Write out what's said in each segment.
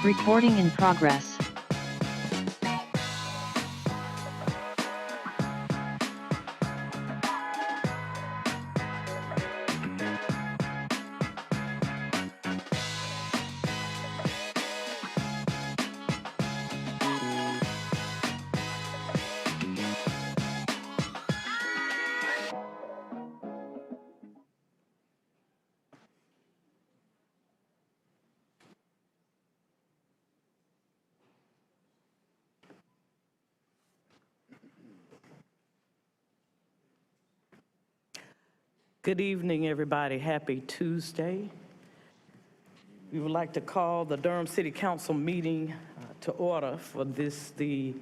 Recording in progress. Good evening, everybody. Happy Tuesday. We would like to call the Durham City Council meeting to order for this, the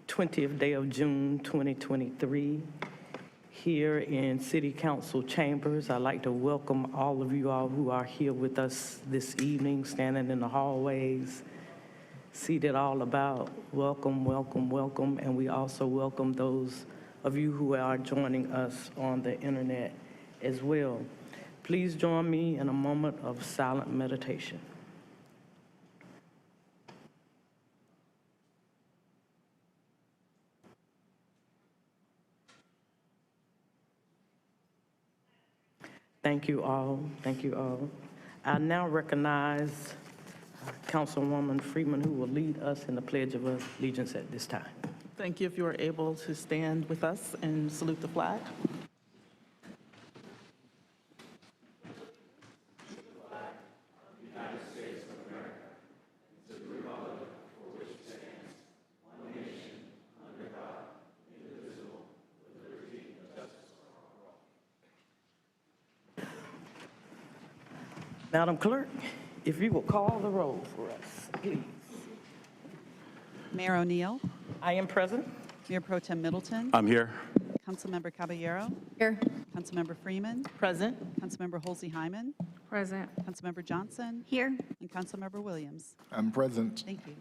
20th day of June, 2023. Here in City Council chambers, I'd like to welcome all of you all who are here with us this evening, standing in the hallways, seated all about. Welcome, welcome, welcome. And we also welcome those of you who are joining us on the internet as well. Please join me in a moment of silent meditation. Thank you all. Thank you all. I now recognize Councilwoman Freeman, who will lead us in the Pledge of Allegiance at this time. Thank you. If you are able to stand with us and salute the flag. Madam Clerk, if you will call the roll for us, please. Mayor O'Neill, I am present. Mayor Pro Tem Middleton, I'm here. Councilmember Caballero, Here. Councilmember Freeman, Present. Councilmember Halsey-Hyman, Present. Councilmember Johnson, Here. and Councilmember Williams. I'm present. Thank you.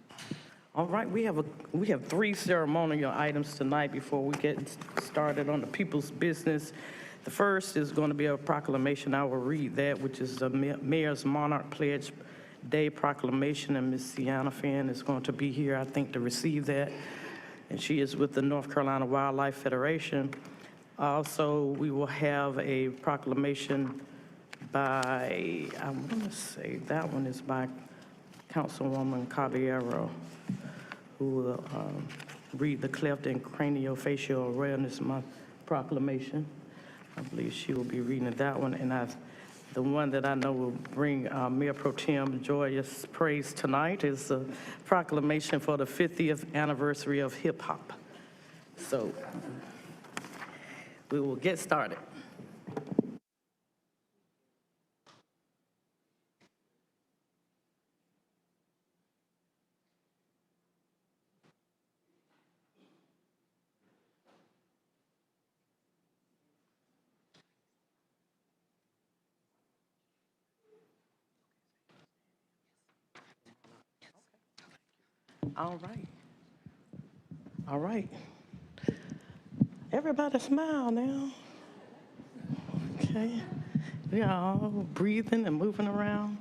All right, we have three ceremonial items tonight before we get started on the people's business. The first is going to be a proclamation. I will read that, which is the Mayor's Monarch Pledge Day Proclamation, and Ms. Sienna Finn is going to be here, I think, to receive that. And she is with the North Carolina Wildlife Federation. Also, we will have a proclamation by, I want to say that one is by Councilwoman Caballero, who will read the Cleft and Craniofacial Awareness Month proclamation. I believe she will be reading that one, and the one that I know will bring Mayor Pro Tem joyous praise tonight is a proclamation for the 50th anniversary of hip hop. So we will get started. All right. All right. Everybody smile now. Okay. We are all breathing and moving around.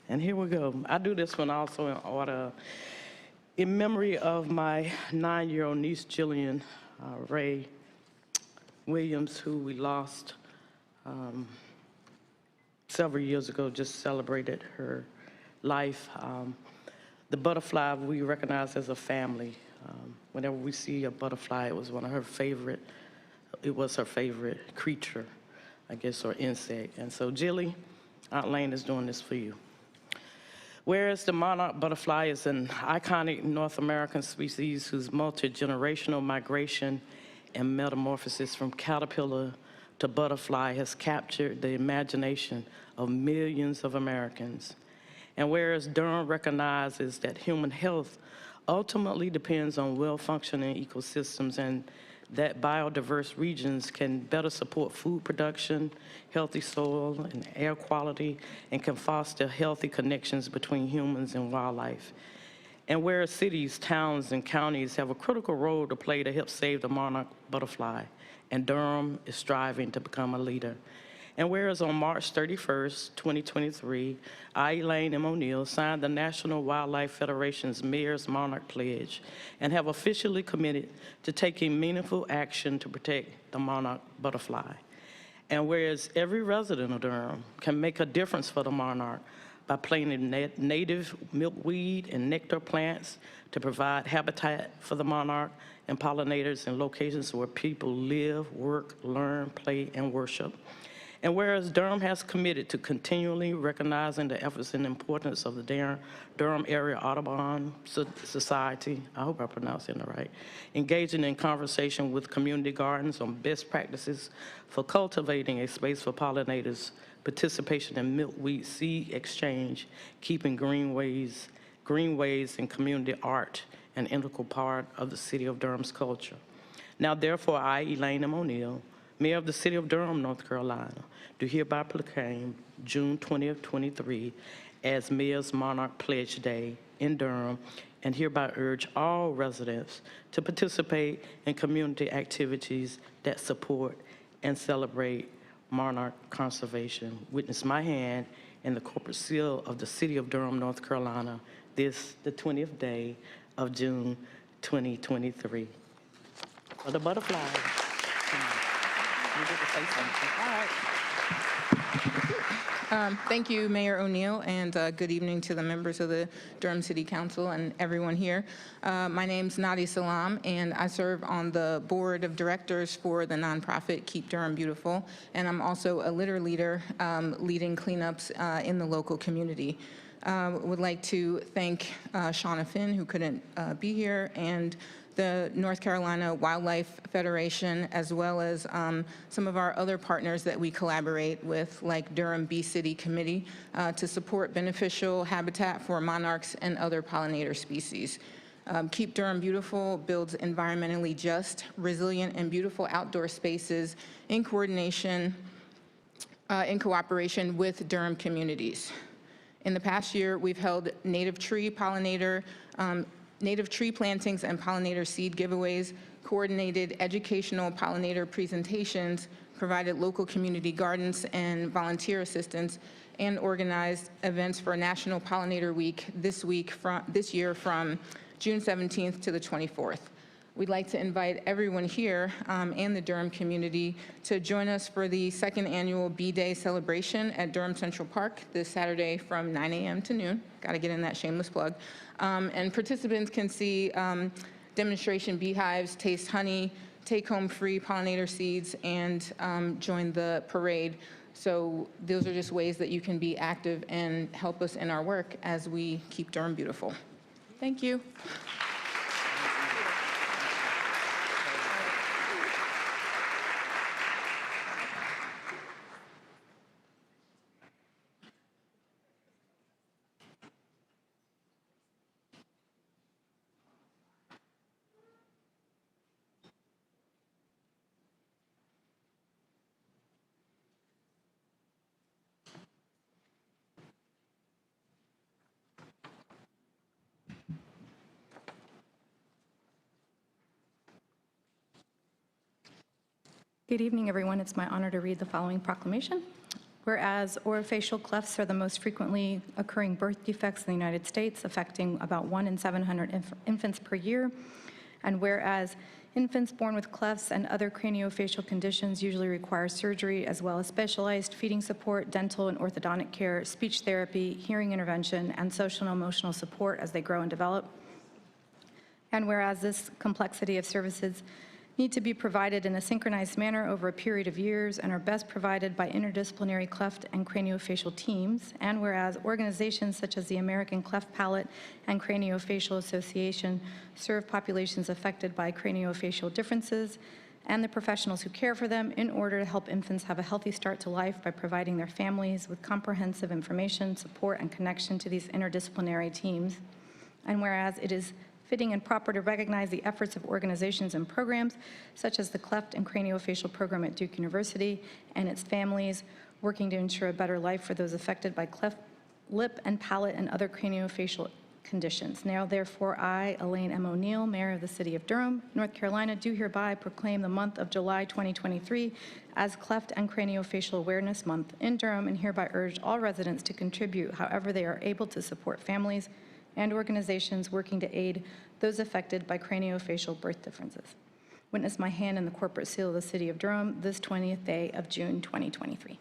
And here we go. I do this one also in order, in memory of my 9-year-old niece, Jillian Ray Williams, who we lost several years ago, just celebrated her life. The butterfly we recognize as a family. Whenever we see a butterfly, it was her favorite creature, I guess, or insect. And so Jilly, Aunt Lane is doing this for you. Whereas the monarch butterfly is an iconic North American species whose multi-generational migration and metamorphosis from caterpillar to butterfly has captured the imagination of millions of Americans. And whereas Durham recognizes that human health ultimately depends on well-functioning ecosystems and that biodiverse regions can better support food production, healthy soil and air quality, and can foster healthy connections between humans and wildlife. And whereas cities, towns, and counties have a critical role to play to help save the monarch butterfly, and Durham is striving to become a leader. And whereas on March 31st, 2023, I, Elaine M. O'Neill, signed the National Wildlife Federation's Mayor's Monarch Pledge and have officially committed to taking meaningful action to protect the monarch butterfly. And whereas every resident of Durham can make a difference for the monarch by planting native milkweed and nectar plants to provide habitat for the monarch and pollinators in locations where people live, work, learn, play, and worship. And whereas Durham has committed to continually recognizing the efforts and importance of the Durham Area Audubon Society, I hope I pronounced it right, engaging in conversation with community gardens on best practices for cultivating a space for pollinators, participation in milkweed seed exchange, keeping greenways and community art an integral part of the city of Durham's culture. Now, therefore, I, Elaine M. O'Neill, Mayor of the City of Durham, North Carolina, do hereby proclaim June 20th, 23 as Mayor's Monarch Pledge Day in Durham, and hereby urge all residents to participate in community activities that support and celebrate monarch conservation. Witness my hand and the corporate seal of the City of Durham, North Carolina, this, the 20th day of June 2023. For the butterfly. You get to say something. All right. Thank you, Mayor O'Neill, and good evening to the members of the Durham City Council and everyone here. My name's Nadi Salam, and I serve on the board of directors for the nonprofit Keep Durham Beautiful, and I'm also a litter leader leading cleanups in the local community. Would like to thank Shauna Finn, who couldn't be here, and the North Carolina Wildlife Federation, as well as some of our other partners that we collaborate with, like Durham Bee City Committee, to support beneficial habitat for monarchs and other pollinator species. Keep Durham Beautiful builds environmentally just, resilient, and beautiful outdoor spaces in coordination, in cooperation with Durham communities. In the past year, we've held native tree plantings and pollinator seed giveaways, coordinated educational pollinator presentations, provided local community gardens and volunteer assistance, and organized events for National Pollinator Week this year from June 17th to the 24th. We'd like to invite everyone here and the Durham community to join us for the second annual Bee Day celebration at Durham Central Park this Saturday from 9 a.m. to noon. Got to get in that shameless plug. And participants can see demonstration beehives, taste honey, take home free pollinator seeds, and join the parade. So those are just ways that you can be active and help us in our work as we keep Durham beautiful. Thank you. Good evening, everyone. It's my honor to read the following proclamation. Whereas orofacial clefts are the most frequently occurring birth defects in the United States, affecting about 1 in 700 infants per year, and whereas infants born with clefts and other craniofacial conditions usually require surgery, as well as specialized feeding support, dental and orthodontic care, speech therapy, hearing intervention, and social and emotional support as they grow and develop. And whereas this complexity of services need to be provided in a synchronized manner over a period of years and are best provided by interdisciplinary cleft and craniofacial teams, and whereas organizations such as the American Cleft Palate and Craniofacial Association serve populations affected by craniofacial differences and the professionals who care for them in order to help infants have a healthy start to life by providing their families with comprehensive information, support, and connection to these interdisciplinary teams. And whereas it is fitting and proper to recognize the efforts of organizations and programs such as the Cleft and Craniofacial Program at Duke University and its families working to ensure a better life for those affected by cleft lip and palate and other craniofacial conditions. Now, therefore, I, Elaine M. O'Neill, Mayor of the City of Durham, North Carolina, do hereby proclaim the month of July 2023 as Cleft and Craniofacial Awareness Month in Durham, and hereby urge all residents to contribute however they are able to support families and organizations working to aid those affected by craniofacial birth differences. Witness my hand in the corporate seal of the City of Durham this 20th day of June 2023.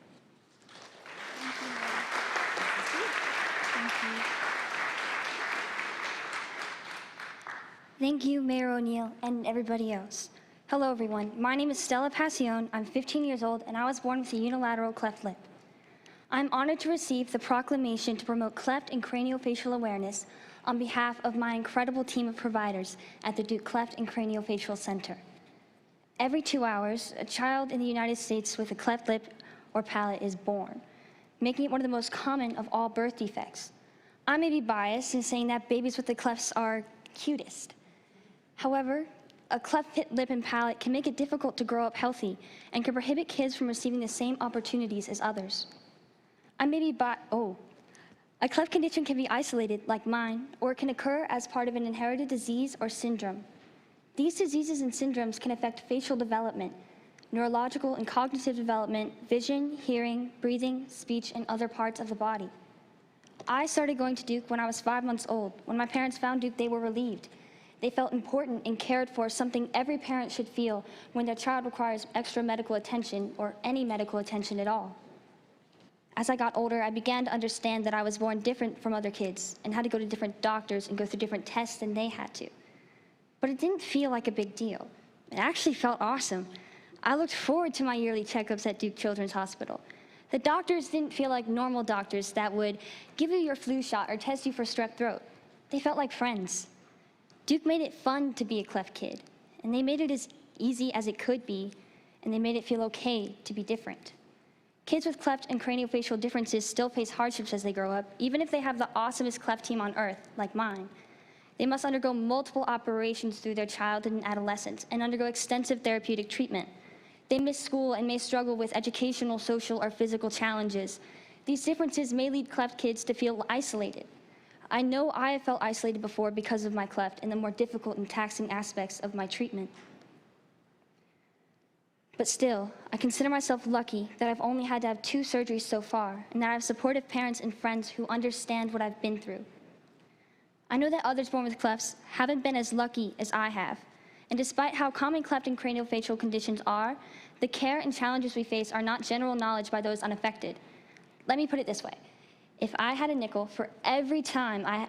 Thank you, Mayor O'Neill, and everybody else. Hello, everyone. My name is Stella Passione. I'm 15 years old, and I was born with a unilateral cleft lip. I'm honored to receive the proclamation to promote cleft and craniofacial awareness on behalf of my incredible team of providers at the Duke Cleft and Craniofacial Center. Every 2 hours, a child in the United States with a cleft lip or palate is born, making it one of the most common of all birth defects. I may be biased in saying that babies with the clefts are cutest. However, a cleft lip and palate can make it difficult to grow up healthy and can prohibit kids from receiving the same opportunities as others. A cleft condition can be isolated, like mine, or it can occur as part of an inherited disease or syndrome. These diseases and syndromes can affect facial development, neurological and cognitive development, vision, hearing, breathing, speech, and other parts of the body. I started going to Duke when I was 5 months old. When my parents found Duke, they were relieved. They felt important and cared for, something every parent should feel when their child requires extra medical attention or any medical attention at all. As I got older, I began to understand that I was born different from other kids and had to go to different doctors and go through different tests than they had to. But it didn't feel like a big deal. It actually felt awesome. I looked forward to my yearly checkups at Duke Children's Hospital. The doctors didn't feel like normal doctors that would give you your flu shot or test you for strep throat. They felt like friends. Duke made it fun to be a cleft kid, and they made it as easy as it could be, and they made it feel okay to be different. Kids with cleft and craniofacial differences still face hardships as they grow up, even if they have the awesomest cleft team on earth, like mine. They must undergo multiple operations through their childhood and adolescence and undergo extensive therapeutic treatment. They miss school and may struggle with educational, social, or physical challenges. These differences may lead cleft kids to feel isolated. I know I have felt isolated before because of my cleft and the more difficult and taxing aspects of my treatment. But still, I consider myself lucky that I've only had to have 2 surgeries so far, and that I have supportive parents and friends who understand what I've been through. I know that others born with clefts haven't been as lucky as I have, and despite how common cleft and craniofacial conditions are, the care and challenges we face are not general knowledge by those unaffected. Let me put it this way. If I had a nickel for every time I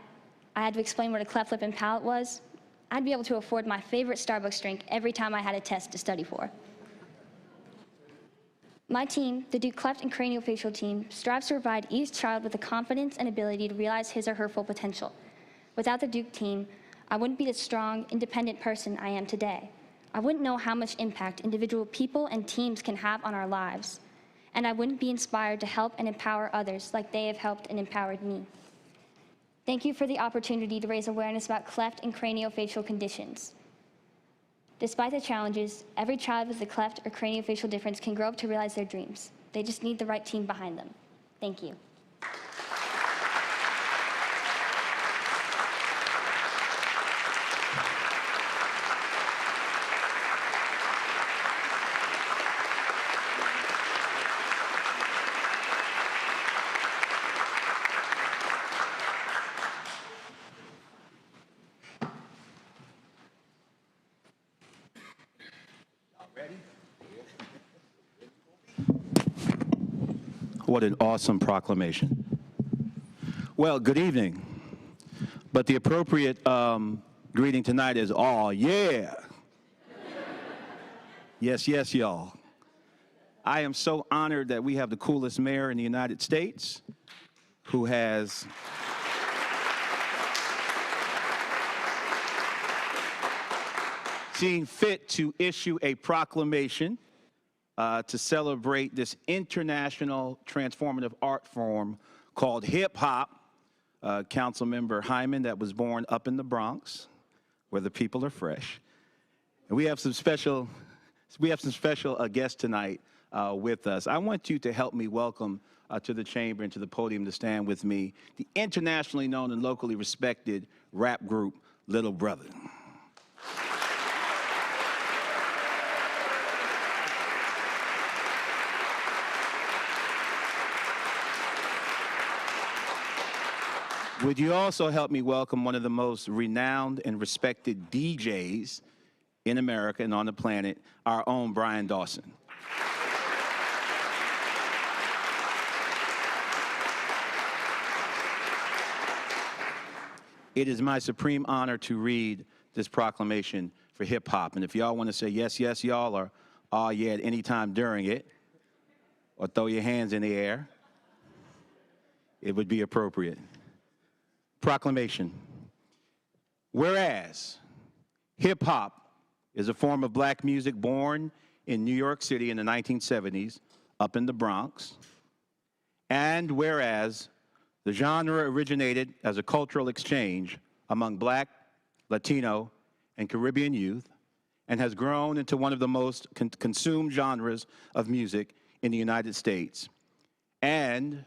had to explain what a cleft lip and palate was, I'd be able to afford my favorite Starbucks drink every time I had a test to study for. My team, the Duke Cleft and Craniofacial team, strives to provide each child with the confidence and ability to realize his or her full potential. Without the Duke team, I wouldn't be the strong, independent person I am today. I wouldn't know how much impact individual people and teams can have on our lives. And I wouldn't be inspired to help and empower others like they have helped and empowered me. Thank you for the opportunity to raise awareness about cleft and craniofacial conditions. Despite the challenges, every child with a cleft or craniofacial difference can grow up to realize their dreams. They just need the right team behind them. Thank you. What an awesome proclamation. Well, good evening. But the appropriate greeting tonight is, "Aw, yeah." Yes, yes, y'all. I am so honored that we have the coolest mayor in the United States who has seen fit to issue a proclamation to celebrate this international transformative art form called hip-hop. Councilmember Hyman, that was born up in the Bronx, where the people are fresh. And we have some special guests tonight with us. I want you to help me welcome to the chamber and to the podium to stand with me the internationally known and locally respected rap group Little Brother. Would you also help me welcome one of the most renowned and respected DJs in America and on the planet, our own Brian Dawson. It is my supreme honor to read this proclamation for hip hop. And if y'all want to say yes, yes, y'all, or oh, yeah, at any time during it, or throw your hands in the air, it would be appropriate. Proclamation. Whereas hip hop is a form of black music born in New York City in the 1970s, up in the Bronx, and whereas the genre originated as a cultural exchange among black, Latino, and Caribbean youth, and has grown into one of the most consumed genres of music in the United States. And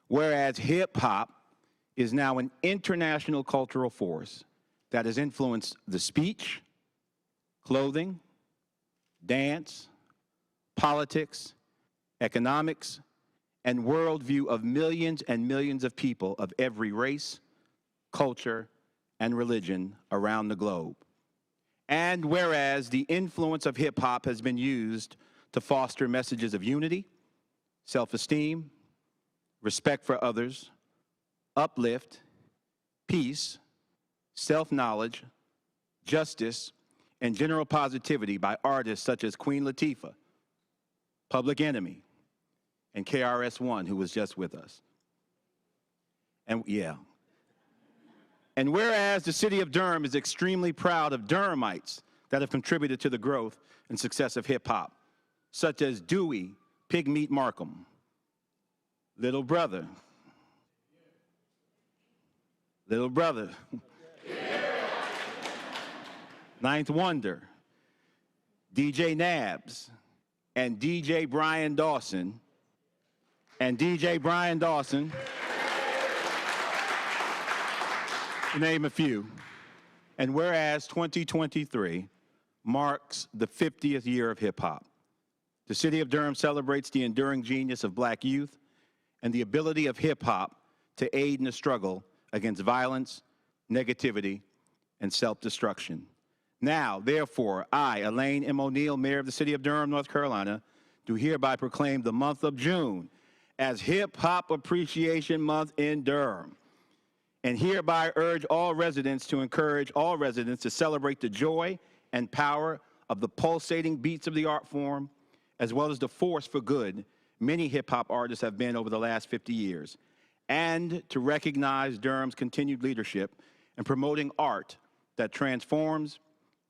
whereas hip hop is now an international cultural force that has influenced the speech, clothing, dance, politics, economics, and worldview of millions and millions of people of every race, culture, and religion around the globe. And whereas the influence of hip hop has been used to foster messages of unity, self-esteem, respect for others, uplift, peace, self-knowledge, justice, and general positivity by artists such as Queen Latifah, Public Enemy, and KRS-One, who was just with us. And yeah. And whereas the city of Durham is extremely proud of Durhamites that have contributed to the growth and success of hip-hop, such as Dewey, Pigmeat Markham, Little Brother, Little Brother, Ninth Wonder, DJ Nabs, and DJ Brian Dawson, to name a few. And whereas 2023 marks the 50th year of hip-hop, the city of Durham celebrates the enduring genius of black youth and the ability of hip-hop to aid in the struggle against violence, negativity, and self-destruction. Now, therefore, I, Elaine M. O'Neill, Mayor of the City of Durham, North Carolina, do hereby proclaim the month of June as Hip Hop Appreciation Month in Durham, and hereby urge all residents to encourage all residents to celebrate the joy and power of the pulsating beats of the art form, as well as the force for good many hip-hop artists have been over the last 50 years, and to recognize Durham's continued leadership in promoting art that transforms,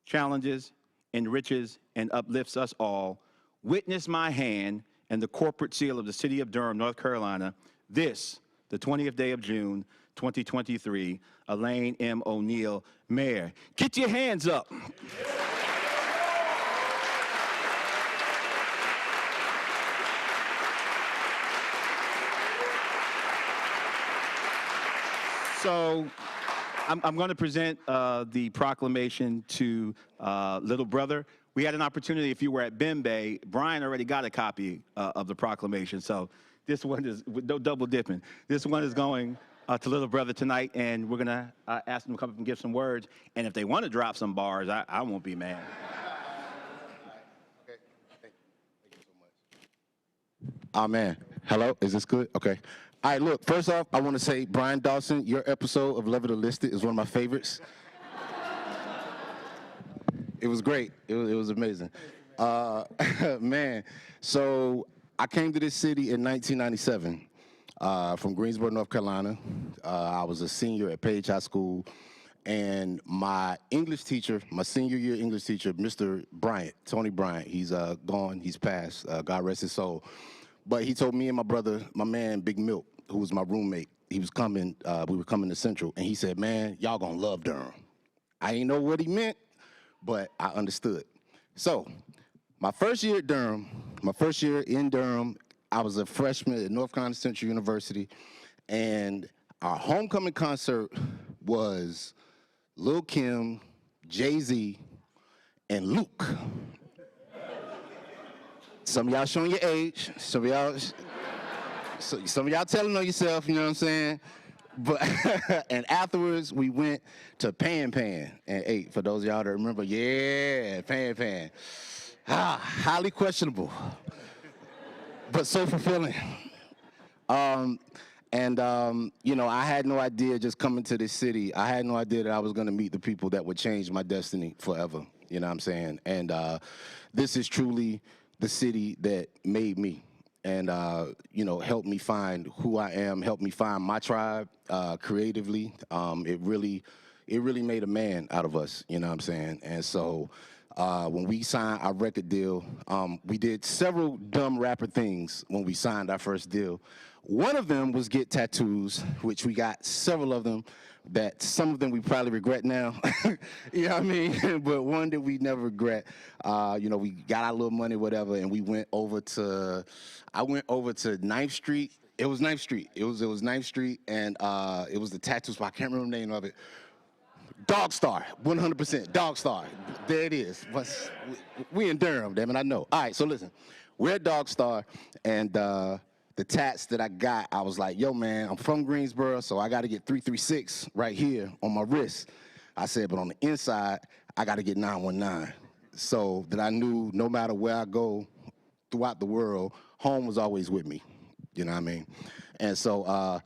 challenges, enriches, and uplifts us all. Witness my hand and the corporate seal of the city of Durham, North Carolina, this, the 20th day of June, 2023, Elaine M. O'Neill, Mayor. Get your hands up. So I'm going to present the proclamation to Little Brother. We had an opportunity, if you were at Bembe, Brian already got a copy of the proclamation, so this one is, no double dipping. This one is going to Little Brother tonight, and we're going to ask them to come up and give some words, and if they want to drop some bars, I won't be mad. Okay. Thank you so much. Amen. Hello, is this good? Okay. All right, look, first off, I want to say, Brian Dawson, your episode of Level to Listed is one of my favorites. It was great. It was amazing. Man, so I came to this city in 1997 from Greensboro, North Carolina. I was a senior at Page High School, and my English teacher, my senior year English teacher, Mr. Bryant, Tony Bryant, he's gone, he's passed, God rest his soul. But he told me and my brother, my man, Big Milk, who was my roommate, he was coming, we were coming to Central, and he said, man, y'all gonna love Durham. I ain't know what he meant, but I understood. So, My first year at Durham, my first year in Durham, I was a freshman at North Carolina Central University, and our homecoming concert was Lil' Kim, Jay-Z, and Luke. Some of y'all showing your age, some of y'all telling on yourself, you know what I'm saying? But and afterwards, we went to Pan Pan and ate. For those of y'all that remember, yeah, Pan Pan. Highly questionable, but so fulfilling. You know, I had no idea just coming to this city, I had no idea that I was going to meet the people that would change my destiny forever. You know what I'm saying? And this is truly the city that made me and, you know, helped me find who I am, helped me find my tribe creatively. It really made a man out of us, you know what I'm saying? And so when we signed our record deal, we did several dumb rapper things when we signed our first deal. One of them was get tattoos, which we got several of them, that some of them we probably regret now, you know what I mean? But one that we never regret, you know, we got our little money, whatever, and we went over to, I went over to 9th Street. It was 9th Street. It was 9th Street, and it was the tattoo spot. I can't remember the name of it. Dog Star, 100%, Dog Star. There it is. We in Durham, damn it, I know. All right, so listen, we're at Dog Star, and the tats that I got, I was like, yo, man, I'm from Greensboro, so I got to get 336 right here on my wrist. I said, but on the inside, I got to get 919. So that I knew no matter where I go throughout the world, home was always with me. You know what I mean? And so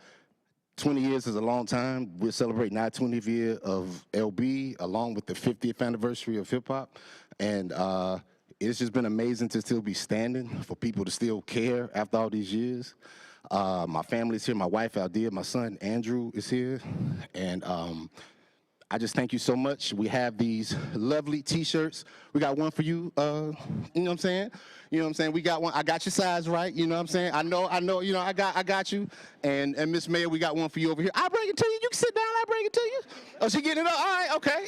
20 years is a long time. We're celebrating our 20th year of LB, along with the 50th anniversary of hip hop. And it's just been amazing to still be standing, for people to still care after all these years. My family's here, my wife, Aldea, my son, Andrew, is here. And I just thank you so much. We have these lovely T-shirts. We got one for you, you know what I'm saying? You know what I'm saying? We got one. I got your size right, you know what I'm saying? I know, you know, I got you. And Miss Mayor, we got one for you over here. I'll bring it to you. You can sit down, I'll bring it to you. Oh, she getting it up? All right, okay.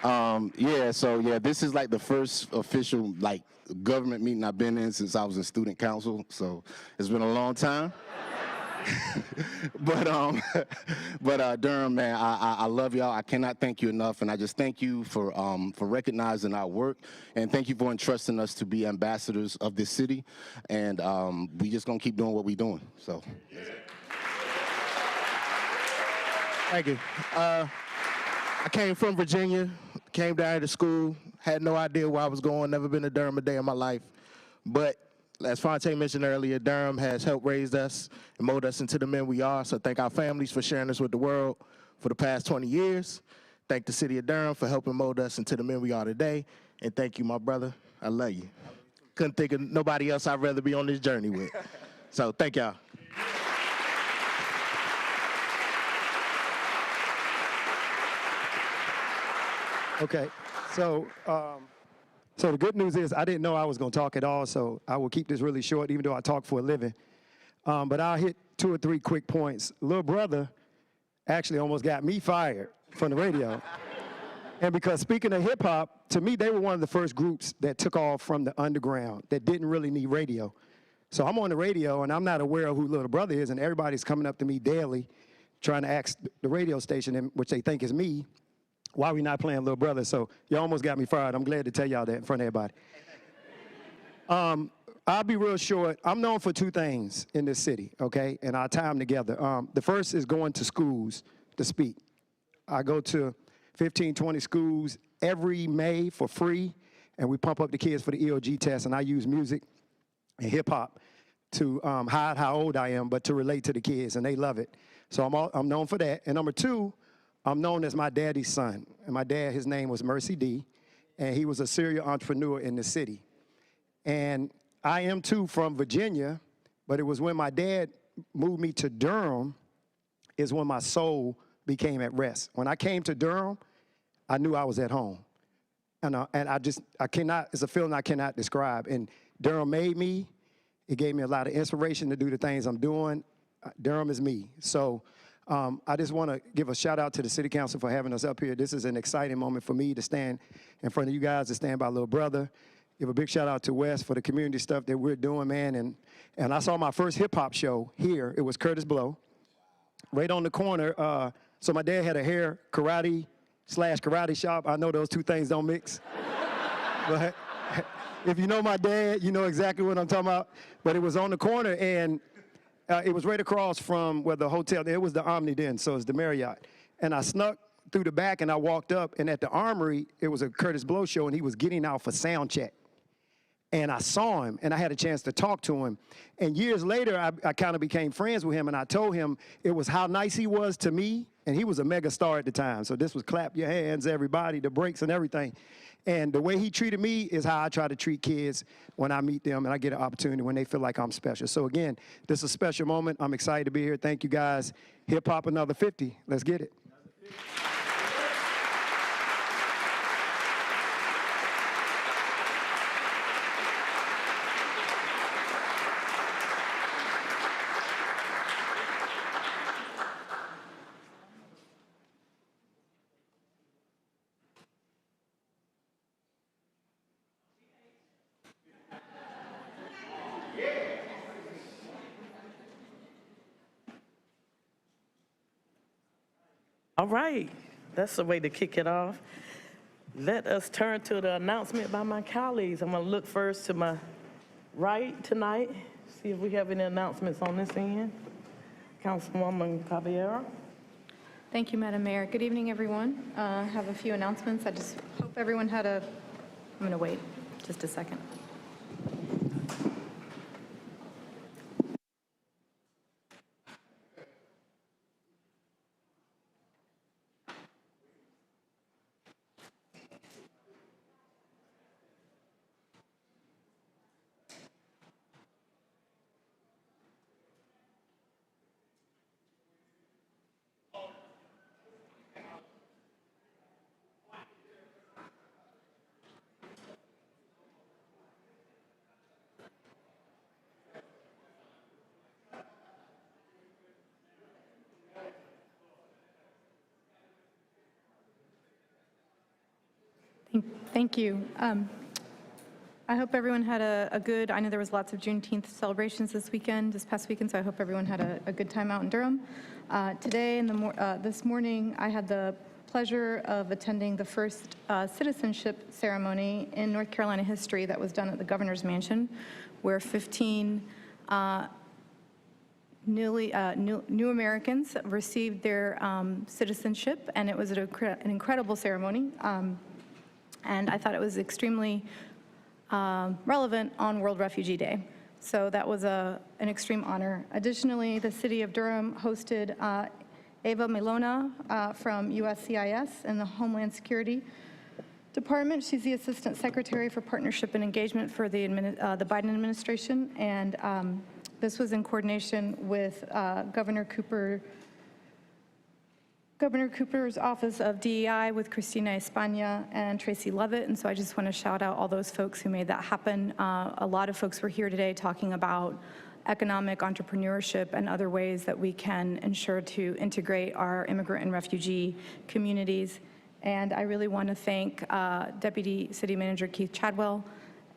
All right. Yeah, so yeah, this is like the first official like government meeting I've been in since I was in student council, so it's been a long time. but Durham, man, I love y'all. I cannot thank you enough, and I just thank you for recognizing our work, and thank you for entrusting us to be ambassadors of this city, and we just gonna keep doing what we're doing. So. Thank you. I came from Virginia, came down here to school, had no idea where I was going, never been to Durham a day in my life. But as Fontaine mentioned earlier, Durham has helped raise us and mold us into the men we are. So thank our families for sharing us with the world for the past 20 years. Thank the city of Durham for helping mold us into the men we are today. And thank you, my brother. I love you. Couldn't think of nobody else I'd rather be on this journey with. So thank y'all. Okay, so the good news is I didn't know I was going to talk at all, so I will keep this really short, even though I talk for a living. But I'll hit 2 or 3 quick points. Little brother actually almost got me fired from the radio. And because speaking of hip hop, to me, they were one of the first groups that took off from the underground that didn't really need radio. So I'm on the radio, and I'm not aware of who Little Brother is, and everybody's coming up to me daily trying to ask the radio station, which they think is me, why we not playing Little Brother. So you almost got me fired. I'm glad to tell y'all that in front of everybody. I'll be real short. I'm known for 2 things in this city, okay, and our time together. The first is going to schools to speak. I go to 15, 20 schools every May for free, and we pump up the kids for the EOG test, and I use music and hip-hop to hide how old I am, but to relate to the kids, and they love it. So I'm known for that. And number 2, I'm known as my daddy's son. And my dad, his name was Mercy D, and he was a serial entrepreneur in the city. And I am too from Virginia, but it was when my dad moved me to Durham is when my soul became at rest. When I came to Durham, I knew I was at home. And I cannot, it's a feeling I cannot describe. And Durham made me. It gave me a lot of inspiration to do the things I'm doing. Durham is me. So I just want to give a shout out to the City Council for having us up here. This is an exciting moment for me to stand in front of you guys, to stand by little brother. Give a big shout out to Wes for the community stuff that we're doing, man. And I saw my first hip hop show here. It was Curtis Blow, right on the corner. So my dad had a hair karate/karate shop. I know those two things don't mix. But if you know my dad, you know exactly what I'm talking about. But it was on the corner, and it was right across from where the hotel, it was the Omni then, so it's the Marriott. And I snuck through the back, and I walked up, and at the Armory, it was a Curtis Blow show, and he was getting out for sound check. And I saw him, and I had a chance to talk to him. And years later, I kind of became friends with him, and I told him it was how nice he was to me, and he was a mega star at the time. So this was clap your hands, everybody, the breaks and everything. And the way he treated me is how I try to treat kids when I meet them and I get an opportunity when they feel like I'm special. So again, this is a special moment. I'm excited to be here. Thank you guys. Hip hop another 50. Let's get it. All right, that's the way to kick it off. Let us turn to the announcement by my colleagues. I'm going to look first to my right tonight, see if we have any announcements on this end. Councilwoman Caballero. Thank you, Madam Mayor. Good evening, everyone. I have a few announcements. I just hope everyone had I'm going to wait just a second. Thank you. I hope everyone had a good, I know there was lots of Juneteenth celebrations this past weekend, so I hope everyone had a good time out in Durham. Today, this morning, I had the pleasure of attending the first citizenship ceremony in North Carolina history that was done at the Governor's Mansion, where 15 new Americans received their citizenship, and it was an incredible ceremony. And I thought it was extremely relevant on World Refugee Day. So that was an extreme honor. Additionally, the city of Durham hosted Ava Milona from USCIS in the Homeland Security Department. She's the Assistant Secretary for Partnership and Engagement for the Biden administration. And this was in coordination with Governor Cooper's Office of DEI with Cristina España and Tracy Levitt. And so I just want to shout out all those folks who made that happen. A lot of folks were here today talking about economic entrepreneurship and other ways that we can ensure to integrate our immigrant and refugee communities. And I really want to thank Deputy City Manager Keith Chadwell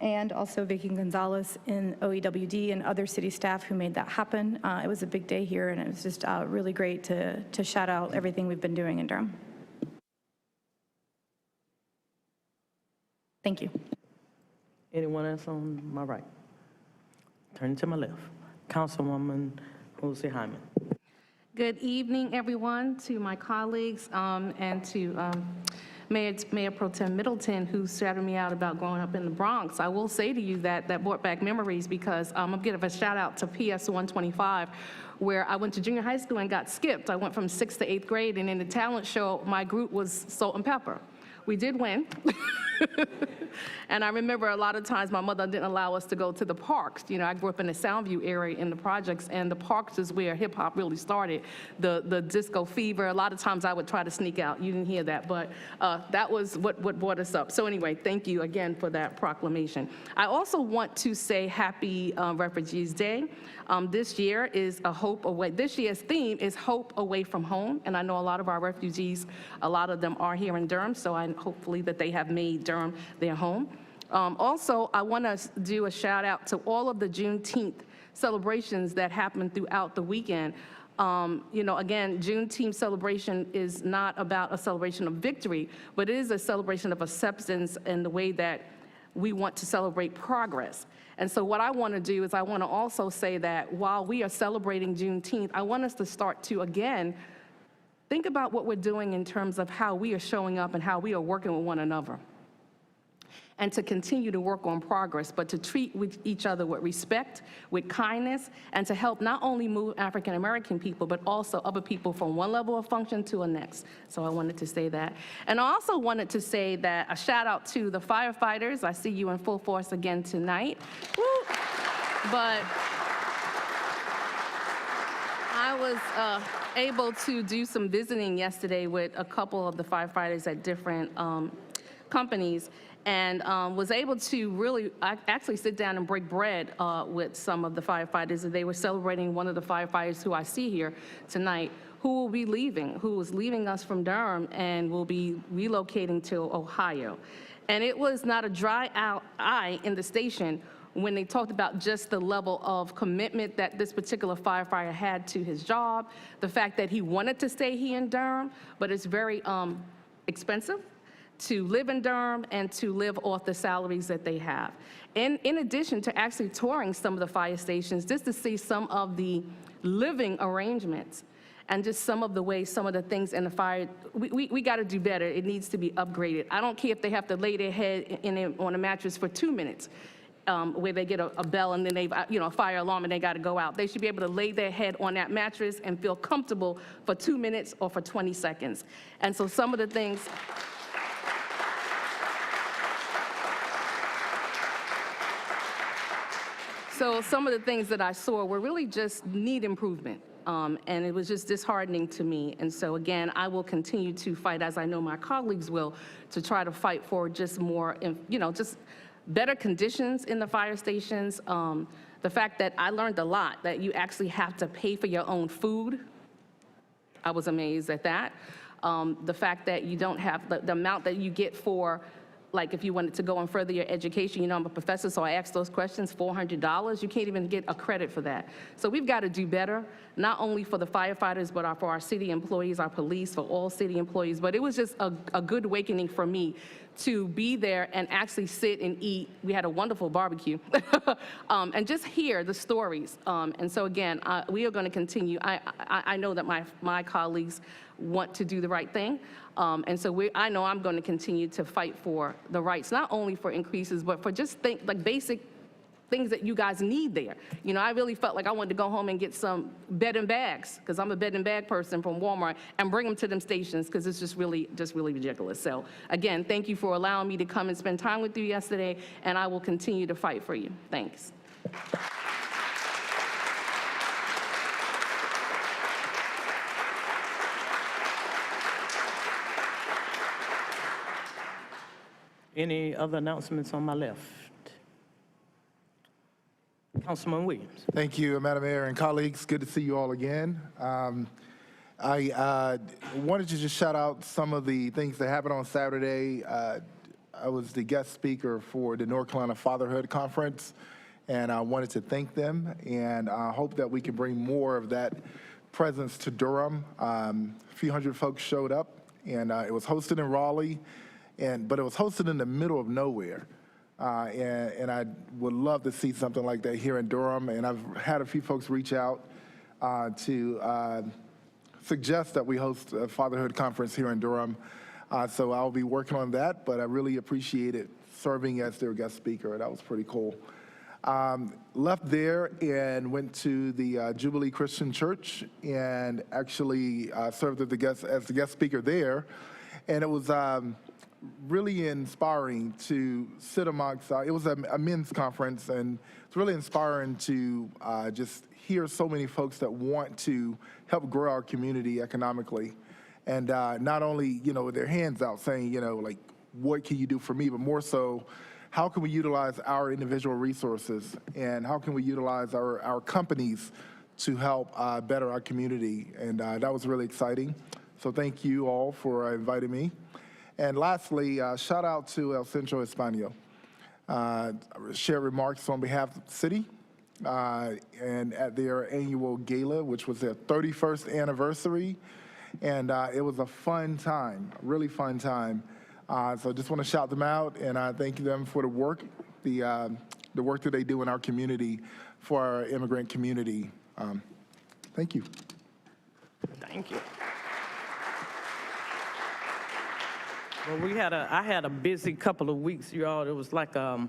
and also Vicki Gonzalez in OEWD and other city staff who made that happen. It was a big day here, and it was just really great to shout out everything we've been doing in Durham. Thank you. Anyone else on my right? Turn to my left. Councilwoman Jose Hyman. Good evening, everyone, to my colleagues and to Mayor Pro Tem Middleton, who shouted me out about growing up in the Bronx. I will say to you that brought back memories, because I'm going to give a shout out to PS 125, where I went to junior high school and got skipped. I went from 6th to 8th grade, and in the talent show, my group was Salt and Pepper. We did win. And I remember a lot of times my mother didn't allow us to go to the parks. You know, I grew up in the Soundview area in the projects, and the parks is where hip hop really started. The disco fever, a lot of times I would try to sneak out. You didn't hear that, but that was what brought us up. So anyway, thank you again for that proclamation. I also want to say happy Refugees Day. This year is a hope away. This year's theme is hope away from home, and I know a lot of our refugees, a lot of them are here in Durham, so hopefully that they have made Durham their home. Also, I want to do a shout out to all of the Juneteenth celebrations that happened throughout the weekend. You know, again, Juneteenth celebration is not about a celebration of victory, but it is a celebration of acceptance and the way that we want to celebrate progress. And so what I want to do is I want to also say that while we are celebrating Juneteenth, I want us to start to, again, think about what we're doing in terms of how we are showing up and how we are working with one another. And to continue to work on progress, but to treat with each other with respect, with kindness, and to help not only move African American people, but also other people from one level of function to a next. So I wanted to say that. And I also wanted to say that a shout out to the firefighters. I see you in full force again tonight. Woo! But I was able to do some visiting yesterday with a couple of the firefighters at different companies, and was able to really actually sit down and break bread with some of the firefighters. And they were celebrating one of the firefighters who I see here tonight, who will be leaving, who is leaving us from Durham and will be relocating to Ohio. And it was not a dry eye in the station when they talked about just the level of commitment that this particular firefighter had to his job, the fact that he wanted to stay here in Durham, but it's very expensive to live in Durham and to live off the salaries that they have. And in addition to actually touring some of the fire stations, just to see some of the living arrangements and just some of the ways, some of the things in the fire, we got to do better. It needs to be upgraded. I don't care if they have to lay their head on a mattress for 2 minutes, where they get a bell and then they, a fire alarm and they got to go out. They should be able to lay their head on that mattress and feel comfortable for 2 minutes or for 20 seconds. And so some of the things, some of the things that I saw were really just need improvement. And it was just disheartening to me. And so again, I will continue to fight, as I know my colleagues will, to try to fight for just more, just better conditions in the fire stations. The fact that I learned a lot, that you actually have to pay for your own food. I was amazed at that. The fact that you don't have the amount that you get for, like if you wanted to go and further your education, I'm a professor, so I ask those questions, $400, you can't even get a credit for that. So we've got to do better, not only for the firefighters, but for our city employees, our police, for all city employees. But it was just a good awakening for me to be there and actually sit and eat. We had a wonderful barbecue, and just hear the stories. And so again, we are going to continue. I know that my colleagues want to do the right thing. And so I know I'm going to continue to fight for the rights, not only for increases, but for just basic things that you guys need there. I really felt like I wanted to go home and get some bed and bags, because I'm a bed and bag person from Walmart, and bring them to them stations, because it's just really ridiculous. So again, thank you for allowing me to come and spend time with you yesterday, and I will continue to fight for you. Thanks. Any other announcements on my left? Councilman Williams. Thank you, Madam Mayor and colleagues. Good to see you all again. I wanted to just shout out some of the things that happened on Saturday. I was the guest speaker for the North Carolina Fatherhood Conference, and I wanted to thank them, and I hope that we can bring more of that presence to Durham. A few hundred folks showed up, and it was hosted in Raleigh, but it was hosted in the middle of nowhere. And I would love to see something like that here in Durham. And I've had a few folks reach out to suggest that we host a fatherhood conference here in Durham. So I'll be working on that, but I really appreciated serving as their guest speaker. That was pretty cool. Left there and went to the Jubilee Christian Church and actually served as the guest speaker there. And it was really inspiring to sit amongst, it was a men's conference, and it's really inspiring to just hear so many folks that want to help grow our community economically. And not only, with their hands out saying, like, what can you do for me, but more so, how can we utilize our individual resources, and how can we utilize our companies to help better our community? And that was really exciting. So thank you all for inviting me. And lastly, shout out to El Centro Español. Share remarks on behalf of the city and at their annual gala, which was their 31st anniversary. And it was a fun time, a really fun time. So I just want to shout them out, and I thank them for the work that they do in our community for our immigrant community. Thank you. Thank you. Well, I had a busy couple of weeks, y'all. It was like a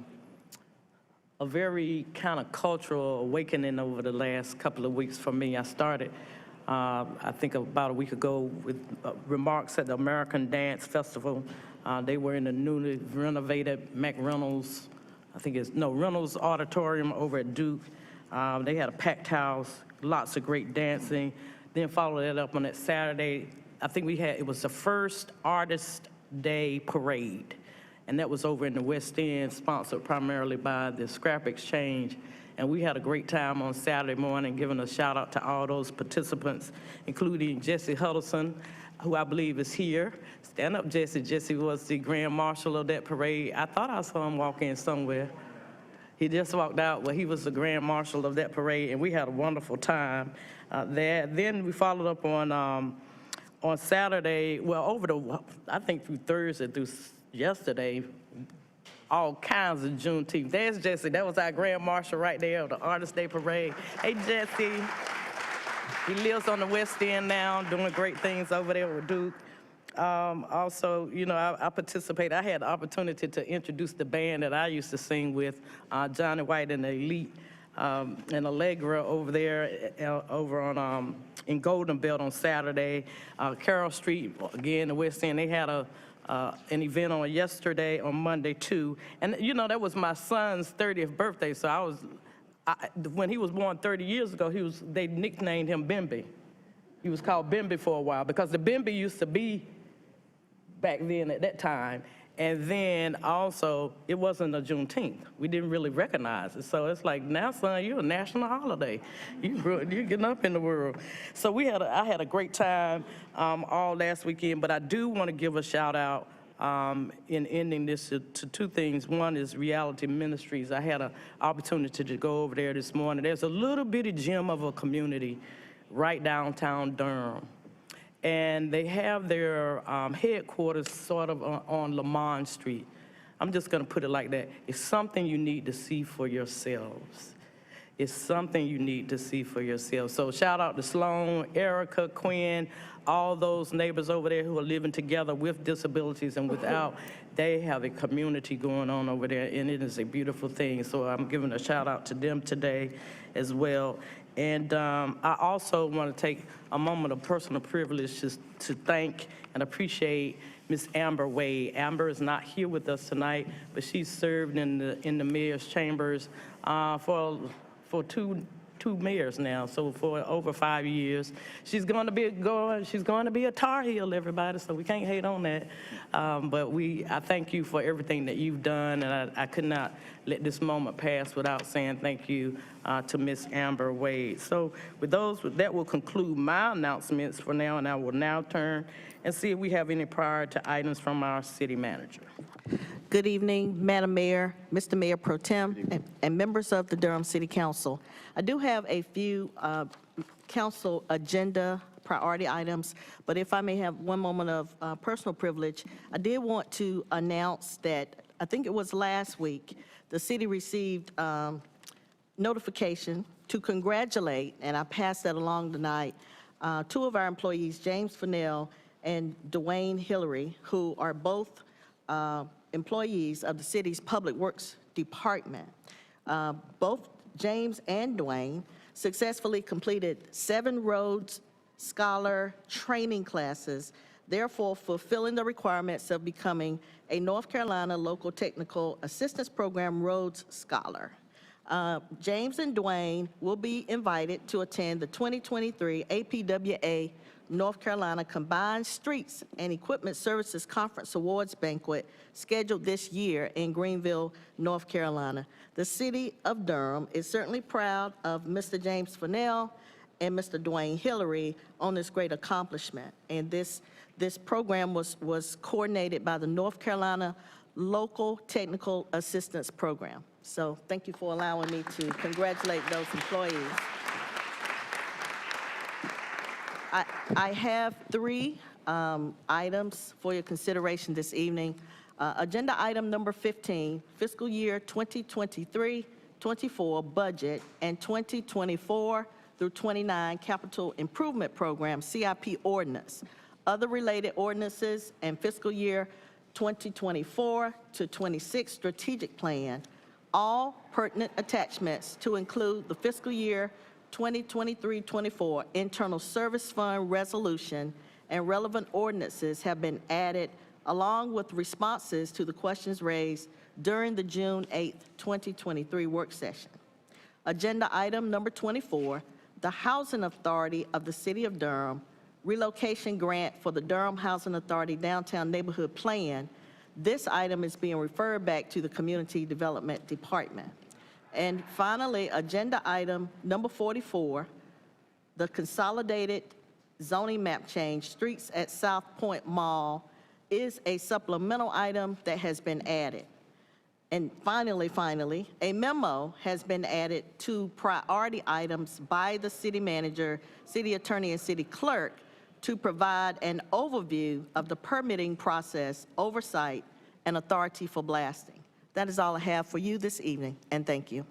very kind of cultural awakening over the last couple of weeks for me. I started, I think about a week ago, with remarks at the American Dance Festival. They were in the newly renovated McReynolds, Reynolds Auditorium over at Duke. They had a packed house, lots of great dancing. Then followed that up on that Saturday. I think it was the first Artist Day parade, and that was over in the West End, sponsored primarily by the Scrap Exchange. And we had a great time on Saturday morning, giving a shout out to all those participants, including Jesse Huddleston, who I believe is here. Stand up, Jesse. Jesse was the Grand Marshal of that parade. I thought I saw him walk in somewhere. He just walked out. Well, he was the Grand Marshal of that parade, and we had a wonderful time there. Then we followed up on Saturday, I think through Thursday, through yesterday, all kinds of Juneteenth. There's Jesse. That was our Grand Marshal right there, the Artist Day Parade. Hey, Jesse. He lives on the West End now, doing great things over there with Duke. Also, I participated. I had the opportunity to introduce the band that I used to sing with, Johnny White and the Elite, and Allegra over there, over on in Golden Belt on Saturday. Carroll Street, again, the West End, they had an event on yesterday, on Monday too. And that was my son's 30th birthday, so when he was born 30 years ago, they nicknamed him Bimby. He was called Bimby for a while because the Bimby used to be back then at that time. And then also, it wasn't a Juneteenth. We didn't really recognize it. So it's like, now, son, you're a national holiday. You're getting up in the world. So I had a great time all last weekend, but I do want to give a shout out in ending this to two things. One is Reality Ministries. I had an opportunity to go over there this morning. There's a little bitty gem of a community right downtown Durham. And they have their headquarters sort of on Lamont Street. I'm just gonna put it like that. It's something you need to see for yourselves. It's something you need to see for yourselves. So shout out to Sloan, Erica, Quinn, all those neighbors over there who are living together with disabilities and without. They have a community going on over there, and it is a beautiful thing. So I'm giving a shout out to them today as well. And I also want to take a moment of personal privilege to thank and appreciate Ms. Amber Wade. Amber is not here with us tonight, but she served in the mayor's chambers for two mayors now, so for over 5 years. She's going to be a Tar Heel, everybody, so we can't hate on that. But I thank you for everything that you've done, and I could not let this moment pass without saying thank you to Ms. Amber Wade. So that will conclude my announcements for now, and I will now turn and see if we have any priority items from our city manager. Good evening, Madam Mayor, Mr. Mayor Pro Tem, and members of the Durham City Council. I do have a few council agenda priority items, but if I may have one moment of personal privilege, I did want to announce that I think it was last week, the city received notification to congratulate, and I passed that along tonight, two of our employees, James Fennell and Dwayne Hillary, who are both employees of the city's Public Works Department. Both James and Dwayne successfully completed 7 Rhodes Scholar training classes therefore fulfilling the requirements of becoming a North Carolina Local Technical Assistance Program Rhodes Scholar. James and Dwayne will be invited to attend the 2023 APWA North Carolina Combined Streets and Equipment Services Conference Awards Banquet scheduled this year in Greenville, North Carolina. The city of Durham is certainly proud of Mr. James Fennell and Mr. Dwayne Hillary on this great accomplishment. And this program was coordinated by the North Carolina Local Technical Assistance Program. So thank you for allowing me to congratulate those employees. I have three items for your consideration this evening. Agenda item number 15, fiscal year 2023-24 budget and 2024 through 29 capital improvement program, CIP ordinance, other related ordinances, and fiscal year 2024 to 26 strategic plan, all pertinent attachments to include the fiscal year 2023-24 internal service fund resolution and relevant ordinances have been added along with responses to the questions raised during the June 8th, 2023 work session. Agenda item number 24, the Housing Authority of the City of Durham relocation grant for the Durham Housing Authority Downtown Neighborhood Plan. This item is being referred back to the Community Development Department. And finally, agenda item number 44, the Consolidated Zoning Map Change, Streets at Southpoint Mall, is a supplemental item that has been added. And finally, a memo has been added to priority items by the city manager, city attorney, and city clerk to provide an overview of the permitting process, oversight, and authority for blasting. That is all I have for you this evening, and thank you.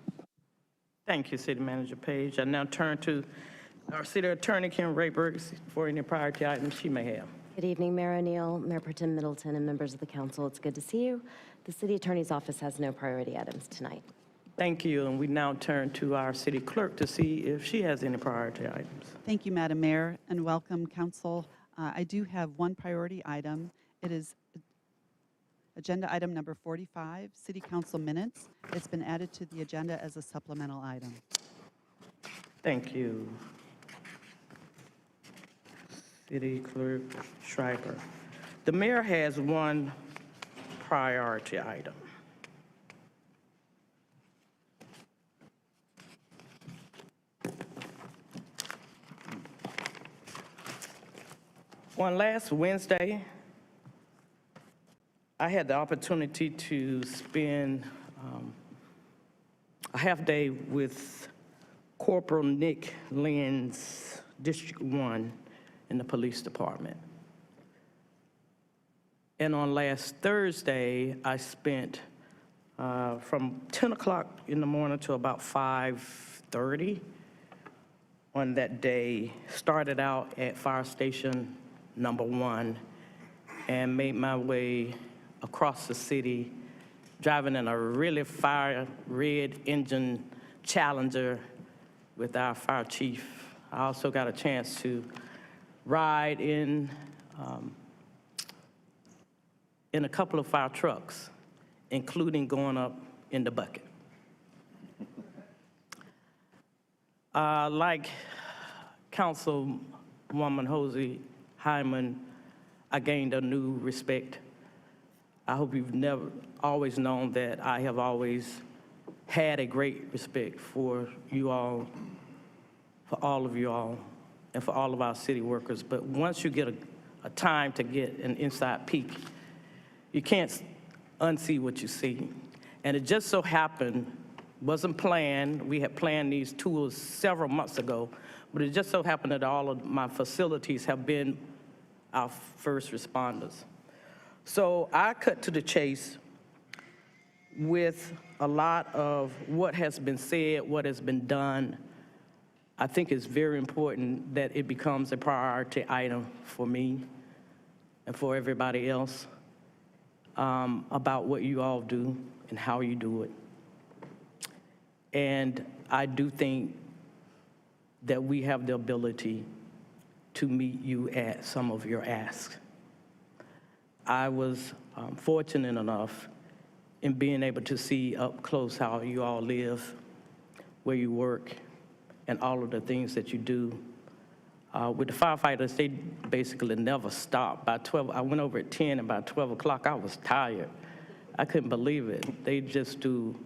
Thank you, City Manager Page. I now turn to our City Attorney, Kim Rayburg, for any priority items she may have. Good evening, Mayor O'Neill, Mayor Pro Tem Middleton, and members of the council. It's good to see you. The City Attorney's Office has no priority items tonight. Thank you, and we now turn to our City Clerk to see if she has any priority items. Thank you, Madam Mayor, and welcome, Council. I do have one priority item. It is agenda item number 45, City Council minutes. It's been added to the agenda as a supplemental item. Thank you. City Clerk Schreiber. The mayor has one priority item. On last Wednesday, I had the opportunity to spend a half day with Corporal Nick Lynn's District 1 in the police department. And on last Thursday, I spent from 10 o'clock in the morning to about 5:30 on that day. Started out at Fire Station number 1 and made my way across the city, driving in a really fire red engine Challenger with our fire chief. I also got a chance to ride in a couple of fire trucks, including going up in the bucket. Like Councilwoman Hosey Hyman, I gained a new respect. I hope you've never always known that I have always had a great respect for you all, for all of you all, and for all of our city workers. But once you get a time to get an inside peek, you can't unsee what you see. And it just so happened, wasn't planned, we had planned these tours several months ago, but it just so happened that all of my facilities have been our first responders. So I cut to the chase with a lot of what has been said, what has been done. I think it's very important that it becomes a priority item for me and for everybody else about what you all do and how you do it. And I do think that we have the ability to meet you at some of your asks. I was fortunate enough in being able to see up close how you all live, where you work, and all of the things that you do. With the firefighters, they basically never stop. By 12, I went over at 10, and by 12 o'clock, I was tired. I couldn't believe it. They just do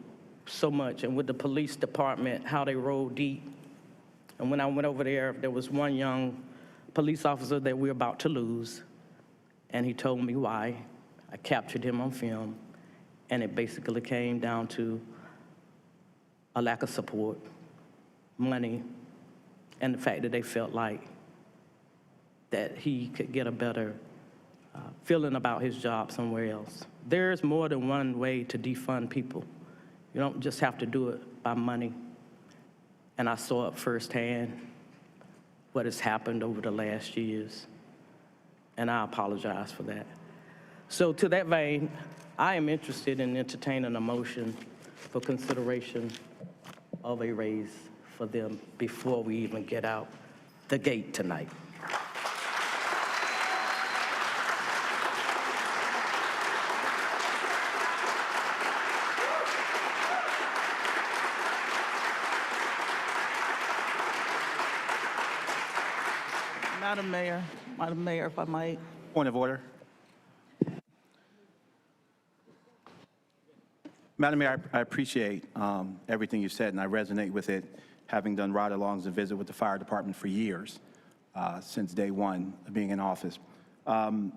so much. And with the police department, how they roll deep. And when I went over there, there was one young police officer that we're about to lose, and he told me why. I captured him on film, and it basically came down to a lack of support, money, and the fact that they felt like that he could get a better feeling about his job somewhere else. There's more than one way to defund people. You don't just have to do it by money. And I saw it firsthand, what has happened over the last years, and I apologize for that. So to that vein, I am interested in entertaining a motion for consideration of a raise for them before we even get out the gate tonight. Madam Mayor, if I might. Point of order. Madam Mayor, I appreciate everything you said, and I resonate with it, having done ride-alongs and visit with the fire department for years, since day one of being in office.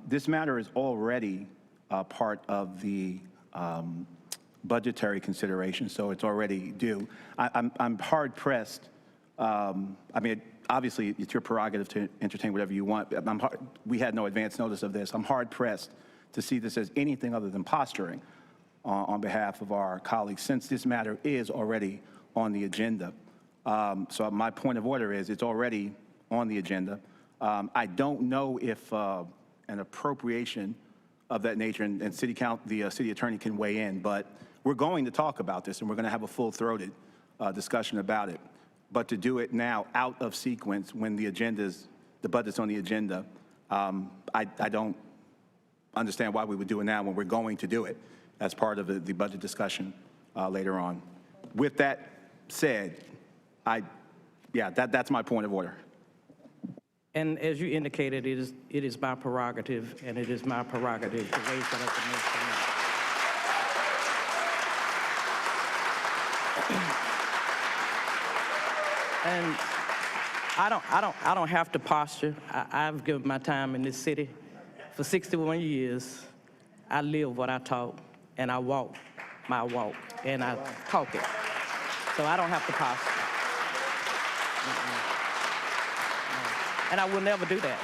This matter is already part of the budgetary consideration, so it's already due. I'm hard-pressed. I mean, obviously, it's your prerogative to entertain whatever you want. We had no advance notice of this. I'm hard-pressed to see this as anything other than posturing on behalf of our colleagues, since this matter is already on the agenda. So my point of order is it's already on the agenda. I don't know if an appropriation of that nature, and the city attorney can weigh in, but we're going to talk about this, and we're going to have a full-throated discussion about it. But to do it now out of sequence when the budget's on the agenda, I don't understand why we would do it now when we're going to do it as part of the budget discussion later on. With that said, that's my point of order. And as you indicated, it is my prerogative, and it is my prerogative to raise that information. And I don't have to posture. I've given my time in this city for 61 years. I live what I talk, and I walk my walk, and I talk it. So I don't have to posture. And I will never do that.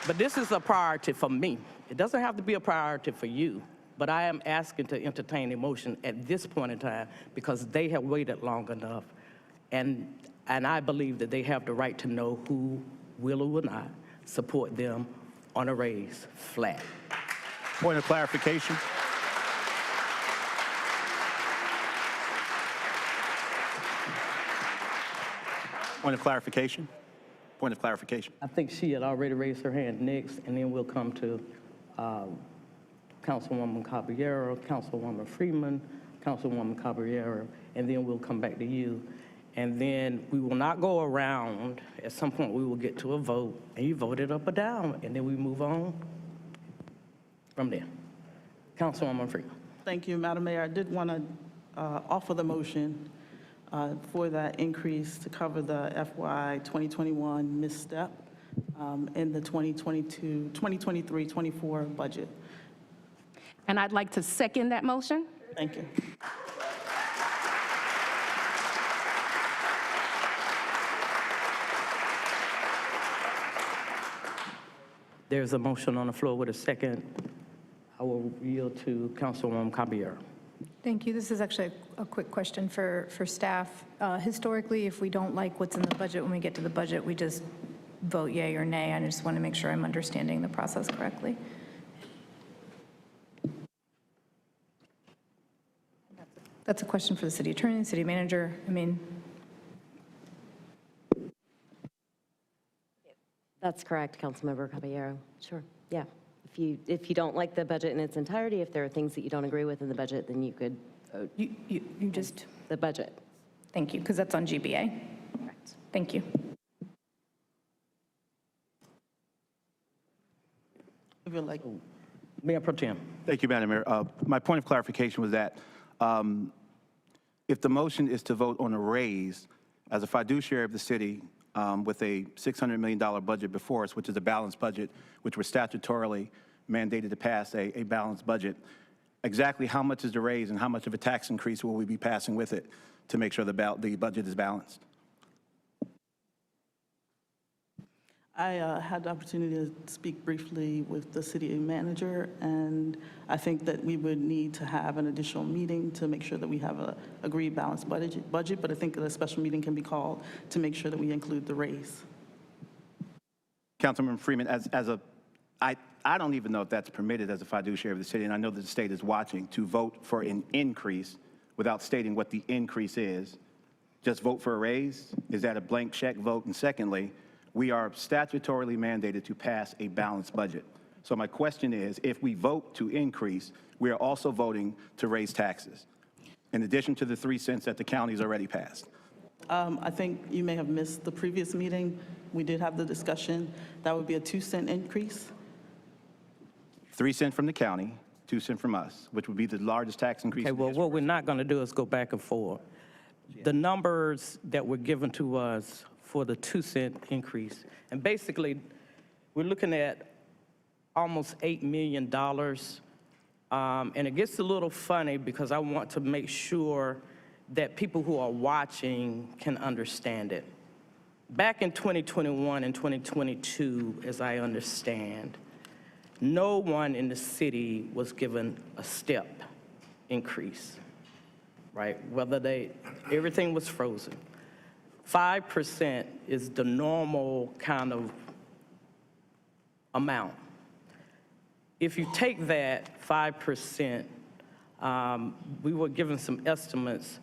But this is a priority for me. It doesn't have to be a priority for you, but I am asking to entertain emotion at this point in time because they have waited long enough. And I believe that they have the right to know who will or will not support them on a raise flat. Point of clarification. Point of clarification. Point of clarification. I think she had already raised her hand next, and then we'll come to Councilwoman Caballero, Councilwoman Freeman, Councilwoman Caballero, and then we'll come back to you. And then we will not go around. At some point, we will get to a vote, and you vote it up or down, and then we move on from there. Councilwoman Freeman. Thank you, Madam Mayor. I did want to offer the motion for that increase to cover the FY 2021 misstep in the 2023-24 budget. And I'd like to second that motion. Thank you. There's a motion on the floor with a second. I will yield to Councilwoman Caballero. Thank you. This is actually a quick question for staff. Historically, if we don't like what's in the budget, when we get to the budget, we just vote yay or nay. I just want to make sure I'm understanding the process correctly. That's a question for the city attorney, city manager. I mean, That's correct, Councilmember Caballero. Sure, yeah. if you don't like the budget in its entirety, if there are things that you don't agree with in the budget, then you could vote You just, the budget. thank you, because that's on GBA. Thank you. If you're like, Mayor Pro Tem. Thank you, Madam Mayor. My point of clarification was that if the motion is to vote on a raise, as a fiduciary of the city with a $600 million budget before us, which is a balanced budget, which we're statutorily mandated to pass a balanced budget, exactly how much is the raise and how much of a tax increase will we be passing with it to make sure the budget is balanced? I had the opportunity to speak briefly with the city manager, and I think that we would need to have an additional meeting to make sure that we have a agreed balanced budget, but I think that a special meeting can be called to make sure that we include the raise. Councilman Freeman, I don't even know if that's permitted as a fiduciary of the city, and I know that the state is watching, to vote for an increase without stating what the increase is. Just vote for a raise? Is that a blank check vote? And secondly, we are statutorily mandated to pass a balanced budget. So my question is, if we vote to increase, we are also voting to raise taxes, in addition to the 3 cents that the county's already passed. I think you may have missed the previous meeting. We did have the discussion. That would be a 2-cent increase. 3 cents from the county, 2 cents from us, which would be the largest tax increase. Okay, well, what we're not going to do is go back and forth. The numbers that were given to us for the 2-cent increase, and basically, we're looking at almost $8 million. And it gets a little funny because I want to make sure that people who are watching can understand it. Back in 2021 and 2022, as I understand, no one in the city was given a step increase, right? Everything was frozen. 5% is the normal kind of amount. If you take that 5%, we were given some estimates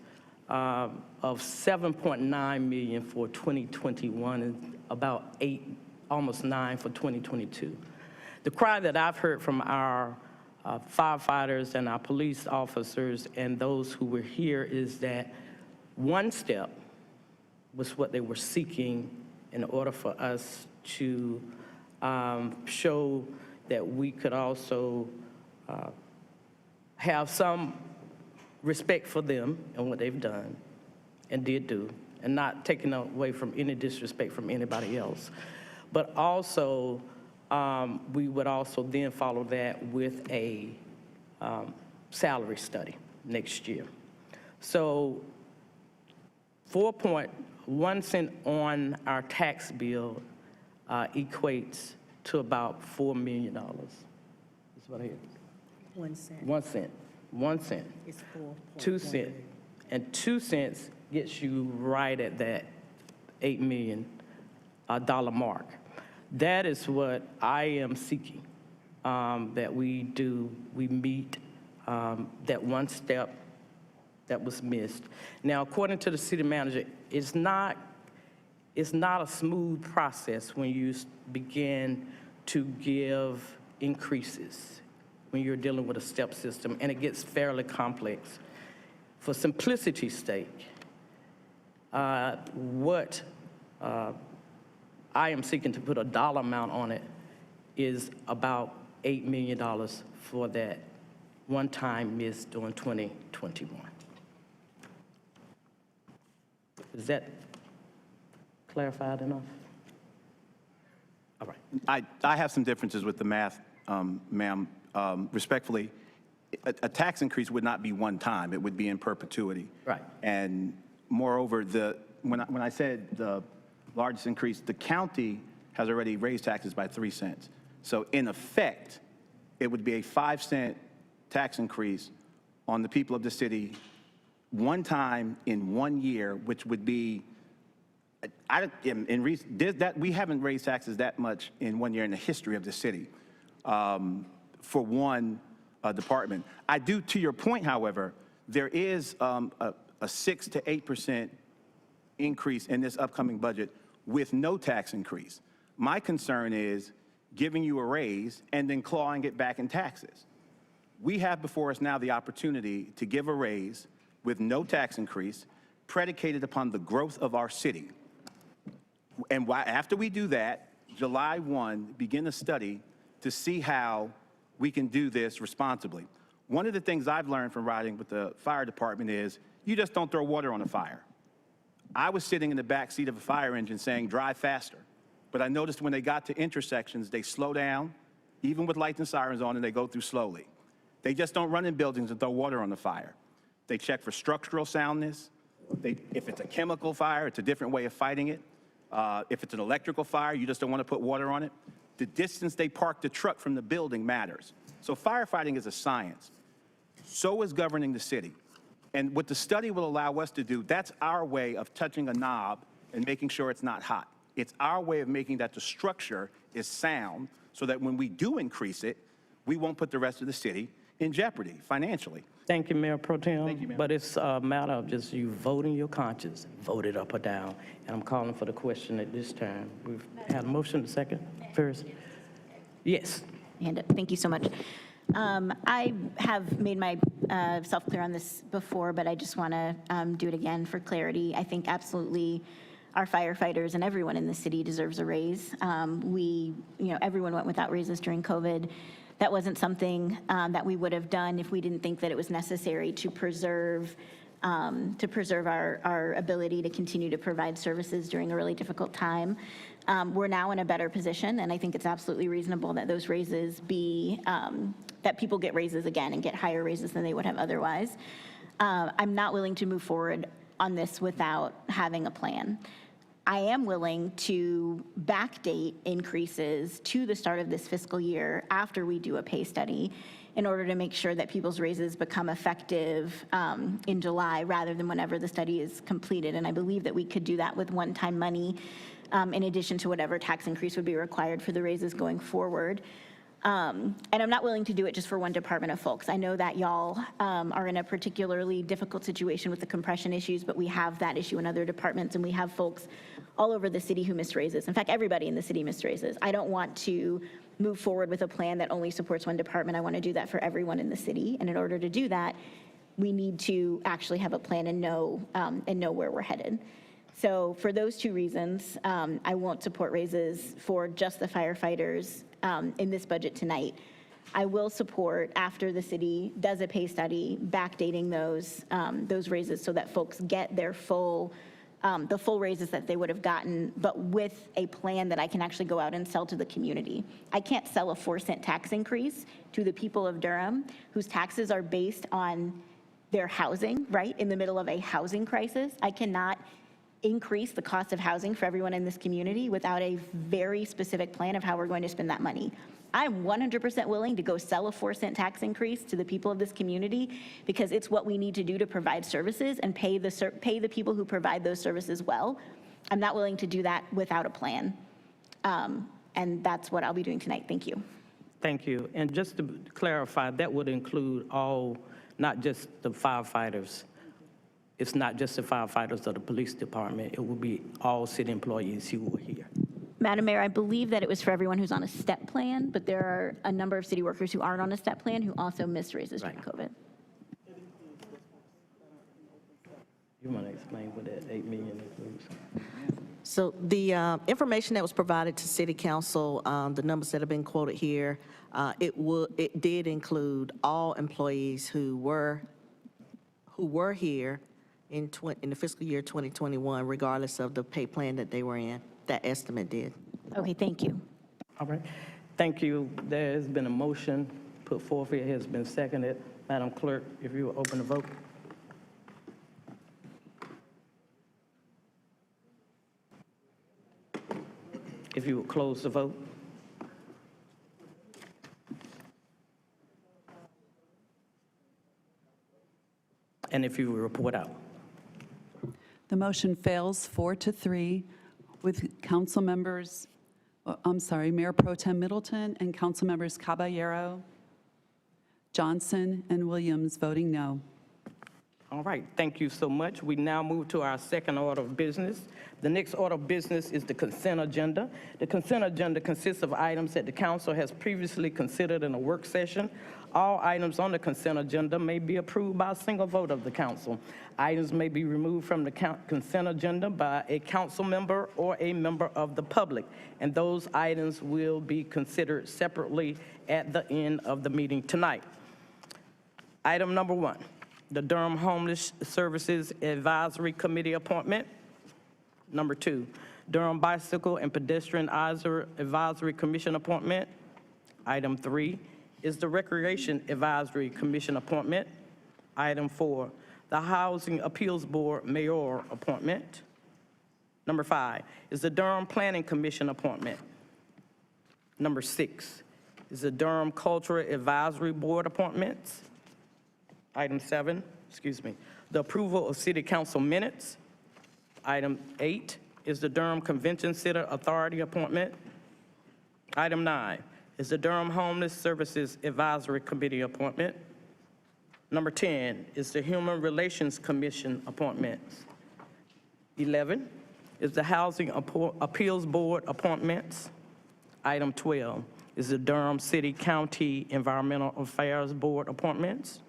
of 7.9 million for 2021 and about almost 9 for 2022. The cry that I've heard from our firefighters and our police officers and those who were here is that 1 step was what they were seeking in order for us to show that we could also have some respect for them and what they've done and did do, and not taking away from any disrespect from anybody else. But also, we would also then follow that with a salary study next year. So 4.1 cent on our tax bill equates to about $4 million. That's what I hear. 1 cent. 1 cent. 1 cent. It's 4. 2 cents. And 2 cents gets you right at that $8 million dollar mark. That is what I am seeking, that we meet that 1 step that was missed. Now, according to the city manager, it's not a smooth process when you begin to give increases when you're dealing with a step system, and it gets fairly complex. For simplicity's sake, what I am seeking to put a dollar amount on it is about $8 million for that one-time miss during 2021. Is that clarified enough? All right. I have some differences with the math, ma'am. Respectfully, a tax increase would not be one time. It would be in perpetuity. Right. And moreover, when I said the largest increase, the county has already raised taxes by 3 cents. So in effect, it would be a 5 cent tax increase on the people of the city one time in 1 year, which would be, we haven't raised taxes that much in 1 year in the history of the city for one department. I do, to your point, however, there is a 6 to 8% increase in this upcoming budget with no tax increase. My concern is, giving you a raise, and then clawing it back in taxes. We have before us now the opportunity to give a raise with no tax increase predicated upon the growth of our city. And after we do that, July 1, begin a study to see how we can do this responsibly. One of the things I've learned from riding with the fire department is you just don't throw water on a fire. I was sitting in the back seat of a fire engine saying, drive faster. But I noticed when they got to intersections, they slow down, even with lights and sirens on, and they go through slowly. They just don't run in buildings and throw water on the fire. They check for structural soundness. If it's a chemical fire, it's a different way of fighting it. If it's an electrical fire, you just don't want to put water on it. The distance they park the truck from the building matters. So firefighting is a science. So is governing the city. And what the study will allow us to do, that's our way of touching a knob and making sure it's not hot. It's our way of making that the structure is sound so that when we do increase it, we won't put the rest of the city in jeopardy financially. Thank you, Mayor Pro Tem. Thank you, ma'am. But it's a matter of just you voting your conscience, vote it up or down. And I'm calling for the question at this time. We've had a motion, a second, first. Yes. Hand up. Thank you so much. I have made myself clear on this before, but I just want to do it again for clarity. I think absolutely our firefighters and everyone in the city deserves a raise. Everyone went without raises during COVID. That wasn't something that we would have done if we didn't think that it was necessary to preserve our ability to continue to provide services during a really difficult time. We're now in a better position, and I think it's absolutely reasonable that those raises that people get raises again and get higher raises than they would have otherwise. I'm not willing to move forward on this without having a plan. I am willing to backdate increases to the start of this fiscal year after we do a pay study in order to make sure that people's raises become effective in July rather than whenever the study is completed. And I believe that we could do that with one-time money in addition to whatever tax increase would be required for the raises going forward. And I'm not willing to do it just for one department of folks. I know that y'all are in a particularly difficult situation with the compression issues, but we have that issue in other departments, and we have folks all over the city who miss raises. In fact, everybody in the city miss raises. I don't want to move forward with a plan that only supports one department. I want to do that for everyone in the city. And in order to do that, we need to actually have a plan and know where we're headed. So for those two reasons, I won't support raises for just the firefighters in this budget tonight. I will support, after the city does a pay study, backdating those raises so that folks get their the full raises that they would have gotten, but with a plan that I can actually go out and sell to the community. I can't sell a 4-cent tax increase to the people of Durham whose taxes are based on their housing, right, in the middle of a housing crisis. I cannot increase the cost of housing for everyone in this community without a very specific plan of how we're going to spend that money. I'm 100% willing to go sell a 4-cent tax increase to the people of this community because it's what we need to do to provide services and pay the people who provide those services well. I'm not willing to do that without a plan. And that's what I'll be doing tonight. Thank you. Thank you. And just to clarify, that would include all, not just the firefighters. It's not just the firefighters or the police department. It will be all city employees who are here. Madam Mayor, I believe that it was for everyone who's on a step plan, but there are a number of city workers who aren't on a step plan who also missed raises during COVID. You want to explain what that 8 million includes? So the information that was provided to City Council, the numbers that have been quoted here, it did include all employees who were here in the fiscal year 2021, regardless of the pay plan that they were in. That estimate did. Okay, thank you. All right. Thank you. There has been a motion put forth. It has been seconded. Madam Clerk, if you will open the vote. If you will close the vote. And if you will report out. The motion fails 4-3 with council members, Mayor Pro Tem Middleton and council members Caballero, Johnson, and Williams voting no. All right, thank you so much. We now move to our second order of business. The next order of business is the consent agenda. The consent agenda consists of items that the council has previously considered in a work session. All items on the consent agenda may be approved by a single vote of the council. Items may be removed from the consent agenda by a council member or a member of the public, and those items will be considered separately at the end of the meeting tonight. Item number 1. The Durham Homeless Services Advisory Committee appointment. Number 2, Durham Bicycle and Pedestrian Advisory Commission appointment. Item 3 is the Recreation Advisory Commission appointment. Item 4, the Housing Appeals Board mayor appointment. Number 5 is the Durham Planning Commission appointment. Number 6 is the Durham Cultural Advisory Board appointments. Item 7, the approval of city council minutes. Item 8 is the Durham Convention Center Authority appointment. Item 9 is the Durham Homeless Services Advisory Committee appointment. Number 10 is the Human Relations Commission appointments. 11 is the Housing Appeals Board appointments. Item 12 is the Durham City County Environmental Affairs Board appointments.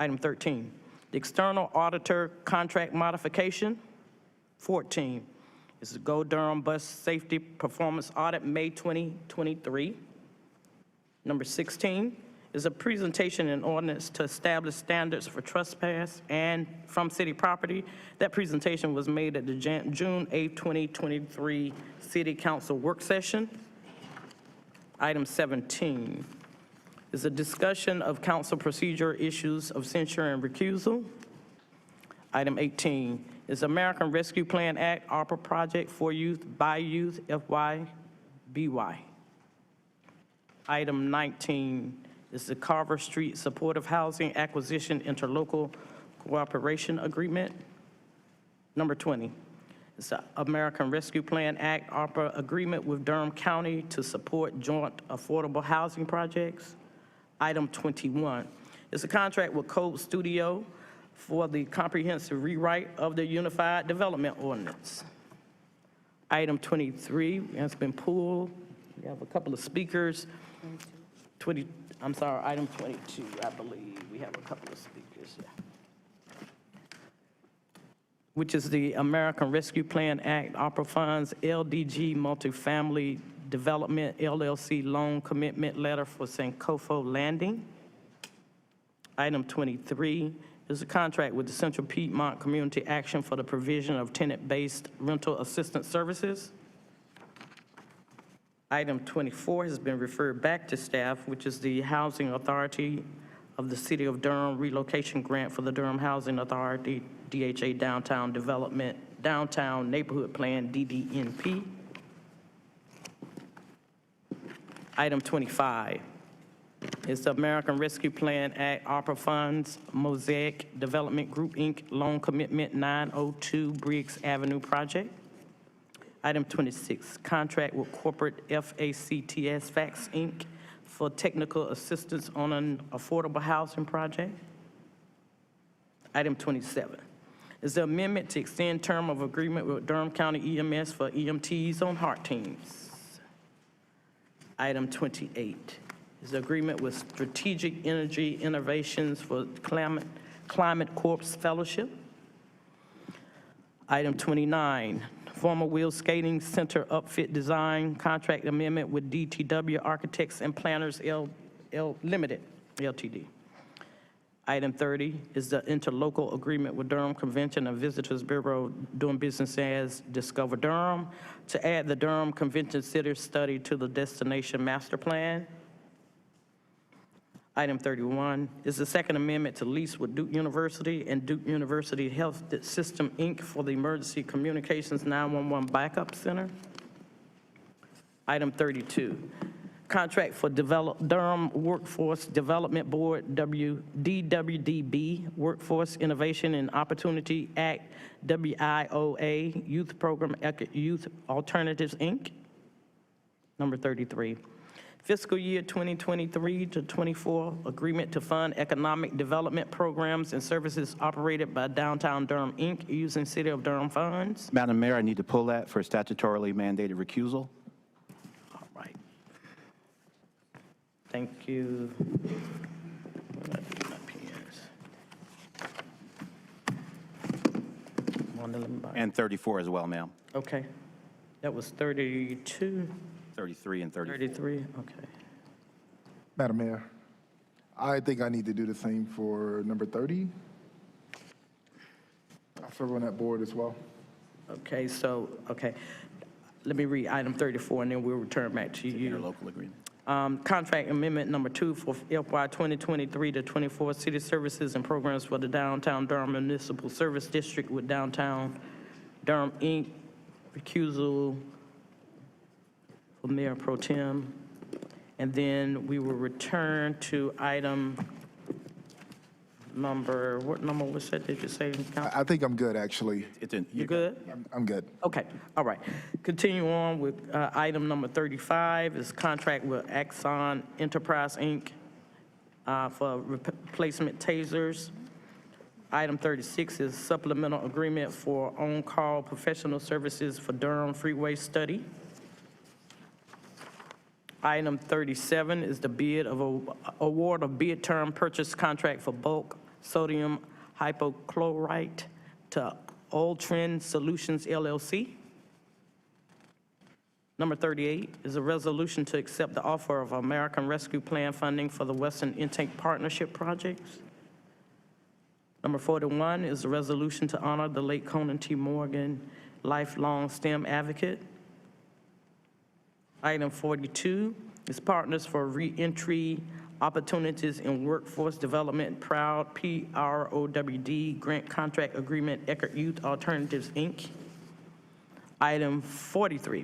Item 13, the External Auditor Contract Modification. 14 is the Go Durham Bus Safety Performance Audit, May 2023. Number 16 is a presentation and ordinance to establish standards for trespass and from city property. That presentation was made at the June 8, 2023 City Council work session. Item 17 is a discussion of council procedure issues of censure and recusal. Item 18 is American Rescue Plan Act, ARPA project for youth, by youth, FYBY. Item 19 is the Carver Street Supportive Housing Acquisition Interlocal Cooperation Agreement. Number 20 is the American Rescue Plan Act, ARPA agreement with Durham County to support joint affordable housing projects. Item 21 is a contract with Code Studio for the comprehensive rewrite of the Unified Development Ordinance. Item 23 has been pulled. We have a couple of speakers. Item 22, I believe. We have a couple of speakers, which is the American Rescue Plan Act, ARPA funds, LDG Multifamily Development LLC loan commitment letter for Sankofa Landing. Item 23 is a contract with the Central Piedmont Community Action for the provision of tenant-based rental assistance services. Item 24 has been referred back to staff, which is the Housing Authority of the City of Durham relocation grant for the Durham Housing Authority, DHA Downtown Development, Downtown Neighborhood Plan, DDNP. Item 25 is the American Rescue Plan Act, ARPA funds, Mosaic Development Group, Inc., loan commitment 902 Briggs Avenue project. Item 26, contract with corporate FACTS Fax, Inc. for technical assistance on an affordable housing project. Item 27 is the amendment to extend term of agreement with Durham County EMS for EMTs on HEART teams. Item 28 is the agreement with Strategic Energy Innovations for Climate Corps Fellowship. Item 29, former wheel skating center upfit design contract amendment with DTW Architects and Planners Limited, Ltd. Item 30 is the interlocal agreement with Durham Convention and Visitors Bureau doing business as Discover Durham to add the Durham Convention Center study to the Destination Master Plan. Item 31 is the second amendment to lease with Duke University and Duke University Health System, Inc. for the Emergency Communications 911 Backup Center. Item 32, contract for Durham Workforce Development Board, DWDB, Workforce Innovation and Opportunity Act, WIOA, Youth Program Youth Alternatives, Inc. Number 33, Fiscal year 2023 to 24 agreement to fund economic development programs and services operated by Downtown Durham, Inc., using City of Durham funds. Madam Mayor, I need to pull that for statutorily mandated recusal. All right. Thank you. Where did I do my pens? Wanda Lombardi. And 34 as well, ma'am. Okay. That was 32, 33 and 34. 33, okay. Madam Mayor, I think I need to do the same for number 30. I serve on that board as well. Okay, so, okay. Let me read item 34, and then we'll return back to you. Interlocal agreement. Contract amendment number 2 for FY 2023 to 24 city services and programs for the Downtown Durham Municipal Service District with Downtown Durham, Inc. Recusal for Mayor Pro Tem. And then we will return to item number, what number was that, did you say? I think I'm good, actually. It's in. You good? I'm good. Okay, all right. Continue on with item number 35 is contract with Axon Enterprise, Inc. For replacement tasers. Item 36 is supplemental agreement for on-call professional services for Durham Freeway Study. Item 37 is the bid of award of bid term purchase contract for bulk sodium hypochlorite to Ultrin Solutions LLC. Number 38 is a resolution to accept the offer of American Rescue Plan funding for the Western Intake Partnership projects. Number 41 is a resolution to honor the late Conan T. Morgan, lifelong STEM advocate. Item 42 is Partners for Reentry Opportunities in Workforce Development, Proud PROWD Grant Contract Agreement, Eckerd Youth Alternatives, Inc. Item 43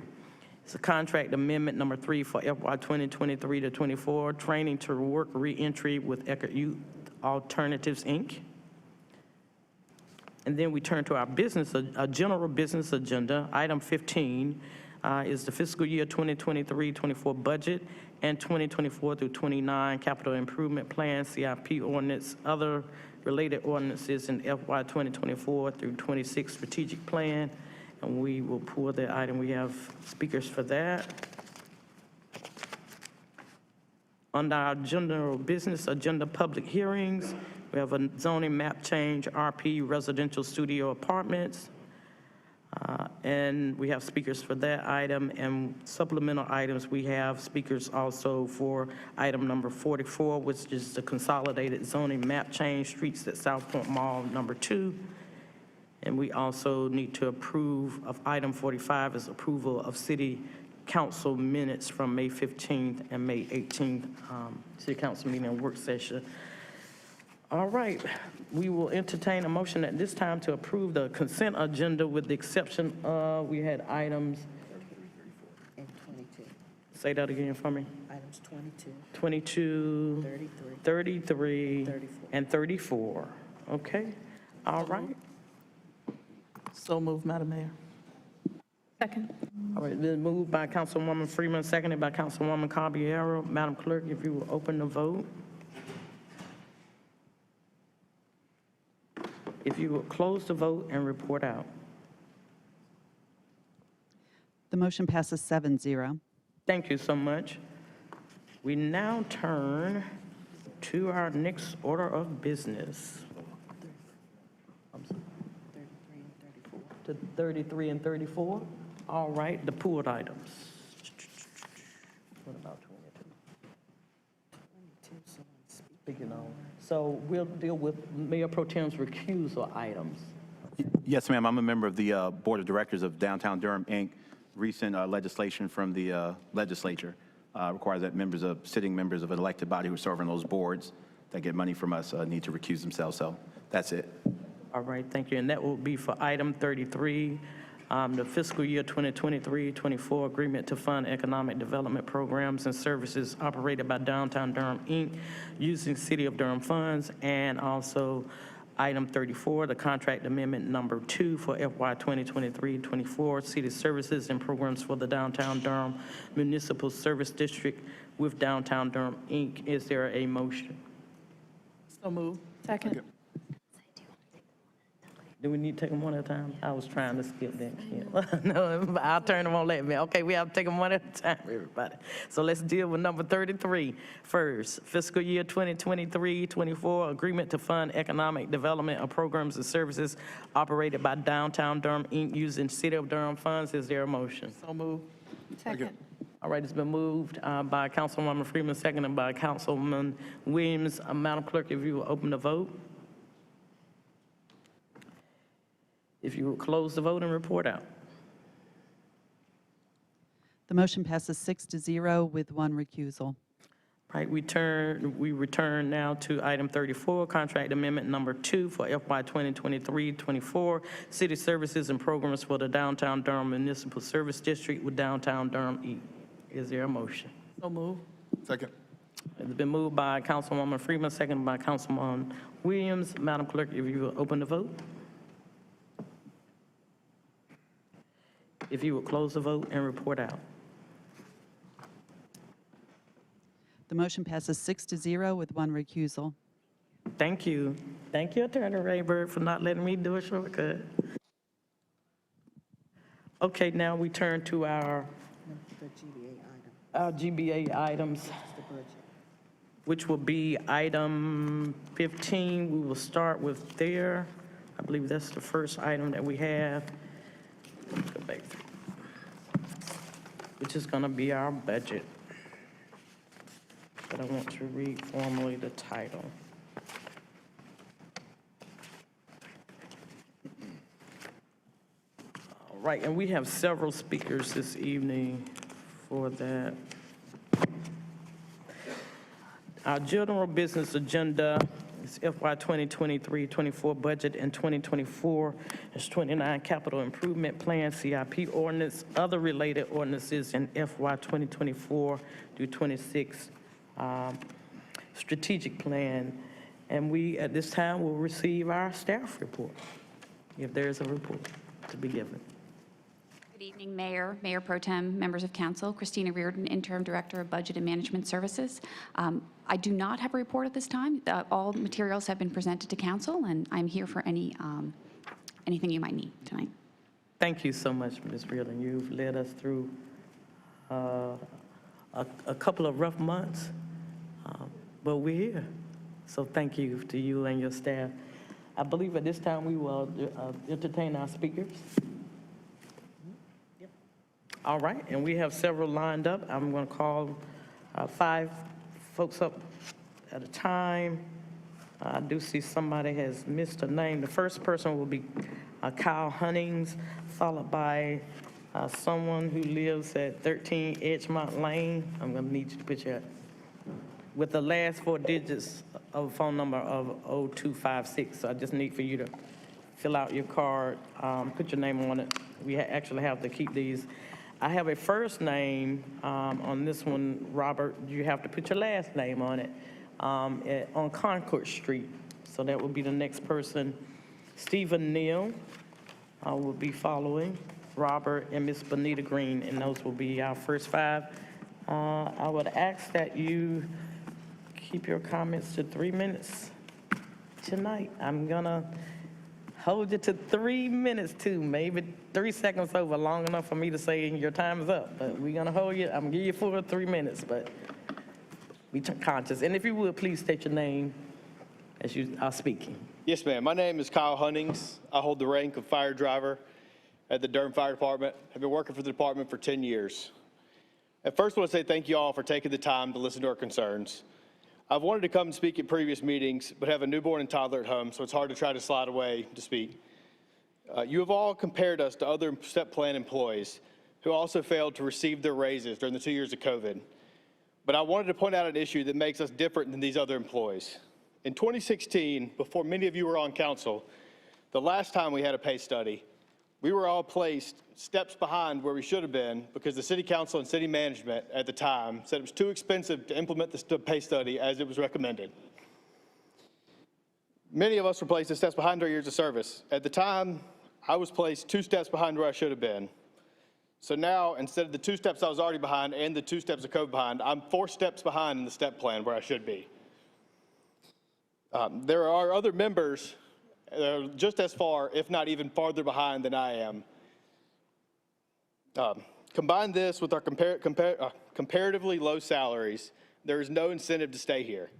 is a contract amendment number 3 for FY 2023 to 24, Training to Work Reentry with Eckerd Youth Alternatives, Inc. And then we turn to our business, a general business agenda. Item 15 is the fiscal year 2023-24 budget and 2024 through 29 capital improvement plan, CIP ordinance, other related ordinances in FY 2024 through 26 strategic plan. And we will pull that item. We have speakers for that. Under our general business agenda, public hearings, we have a zoning map change, RP residential studio apartments. And we have speakers for that item, and supplemental items, we have speakers also for item number 44, which is the consolidated zoning map change, streets at Southpoint Mall, number 2. And we also need to approve of item 45 is approval of city council minutes from May 15th and May 18th, city council meeting and work session. All right, we will entertain a motion at this time to approve the consent agenda with the exception of, we had items. And 22. Say that again for me. Items 22, 22, 33, 33, 34. and 34. Okay, all right. So moved, Madam Mayor. Second. All right, then moved by Councilwoman Freeman, seconded by Councilwoman Caballero. Madam Clerk, if you will open the vote. If you will close the vote and report out. The motion passes 7-0. Thank you so much. We now turn to our next order of business. To 33 and 34. All right, the pooled items. What about 22? Speaking on. So we'll deal with Mayor Pro Tem's recusal items. Yes, ma'am. I'm a member of the Board of Directors of Downtown Durham, Inc. Recent legislation from the legislature requires that sitting members of an elected body who serve on those boards that get money from us need to recuse themselves. So that's it. All right, thank you. And that will be for item 33, the fiscal year 2023-24 agreement to fund economic development programs and services operated by Downtown Durham, Inc., using City of Durham funds, and also Item 34, the contract amendment number 2 for FY 2023-24 city services and programs for the Downtown Durham Municipal Service District with Downtown Durham, Inc. Is there a motion? So move. Second. Do we need to take them one at a time? I was trying to skip that. Yeah. No, I'll turn them on, let me. Okay, we have to take them one at a time, everybody. So let's deal with number 33 first. Fiscal year 2023-24, agreement to fund economic development of programs and services operated by Downtown Durham, Inc. using City of Durham funds. Is there a motion? So move. Second. All right, it's been moved by Councilwoman Freeman, seconded by Councilman Williams. Madam Clerk, if you will open the vote. If you will close the vote and report out. The motion passes 6-0 with 1 recusal. Right, we return now to item 34, contract amendment number 2 for FY 2023-24, city services and programs for the Downtown Durham Municipal Service District with Downtown Durham E. Is there a motion? So move. Second. It's been moved by Councilwoman Freeman, seconded by Councilman Williams. Madam Clerk, if you will open the vote. If you will close the vote and report out. The motion passes 6-0 with 1 recusal. Thank you. Thank you, Attorney Rayburg, for not letting me do a shortcut. Okay, now we turn to our GBA items, which will be item 15. We will start with there. I believe that's the first item that we have. Let's go back through. Which is going to be our budget. But I want to read formally the title. All right, and we have several speakers this evening for that. Our general business agenda is FY 2023-24 budget and 2024-29 capital improvement plan, CIP ordinance, other related ordinances, and FY 2024-26 strategic plan. And we, at this time, will receive our staff report, if there is a report to be given. Good evening, Mayor, Mayor Pro Tem, members of council. Christina Reardon, Interim Director of Budget and Management Services. I do not have a report at this time. All materials have been presented to council, and I'm here for anything you might need tonight. Thank you so much, Ms. Reardon. You've led us through a couple of rough months, but we're here. So thank you to you and your staff. I believe at this time we will entertain our speakers. All right, and we have several lined up. I'm going to call 5 folks up at a time. I do see somebody has missed a name. The first person will be Kyle Hunnings, followed by someone who lives at 13 Edgemont Lane. I'm going to need you to put your, with the last 4 digits of a phone number of 0256. So I just need for you to fill out your card, put your name on it. We actually have to keep these. I have a first name on this one, Robert. You have to put your last name on it on Concord Street. So that will be the next person. Stephen Neal will be following, Robert and Miss Bonita Green, and those will be our first 5. I would ask that you keep your comments to 3 minutes tonight. I'm gonna hold you to 3 minutes too, maybe 3 seconds over, long enough for me to say your time is up. But we're gonna hold you, I'm gonna give you full 3 minutes, but be conscious. And if you would, please state your name as you are speaking. Yes, ma'am. My name is Kyle Hunnings. I hold the rank of fire driver at the Durham Fire Department. I've been working for the department for 10 years. At first, I want to say thank you all for taking the time to listen to our concerns. I've wanted to come and speak at previous meetings, but have a newborn and toddler at home, so it's hard to try to slide away to speak. You have all compared us to other STEP plan employees who also failed to receive their raises during the 2 years of COVID. But I wanted to point out an issue that makes us different than these other employees. In 2016, before many of you were on council, the last time we had a pay study, we were all placed steps behind where we should have been because the city council and city management at the time said it was too expensive to implement the pay study as it was recommended. Many of us were placed 2 steps behind our years of service. At the time, I was placed 2 steps behind where I should have been. So now, instead of the 2 steps I was already behind and the 2 steps of code behind, I'm 4 steps behind in the step plan where I should be. There are other members that are just as far, if not even farther behind than I am. Combine this with our comparatively low salaries, there is no incentive to stay here.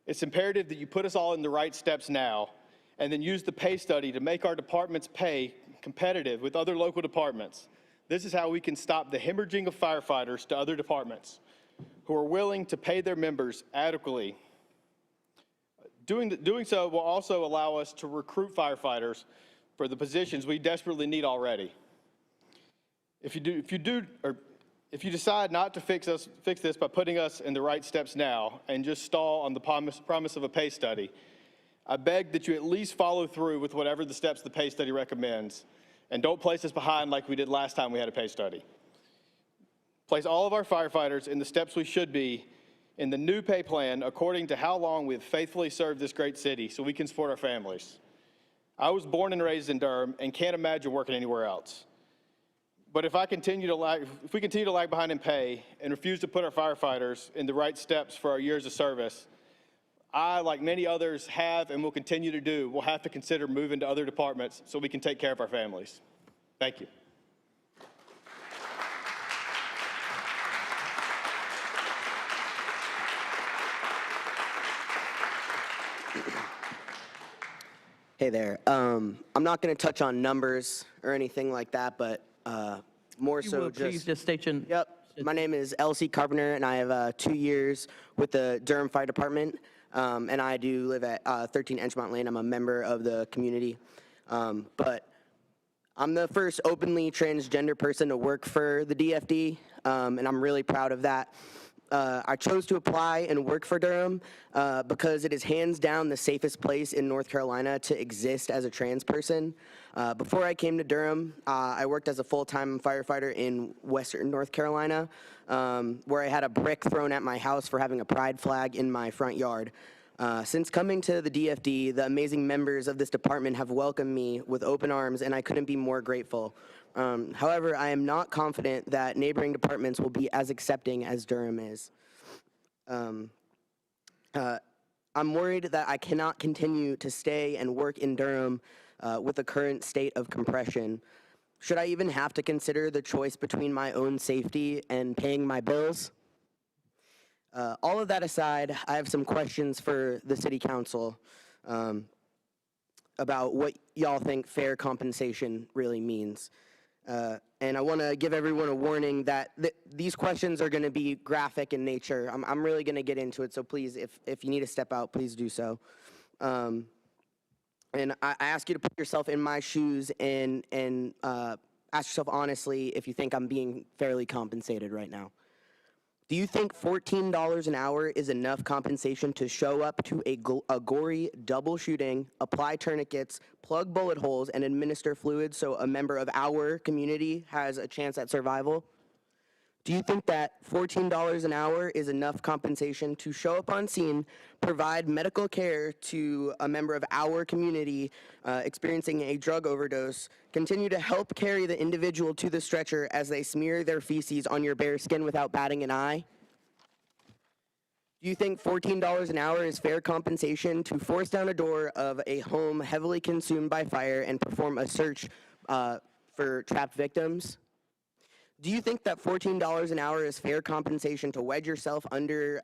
It's imperative that you put us all in the right steps now and then use the pay study to make our department's pay competitive with other local departments. This is how we can stop the hemorrhaging of firefighters to other departments who are willing to pay their members adequately. Doing so will also allow us to recruit firefighters for the positions we desperately need already. If you decide not to fix this by putting us in the right steps now and just stall on the promise of a pay study, I beg that you at least follow through with whatever the steps the pay study recommends, and don't place us behind like we did last time we had a pay study. Place all of our firefighters in the steps we should be in the new pay plan according to how long we have faithfully served this great city so we can support our families. I was born and raised in Durham and can't imagine working anywhere else. But if we continue to lag behind in pay and refuse to put our firefighters in the right steps for our years of service, I, like many others have and will continue to do, will have to consider moving to other departments so we can take care of our families. Thank you. Hey there. I'm not going to touch on numbers or anything like that, but more You so will please just state your... Yep. My name is Elsie Carpenter, and I have 2 years with the Durham Fire Department, and I do live at 13 Edgemont Lane. I'm a member of the community, but I'm the first openly transgender person to work for the DFD, and I'm really proud of that. I chose to apply and work for Durham because it is hands down the safest place in North Carolina to exist as a trans person. Before I came to Durham, I worked as a full-time firefighter in Western North Carolina, where I had a brick thrown at my house for having a pride flag in my front yard. Since coming to the DFD, the amazing members of this department have welcomed me with open arms, and I couldn't be more grateful. However, I am not confident that neighboring departments will be as accepting as Durham is. I'm worried that I cannot continue to stay and work in Durham with the current state of compression. Should I even have to consider the choice between my own safety and paying my bills? All of that aside, I have some questions for the City Council about what y'all think fair compensation really means. And I want to give everyone a warning that these questions are going to be graphic in nature. I'm really going to get into it, so please, if you need to step out, please do so. And I ask you to put yourself in my shoes and ask yourself honestly if you think I'm being fairly compensated right now. Do you think $14 an hour is enough compensation to show up to a gory double shooting, apply tourniquets, plug bullet holes, and administer fluids so a member of our community has a chance at survival? Do you think that $14 an hour is enough compensation to show up on scene, provide medical care to a member of our community experiencing a drug overdose, continue to help carry the individual to the stretcher as they smear their feces on your bare skin without batting an eye? Do you think $14 an hour is fair compensation to force down a door of a home heavily consumed by fire and perform a search for trapped victims? Do you think that $14 an hour is fair compensation to wedge yourself under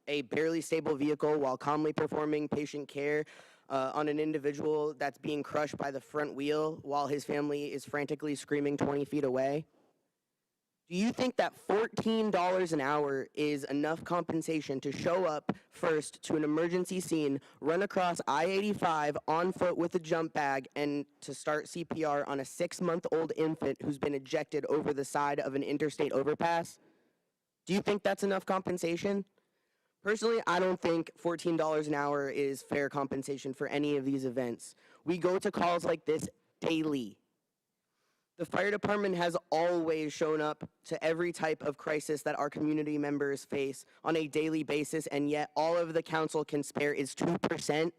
a barely stable vehicle while calmly performing patient care on an individual that's being crushed by the front wheel while his family is frantically screaming 20 feet away? Do you think that $14 an hour is enough compensation to show up first to an emergency scene, run across I-85 on foot with a jump bag, and to start CPR on a 6-month-old infant who's been ejected over the side of an interstate overpass? Do you think that's enough compensation? Personally, I don't think $14 an hour is fair compensation for any of these events. We go to calls like this daily. The fire department has always shown up to every type of crisis that our community members face on a daily basis, and yet all of the council can spare is 2%.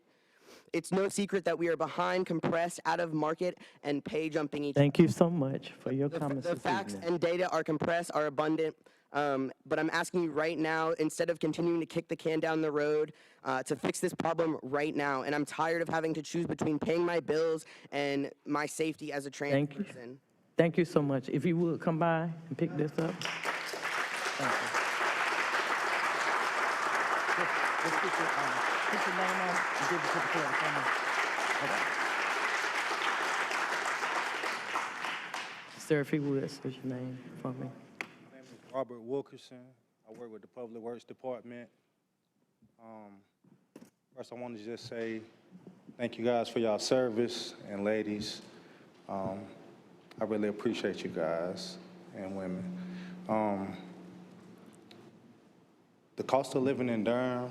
it's no secret that we are behind, compressed, out of market, and pay jumping each. Thank you so much for your The comments the this facts evening. and data are compressed, are abundant, but I'm asking you right now, instead of continuing to kick the can down the road, to fix this problem right now. And I'm tired of having to choose between paying my bills and my safety as a trans Thank you. person. Thank you so much. If you would come by and pick this up. Thank you. Just put your name on and give it to the clerk. Come on. Okay. Sir, if you would, state your name for me. My name is Robert Wilkerson. I work with the Public Works Department. First, I want to just say thank you guys for y'all service, and ladies, I really appreciate you guys and women. The cost of living in Durham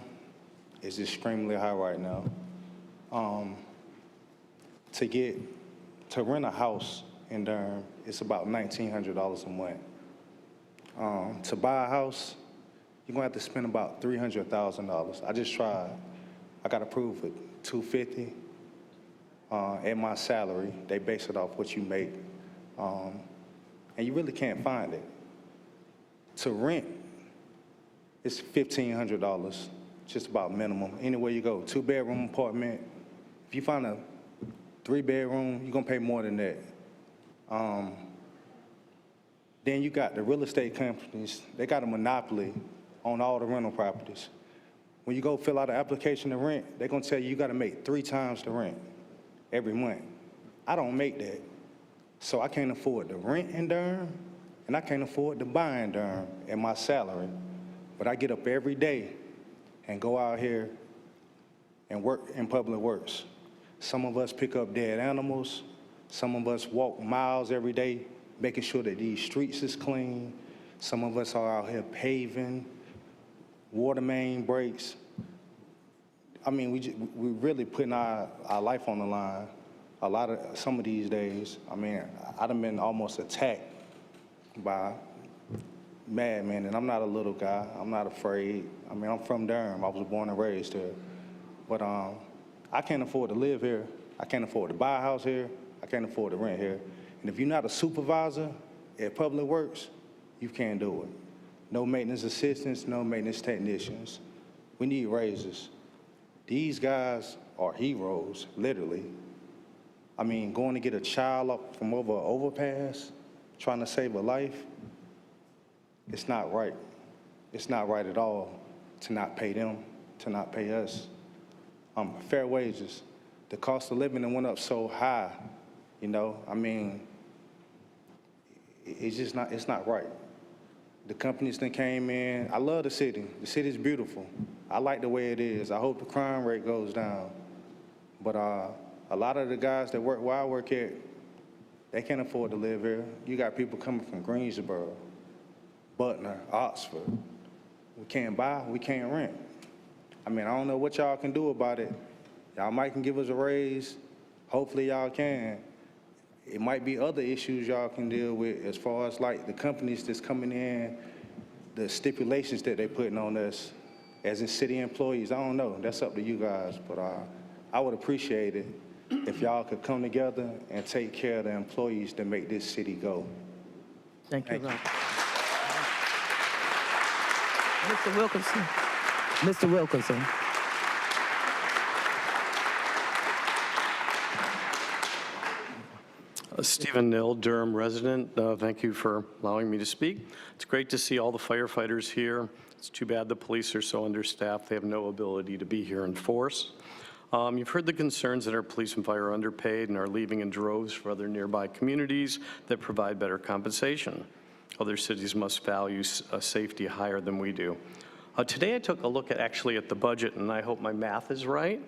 is extremely high right now. To rent a house in Durham, it's about $1,900 a month. To buy a house, you're gonna have to spend about $300,000. I just tried. I got approved for $250 at my salary. They base it off what you make, and you really can't find it. To rent, it's $1,500, just about minimum. Anywhere you go, 2-bedroom apartment. If you find a 3-bedroom, you're gonna pay more than that. Then you got the real estate companies. They got a monopoly on all the rental properties. When you go fill out an application to rent, they're gonna tell you gotta make 3 times the rent every month. I don't make that. So I can't afford to rent in Durham, and I can't afford to buy in Durham at my salary. But I get up every day and go out here and work in public works. Some of us pick up dead animals. Some of us walk miles every day, making sure that these streets is clean. Some of us are out here paving, water main breaks. I mean, we really putting our life on the line some of these days. I mean, I done been almost attacked by madmen, and I'm not a little guy. I'm not afraid. I mean, I'm from Durham. I was born and raised here. But I can't afford to live here. I can't afford to buy a house here. I can't afford to rent here. And if you're not a supervisor at Public Works, you can't do it. No maintenance assistants, no maintenance technicians. We need raises. These guys are heroes, literally. I mean, going to get a child up from over an overpass, trying to save a life, it's not right. It's not right at all to not pay them, to not pay us. Fair wages. The cost of living went up so high, you know, I mean, it's not right. The companies that came in, I love the city. The city's beautiful. I like the way it is. I hope the crime rate goes down. But a lot of the guys that work where I work at, they can't afford to live here. You got people coming from Greensboro, Butner, Oxford. We can't buy, we can't rent. I mean, I don't know what y'all can do about it. Y'all might can give us a raise. Hopefully y'all can. It might be other issues y'all can deal with as far as like the companies that's coming in, the stipulations that they putting on us as in city employees. I don't know, that's up to you guys, but I would appreciate it if y'all could come together and take care of the employees that make this city go. Thank you, Rob. Mr. Wilkinson. Mr. Wilkinson. Stephen Nill, Durham resident. Thank you for allowing me to speak. It's great to see all the firefighters here. It's too bad the police are so understaffed. They have no ability to be here in force. You've heard the concerns that our police and fire are underpaid and are leaving in droves for other nearby communities that provide better compensation. Other cities must value safety higher than we do. Today I took a look at the budget, and I hope my math is right.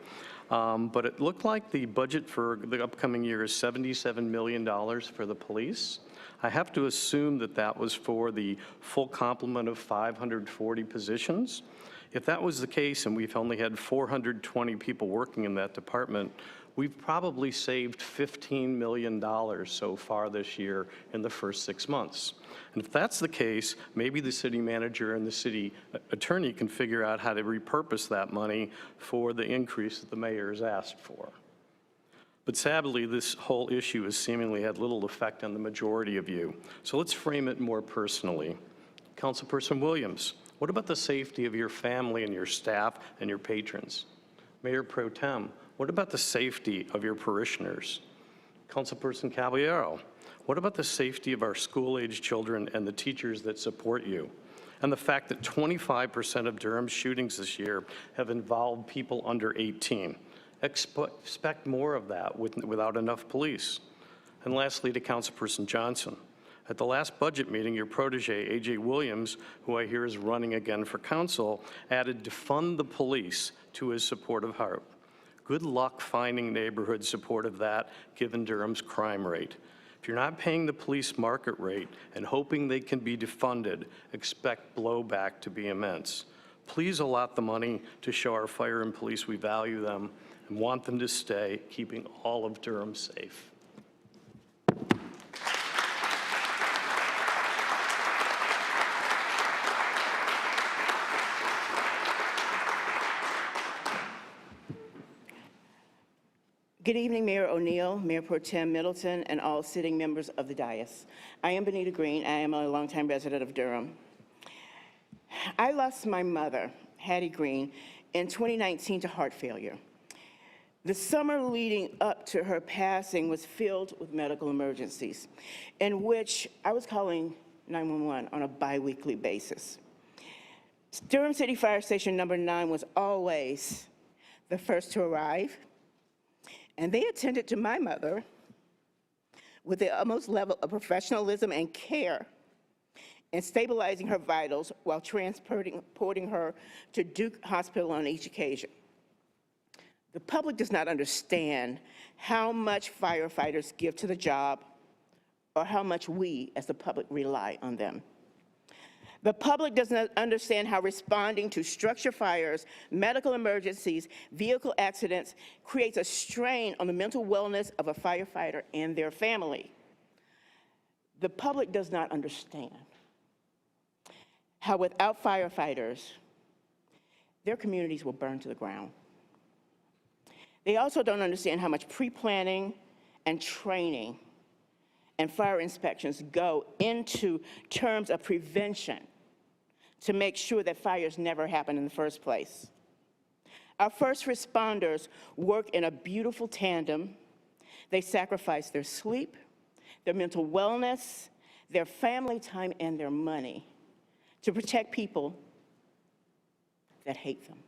But it looked like the budget for the upcoming year is $77 million for the police. I have to assume that that was for the full complement of 540 positions. If that was the case and we've only had 420 people working in that department, we've probably saved $15 million so far this year in the first 6 months. And if that's the case, maybe the city manager and the city attorney can figure out how to repurpose that money for the increase that the mayor has asked for. But sadly, this whole issue has seemingly had little effect on the majority of you. So let's frame it more personally. Councilperson Williams, what about the safety of your family and your staff and your patrons? Mayor Pro Tem, what about the safety of your parishioners? Councilperson Caballero, what about the safety of our school-age children and the teachers that support you? And the fact that 25% of Durham's shootings this year have involved people under 18. Expect more of that without enough police. And lastly, to Councilperson Johnson. At the last budget meeting, your protege, A.J. Williams, who I hear is running again for council, added defund the police to his supportive heart. Good luck finding neighborhood support of that, given Durham's crime rate. If you're not paying the police market rate and hoping they can be defunded, expect blowback to be immense. Please allot the money to show our fire and police we value them and want them to stay, keeping all of Durham safe. Good evening, Mayor O'Neill, Mayor Pro Tem Middleton, and all sitting members of the dais. I am Benita Green. I am a longtime resident of Durham. I lost my mother, Hattie Green, in 2019 to heart failure. The summer leading up to her passing was filled with medical emergencies, in which I was calling 911 on a biweekly basis. Durham City Fire Station number 9 was always the first to arrive, and they attended to my mother with the utmost level of professionalism and care in stabilizing her vitals while transporting her to Duke Hospital on each occasion. The public does not understand how much firefighters give to the job or how much we as the public rely on them. The public does not understand how responding to structure fires, medical emergencies, vehicle accidents creates a strain on the mental wellness of a firefighter and their family. The public does not understand how without firefighters, their communities will burn to the ground. They also don't understand how much pre-planning and training and fire inspections go into terms of prevention to make sure that fires never happen in the first place. Our first responders work in a beautiful tandem. They sacrifice their sleep, their mental wellness, their family time, and their money to protect people that hate them.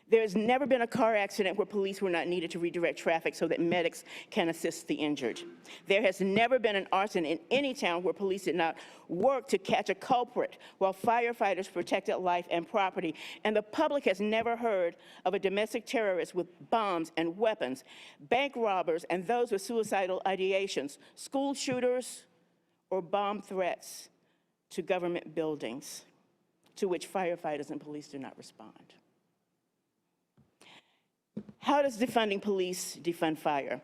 There has never been a car accident where police were not needed to redirect traffic so that medics can assist the injured. There has never been an arson in any town where police did not work to catch a culprit while firefighters protected life and property. And the public has never heard of a domestic terrorist with bombs and weapons, bank robbers and those with suicidal ideations, school shooters, or bomb threats to government buildings to which firefighters and police do not respond. How does defunding police defund fire?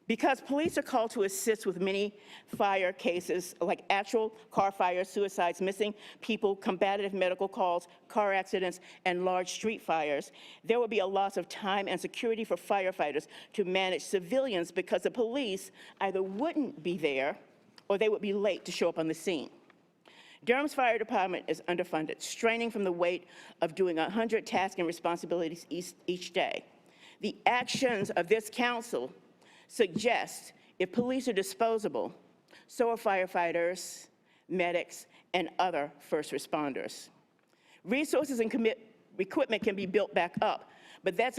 Because police are called to assist with many fire cases like actual car fires, suicides, missing people, combative medical calls, car accidents, and large street fires, there will be a loss of time and security for firefighters to manage civilians because the police either wouldn't be there or they would be late to show up on the scene. Durham's fire department is underfunded, straining from the weight of doing 100 tasks and responsibilities each day. The actions of this council suggest if police are disposable, so are firefighters, medics, and other first responders. Resources and equipment can be built back up, but it's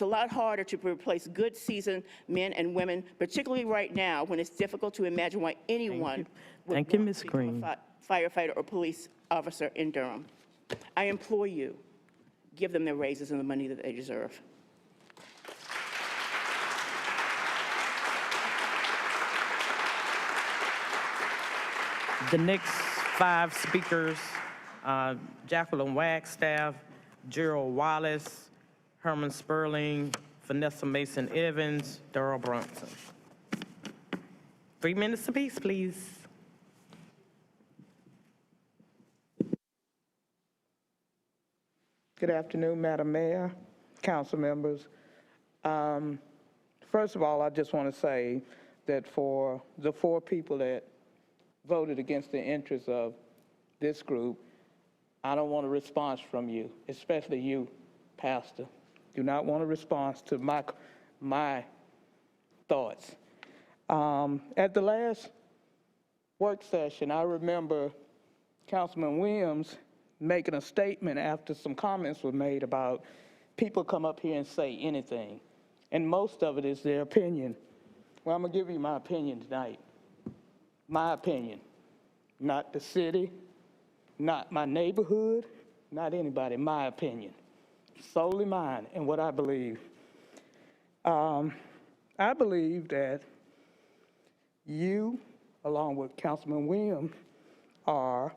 a lot harder to replace good seasoned men and women, particularly right now when it's difficult to imagine why anyone would Thank you, want Ms. to become Green. a firefighter or police officer in Durham. I implore you, give them their raises and the money that they deserve. The next 5 speakers, Jacqueline Wagstaff, Gerald Wallace, Herman Sperling, Vanessa Mason Evans, Darrell Brunson. 3 minutes apiece, please. Good afternoon, Madam Mayor, council members. First of all, I just want to say that for the 4 people that voted against the interests of this group, I don't want a response from you, especially you, Pastor. Do not want a response to my thoughts. At the last work session, I remember Councilman Williams making a statement after some comments were made about people come up here and say anything, and most of it is their opinion. Well, I'm gonna give you my opinion tonight. My opinion, not the city, not my neighborhood, not anybody, my opinion. Solely mine and what I believe. I believe that you, along with Councilman Williams, are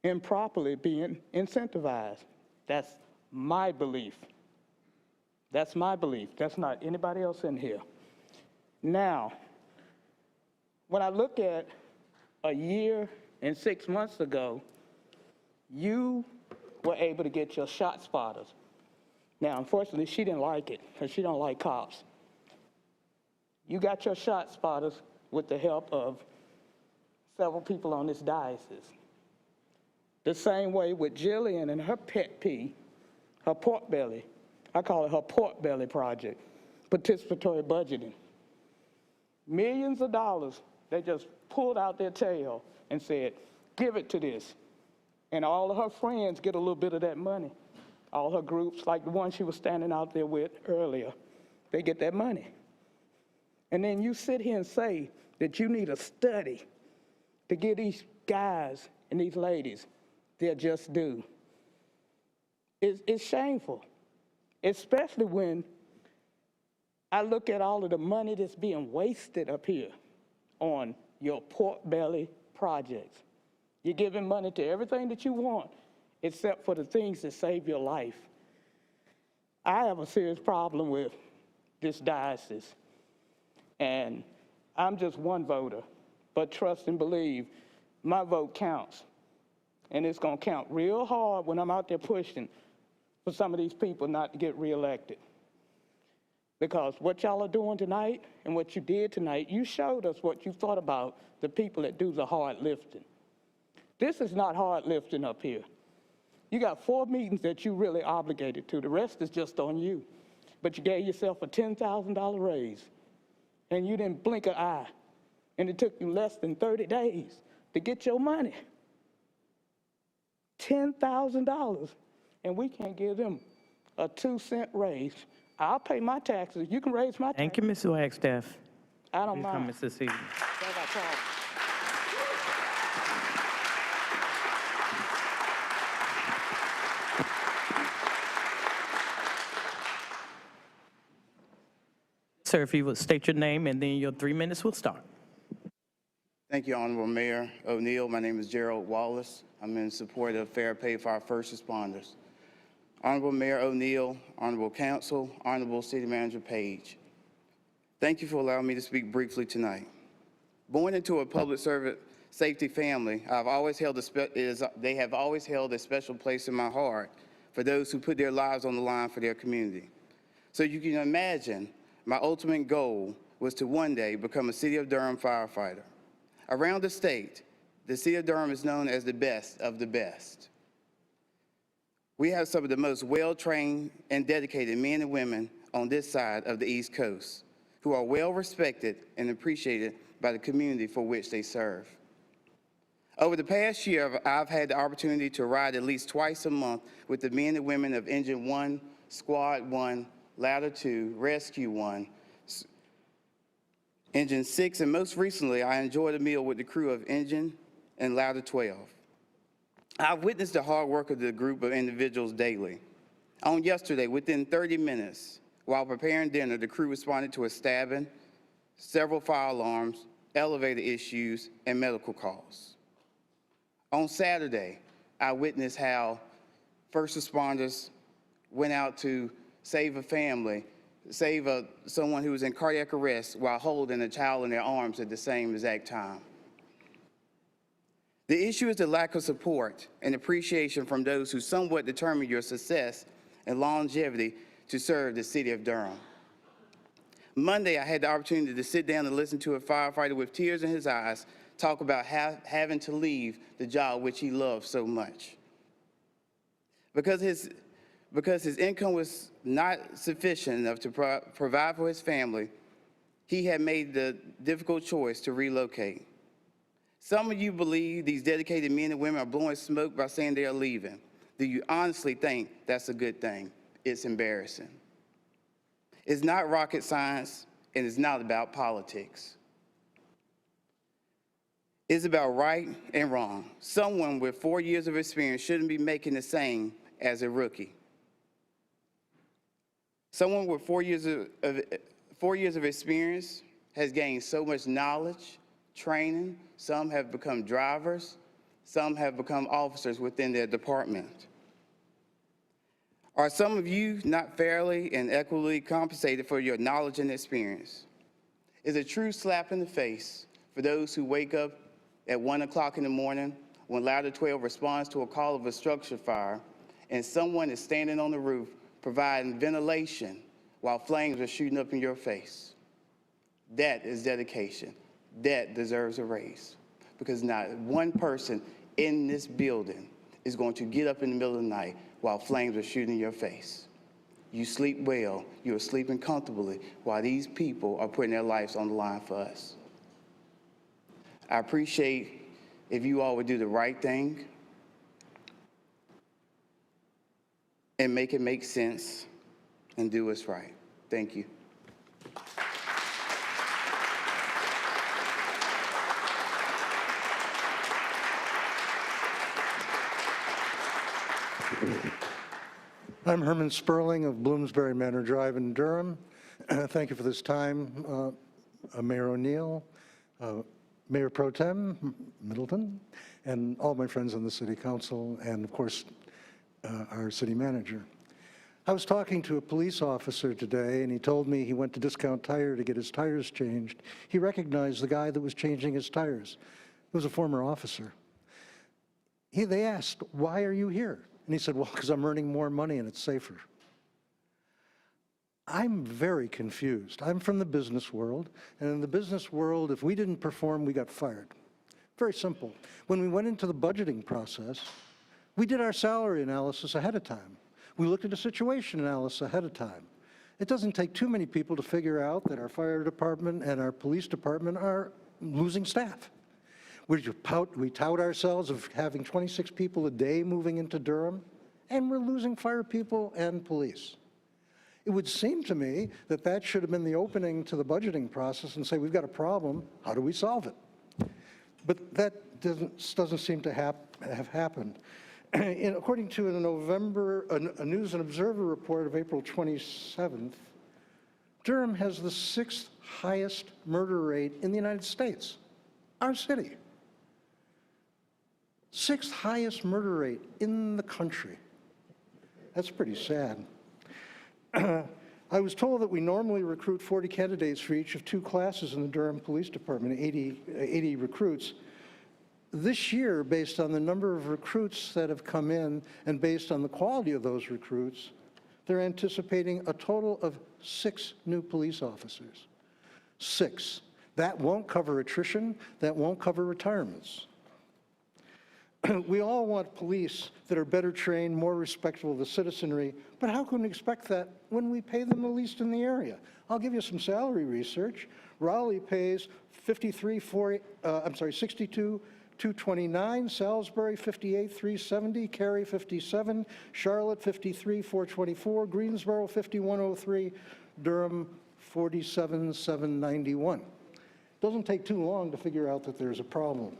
improperly being incentivized. That's my belief. That's my belief. That's not anybody else in here. Now, when I look at a year and 6 months ago, you were able to get your shot spotters. Now, unfortunately, she didn't like it because she don't like cops. You got your shot spotters with the help of several people on this diocese. The same way with Jillian and her pet peeve, her pork belly. I call it her pork belly project, participatory budgeting. Millions of dollars, they just pulled out their tail and said, give it to this. And all of her friends get a little bit of that money. All her groups, like the one she was standing out there with earlier, they get that money. And then you sit here and say that you need a study to give these guys and these ladies their just due. It's shameful, especially when I look at all of the money that's being wasted up here on your pork belly projects. You're giving money to everything that you want, except for the things that save your life. I have a serious problem with this diocese, and I'm just one voter, but trust and believe, my vote counts, and it's gonna count real hard when I'm out there pushing for some of these people not to get reelected. Because what y'all are doing tonight and what you did tonight, you showed us what you thought about the people that do the hard lifting. This is not hard lifting up here. You got 4 meetings that you really obligated to. The rest is just on you. But you gave yourself a $10,000 raise, and you didn't blink an eye. And it took you less than 30 days to get your money. $10,000, and we can't give them a 2-cent raise. I'll pay my taxes. You can raise my taxes. Thank you, Ms. Wagstaff. I don't Please mind. come, Mrs. Seaton. That's our problem. Sir, if you would state your name, and then your 3 minutes will start. Thank you, Honorable Mayor O'Neill. My name is Gerald Wallace. I'm in support of fair pay for our first responders. Honorable Mayor O'Neill, Honorable Council, Honorable City Manager Page, thank you for allowing me to speak briefly tonight. Born into a public service safety family, they have always held a special place in my heart for those who put their lives on the line for their community. So you can imagine, my ultimate goal was to one day become a City of Durham firefighter. Around the state, the City of Durham is known as the best of the best. We have some of the most well-trained and dedicated men and women on this side of the East Coast who are well-respected and appreciated by the community for which they serve. Over the past year, I've had the opportunity to ride at least twice a month with the men and women of Engine 1, Squad 1, Ladder 2, Rescue 1, Engine 6, and most recently, I enjoyed a meal with the crew of Engine and Ladder 12. I've witnessed the hard work of the group of individuals daily. On yesterday, within 30 minutes, while preparing dinner, the crew responded to a stabbing, several fire alarms, elevator issues, and medical calls. On Saturday, I witnessed how first responders went out to save a family, save someone who was in cardiac arrest while holding a child in their arms at the same exact time. The issue is the lack of support and appreciation from those who somewhat determine your success and longevity to serve the city of Durham. Monday, I had the opportunity to sit down and listen to a firefighter with tears in his eyes talk about having to leave the job which he loved so much. Because his income was not sufficient enough to provide for his family, he had made the difficult choice to relocate. Some of you believe these dedicated men and women are blowing smoke by saying they are leaving. Do you honestly think that's a good thing? It's embarrassing. It's not rocket science, and it's not about politics. It's about right and wrong. Someone with 4 years of experience shouldn't be making the same as a rookie. Someone with 4 years of experience has gained so much knowledge, training. Some have become drivers. Some have become officers within their department. Are some of you not fairly and equitably compensated for your knowledge and experience? It's a true slap in the face for those who wake up at 1 o'clock in the morning when Ladder 12 responds to a call of a structure fire and someone is standing on the roof providing ventilation while flames are shooting up in your face. That is dedication. That deserves a raise, because not one person in this building is going to get up in the middle of the night while flames are shooting in your face. You sleep well, you are sleeping comfortably, while these people are putting their lives on the line for us. I appreciate if you all would do the right thing and make it make sense and do what's right. Thank you. I'm Herman Sperling of Bloomsbury Manor Drive in Durham. Thank you for this time, Mayor O'Neill, Mayor Pro Tem Middleton, and all my friends on the City Council, and of course, our City Manager. I was talking to a police officer today, and he told me he went to Discount Tire to get his tires changed. He recognized the guy that was changing his tires. He was a former officer. They asked, "Why are you here?" And he said, "Well, because I'm earning more money and it's safer." I'm very confused. I'm from the business world, and in the business world, if we didn't perform, we got fired. Very simple. When we went into the budgeting process, we did our salary analysis ahead of time. We looked at a situation analysis ahead of time. It doesn't take too many people to figure out that our fire department and our police department are losing staff. We tout ourselves of having 26 people a day moving into Durham, and we're losing fire people and police. It would seem to me that that should have been the opening to the budgeting process and say, we've got a problem, how do we solve it? But that doesn't seem to have happened. According to a News and Observer report of April 27th, Durham has the 6th highest murder rate in the United States, our city. 6th highest murder rate in the country. That's pretty sad. I was told that we normally recruit 40 candidates for each of 2 classes in the Durham Police Department, 80 recruits. This year, based on the number of recruits that have come in and based on the quality of those recruits, they're anticipating a total of 6 new police officers. 6. That won't cover attrition, that won't cover retirements. We all want police that are better trained, more respectful of the citizenry, but how can we expect that when we pay them the least in the area? I'll give you some salary research. Raleigh pays $62,229, Salisbury $58,370, Cary $57, Charlotte $53,424, Greensboro $51,003, Durham $47,791. Doesn't take too long to figure out that there's a problem.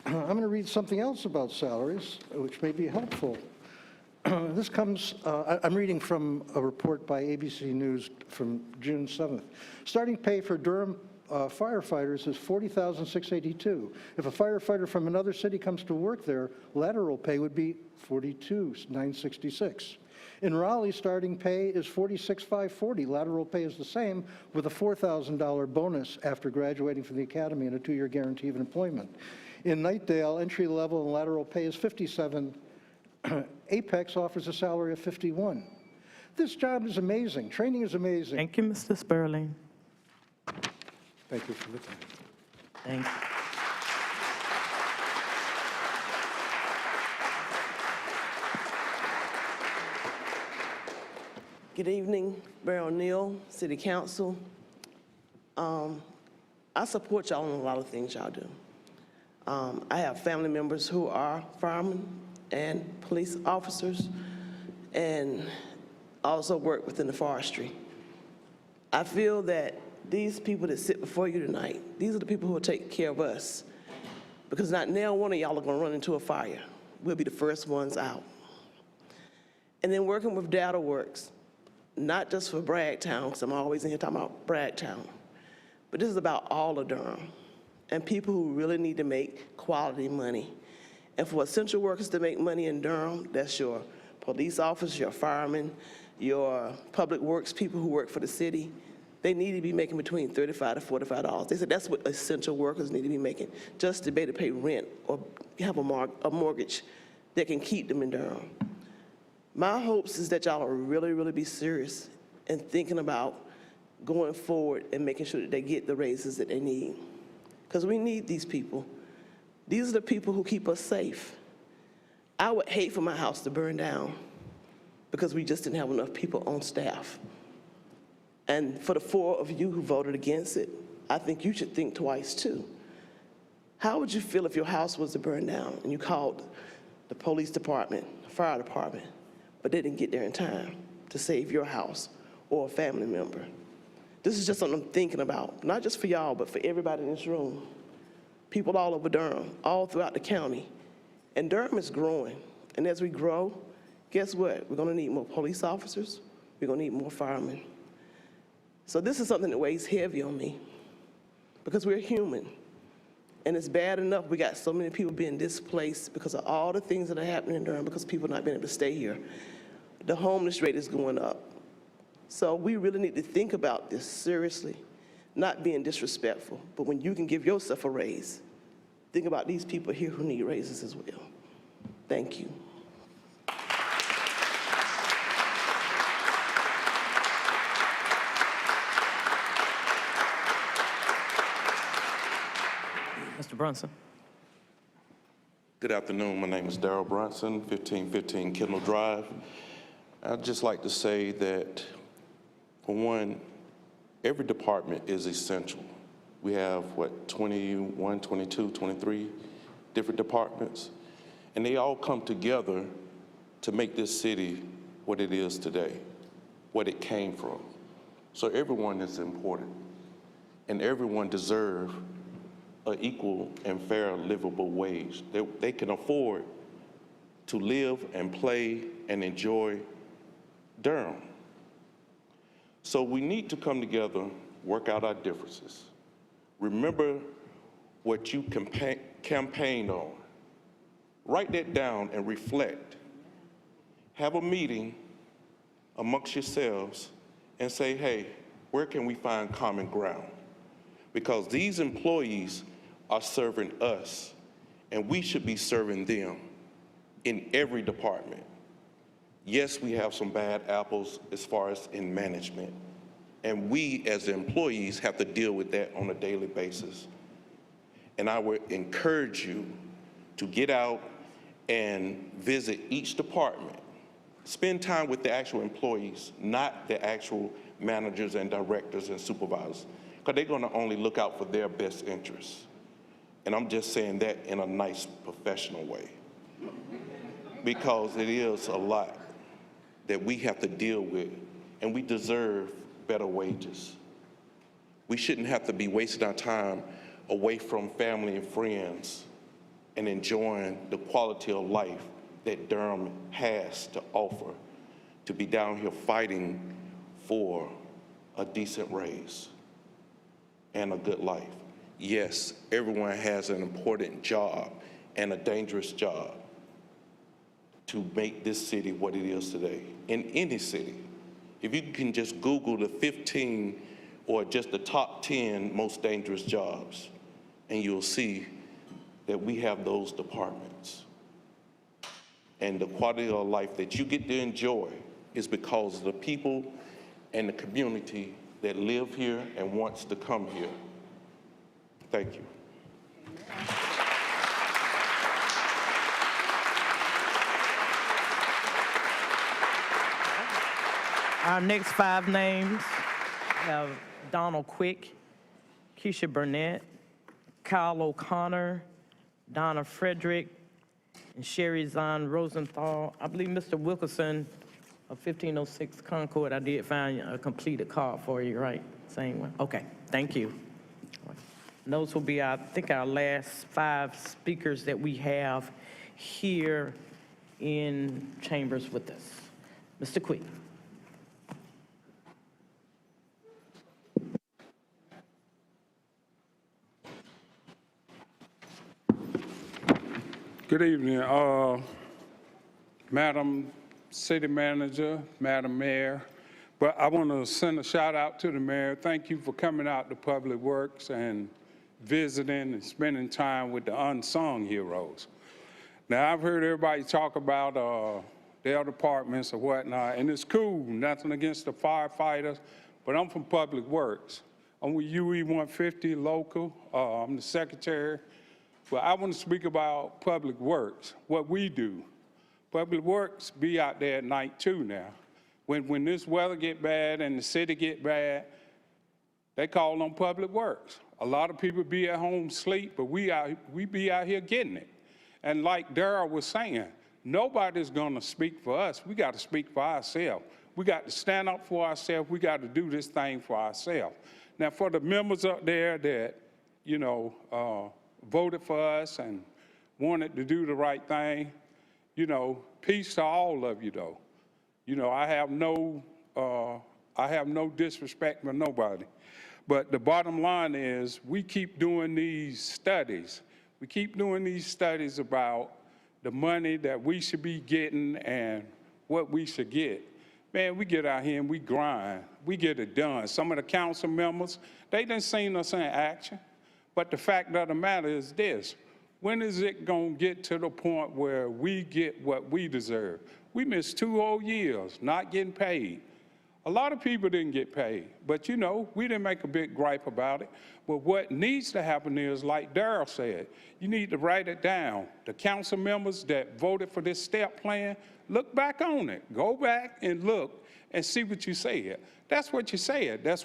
I'm going to read something else about salaries, which may be helpful. This comes, I'm reading from a report by ABC News from June 7th. Starting pay for Durham firefighters is $40,682. If a firefighter from another city comes to work there, lateral pay would be $42,966. In Raleigh, starting pay is $46,540. Lateral pay is the same, with a $4,000 bonus after graduating from the academy and a 2-year guarantee of employment. In Knightdale, entry level and lateral pay is $57,000. Apex offers a salary of $51,000. This job is amazing. Training is amazing. Thank you, Mr. Sperling. Thank you for the time. Thank you. Good evening, Mayor O'Neill, City Council. I support y'all on a lot of things y'all do. I have family members who are firemen and police officers and also work within the forestry. I feel that these people that sit before you tonight, these are the people who will take care of us, because not now one of y'all are gonna run into a fire. We'll be the first ones out. And then working with Data Works, not just for Bragtown, because I'm always in here talking about Bragtown, but this is about all of Durham and people who really need to make quality money. And for essential workers to make money in Durham, that's your police officers, your firemen, your public works people who work for the city. They need to be making between $35 to $45. They said that's what essential workers need to be making, just to be able to pay rent or have a mortgage that can keep them in Durham. My hopes is that y'all will really, really be serious and thinking about going forward and making sure that they get the raises that they need. Because we need these people. These are the people who keep us safe. I would hate for my house to burn down because we just didn't have enough people on staff. And for the 4 of you who voted against it, I think you should think twice too. How would you feel if your house was to burn down and you called the police department, the fire department, but they didn't get there in time to save your house or a family member? This is just something I'm thinking about, not just for y'all, but for everybody in this room. People all over Durham, all throughout the county. And Durham is growing. And as we grow, guess what? We're gonna need more police officers. We're gonna need more firemen. So this is something that weighs heavy on me because we're human. And it's bad enough we got so many people being displaced because of all the things that are happening in Durham because people not being able to stay here. The homeless rate is going up. So we really need to think about this seriously, not being disrespectful, but when you can give yourself a raise, think about these people here who need raises as well. Thank you. Mr. Brunson. Good afternoon. My name is Darrell Brunson, 1515 Kendall Drive. I'd just like to say that, for one, every department is essential. We have, 21, 22, 23 different departments, and they all come together to make this city what it is today, what it came from. So everyone is important, and everyone deserves an equal and fair livable wage. They can afford to live and play and enjoy Durham. So we need to come together, work out our differences. Remember what you campaigned on. Write that down and reflect. Have a meeting amongst yourselves and say, hey, where can we find common ground? Because these employees are serving us, and we should be serving them in every department. Yes, we have some bad apples as far as in management, and we as employees have to deal with that on a daily basis. And I would encourage you to get out and visit each department. Spend time with the actual employees, not the actual managers and directors and supervisors, because they're gonna only look out for their best interests. And I'm just saying that in a nice, professional way, because it is a lot that we have to deal with, and we deserve better wages. We shouldn't have to be wasting our time away from family and friends and enjoying the quality of life that Durham has to offer, to be down here fighting for a decent raise. and a good life. Yes, everyone has an important job and a dangerous job to make this city what it is today. In any city, if you can just Google the 15 or just the top 10 most dangerous jobs, and you'll see that we have those departments. And the quality of life that you get to enjoy is because of the people and the community that live here and wants to come here. Thank you. Our next 5 names have Donald Quick, Keisha Burnett, Kyle O'Connor, Donna Frederick, and Sherry Zahn Rosenthal. I believe Mr. Wilkerson of 1506 Concord, I did find a completed card for you, right? Same one? Okay, thank you. And those will be, I think, our last 5 speakers that we have here in chambers with us. Mr. Quick. Good evening, Madam City Manager, Madam Mayor. But I want to send a shout out to the mayor. Thank you for coming out to Public Works and visiting and spending time with the unsung heroes. Now, I've heard everybody talk about their departments or whatnot, and it's cool, nothing against the firefighters, but I'm from Public Works. I'm with UE 150 local. I'm the secretary. But I want to speak about Public Works, what we do. Public Works be out there at night too now. When this weather get bad and the city get bad, they call on Public Works. A lot of people be at home sleep, but we be out here getting it. And like Darryl was saying, nobody's gonna speak for us. We got to speak for ourselves. We got to stand up for ourselves. We got to do this thing for ourselves. Now, for the members up there that, you know, voted for us and wanted to do the right thing, you know, peace to all of you, though. You know, I have no disrespect for nobody. But the bottom line is we keep doing these studies. We keep doing these studies about the money that we should be getting and what we should get. Man, we get out here and we grind. We get it done. Some of the council members, they done seen us in action. But the fact of the matter is this: when is it gonna get to the point where we get what we deserve? We missed 2 whole years not getting paid. A lot of people didn't get paid, but you know, we didn't make a big gripe about it. But what needs to happen is, like Darryl said, you need to write it down. The council members that voted for this step plan, look back on it. Go back and look and see what you said. That's what you said. That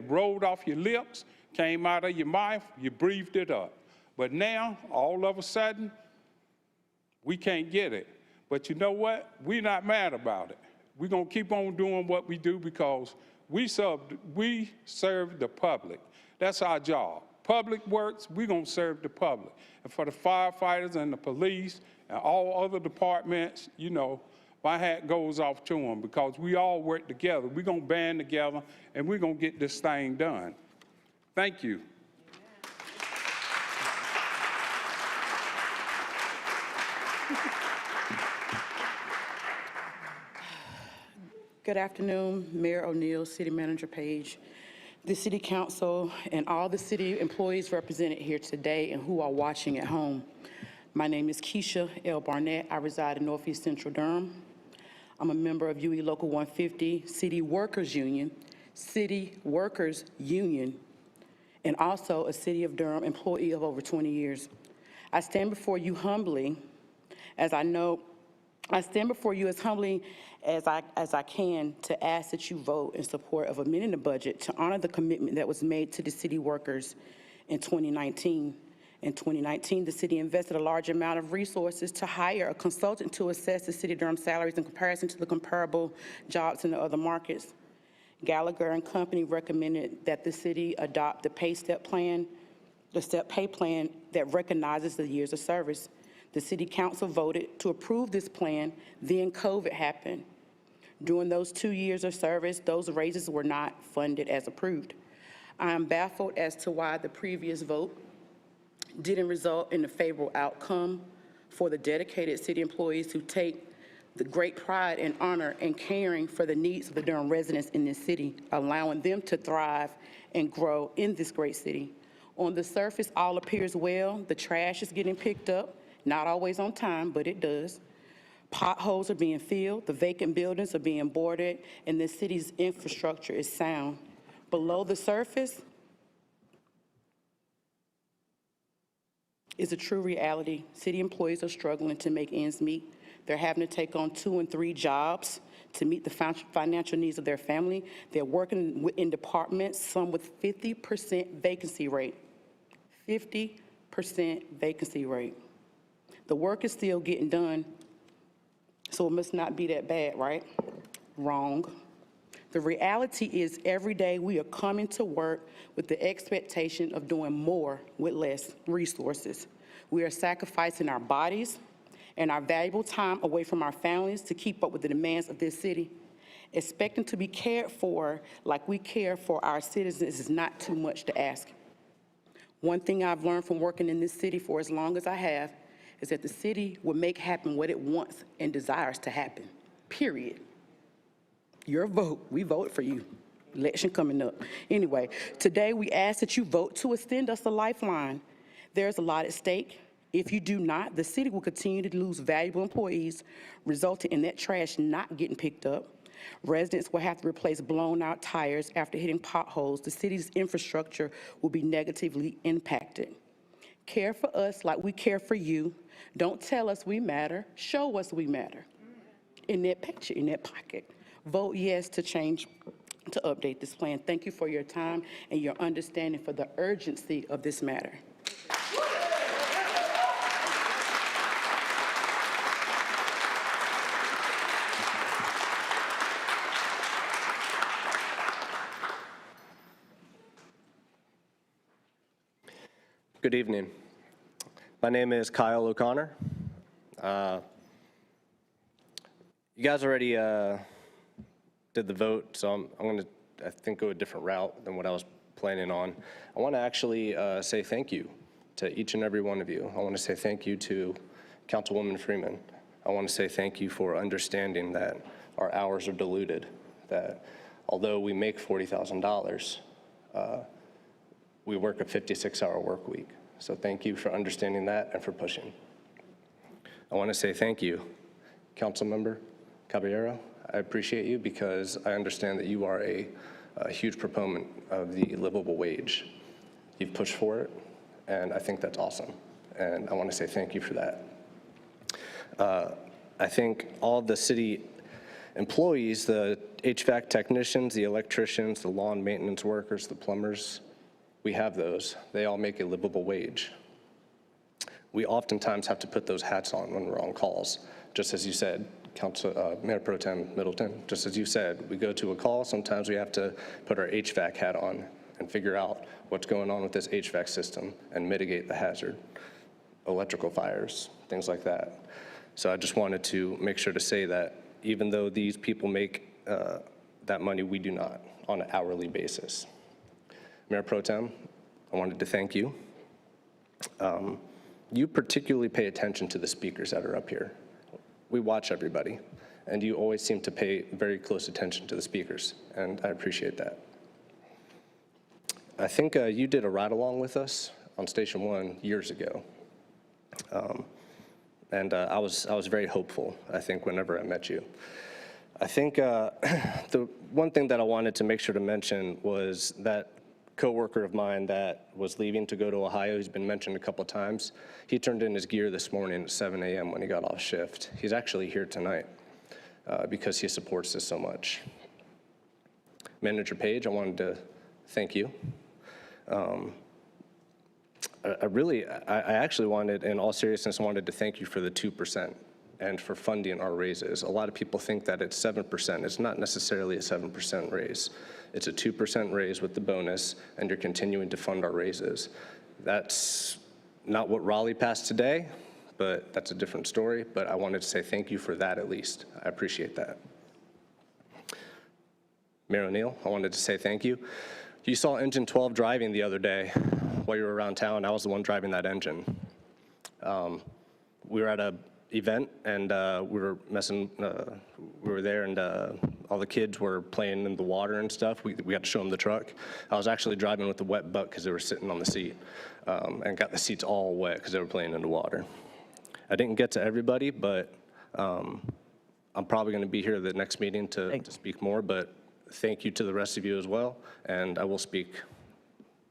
rolled off your lips, came out of your mouth, you breathed it up. But now, all of a sudden, we can't get it. But you know what? We're not mad about it. We're gonna keep on doing what we do because we serve the public. That's our job. Public Works, we're gonna serve the public. And for the firefighters and the police and all other departments, you know, my hat goes off to them because we all work together. We're gonna band together and we're gonna get this thing done. Thank you. Good afternoon, Mayor O'Neill, City Manager Page, the City Council, and all the city employees represented here today and who are watching at home. My name is Keisha L. Barnett. I reside in Northeast Central Durham. I'm a member of UE Local 150, City Workers Union, and also a City of Durham employee of over 20 years. I stand before you humbly, as humbly as I can to ask that you vote in support of amending the budget to honor the commitment that was made to the city workers in 2019. In 2019, the city invested a large amount of resources to hire a consultant to assess the City of Durham salaries in comparison to the comparable jobs in the other markets. Gallagher and Company recommended that the city adopt the step pay plan that recognizes the years of service. The City Council voted to approve this plan, then COVID happened. During those 2 years of service, those raises were not funded as approved. I am baffled as to why the previous vote didn't result in a favorable outcome for the dedicated city employees who take the great pride and honor in caring for the needs of the Durham residents in this city, allowing them to thrive and grow in this great city. On the surface, all appears well. The trash is getting picked up, not always on time, but it does. Potholes are being filled, the vacant buildings are being boarded, and the city's infrastructure is sound. Below the surface is a true reality. City employees are struggling to make ends meet. They're having to take on 2 and 3 jobs to meet the financial needs of their family. They're working in departments, some with 50% vacancy rate. 50% vacancy rate. The work is still getting done, so it must not be that bad, right? Wrong. The reality is every day we are coming to work with the expectation of doing more with less resources. We are sacrificing our bodies and our valuable time away from our families to keep up with the demands of this city. Expecting to be cared for like we care for our citizens is not too much to ask. One thing I've learned from working in this city for as long as I have is that the city will make happen what it wants and desires to happen, period. Your vote, we voted for you. Election coming up. Anyway, today we ask that you vote to extend us a lifeline. There's a lot at stake. If you do not, the city will continue to lose valuable employees, resulting in that trash not getting picked up. Residents will have to replace blown out tires after hitting potholes. The city's infrastructure will be negatively impacted. Care for us like we care for you. Don't tell us we matter, show us we matter. In that picture, in that pocket. Vote yes to change, to update this plan. Thank you for your time and your understanding for the urgency of this matter. Good evening. My name is Kyle O'Connor. You guys already did the vote, so I'm going to, I think, go a different route than what I was planning on. I want to actually say thank you to each and every one of you. I want to say thank you to Councilwoman Freeman. I want to say thank you for understanding that our hours are diluted, that although we make $40,000, we work a 56-hour work week. So thank you for understanding that and for pushing. I want to say thank you, Councilmember Caballero. I appreciate you because I understand that you are a huge proponent of the livable wage. You've pushed for it, and I think that's awesome. And I want to say thank you for that. I think all the city employees, the HVAC technicians, the electricians, the lawn maintenance workers, the plumbers, we have those. They all make a livable wage. We oftentimes have to put those hats on when we're on calls. Just as you said, Mayor Pro Tem Middleton, just as you said, we go to a call, sometimes we have to put our HVAC hat on and figure out what's going on with this HVAC system and mitigate the hazard, electrical fires, things like that. So I just wanted to make sure to say that even though these people make that money, we do not on an hourly basis. Mayor Pro Tem, I wanted to thank you. You particularly pay attention to the speakers that are up here. We watch everybody, and you always seem to pay very close attention to the speakers, and I appreciate that. I think you did a ride-along with us on Station 1 years ago, and I was very hopeful, I think, whenever I met you. I think the one thing that I wanted to make sure to mention was that coworker of mine that was leaving to go to Ohio, he's been mentioned a couple of times. He turned in his gear this morning at 7 a.m. when he got off shift. He's actually here tonight because he supports this so much. Manager Page, I wanted to thank you. I actually wanted, in all seriousness, wanted to thank you for the 2% and for funding our raises. A lot of people think that it's 7%. It's not necessarily a 7% raise. It's a 2% raise with the bonus, and you're continuing to fund our raises. That's not what Raleigh passed today, but that's a different story. But I wanted to say thank you for that at least. I appreciate that. Mayor O'Neill, I wanted to say thank you. you saw engine 12 driving the other day while you were around town, I was the one driving that engine. We were at a event and we were there and all the kids were playing in the water and stuff. We got to show them the truck. I was actually driving with the wet butt because they were sitting on the seat and got the seats all wet because they were playing in the water. I didn't get to everybody, but I'm probably going to be here at the next meeting to speak more, but thank you to the rest of you as well, and I will speak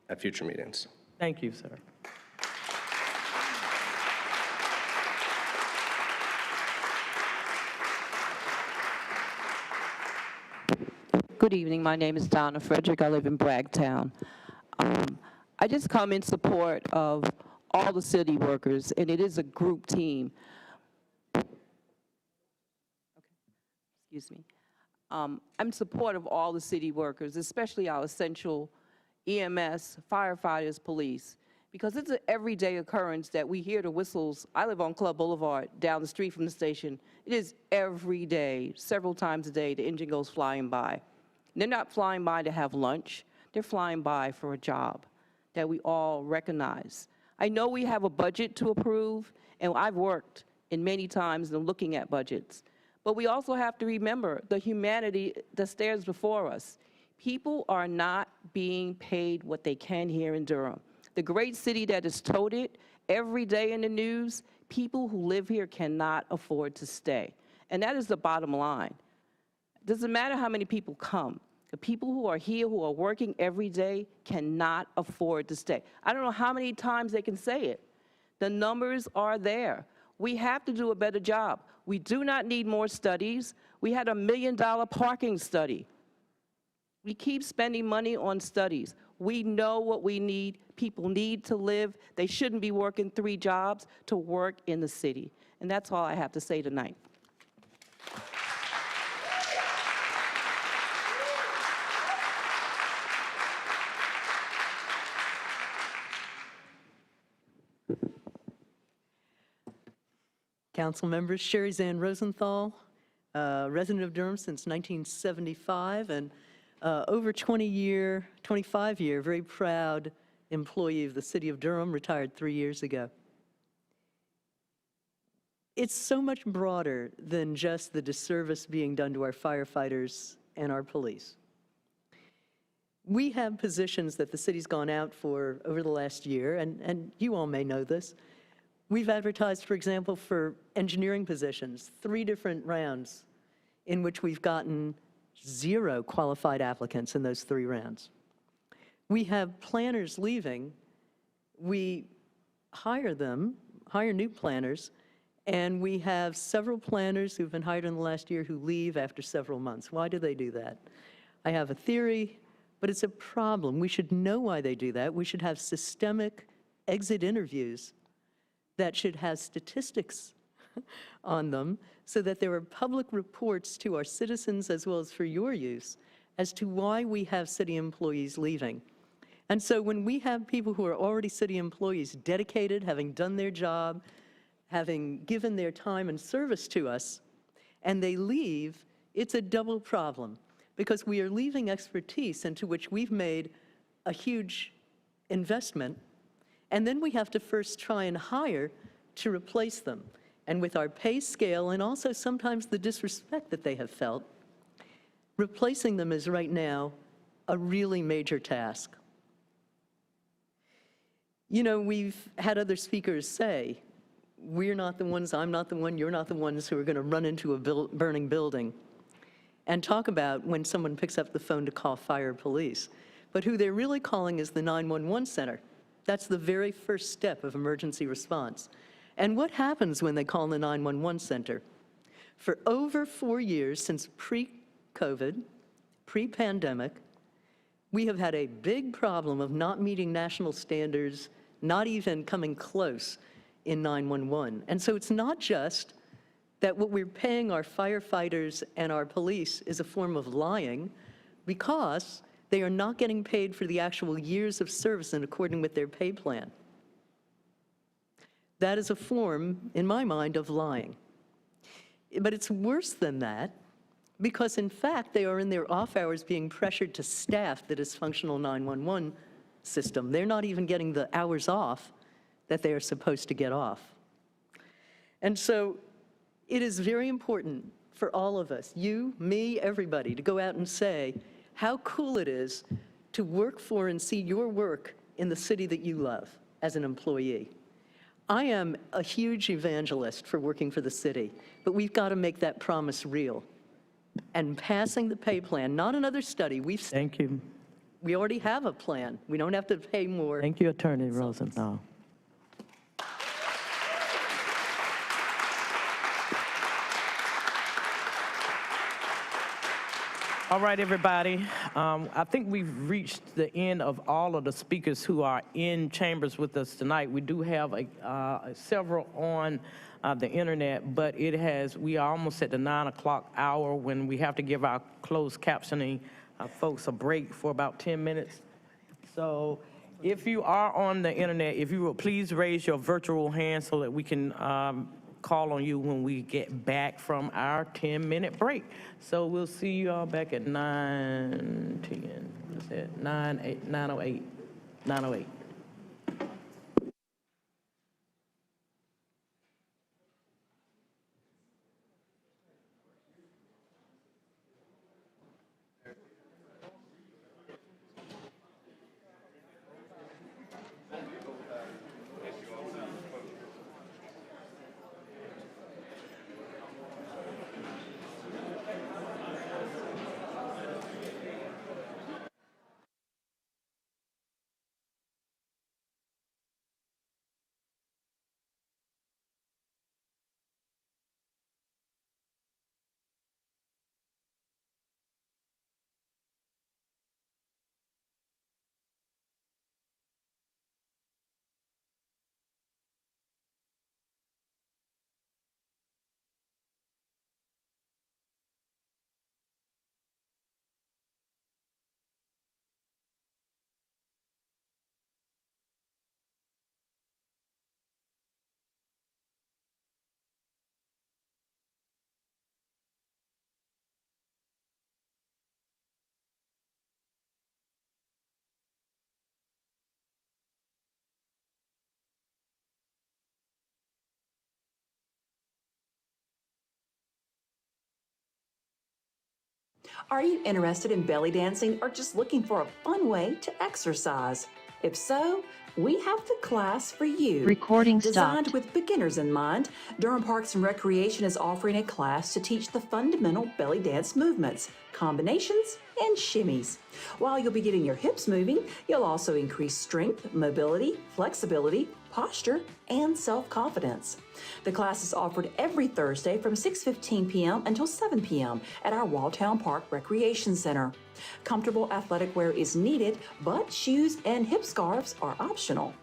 at future meetings. Thank you, sir. Good evening. My name is Donna Frederick. I live in Bragtown. I just come in support of all the city workers, and it is a group team. Excuse me. I'm in support of all the city workers, especially our essential EMS, firefighters, police, because it's an everyday occurrence that we hear the whistles. I live on Club Boulevard, down the street from the station. It is every day, several times a day, the engine goes flying by. They're not flying by to have lunch. They're flying by for a job that we all recognize. I know we have a budget to approve, and I've worked in many times in looking at budgets. But we also have to remember the humanity that stares before us. People are not being paid what they can here in Durham. The great city that is touted every day in the news, people who live here cannot afford to stay. And that is the bottom line. Doesn't matter how many people come. The people who are here, who are working every day, cannot afford to stay. I don't know how many times they can say it. The numbers are there. We have to do a better job. We do not need more studies. We had $1 million parking study. We keep spending money on studies. We know what we need. People need to live. They shouldn't be working 3 jobs to work in the city. And that's all I have to say tonight. Council members, Sherry Zan Rosenthal, resident of Durham since 1975, and over 25-year, very proud employee of the city of Durham, retired 3 years ago. It's so much broader than just the disservice being done to our firefighters and our police. We have positions that the city's gone out for over the last year, and you all may know this. We've advertised, for example, for engineering positions, 3 different rounds in which we've gotten 0 qualified applicants in those 3 rounds. We have planners leaving. We hire new planners, and we have several planners who've been hired in the last year who leave after several months. Why do they do that? I have a theory, but it's a problem. We should know why they do that. We should have systemic exit interviews that should have statistics on them so that there are public reports to our citizens as well as for your use as to why we have city employees leaving. And so when we have people who are already city employees, dedicated, having done their job, having given their time and service to us, and they leave, it's a double problem because we are leaving expertise into which we've made a huge investment. And then we have to first try and hire to replace them. And with our pay scale and also sometimes the disrespect that they have felt, replacing them is right now a really major task. You know, we've had other speakers say, we're not the ones, I'm not the one, you're not the ones who are going to run into a burning building and talk about when someone picks up the phone to call fire or police. But who they're really calling is the 911 center. That's the very first step of emergency response. And what happens when they call the 911 center? For over 4 years, since pre-COVID, pre-pandemic, we have had a big problem of not meeting national standards, not even coming close in 911. And so it's not just that what we're paying our firefighters and our police is a form of lying, because they are not getting paid for the actual years of service in accordance with their pay plan. That is a form, in my mind, of lying. But it's worse than that, because in fact, they are in their off hours being pressured to staff the dysfunctional 911 system. They're not even getting the hours off that they are supposed to get off. And so it is very important for all of us, you, me, everybody, to go out and say how cool it is to work for and see your work in the city that you love as an employee. I am a huge evangelist for working for the city, but we've got to make that promise real. And passing the pay plan, not another study. Thank you. We already have a plan. We don't have to pay more. Thank you, Attorney Rosenthal. All right, everybody. I think we've reached the end of all of the speakers who are in chambers with us tonight. We do have several on the internet, but we are almost at the 9 o'clock hour when we have to give our closed captioning folks a break for about 10 minutes. So if you are on the internet, if you will please raise your virtual hand so that we can call on you when we get back from our 10-minute break. So we'll see you all back at 9:10. What's that? 9:08. 9:08. Are you interested in belly dancing or just looking for a fun way to exercise? If so, we have the class for you. Recording Designed stopped. with beginners in mind, Durham Parks and Recreation is offering a class to teach the fundamental belly dance movements, combinations, and shimmies. While you'll be getting your hips moving, you'll also increase strength, mobility, flexibility, posture, and self-confidence. The class is offered every Thursday from 6:15 p.m. until 7 p.m. at our Walltown Park Recreation Center. Comfortable athletic wear is needed, but shoes and hip scarves are optional.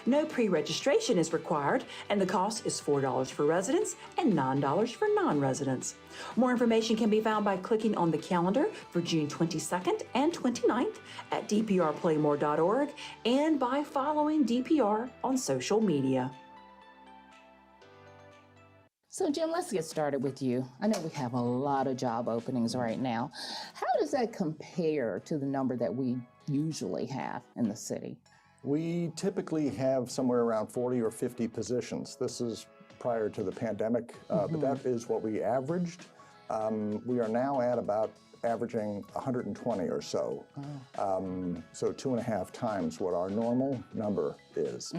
No pre-registration is required, and the cost is $4 for residents and $9 for non-residents. More information can be found by clicking on the calendar for June 22nd and 29th at dprplaymore.org and by following DPR on social media. So Jim, let's get started with you. I know we have a lot of job openings right now. How does that compare to the number that we usually have in the city? We typically have somewhere around 40 or 50 positions. This is prior to the pandemic, but that is what we averaged. We are now at about averaging 120 or so. So 2.5 times what our normal number is.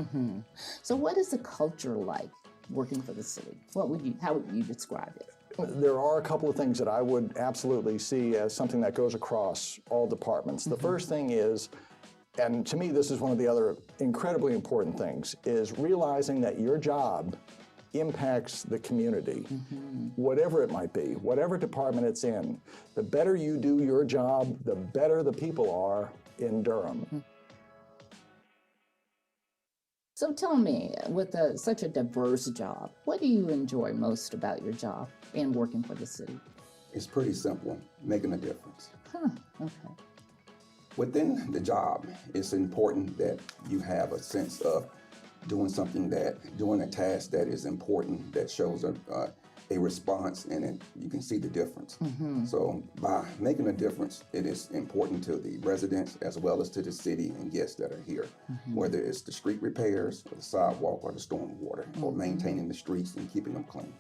So what is the culture like working for the city? How would you describe it? There are a couple of things that I would absolutely see as something that goes across all departments. The first thing is, and to me this is one of the other incredibly important things, is realizing that your job impacts the community, whatever it might be, whatever department it's in. The better you do your job, the better the people are in Durham. So tell me, with such a diverse job, what do you enjoy most about your job and working for the city? It's pretty simple, making a difference. Okay. Within the job, it's important that you have a sense of doing a task that is important, that shows a response in it, you can see the difference. So by making a difference, it is important to the residents as well as to the city and guests that are here, whether it's the street repairs or the sidewalk or the storm water or maintaining the streets and keeping them clean.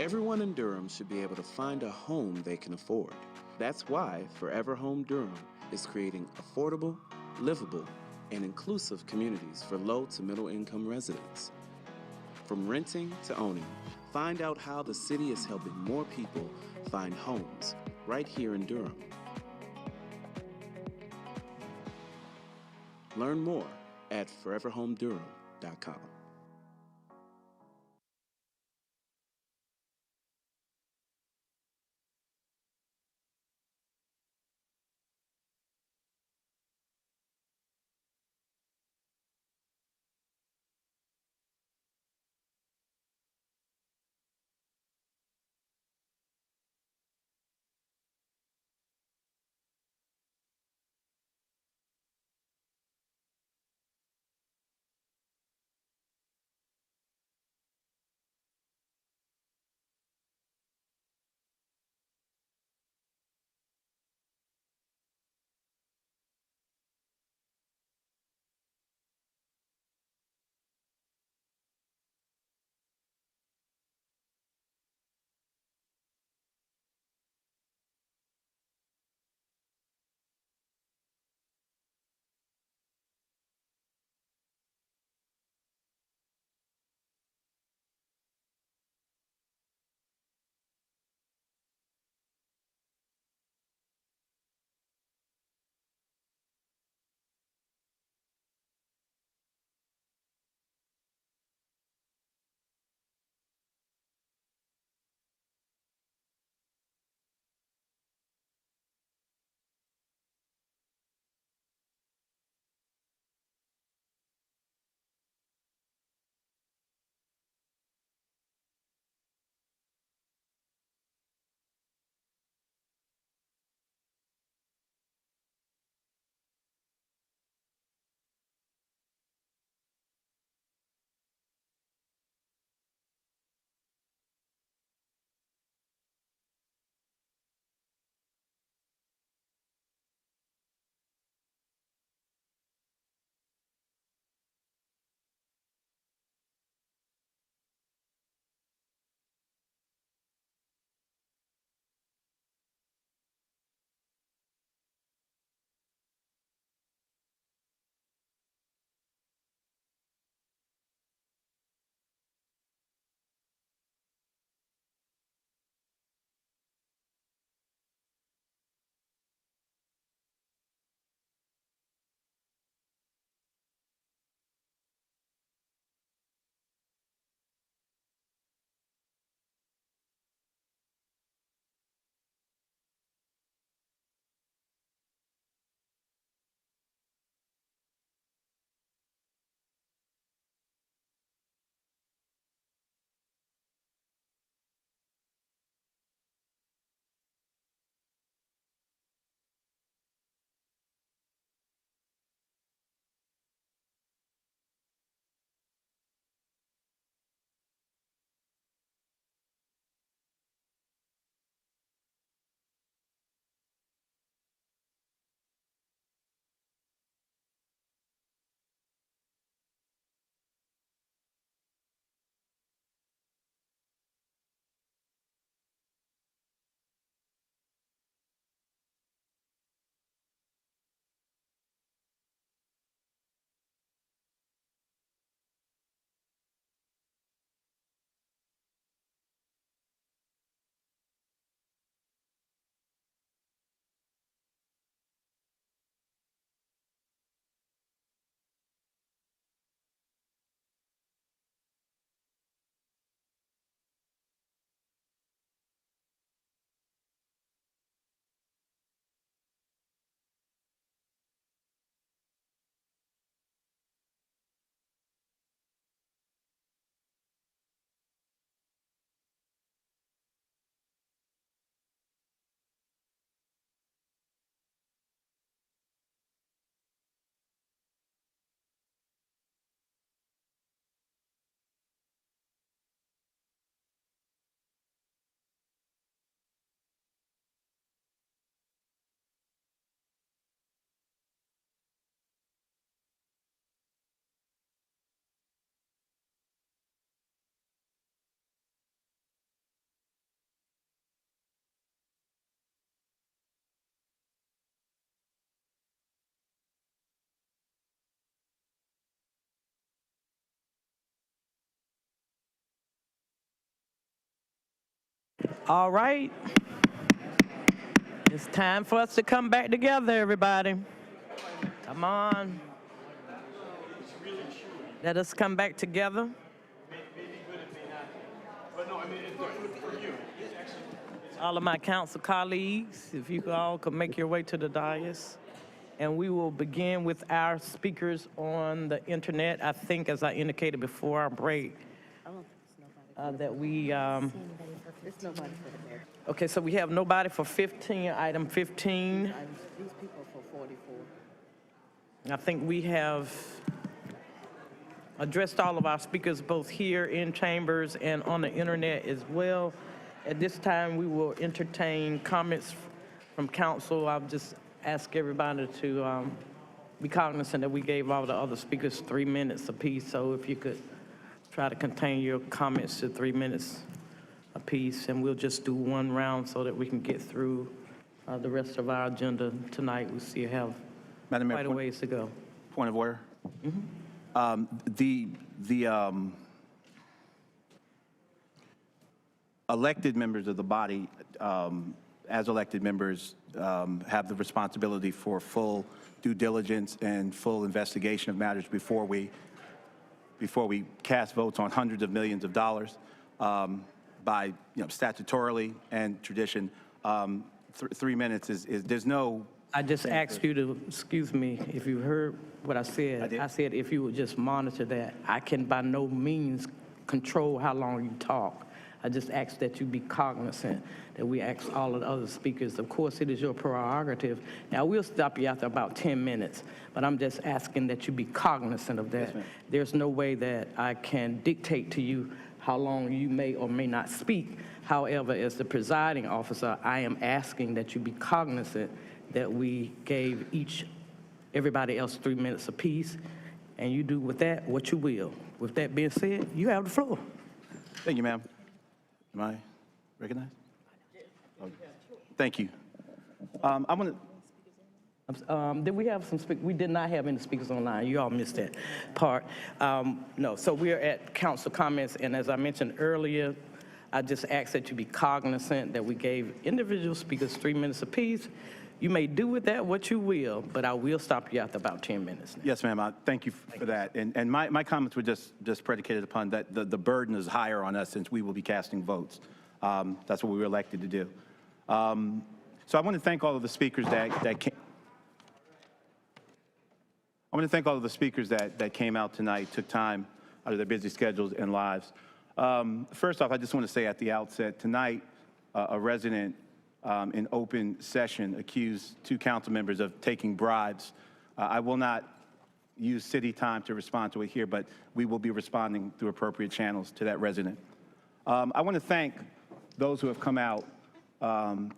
Everyone in Durham should be able to find a home they can afford. That's why Forever Home Durham is creating affordable, livable, and inclusive communities for low to middle income residents. From renting to owning, find out how the city is helping more people find homes right here in Durham. Learn more at foreverhomedurham.com. All right. It's time for us to come back together, everybody. Come on. Let us come back together. All of my council colleagues, if you all could make your way to the dais. And we will begin with our speakers on the internet. I think, as I indicated before our break, that we, okay, so we have nobody for 15, item 15. These people for 44. I think we have addressed all of our speakers, both here in chambers and on the internet as well. At this time, we will entertain comments from council. I'll just ask everybody to be cognizant that we gave all the other speakers 3 minutes apiece. So if you could try to contain your comments to 3 minutes apiece, and we'll just do one round so that we can get through the rest of our agenda tonight. We still have Madam Mayor, quite a ways to go. Point of order. Elected members of the body, as elected members, have the responsibility for full due diligence and full investigation of matters before we cast votes on hundreds of millions of dollars by statutorily and tradition. 3 minutes is there's no. I just asked you to, excuse me, if you heard what I said. I said if you would just monitor that. I can by no means control how long you talk. I just ask that you be cognizant that we ask all of the other speakers. Of course, it is your prerogative. Now, we'll stop you after about 10 minutes, but I'm just asking that you be cognizant of that. Yes, there's no way that I can dictate to you how long you may or may not speak. However, as the presiding officer, I am asking that you be cognizant that we gave everybody else 3 minutes apiece, and you do with that what you will. With that being said, you have the floor. Thank you, ma'am. Am I recognized? Oh, thank you. I want to. Did we have some speakers? We did not have any speakers online. You all missed that part. No, so we're at council comments, and as I mentioned earlier, I just ask that you be cognizant that we gave individual speakers 3 minutes apiece. You may do with that what you will, but I will stop you after about 10 minutes now. Yes, ma'am. Thank you for that. And my comments were just predicated upon that the burden is higher on us since we will be casting votes. That's what we were elected to do. So I want to thank all of the speakers that came. I want to thank all of the speakers that came out tonight, took time out of their busy schedules and lives. First off, I just want to say at the outset, tonight, a resident in open session accused 2 council members of taking bribes. I will not use city time to respond to it here, but we will be responding through appropriate channels to that resident. I want to thank those who have come out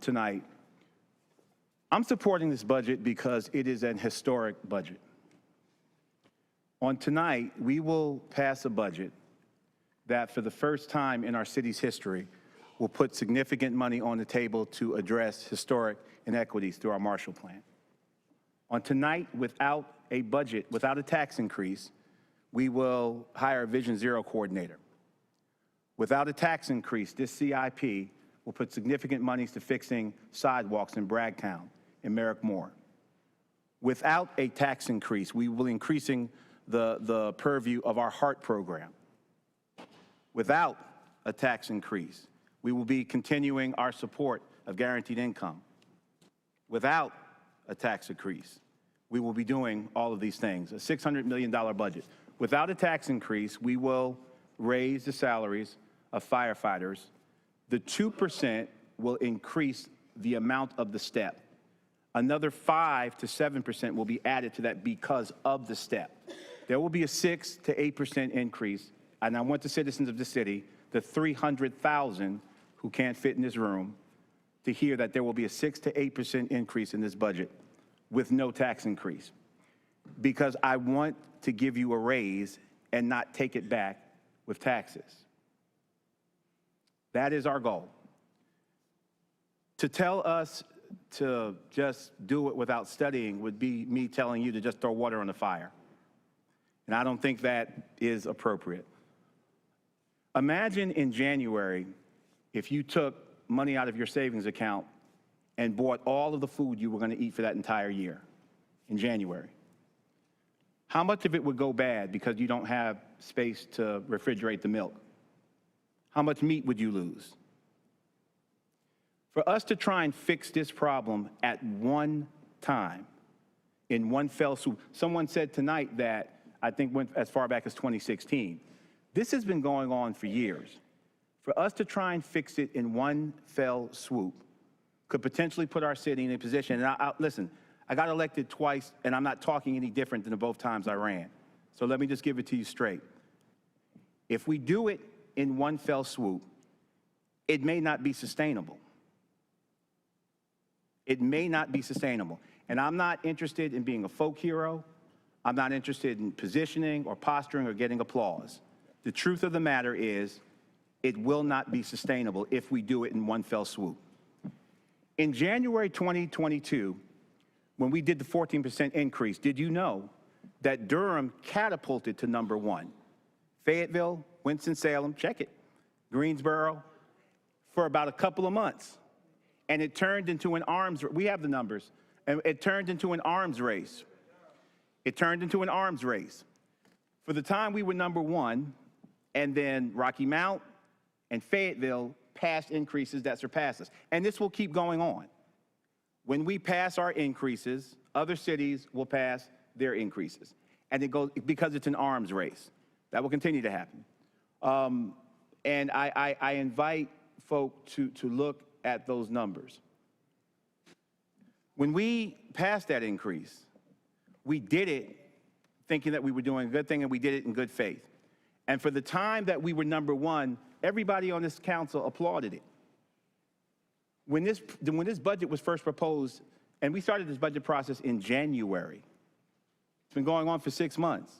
tonight. I'm supporting this budget because it is an historic budget. On tonight, we will pass a budget that for the first time in our city's history will put significant money on the table to address historic inequities through our Marshall Plan. On tonight, without a budget, without a tax increase, we will hire a Vision Zero coordinator. Without a tax increase, this CIP will put significant monies to fixing sidewalks in Bragtown and Merrick-Moore. Without a tax increase, we will be increasing the purview of our HEART program. Without a tax increase, we will be continuing our support of guaranteed income. Without a tax increase, we will be doing all of these things, a $600 million budget. Without a tax increase, we will raise the salaries of firefighters. The 2% will increase the amount of the step. Another 5 to 7% will be added to that because of the step. There will be a 6 to 8% increase, and I want the citizens of the city, the 300,000 who can't fit in this room, to hear that there will be a 6 to 8% increase in this budget with no tax increase. Because I want to give you a raise and not take it back with taxes. That is our goal. To tell us to just do it without studying would be me telling you to just throw water on the fire. And I don't think that is appropriate. Imagine in January if you took money out of your savings account and bought all of the food you were going to eat for that entire year in January, how much of it would go bad because you don't have space to refrigerate the milk? How much meat would you lose? For us to try and fix this problem at one time, in one fell swoop, someone said tonight that I think went as far back as 2016. This has been going on for years. For us to try and fix it in one fell swoop could potentially put our city in a position, and listen, I got elected twice, and I'm not talking any different than the both times I ran. So let me just give it to you straight. If we do it in one fell swoop, it may not be sustainable. It may not be sustainable. And I'm not interested in being a folk hero. I'm not interested in positioning or posturing or getting applause. The truth of the matter is, it will not be sustainable if we do it in one fell swoop. In January 2022, when we did the 14% increase, did you know that Durham catapulted to #1? Fayetteville, Winston-Salem, check it, Greensboro, for about a couple of months. And it turned into an we have the numbers, and it turned into an arms race. It turned into an arms race. For the time we were #1, and then Rocky Mount and Fayetteville passed increases that surpassed us. And this will keep going on. When we pass our increases, other cities will pass their increases. And it goes, because it's an arms race. That will continue to happen. And I invite folk to look at those numbers. When we passed that increase, we did it thinking that we were doing a good thing, and we did it in good faith. And for the time that we were #1, everybody on this council applauded it. When this budget was first proposed, and we started this budget process in January, it's been going on for 6 months.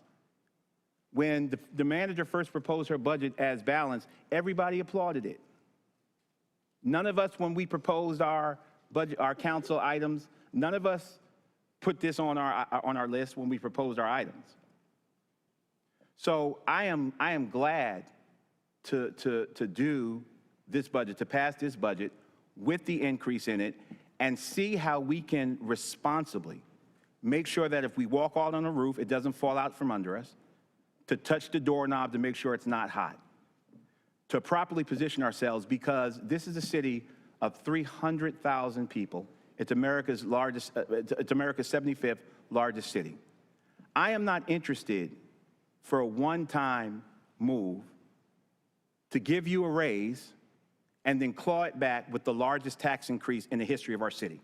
When the manager first proposed her budget as balanced, everybody applauded it. None of us, when we proposed our budget, our council items, none of us put this on our list when we proposed our items. So I am glad to do this budget, to pass this budget with the increase in it, and see how we can responsibly make sure that if we walk out on the roof, it doesn't fall out from under us, to touch the doorknob to make sure it's not hot, to properly position ourselves, because this is a city of 300,000 people. It's America's largest, it's America's 75th largest city. I am not interested for a one-time move to give you a raise and then claw it back with the largest tax increase in the history of our city.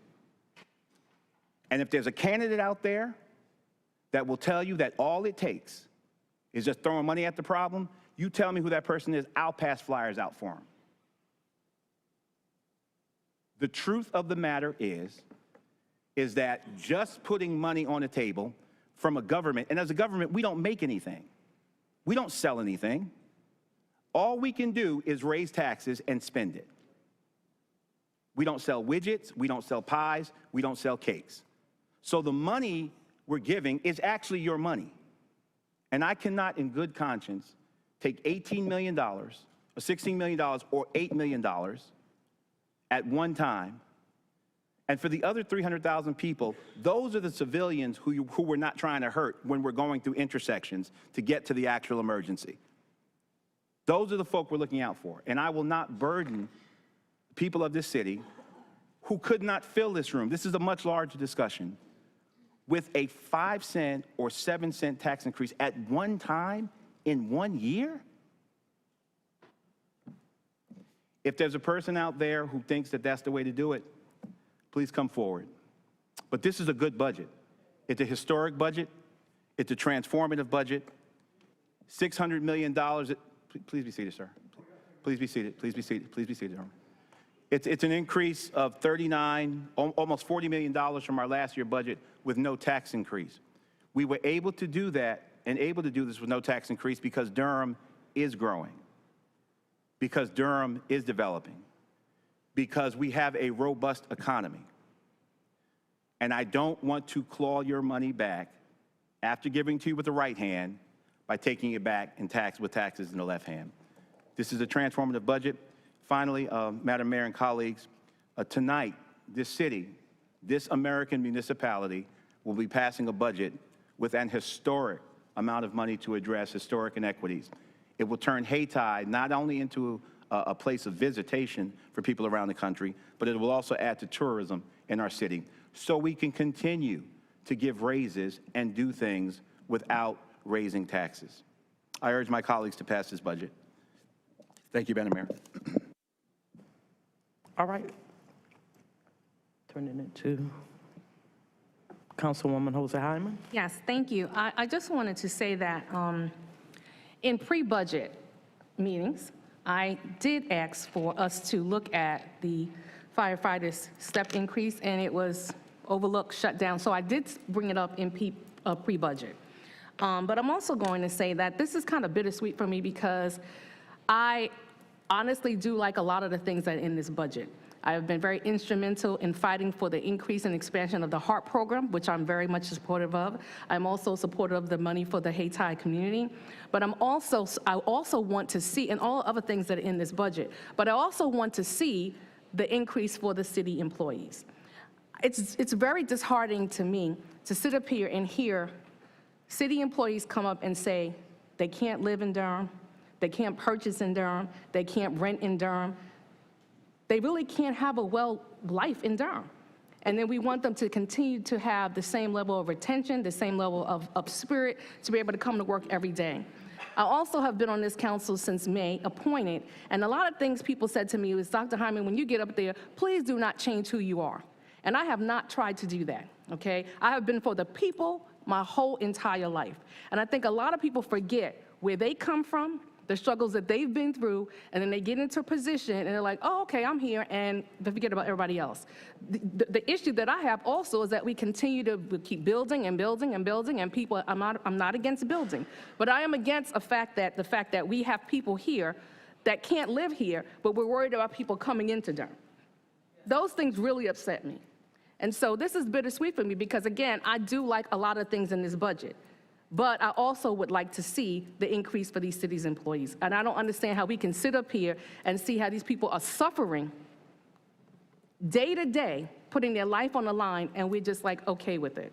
And if there's a candidate out there that will tell you that all it takes is just throwing money at the problem, you tell me who that person is, I'll pass flyers out for him. The truth of the matter is that just putting money on the table from a government, and as a government, we don't make anything. We don't sell anything. All we can do is raise taxes and spend it. We don't sell widgets, we don't sell pies, we don't sell cakes. So the money we're giving is actually your money. And I cannot, in good conscience, take $18 million, or $16 million, or $8 million at one time. And for the other 300,000 people, those are the civilians who we're not trying to hurt when we're going through intersections to get to the actual emergency. Those are the folk we're looking out for. And I will not burden people of this city who could not fill this room. This is a much larger discussion, with a 5-cent or 7-cent tax increase at one time in 1 year? If there's a person out there who thinks that that's the way to do it, please come forward. But this is a good budget. It's a historic budget. It's a transformative budget. $600 million. Please be seated, sir. Please be seated. Please be seated. Please be seated. It's an increase of almost $40 million from our last year budget with no tax increase. We were able to do that and able to do this with no tax increase because Durham is growing, because Durham is developing, because we have a robust economy. And I don't want to claw your money back after giving to you with the right hand by taking it back with taxes in the left hand. This is a transformative budget. Finally, Madam Mayor and colleagues, tonight, this city, this American municipality will be passing a budget with an historic amount of money to address historic inequities. It will turn Hayti not only into a place of visitation for people around the country, but it will also add to tourism in our city, so we can continue to give raises and do things without raising taxes. I urge my colleagues to pass this budget. Thank you, Madam Mayor. All right. Turning it to Councilwoman Jose Hyman. Yes, thank you. I just wanted to say that in pre-budget meetings, I did ask for us to look at the firefighters' step increase, and it was overlooked, shut down. So I did bring it up in pre-budget. But I'm also going to say that this is kind of bittersweet for me because I honestly do like a lot of the things that are in this budget. I have been very instrumental in fighting for the increase and expansion of the HARP program, which I'm very much supportive of. I'm also supportive of the money for the Hayti community. But I also want to see, and all other things that are in this budget, but I also want to see the increase for the city employees. It's very disheartening to me to sit up here and hear city employees come up and say they can't live in Durham, they can't purchase in Durham, they can't rent in Durham. They really can't have a life in Durham. And then we want them to continue to have the same level of retention, the same level of spirit to be able to come to work every day. I also have been on this council since May, appointed, and a lot of things people said to me was, Dr. Hyman, when you get up there, please do not change who you are. And I have not tried to do that, okay? I have been for the people my whole entire life. And I think a lot of people forget where they come from, the struggles that they've been through, and then they get into a position and they're like, oh, okay, I'm here, and they forget about everybody else. The issue that I have also is that we continue to keep building and building and building, and people, I'm not against building, but I am against the fact that we have people here that can't live here, but we're worried about people coming into Durham. Those things really upset me. And so this is bittersweet for me because, again, I do like a lot of things in this budget. But I also would like to see the increase for these city's employees. And I don't understand how we can sit up here and see how these people are suffering day to day, putting their life on the line, and we're just like, okay with it.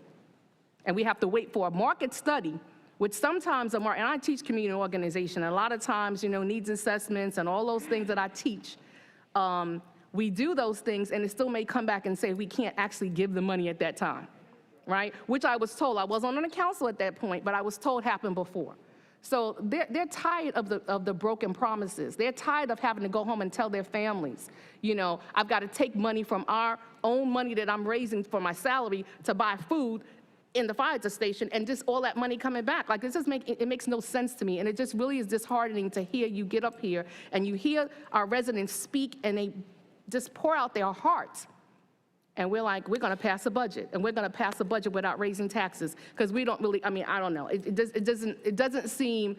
And we have to wait for a market study, which sometimes and I teach community organization, and a lot of times, needs assessments and all those things that I teach, we do those things, and it still may come back and say we can't actually give the money at that time. Right? Which I was told, I wasn't on the council at that point, but I was told happened before. So they're tired of the broken promises. They're tired of having to go home and tell their families, I've got to take money from our own money that I'm raising for my salary to buy food in the fire station, and just all that money coming back. Like, it makes no sense to me, and it just really is disheartening to hear you get up here and you hear our residents speak and they just pour out their hearts. And we're like, we're going to pass a budget, and we're going to pass a budget without raising taxes, because we don't really, I don't know. It doesn't seem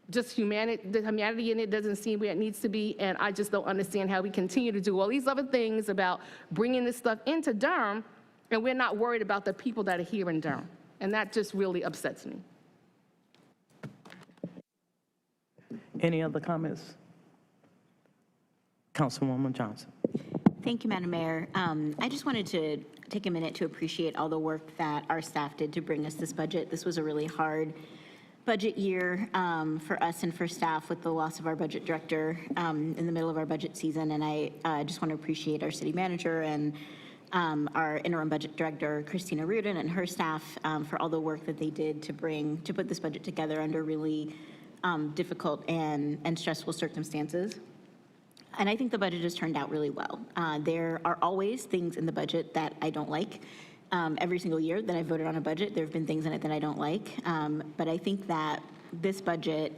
just humanity, the humanity in it doesn't seem where it needs to be, and I just don't understand how we continue to do all these other things about bringing this stuff into Durham, and we're not worried about the people that are here in Durham. And that just really upsets me. Any other comments? Councilwoman Johnson. Thank you, Madam Mayor. I just wanted to take a minute to appreciate all the work that our staff did to bring us this budget. This was a really hard budget year for us and for staff with the loss of our budget director in the middle of our budget season. And I just want to appreciate our city manager and our interim budget director, Christina Reardon, and her staff for all the work that they did to put this budget together under really difficult and stressful circumstances. And I think the budget has turned out really well. There are always things in the budget that I don't like. Every single year that I voted on a budget, there have been things in it that I don't like. But I think that this budget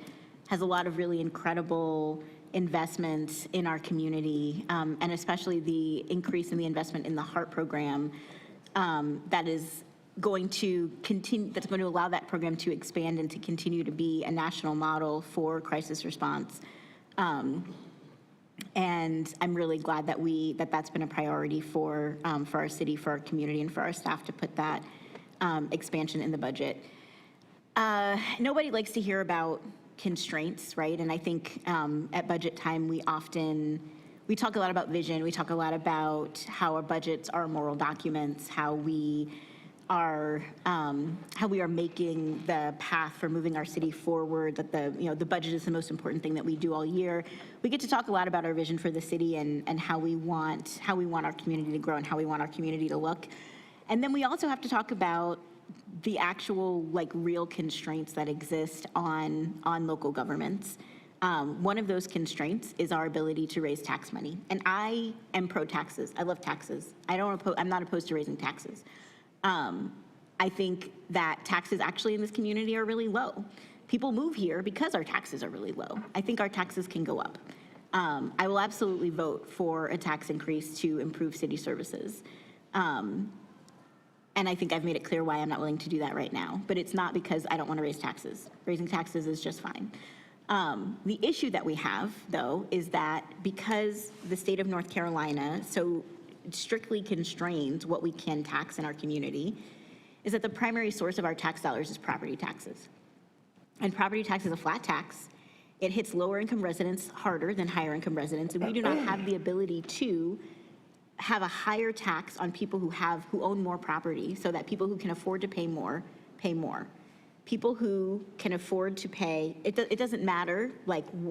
has a lot of really incredible investments in our community, and especially the increase in the investment in the HARP program that is going to continue, that's going to allow that program to expand and to continue to be a national model for crisis response. And I'm really glad that that's been a priority for our city, for our community, and for our staff to put that expansion in the budget. Nobody likes to hear about constraints, right? And I think at budget time, we talk a lot about vision. We talk a lot about how our budgets are moral documents, how we are making the path for moving our city forward, that the budget is the most important thing that we do all year. We get to talk a lot about our vision for the city and how we want our community to grow and how we want our community to look. And then we also have to talk about the actual real constraints that exist on local governments. One of those constraints is our ability to raise tax money. And I am pro-taxes. I love taxes. I'm not opposed to raising taxes. I think that taxes actually in this community are really low. People move here because our taxes are really low. I think our taxes can go up. I will absolutely vote for a tax increase to improve city services. And I think I've made it clear why I'm not willing to do that right now. But it's not because I don't want to raise taxes. Raising taxes is just fine. The issue that we have, though, is that because the state of North Carolina so strictly constrains what we can tax in our community, is that the primary source of our tax dollars is property taxes. And property tax is a flat tax. It hits lower income residents harder than higher income residents, and we do not have the ability to have a higher tax on people who own more property, so that people who can afford to pay more, pay more. People who can afford to pay, it doesn't matter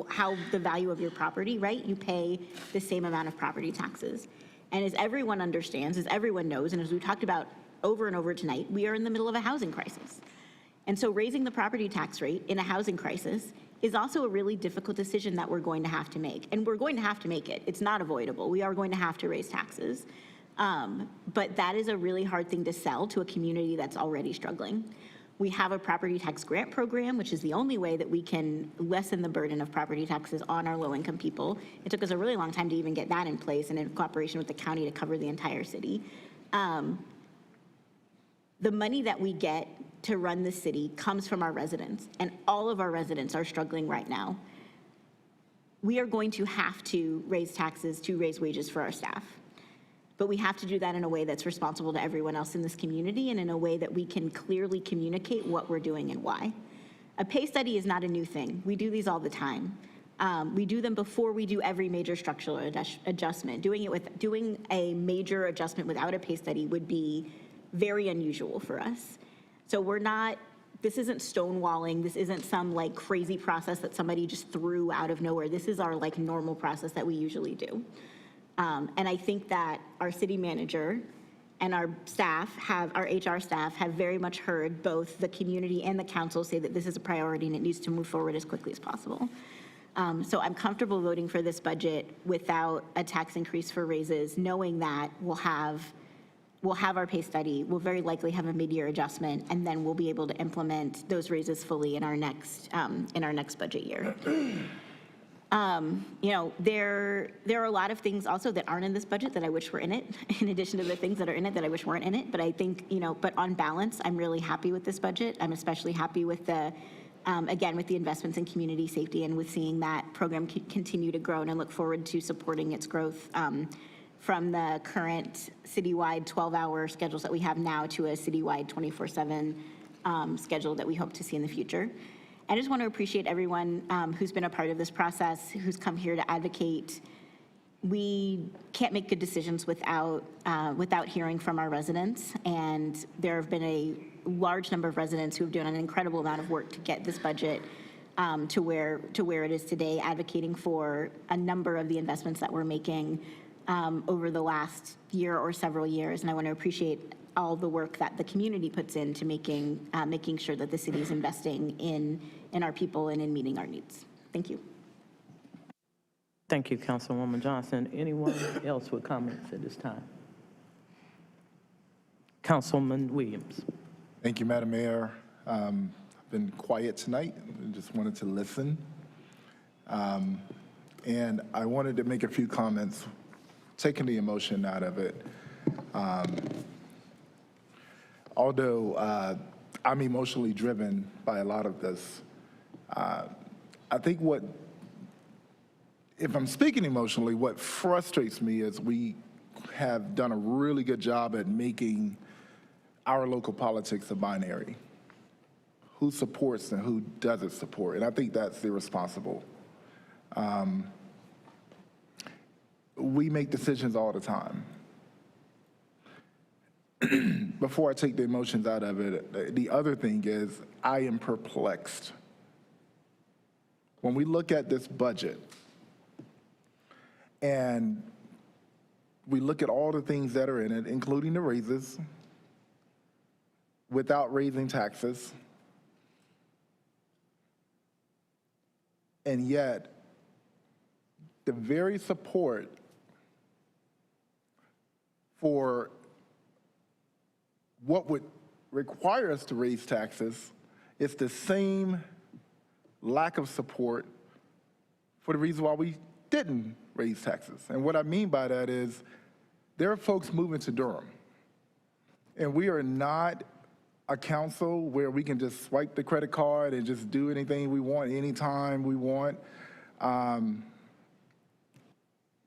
how the value of your property, right? You pay the same amount of property taxes. And as everyone understands, as everyone knows, and as we talked about over and over tonight, we are in the middle of a housing crisis. And so raising the property tax rate in a housing crisis is also a really difficult decision that we're going to have to make. And we're going to have to make it. It's not avoidable. We are going to have to raise taxes. But that is a really hard thing to sell to a community that's already struggling. We have a property tax grant program, which is the only way that we can lessen the burden of property taxes on our low-income people. It took us a really long time to even get that in place and in cooperation with the county to cover the entire city. The money that we get to run the city comes from our residents, and all of our residents are struggling right now. We are going to have to raise taxes to raise wages for our staff. But we have to do that in a way that's responsible to everyone else in this community and in a way that we can clearly communicate what we're doing and why. A pay study is not a new thing. We do these all the time. We do them before we do every major structural adjustment. Doing a major adjustment without a pay study would be very unusual for us. So this isn't stonewalling. This isn't some crazy process that somebody just threw out of nowhere. This is our normal process that we usually do. And I think that our city manager and our HR staff have very much heard both the community and the council say that this is a priority and it needs to move forward as quickly as possible. So I'm comfortable voting for this budget without a tax increase for raises, knowing that we'll have our pay study, we'll very likely have a mid-year adjustment, and then we'll be able to implement those raises fully in our next budget year. There are a lot of things also that aren't in this budget that I wish were in it, in addition to the things that are in it that I wish weren't in it. But I think, but on balance, I'm really happy with this budget. I'm especially happy with again, with the investments in community safety and with seeing that program continue to grow, and I look forward to supporting its growth from the current citywide 12-hour schedules that we have now to a citywide 24/7 schedule that we hope to see in the future. I just want to appreciate everyone who's been a part of this process, who's come here to advocate. We can't make good decisions without hearing from our residents, and there have been a large number of residents who have done an incredible amount of work to get this budget to where it is today, advocating for a number of the investments that we're making over the last year or several years. And I want to appreciate all the work that the community puts into making sure that the city is investing in our people and in meeting our needs. Thank you. Thank you, Councilwoman Johnson. Anyone else with comments at this time? Councilman Williams. Thank you, Madam Mayor. I've been quiet tonight. I just wanted to listen. And I wanted to make a few comments, taking the emotion out of it. Although I'm emotionally driven by a lot of this, I think if I'm speaking emotionally, what frustrates me is we have done a really good job at making our local politics a binary. who supports and who doesn't support, and I think that's irresponsible. We make decisions all the time. Before I take the emotions out of it, the other thing is I am perplexed. When we look at this budget and we look at all the things that are in it, including the raises, without raising taxes, and yet the very support for what would require us to raise taxes is the same lack of support for the reason why we didn't raise taxes. And what I mean by that is there are folks moving to Durham, and we are not a council where we can just swipe the credit card and just do anything we want anytime we want.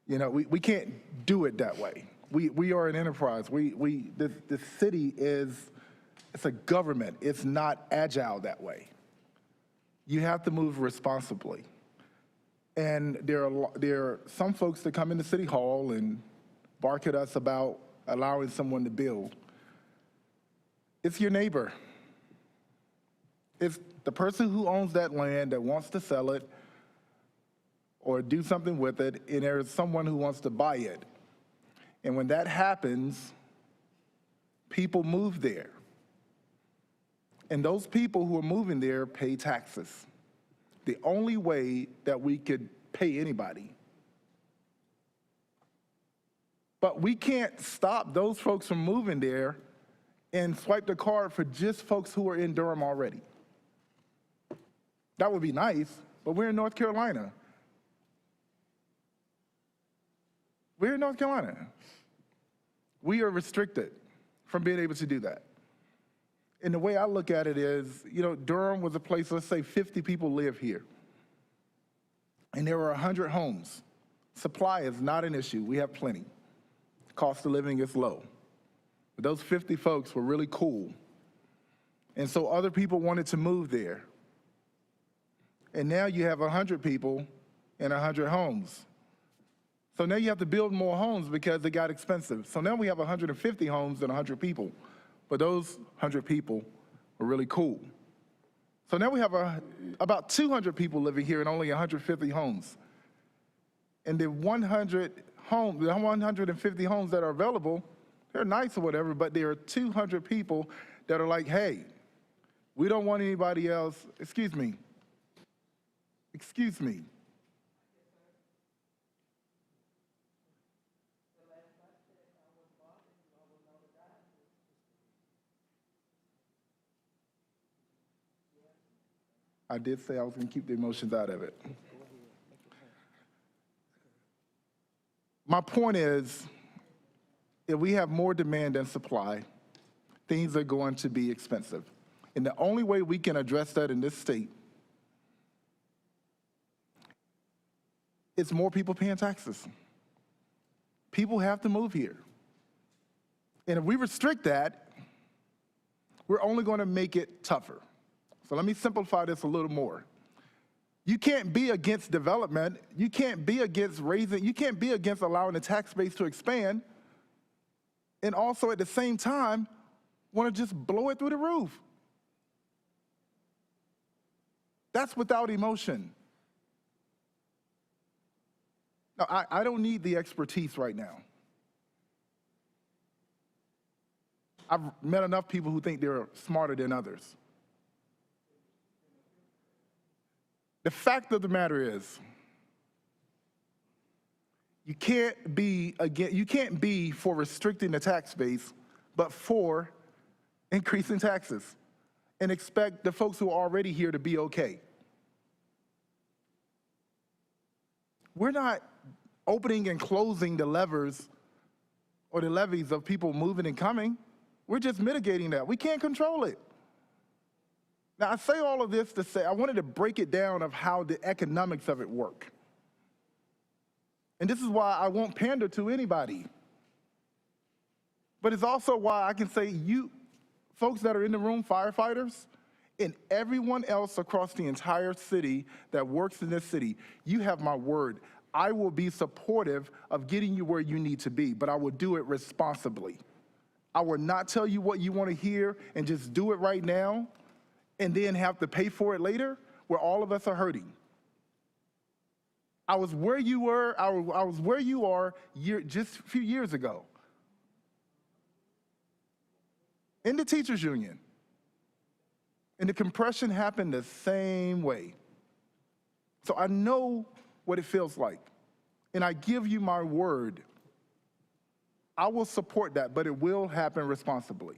We can't do it that way. We are an enterprise. The city it's a government. It's not agile that way. You have to move responsibly. And there are some folks that come into City Hall and bark at us about allowing someone to build. It's your neighbor. It's the person who owns that land that wants to sell it or do something with it, and there's someone who wants to buy it. And when that happens, people move there. And those people who are moving there pay taxes. The only way that we could pay anybody. But we can't stop those folks from moving there and swipe the card for just folks who are in Durham already. That would be nice, but we're in North Carolina. We're in North Carolina. We are restricted from being able to do that. And the way I look at it is, Durham was a place, let's say 50 people live here. And there were 100 homes. Supply is not an issue. We have plenty. Cost of living is low. But those 50 folks were really cool. And so other people wanted to move there. And now you have 100 people and 100 homes. So now you have to build more homes because they got expensive. So now we have 150 homes and 100 people. But those 100 people were really cool. So now we have about 200 people living here and only 150 homes. And the 150 homes that are available, they're nice or whatever, but there are 200 people that are like, hey, we don't want anybody else, excuse me. I did say I was going to keep the emotions out of it. My point is, if we have more demand than supply, things are going to be expensive. And the only way we can address that in this state is more people paying taxes. People have to move here. And if we restrict that, we're only going to make it tougher. So let me simplify this a little more. You can't be against development. You can't be against you can't be against allowing the tax base to expand and also at the same time want to just blow it through the roof. That's without emotion. Now, I don't need the expertise right now. I've met enough people who think they're smarter than others. The fact of the matter is, you can't be for restricting the tax base, but for increasing taxes and expect the folks who are already here to be okay. We're not opening and closing the levers or the levies of people moving and coming. We're just mitigating that. We can't control it. Now, I say all of this to say I wanted to break it down of how the economics of it work. And this is why I won't pander to anybody. But it's also why I can say you folks that are in the room, firefighters, and everyone else across the entire city that works in this city, you have my word. I will be supportive of getting you where you need to be, but I will do it responsibly. I will not tell you what you want to hear and just do it right now and then have to pay for it later, where all of us are hurting. I was where you were, I was where you are just a few years ago in the teachers union. And the compression happened the same way. So I know what it feels like. And I give you my word, I will support that, but it will happen responsibly.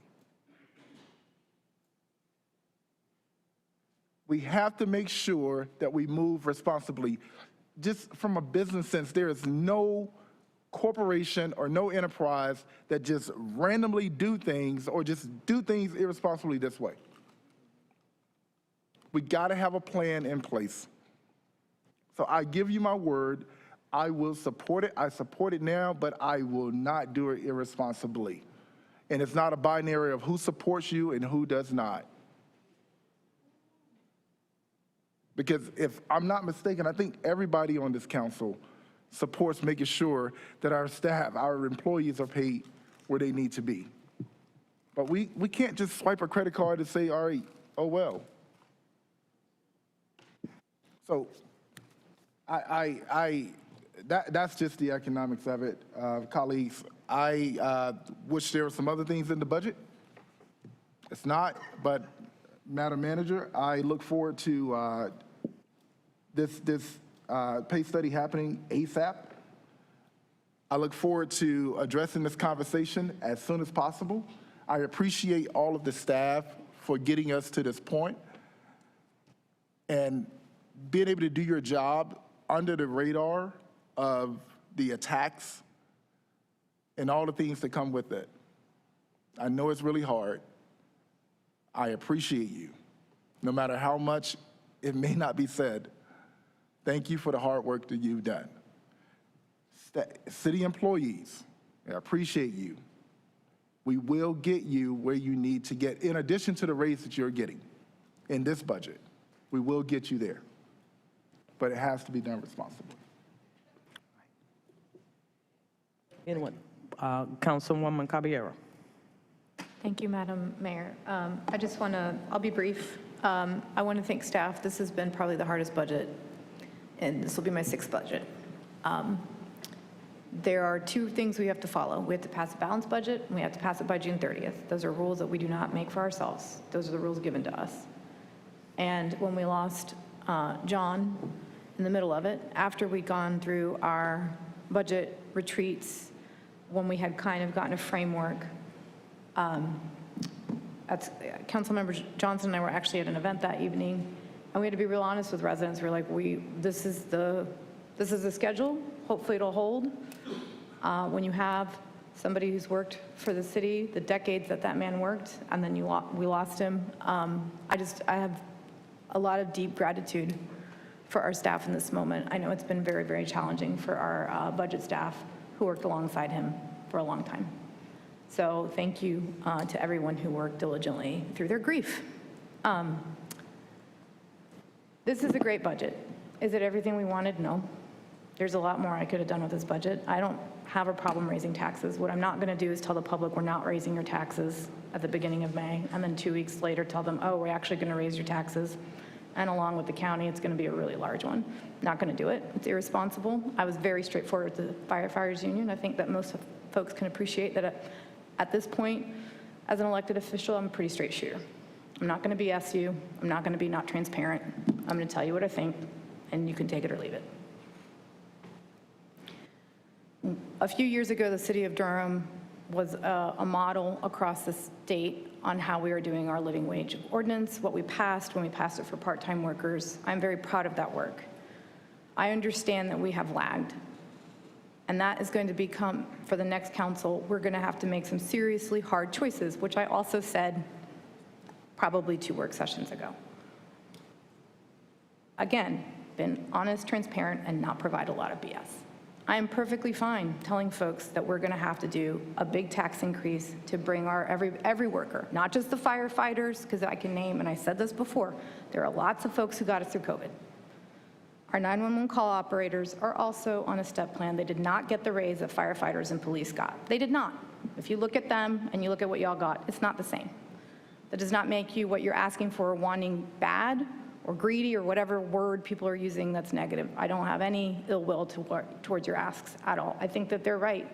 We have to make sure that we move responsibly. Just from a business sense, there is no corporation or no enterprise that just randomly do things or just do things irresponsibly this way. We got to have a plan in place. So I give you my word, I will support it. I support it now, but I will not do it irresponsibly. And it's not a binary of who supports you and who does not. Because if I'm not mistaken, I think everybody on this council supports making sure that our staff, our employees are paid where they need to be. But we can't just swipe a credit card and say, all right, oh well. So that's just the economics of it, colleagues. I wish there were some other things in the budget. It's not, but Madam Manager, I look forward to this pay study happening ASAP. I look forward to addressing this conversation as soon as possible. I appreciate all of the staff for getting us to this point and being able to do your job under the radar of the attacks and all the things that come with it. I know it's really hard. I appreciate you. No matter how much it may not be said, thank you for the hard work that you've done. City employees, I appreciate you. We will get you where you need to get, in addition to the raise that you're getting in this budget. We will get you there, but it has to be done responsibly. Anyone? Councilwoman Caballero. Thank you, Madam Mayor. I just want to, I'll be brief. I want to thank staff. This has been probably the hardest budget, and this will be my 6th budget. There are 2 things we have to follow. We have to pass a balanced budget, and we have to pass it by June 30th. Those are rules that we do not make for ourselves. Those are the rules given to us. And when we lost John in the middle of it, after we'd gone through our budget retreats, when we had kind of gotten a framework, Councilmember Johnson and I were actually at an event that evening, and we had to be real honest with residents. We're like, this is the schedule. Hopefully it'll hold. When you have somebody who's worked for the city, the decades that man worked, and then we lost him, I have a lot of deep gratitude for our staff in this moment. I know it's been very, very challenging for our budget staff who worked alongside him for a long time. So thank you to everyone who worked diligently through their grief. This is a great budget. Is it everything we wanted? No. There's a lot more I could have done with this budget. I don't have a problem raising taxes. What I'm not going to do is tell the public we're not raising your taxes at the beginning of May, and then 2 weeks later tell them, oh, we're actually going to raise your taxes. And along with the county, it's going to be a really large one. Not going to do it. It's irresponsible. I was very straightforward with the firefighters union. I think that most folks can appreciate that at this point, as an elected official, I'm a pretty straight shooter. I'm not going to BS you. I'm not going to be not transparent. I'm going to tell you what I think, and you can take it or leave it. A few years ago, the city of Durham was a model across the state on how we are doing our living wage ordinance, what we passed when we passed it for part-time workers. I'm very proud of that work. I understand that we have lagged, and that is going to become, for the next council, we're going to have to make some seriously hard choices, which I also said probably 2 work sessions ago. Again, been honest, transparent, and not provide a lot of BS. I am perfectly fine telling folks that we're going to have to do a big tax increase to bring our every worker, not just the firefighters, because I can name, and I said this before, there are lots of folks who got us through COVID. Our 911 call operators are also on a step plan. They did not get the raise that firefighters and police got. They did not. If you look at them and you look at what y'all got, it's not the same. That does not make you what you're asking for or wanting bad or greedy or whatever word people are using that's negative. I don't have any ill will towards your asks at all. I think that they're right.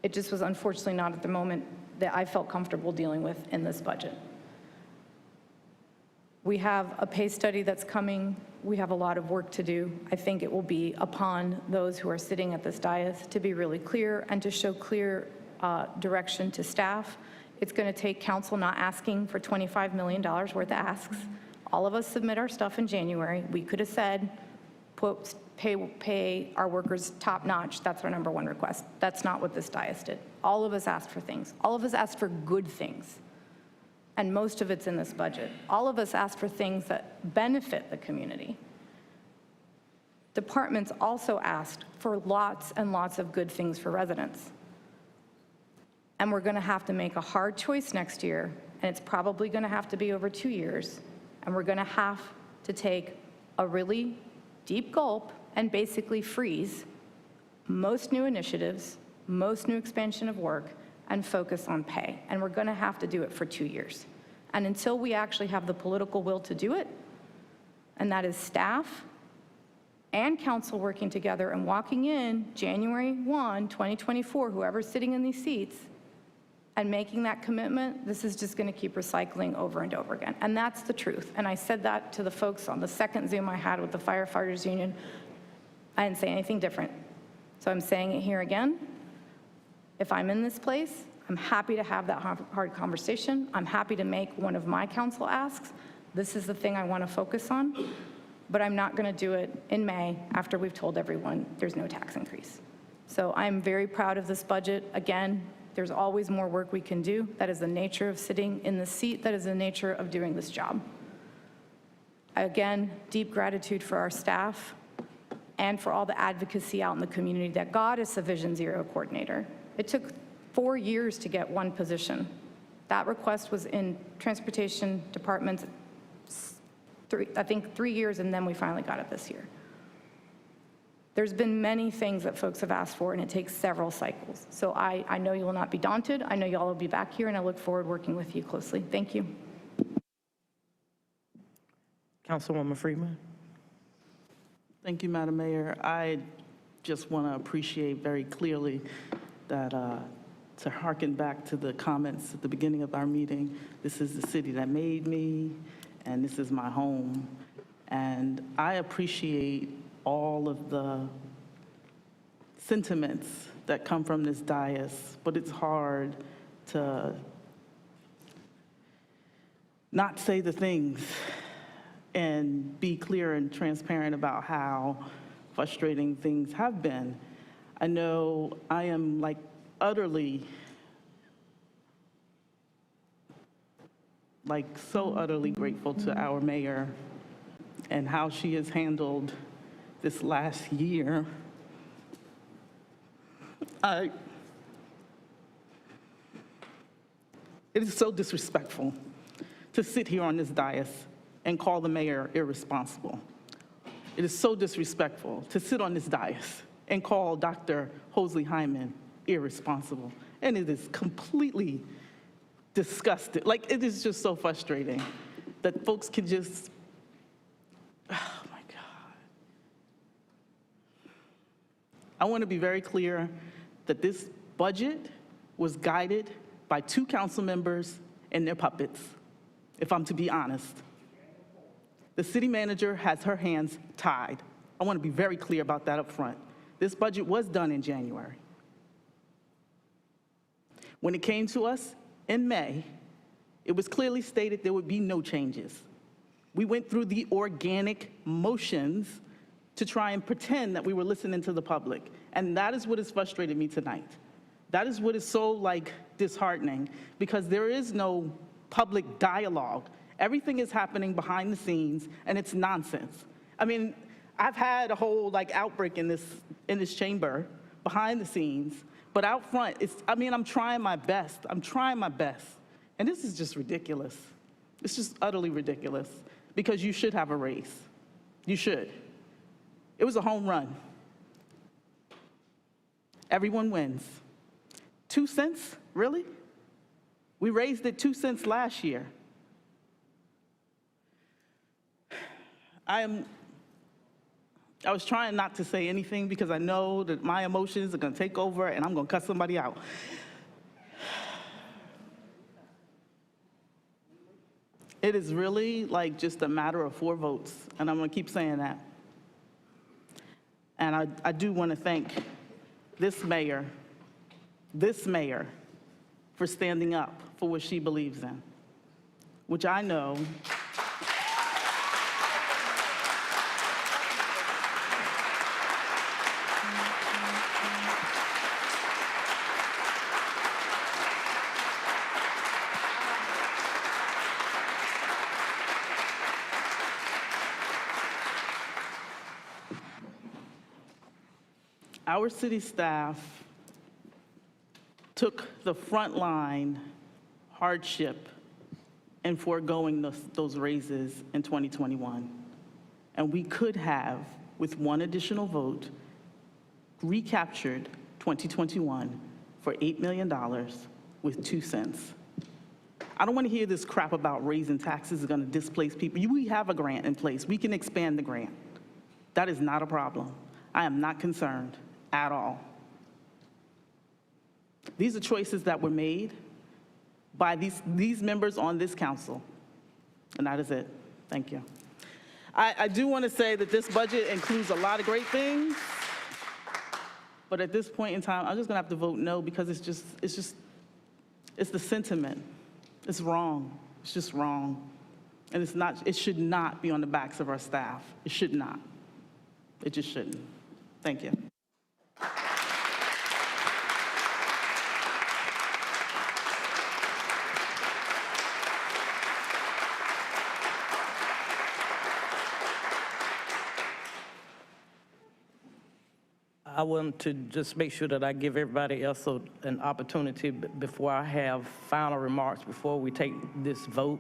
It just was unfortunately not at the moment that I felt comfortable dealing with in this budget. We have a pay study that's coming. We have a lot of work to do. I think it will be upon those who are sitting at this dais to be really clear and to show clear direction to staff. It's going to take council not asking for $25 million worth of asks. All of us submit our stuff in January. We could have said, pay our workers top notch. That's our number one request. That's not what this dais did. All of us asked for things. All of us asked for good things. And most of it's in this budget. All of us asked for things that benefit the community. Departments also asked for lots and lots of good things for residents. And we're going to have to make a hard choice next year, and it's probably going to have to be over 2 years, and we're going to have to take a really deep gulp and basically freeze most new initiatives, most new expansion of work, and focus on pay. And we're going to have to do it for 2 years. And until we actually have the political will to do it, and that is staff and council working together and walking in January 1, 2024, whoever's sitting in these seats, and making that commitment, this is just going to keep recycling over and over again. And that's the truth. And I said that to the folks on the second Zoom I had with the firefighters union. I didn't say anything different. So I'm saying it here again. If I'm in this place, I'm happy to have that hard conversation. I'm happy to make one of my council asks. This is the thing I want to focus on, but I'm not going to do it in May after we've told everyone there's no tax increase. So I'm very proud of this budget. Again, there's always more work we can do. That is the nature of sitting in the seat. That is the nature of doing this job. Again, deep gratitude for our staff and for all the advocacy out in the community that got us a Vision Zero coordinator. It took 4 years to get one position. That request was in transportation departments, I think 3 years, and then we finally got it this year. There's been many things that folks have asked for, and it takes several cycles. So I know you will not be daunted. I know you all will be back here, and I look forward to working with you closely. Thank you. Councilwoman Freeman. Thank you, Madam Mayor. I just want to appreciate very clearly that to hearken back to the comments at the beginning of our meeting, this is the city that made me, and this is my home. And I appreciate all of the sentiments that come from this dais, but it's hard to not say the things and be clear and transparent about how frustrating things have been. I know I am utterly, so utterly grateful to our mayor and how she has handled this last year. It is so disrespectful to sit here on this dais and call the mayor irresponsible. It is so disrespectful to sit on this dais and call Dr. Hosley Hyman irresponsible. And it is completely disgusting. It is just so frustrating that folks can just, oh my God. I want to be very clear that this budget was guided by 2 council members and their puppets, if I'm to be honest. The city manager has her hands tied. I want to be very clear about that up front. This budget was done in January. When it came to us in May, it was clearly stated there would be no changes. We went through the organic motions to try and pretend that we were listening to the public. And that is what has frustrated me tonight. That is what is so disheartening, because there is no public dialogue. Everything is happening behind the scenes, and it's nonsense. I mean, I've had a whole like outbreak in this chamber behind the scenes, but out front, I'm trying my best. I'm trying my best. And this is just ridiculous. It's just utterly ridiculous because you should have a raise. You should. It was a home run. Everyone wins. 2 cents? Really? We raised it 2 cents last year. I was trying not to say anything because I know that my emotions are going to take over and I'm going to cut somebody out. It is really like just a matter of 4 votes, and I'm going to keep saying that. And I do want to thank this mayor for standing up for what she believes in, which I know our city staff took the frontline hardship in foregoing those raises in 2021. And we could have, with 1 additional vote, recaptured 2021 for $8 million with 2 cents. I don't want to hear this crap about raising taxes is going to displace people. We have a grant in place. We can expand the grant. That is not a problem. I am not concerned at all. These are choices that were made by these members on this council, and that is it. Thank you. I do want to say that this budget includes a lot of great things, but at this point in time, I'm just going to have to vote no because it's the sentiment. It's wrong. It's just wrong. And it should not be on the backs of our staff. It should not. It just shouldn't. Thank you. I want to just make sure that I give everybody else an opportunity before I have final remarks, before we take this vote.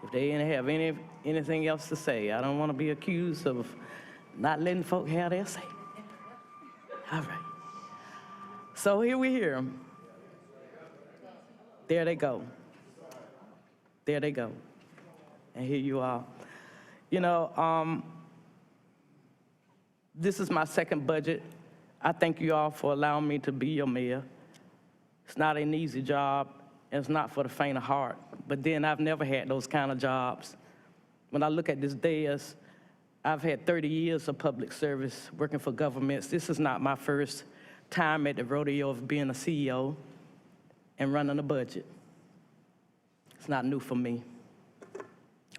If they have anything else to say, I don't want to be accused of not letting folk have their say. All right. So here we hear them. There they go. There they go. And here you are. You know, this is my second budget. I thank you all for allowing me to be your mayor. It's not an easy job, and it's not for the faint of heart. But then I've never had those kind of jobs. When I look at this dais, I've had 30 years of public service working for governments. This is not my first time at the rodeo of being a CEO and running a budget. It's not new for me.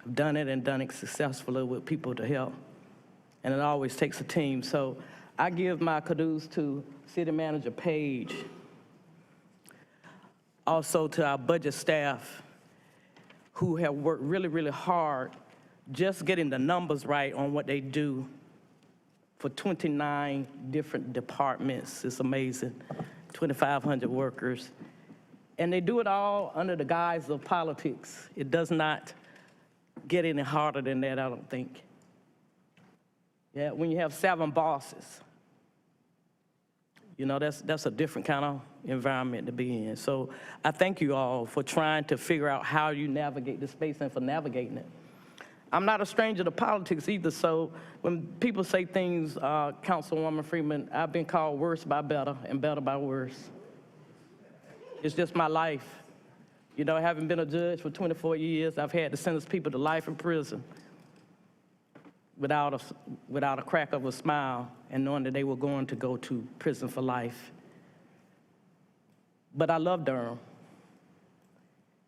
I've done it and done it successfully with people to help. And it always takes a team. So I give my kudos to City Manager Page, also to our budget staff who have worked really, really hard just getting the numbers right on what they do for 29 different departments. It's amazing, 2,500 workers. And they do it all under the guise of politics. It does not get any harder than that, I don't think. Yeah, when you have 7 bosses, you know, that's a different kind of environment to be in. So I thank you all for trying to figure out how you navigate this space and for navigating it. I'm not a stranger to politics either, so when people say things, Councilwoman Freeman, I've been called worse by better and better by worse. It's just my life. You know, having been a judge for 24 years, I've had to sentence people to life in prison without a crack of a smile and knowing that they were going to go to prison for life. But I love Durham,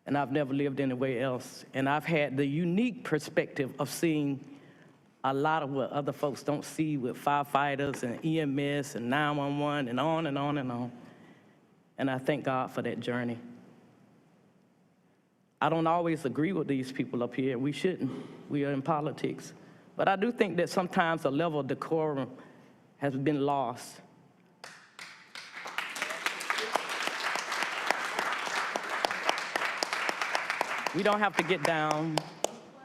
and I've never lived anywhere else. And I've had the unique perspective of seeing a lot of what other folks don't see with firefighters and EMS and 911 and on and on and on. And I thank God for that journey. I don't always agree with these people up here. We shouldn't. We are in politics. But I do think that sometimes a level of decorum has been lost. We don't have to get down.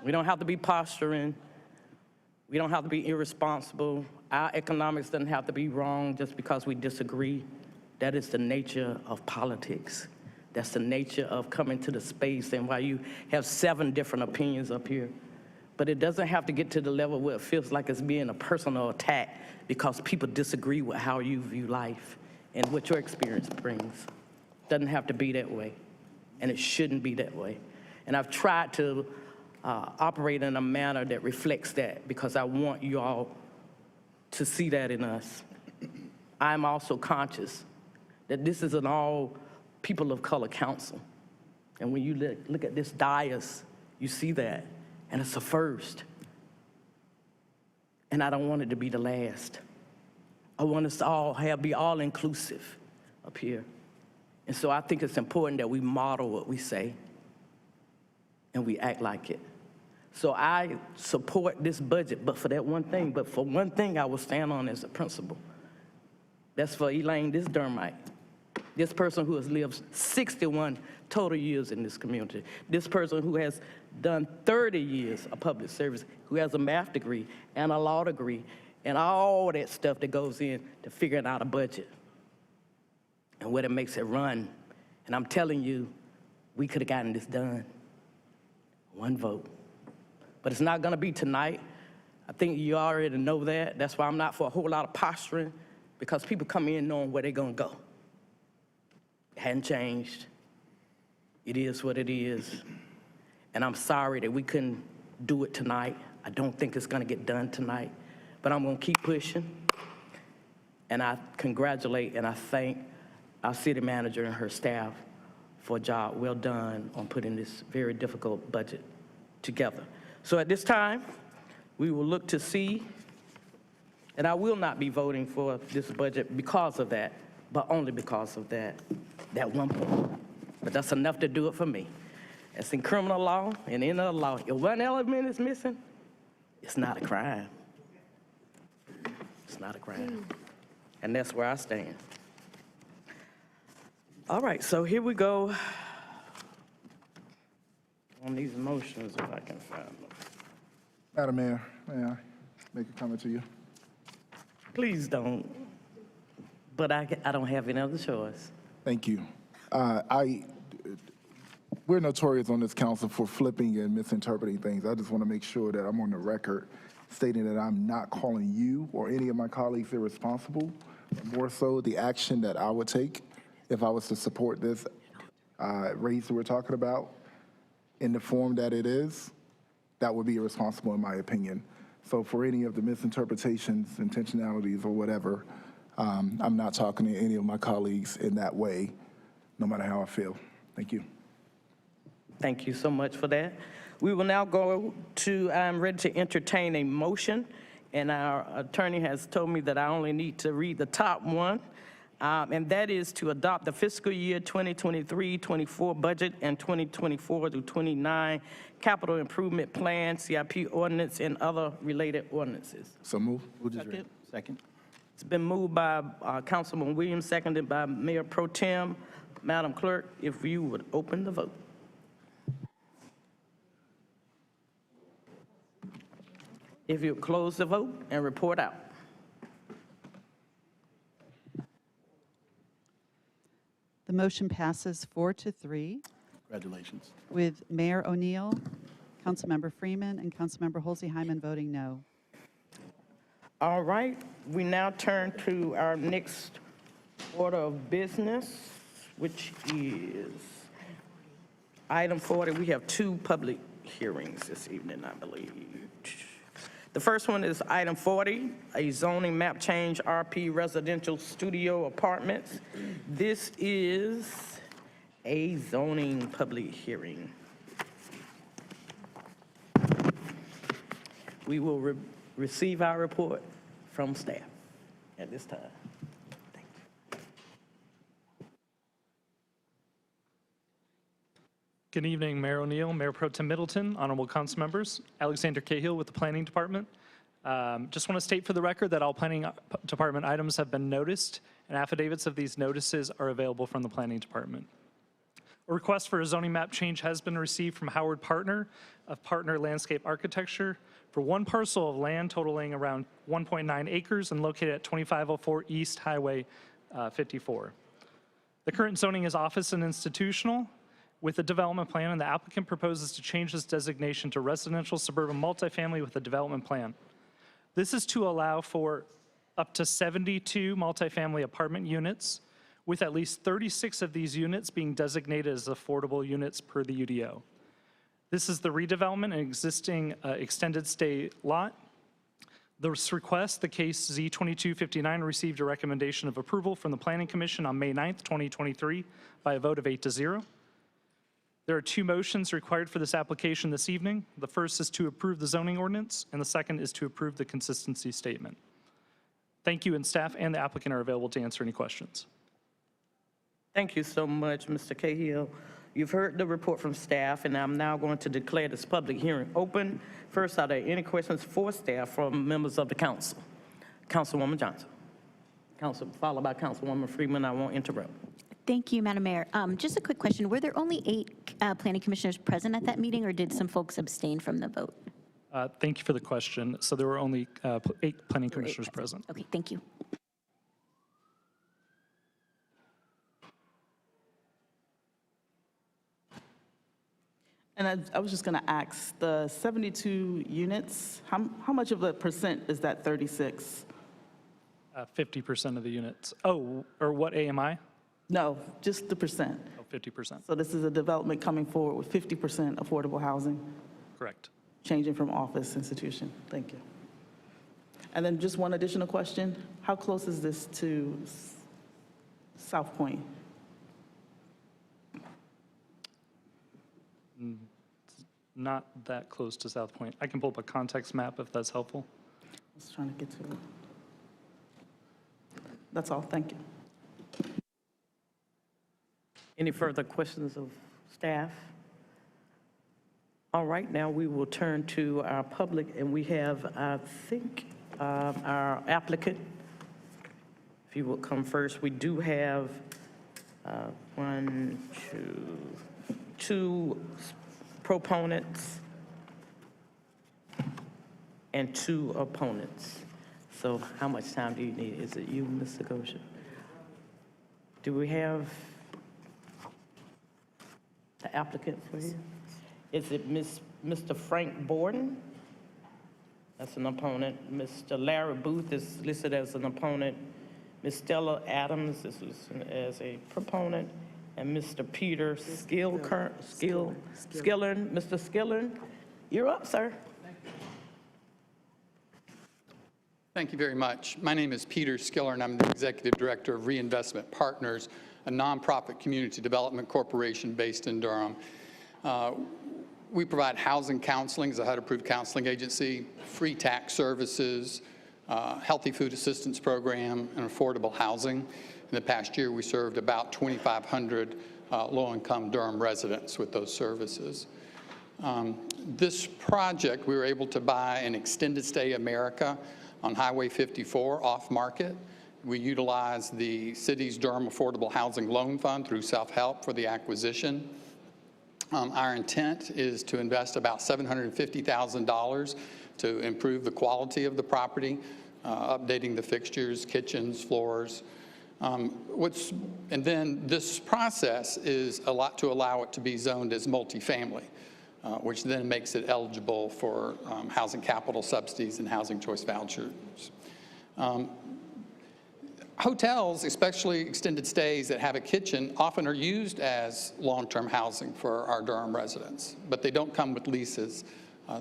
We don't have to be posturing. We don't have to be irresponsible. Our economics doesn't have to be wrong just because we disagree. That is the nature of politics. That's the nature of coming to the space and why you have 7 different opinions up here. But it doesn't have to get to the level where it feels like it's being a personal attack because people disagree with how you view life and what your experience brings. Doesn't have to be that way, and it shouldn't be that way. And I've tried to operate in a manner that reflects that because I want you all to see that in us. I'm also conscious that this is an all people of color council. And when you look at this dais, you see that, and it's a first. And I don't want it to be the last. I want us to all be all inclusive up here. And so I think it's important that we model what we say and we act like it. So I support this budget, but for that one thing. But for one thing I will stand on as a principle. That's for Elaine, this Durhamite. This person who has lived 61 total years in this community. This person who has done 30 years of public service, who has a math degree and a law degree, and all that stuff that goes in to figuring out a budget and what it makes it run. And I'm telling you, we could have gotten this done. One vote. But it's not gonna be tonight. I think you already know that. That's why I'm not for a whole lot of posturing, because people come in knowing where they're gonna go. It hadn't changed. It is what it is. And I'm sorry that we couldn't do it tonight. I don't think it's gonna get done tonight, but I'm gonna keep pushing. And I congratulate and I thank our city manager and her staff for a job well done on putting this very difficult budget together. So at this time, we will look to see, and I will not be voting for this budget because of that, but only because of that one point. But that's enough to do it for me. It's in criminal law and in other law. If one element is missing, it's not a crime. It's not a crime. And that's where I stand. All right, so here we go on these motions, if I can find them. Madam Mayor, may I make a comment to you? Please don't, but I don't have any other choice. Thank you. We're notorious on this council for flipping and misinterpreting things. I just want to make sure that I'm on the record stating that I'm not calling you or any of my colleagues irresponsible, but more so the action that I would take if I was to support this raise that we're talking about in the form that it is, that would be irresponsible in my opinion. So for any of the misinterpretations, intentionalities, or whatever, I'm not talking to any of my colleagues in that way, no matter how I feel. Thank you. Thank you so much for that. We will now go to, I'm ready to entertain a motion, and our attorney has told me that I only need to read the top one, and that is to adopt the fiscal year 2023-24 budget and 2024-29 capital improvement plan, CIP ordinance, and other related ordinances. So move. Second. It's been moved by Councilman Williams, seconded by Mayor Pro Tem. Madam Clerk, if you would open the vote. If you close the vote and report out. The motion passes 4-3 Congratulations. with Mayor O'Neill, Councilmember Freeman, and Councilmember Holsey-Hyman voting no. All right, we now turn to our next order of business, which is item 40. We have 2 public hearings this evening, I believe. The first one is item 40, a zoning map change, RP residential studio apartments. This is a zoning public hearing. We will receive our report from staff at this time. Thank you. Good evening, Mayor O'Neill, Mayor Pro Tem Middleton, honorable council members. Alexander Cahill with the Planning Department. Just want to state for the record that all Planning Department items have been noticed, and affidavits of these notices are available from the Planning Department. A request for a zoning map change has been received from Howard Partner of Partner Landscape Architecture for one parcel of land totaling around 1.9 acres and located at 2504 East Highway 54. The current zoning is office and institutional with a development plan, and the applicant proposes to change this designation to residential suburban multifamily with a development plan. This is to allow for up to 72 multifamily apartment units, with at least 36 of these units being designated as affordable units per the UDO. This is the redevelopment and existing extended stay lot. This request, the case Z2259, received a recommendation of approval from the Planning Commission on May 9th, 2023 by a vote of 8-0. There are two motions required for this application this evening. The first is to approve the zoning ordinance, and the second is to approve the consistency statement. Thank you, and staff and the applicant are available to answer any questions. Thank you so much, Mr. Cahill. You've heard the report from staff, and I'm now going to declare this public hearing open. First, are there any questions for staff from members of the council? Councilwoman Johnson. Followed by Councilwoman Freeman. I won't interrupt. Thank you, Madam Mayor. Just a quick question. Were there only 8 planning commissioners present at that meeting, or did some folks abstain from the vote? Thank you for the question. So there were only 8 planning commissioners present. Okay, thank you. And I was just going to ask, the 72 units, how much of a percent is that 36? 50% of the units. Oh, or what AMI? No, just the percent. Oh, 50%. So this is a development coming forward with 50% affordable housing, Correct. changing from office institution. Thank you. And then just one additional question. How close is this to Southpoint? Not that close to Southpoint. I can pull up a context map if that's helpful. I was trying to get to it. That's all. Thank you. Any further questions of staff? All right, now we will turn to our public, and we have, I think, our applicant. If you will come first. We do have two proponents and 2 opponents. So how much time do you need? Is it you, Mr. Gosha? Do we have the applicant for you? Is it Mr. Frank Borden? That's an opponent. Mr. Larry Booth is listed as an opponent. Ms. Stella Adams is listed as a proponent. And Mr. Peter Skillern. Mr. Skillern, you're up, sir. Thank you very much. My name is Peter Skillern. I'm the Executive Director of Reinvestment Partners, a nonprofit community development corporation based in Durham. We provide housing counseling as a HUD-approved counseling agency, free tax services, healthy food assistance program, and affordable housing. In the past year, we served about 2,500 low-income Durham residents with those services. This project, we were able to buy an extended stay America on Highway 54 off-market. We utilized the city's Durham Affordable Housing Loan Fund through self-help for the acquisition. Our intent is to invest about $750,000 to improve the quality of the property, updating the fixtures, kitchens, floors. And then this process is a lot to allow it to be zoned as multifamily, which then makes it eligible for housing capital subsidies and housing choice vouchers. Hotels, especially extended stays that have a kitchen, often are used as long-term housing for our Durham residents, but they don't come with leases.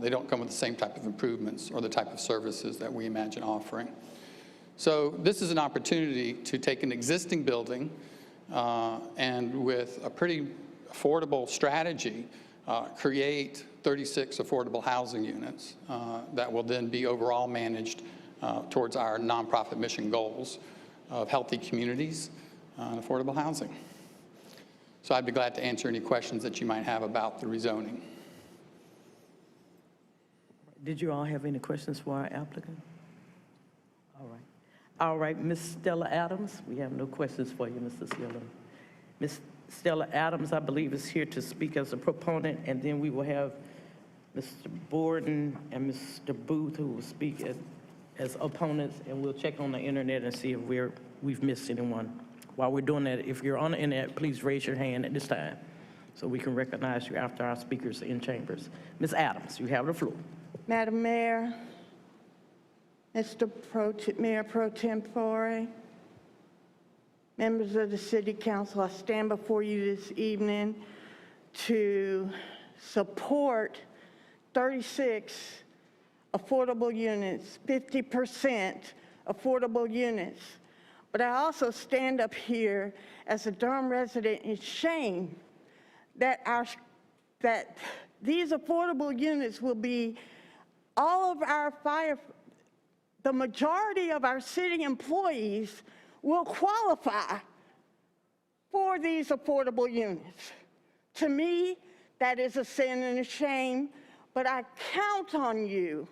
They don't come with the same type of improvements or the type of services that we imagine offering. So this is an opportunity to take an existing building and with a pretty affordable strategy, create 36 affordable housing units that will then be overall managed towards our nonprofit mission goals of healthy communities and affordable housing. So I'd be glad to answer any questions that you might have about the rezoning. Did you all have any questions for our applicant? All right. All right, Ms. Stella Adams, we have no questions for you, Mr. Skillen. Ms. Stella Adams, I believe, is here to speak as a proponent, and then we will have Mr. Borden and Mr. Booth, who will speak as opponents, and we'll check on the internet and see if we've missed anyone. While we're doing that, if you're on the internet, please raise your hand at this time so we can recognize you after our speakers are in chambers. Ms. Adams, you have the floor. Madam Mayor, Mayor Pro Tempore, members of the City Council, I stand before you this evening to support 36 affordable units, 50% affordable units. But I also stand up here as a Durham resident in shame that these affordable units will be all of our the majority of our city employees will qualify for these affordable units. To me, that is a sin and a shame, but I count on you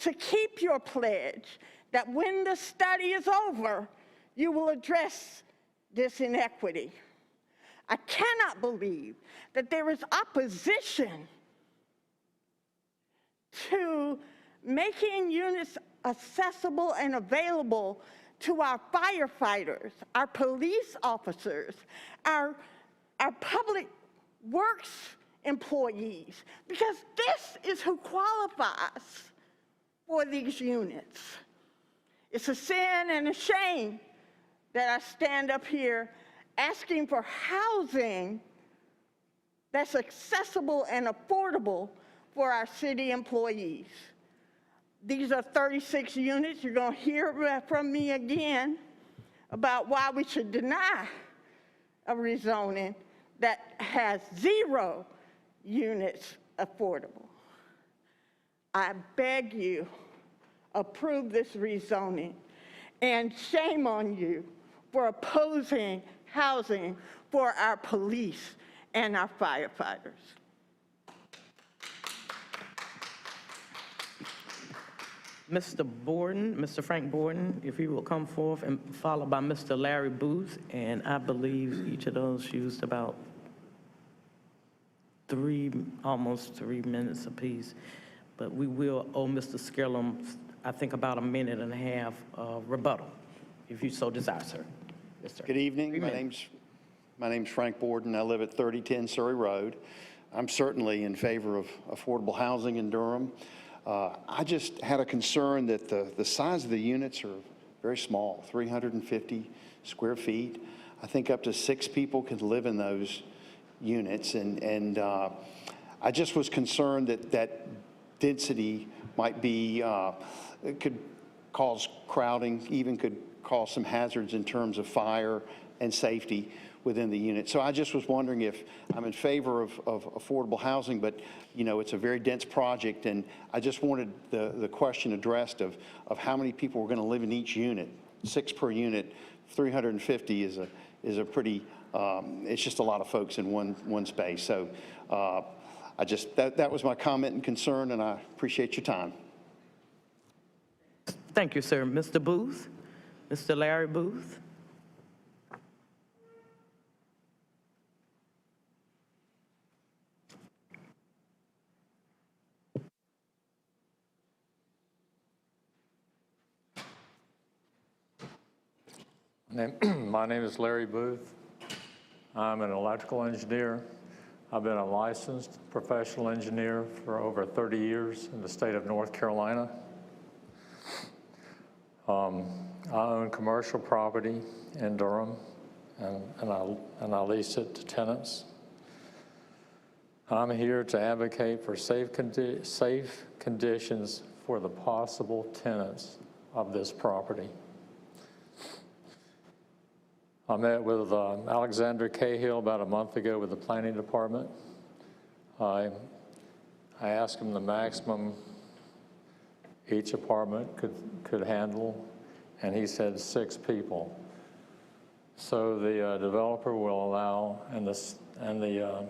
to keep your pledge that when the study is over, you will address this inequity. I cannot believe that there is opposition to making units accessible and available to our firefighters, our police officers, our public works employees, because this is who qualifies for these units. It's a sin and a shame that I stand up here asking for housing that's accessible and affordable for our city employees. These are 36 units. You're going to hear from me again about why we should deny a rezoning that has 0 units affordable. I beg you, approve this rezoning, and shame on you for opposing housing for our police and our firefighters. Mr. Borden, Mr. Frank Borden, if you will come forth, and followed by Mr. Larry Booth, and I believe each of those used about almost 3 minutes apiece. But we will owe Mr. Skillen, I think, about a minute and a half of rebuttal, if you so desire, sir. Yes, sir. Good evening. My name's Frank Borden. I live at 3010 Surrey Road. I'm certainly in favor of affordable housing in Durham. I just had a concern that the size of the units are very small, 350 square feet. I think up to 6 people could live in those units, and I just was concerned that density might be, it could cause crowding, even could cause some hazards in terms of fire and safety within the unit. So I just was wondering if I'm in favor of affordable housing, but you know, it's a very dense project, and I just wanted the question addressed of how many people were going to live in each unit. 6 per unit, 350 is a pretty, it's just a lot of folks in one space. So I just, that was my comment and concern, and I appreciate your time. Thank you, sir. Mr. Booth, Mr. Larry Booth. My name is Larry Booth. I'm an electrical engineer. I've been a licensed professional engineer for over 30 years in the state of North Carolina. I own commercial property in Durham, and I lease it to tenants. I'm here to advocate for safe conditions for the possible tenants of this property. I met with Alexander Cahill about a month ago with the planning department. I asked him the maximum each apartment could handle, and he said 6 people. So the developer will allow, and and the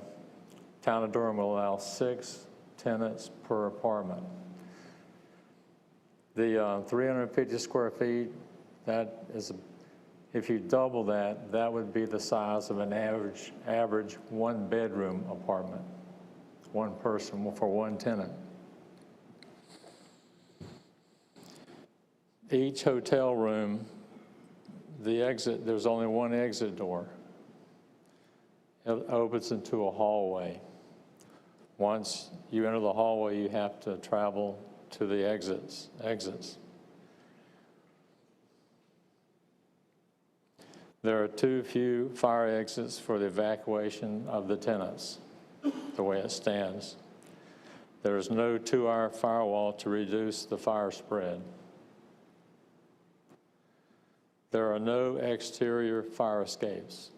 town of Durham will allow 6 tenants per apartment. The 350 square feet, that is, if you double that, that would be the size of an average one-bedroom apartment, one person for one tenant. Each hotel room, there's only one exit door. It opens into a hallway. Once you enter the hallway, you have to travel to the exits. There are too few fire exits for the evacuation of the tenants, the way it stands. There is no 2-hour firewall to reduce the fire spread. There are no exterior fire escapes.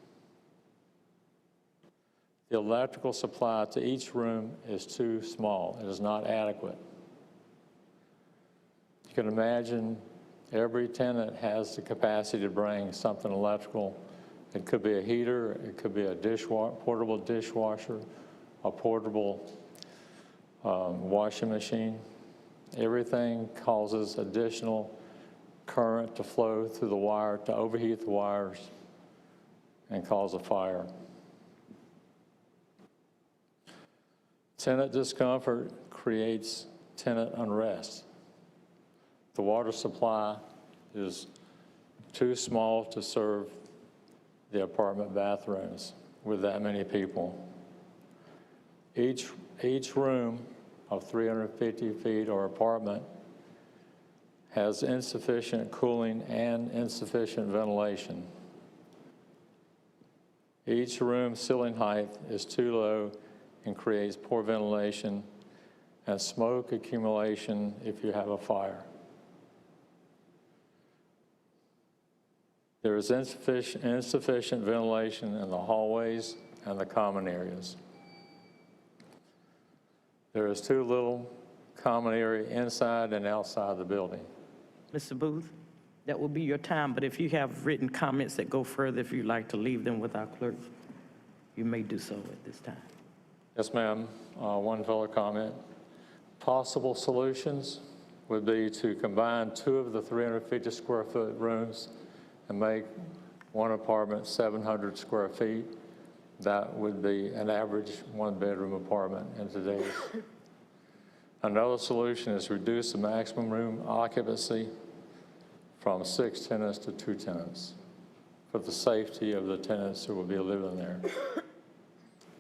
The electrical supply to each room is too small. It is not adequate. You can imagine every tenant has the capacity to bring something electrical. It could be a heater, it could be a portable dishwasher, a portable washing machine. Everything causes additional current to flow through the wire, to overheat the wires and cause a fire. Tenant discomfort creates tenant unrest. The water supply is too small to serve the apartment bathrooms with that many people. Each room of 350 feet or apartment has insufficient cooling and insufficient ventilation. Each room ceiling height is too low and creates poor ventilation and smoke accumulation if you have a fire. There is insufficient ventilation in the hallways and the common areas. There is too little common area inside and outside the building. Mr. Booth, that will be your time, but if you have written comments that go further, if you'd like to leave them with our clerk, you may do so at this time. Yes, ma'am. One further comment. Possible solutions would be to combine 2 of the 350 square foot rooms and make one apartment 700 square feet. That would be an average one-bedroom apartment in today's. Another solution is reduce the maximum room occupancy from 6 tenants to 2 tenants for the safety of the tenants who will be living there.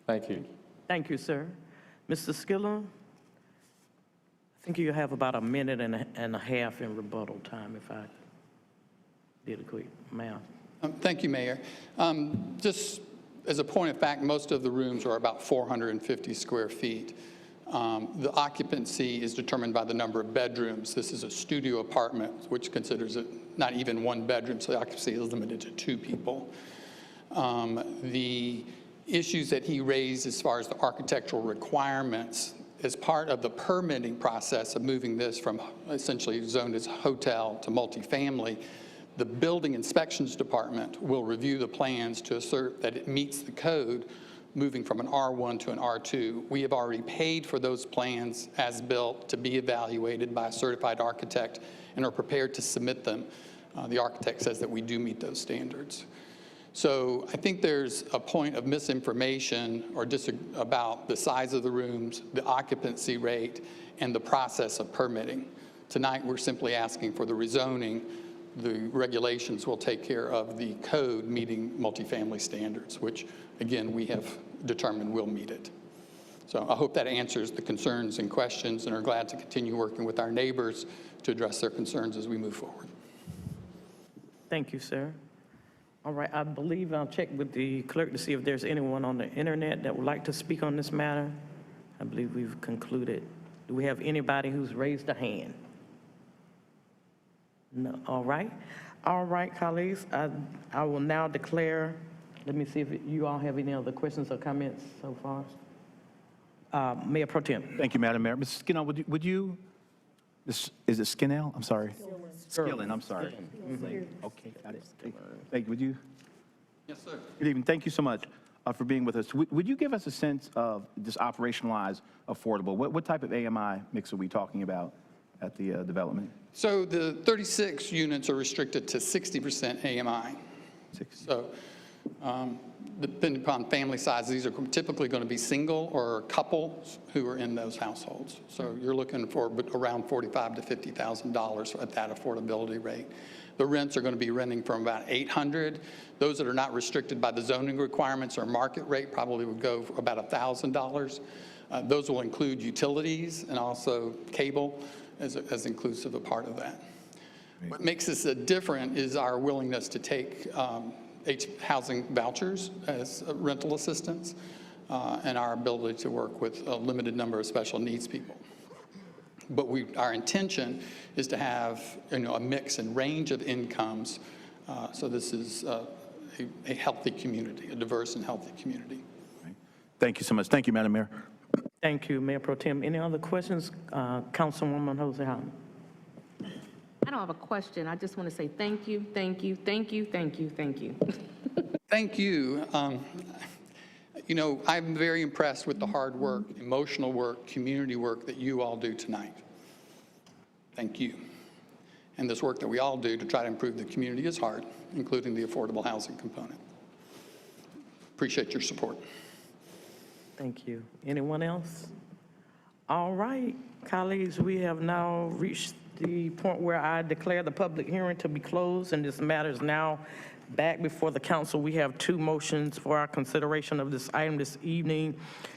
Thank you. Thank you, sir. Mr. Skiller, I think you have about a minute and a half in rebuttal time, if I did a quick math. Thank you, Mayor. Just as a point of fact, most of the rooms are about 450 square feet. The occupancy is determined by the number of bedrooms. This is a studio apartment, which considers it not even 1 bedroom, so the occupancy is limited to 2 people. The issues that he raised as far as the architectural requirements as part of the permitting process of moving this from essentially zoned as hotel to multifamily, the building inspections department will review the plans to assert that it meets the code, moving from an R1 to an R2. We have already paid for those plans as built to be evaluated by a certified architect and are prepared to submit them. The architect says that we do meet those standards. So I think there's a point of misinformation or about the size of the rooms, the occupancy rate, and the process of permitting. Tonight, we're simply asking for the rezoning. The regulations will take care of the code meeting multifamily standards, which, again, we have determined will meet it. So I hope that answers the concerns and questions, and are glad to continue working with our neighbors to address their concerns as we move forward. Thank you, sir. All right, I believe I'll check with the clerk to see if there's anyone on the internet that would like to speak on this matter. I believe we've concluded. Do we have anybody who's raised a hand? No, all right. All right, colleagues, I will now declare, let me see if you all have any other questions or comments so far. Mayor Pro Tem. Thank you, Madam Mayor. Mr. Skinnell, would you is it Skinnell? I'm sorry. Skillen, I'm sorry. Okay, got it. Thank you. Would you? Yes, sir. Good evening. Thank you so much. for being with us. Would you give us a sense of just operationalize affordable? What type of AMI mix are we talking about at the development? So the 36 units are restricted to 60% AMI. So depending upon family size, these are typically going to be single or couples who are in those households. So you're looking for around $45,000 to $50,000 at that affordability rate. The rents are going to be renting from about $800. Those that are not restricted by the zoning requirements or market rate probably would go for about $1,000. Those will include utilities and also cable as inclusive a part of that. What makes this different is our willingness to take housing vouchers as rental assistance and our ability to work with a limited number of special needs people. But our intention is to have a mix and range of incomes. So this is a healthy community, a diverse and healthy community. Thank you so much. Thank you, Madam Mayor. Thank you, Mayor Pro Tem. Any other questions? Councilwoman Jose Harman. I don't have a question. I just want to say thank you, thank you, thank you, thank you, thank you. Thank you. I'm very impressed with the hard work, emotional work, community work that you all do tonight. Thank you. And this work that we all do to try to improve the community is hard, including the affordable housing component. Appreciate your support. Thank you. Anyone else? All right, colleagues, we have now reached the point where I declare the public hearing to be closed, and this matter is now back before the council. We have two motions for our consideration of this item this evening.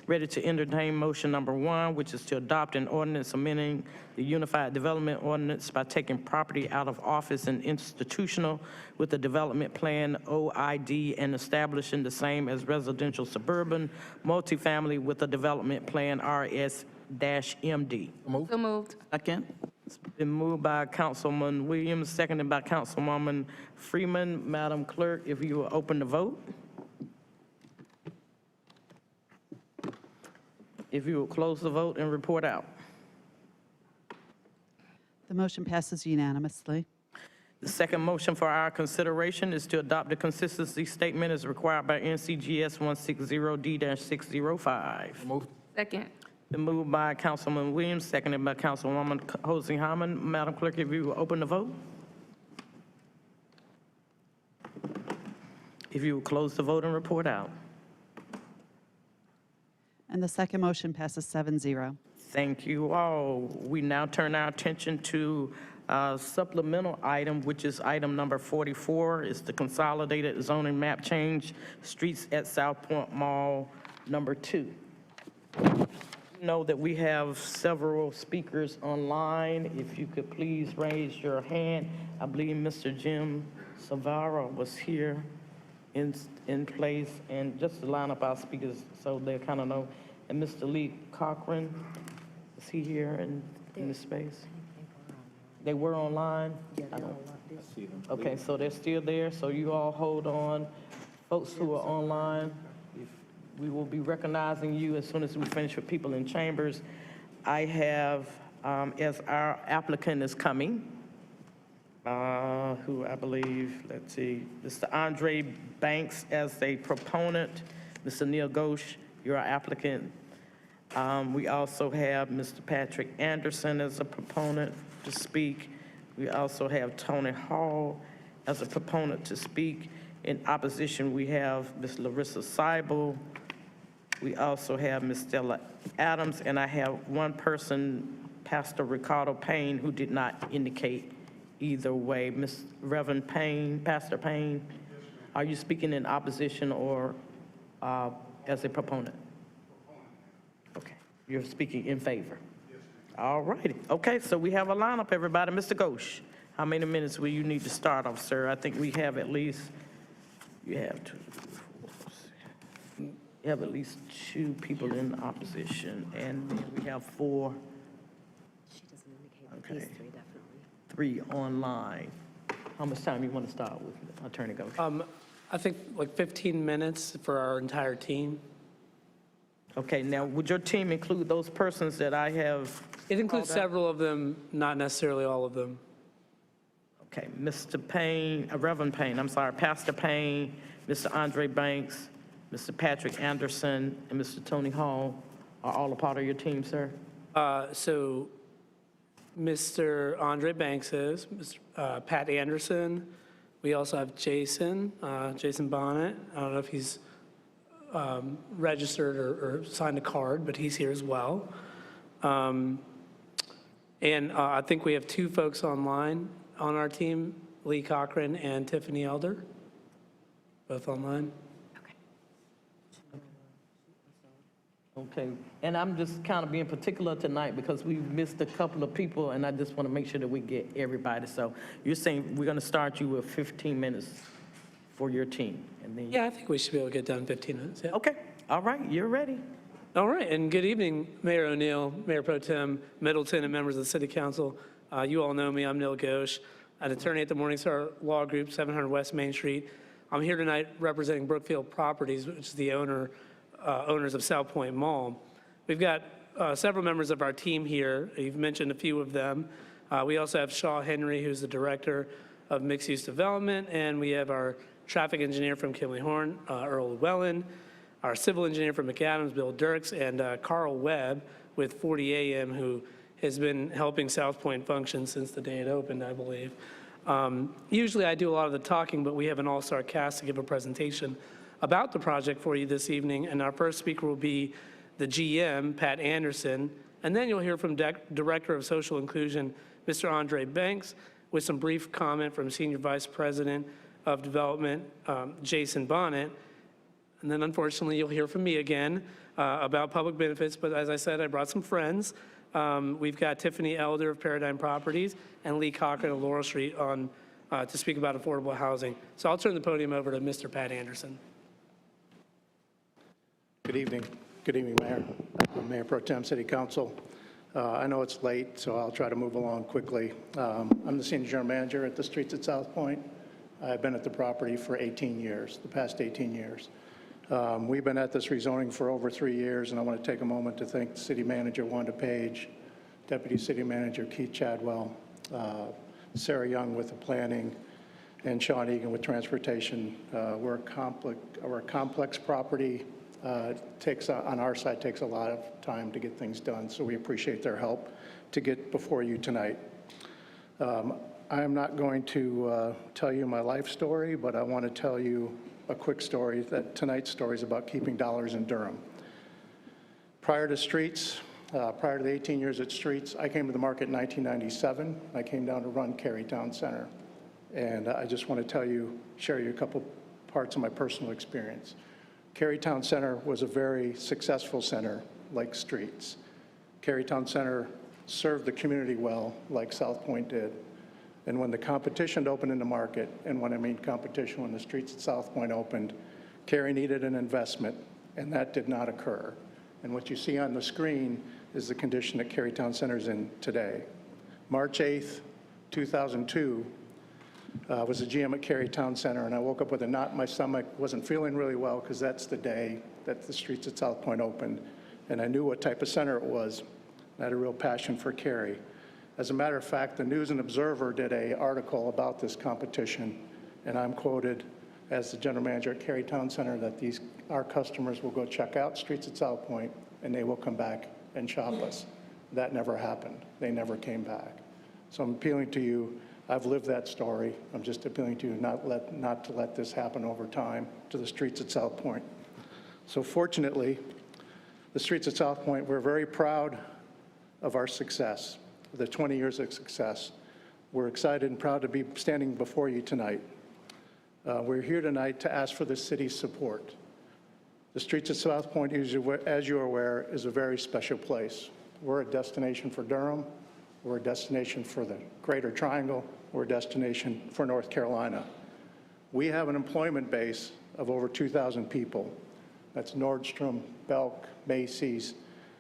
Ready to entertain motion number 1, which is to adopt an ordinance amending the Unified Development Ordinance by taking property out of office and institutional with the development plan OID and establishing the same as residential suburban multifamily with a development plan RS-MD. So moved. Second. It's been moved by Councilman Williams, seconded by Councilwoman Freeman. Madam Clerk, if you will open the vote. If you will close the vote and report out. The motion passes unanimously. The second motion for our consideration is to adopt the consistency statement as required by NCGS 160D-605. Second. Been moved by Councilman Williams, seconded by Councilwoman Jose Harman. Madam Clerk, if you will open the vote. If you will close the vote and report out. And the second motion passes 7-0. Thank you all. We now turn our attention to supplemental item, which is item number 44. It's the consolidated zoning map change, streets at Southpoint Mall, number 2. Know that we have several speakers online. If you could please raise your hand. I believe Mr. Jim Savara was here in place, and just to line up our speakers so they kind of know. And Mr. Lee Cochran, is he here in this space? They were online? I see them. Okay, so they're still there, so you all hold on. Folks who are online, we will be recognizing you as soon as we finish with people in chambers. I have, as our applicant is coming, who I believe, let's see, Mr. Andre Banks as a proponent, Mr. Neil Ghosh, you're our applicant. We also have Mr. Patrick Anderson as a proponent to speak. We also have Tony Hall as a proponent to speak. In opposition, we have Ms. Larissa Seibel. We also have Ms. Stella Adams, and I have one person, Pastor Ricardo Payne, who did not indicate either way. Reverend Payne, Pastor Payne, are you speaking in opposition or as a proponent? Okay, you're speaking in favor. All righty. Okay, so we have a lineup, everybody. Mr. Ghosh, how many minutes will you need to start off, sir? I think we have at least, you have at least 2 people in opposition, and then we have 4. She doesn't indicate, but these 3 definitely. 3 online. How much time you want to start with, Attorney Ghosh? I think like 15 minutes for our entire team. Okay, now would your team include those persons that I have? It includes several of them, not necessarily all of them. Okay, Mr. Payne, Reverend Payne, I'm sorry, Pastor Payne, Mr. Andre Banks, Mr. Patrick Anderson and Mr. Tony Hall are all a part of your team, sir? So Mr. Andre Banks is, Mr. Pat Anderson. We also have Jason Bonnet. I don't know if he's registered or signed a card, but he's here as well. And I think we have two folks online on our team, Lee Cochran and Tiffany Elder, both online. Okay, and I'm just kind of being particular tonight because we missed a couple of people, and I just want to make sure that we get everybody. So you're saying we're going to start you with 15 minutes for your team, and then... Yeah, I think we should be able to get done in 15 minutes. Yeah. Okay, all right, you're ready. All right, and good evening, Mayor O'Neill, Mayor Pro Tem Middleton, and members of the City Council. You all know me, I'm Neil Ghosh, an attorney at the Morningstar Law Group, 700 West Main Street. I'm here tonight representing Brookfield Properties, which is the owners of Southpoint Mall. We've got several members of our team here. You've mentioned a few of them. We also have Shaw Henry, who's the Director of Mixed Use Development, and we have our traffic engineer from Kimley Horn, Earl Llewellyn, our civil engineer from McAdams, Bill Dirks, and Carl Webb with 40 AM, who has been helping Southpoint function since the day it opened, I believe. Usually I do a lot of the talking, but we have an all-star cast to give a presentation about the project for you this evening, and our first speaker will be the GM, Pat Anderson, and then you'll hear from Director of Social Inclusion, Mr. Andre Banks, with some brief comment from Senior Vice President of Development, Jason Bonnet, and then unfortunately you'll hear from me again about public benefits, but as I said, I brought some friends. We've got Tiffany Elder of Paradigm Properties and Lee Cochran of Laurel Street on to speak about affordable housing. So I'll turn the podium over to Mr. Pat Anderson. Good evening. Good evening, Mayor. Mayor Pro Tem, City Council. I know it's late, so I'll try to move along quickly. I'm the Senior General Manager at the Streets at Southpoint. I've been at the property for 18 years, the past 18 years. We've been at this rezoning for over 3 years, and I want to take a moment to thank City Manager Wanda Page, Deputy City Manager Keith Chadwell, Sarah Young with the planning, and Sean Egan with transportation. We're a complex property. On our side, takes a lot of time to get things done, so we appreciate their help to get before you tonight. I am not going to tell you my life story, but I want to tell you a quick story. That tonight's story is about keeping dollars in Durham. Prior to Streets, prior to the 18 years at Streets, I came to the market in 1997. I came down to run Cary Town Center, and I just want to share you a couple parts of my personal experience. Cary Town Center was a very successful center, like Streets. Cary Town Center served the community well, like Southpoint did. And when the competition opened in the market, and when I mean competition, when the Streets at Southpoint opened, Cary needed an investment, and that did not occur. And what you see on the screen is the condition that Cary Town Center is in today. March 8th, 2002, was a GM at Cary Town Center, and I woke up with a knot in my stomach, wasn't feeling really well because that's the day that the Streets at Southpoint opened, and I knew what type of center it was. I had a real passion for Cary. As a matter of fact, the News and Observer did an article about this competition, and I'm quoted as the general manager at Cary Town Center that our customers will go check out Streets at Southpoint, and they will come back and shop us. That never happened. They never came back. So I'm appealing to you. I've lived that story. I'm just appealing to you not to let this happen over time to the Streets at Southpoint. So fortunately, the Streets at Southpoint, we're very proud of our success, the 20 years of success. We're excited and proud to be standing before you tonight. We're here tonight to ask for the city's support. The Streets at Southpoint, as you are aware, is a very special place. We're a destination for Durham. We're a destination for the Greater Triangle. We're a destination for North Carolina. We have an employment base of over 2,000 people. That's Nordstrom, Belk, Macy's.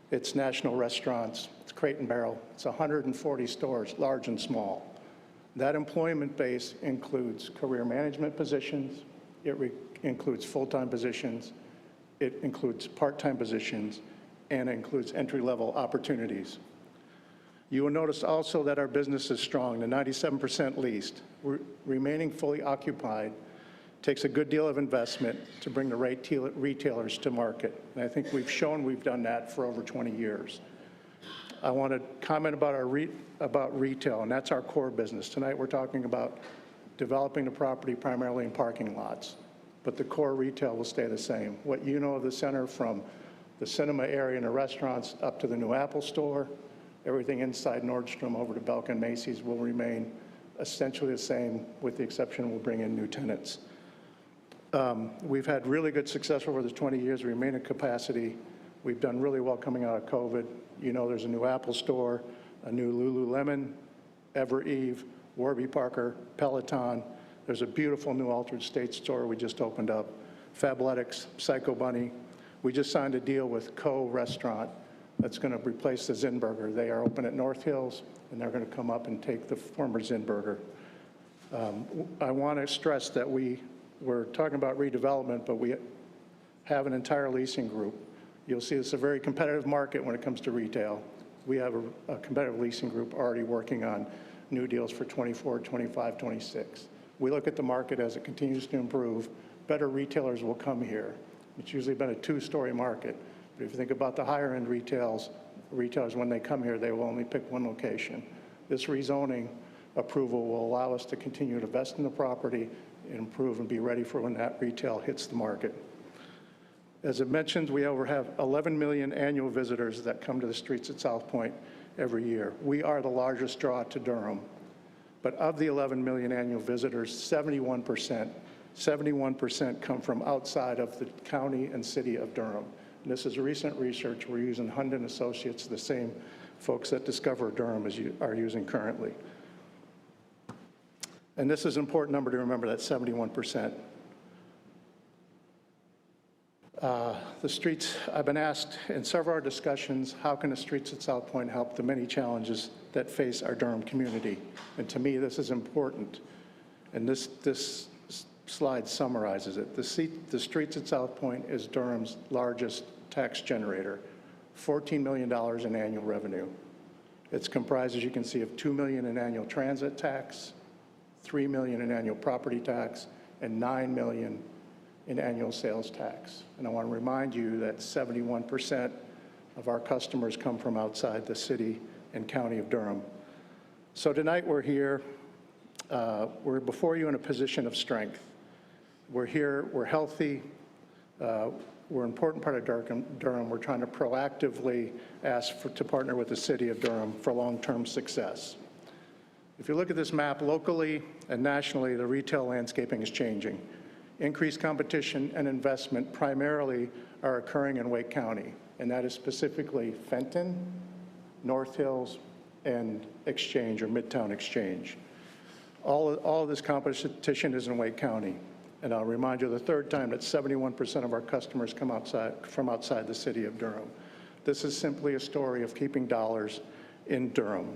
It's national restaurants. It's Crate and Barrel. It's 140 stores, large and small. That employment base includes career management positions. It includes full-time positions. It includes part-time positions, and it includes entry-level opportunities. You will notice also that our business is strong, the 97% leased. We're remaining fully occupied takes a good deal of investment to bring the right retailers to market. And I think we've shown we've done that for over 20 years. I want to comment about about retail, and that's our core business. Tonight we're talking about developing the property primarily in parking lots, but the core retail will stay the same. What you know of the center, from the cinema area and the restaurants up to the new Apple store, everything inside Nordstrom over to Belk and Macy's will remain essentially the same, with the exception we'll bring in new tenants. We've had really good success over the 20 years. We remain at capacity. We've done really well coming out of COVID. You know, there's a new Apple store, a new Lululemon, Ever Eve, Warby Parker, Peloton. There's a beautiful new Altered State store we just opened up, Fabletics, Psycho Bunny. We just signed a deal with Co Restaurant that's going to replace the Zinburger. They are open at North Hills, and they're going to come up and take the former Zinburger. I want to stress that we're talking about redevelopment, but we have an entire leasing group. You'll see it's a very competitive market when it comes to retail. We have a competitive leasing group already working on new deals for 24, 25, 26. We look at the market as it continues to improve. Better retailers will come here. It's usually been a two-story market. But if you think about the higher-end retailers, when they come here, they will only pick one location. This rezoning approval will allow us to continue to invest in the property, improve, and be ready for when that retail hits the market. As I mentioned, we have 11 million annual visitors that come to the streets at Southpoint every year. We are the largest draw to Durham. But of the 11 million annual visitors, 71% come from outside of the county and city of Durham. And this is recent research. We're using Hund & Associates, the same folks that Discover Durham are using currently. And this is an important number to remember, that 71%. The streets, I've been asked in several of our discussions, how can the streets at Southpoint help the many challenges that face our Durham community? And to me, this is important. And this slide summarizes it. The streets at Southpoint is Durham's largest tax generator, $14 million in annual revenue. It's comprised, as you can see, of $2 million in annual transit tax, $3 million in annual property tax, and $9 million in annual sales tax. And I want to remind you that 71% of our customers come from outside the city and county of Durham. So tonight we're here, we're before you in a position of strength. We're here, we're healthy, we're an important part of Durham. We're trying to proactively ask to partner with the city of Durham for long-term success. If you look at this map locally and nationally, the retail landscaping is changing. Increased competition and investment primarily are occurring in Wake County, and that is specifically Fenton, North Hills, and Exchange, or Midtown Exchange. All of this competition is in Wake County. And I'll remind you the third time that 71% of our customers come from outside the city of Durham. This is simply a story of keeping dollars in Durham.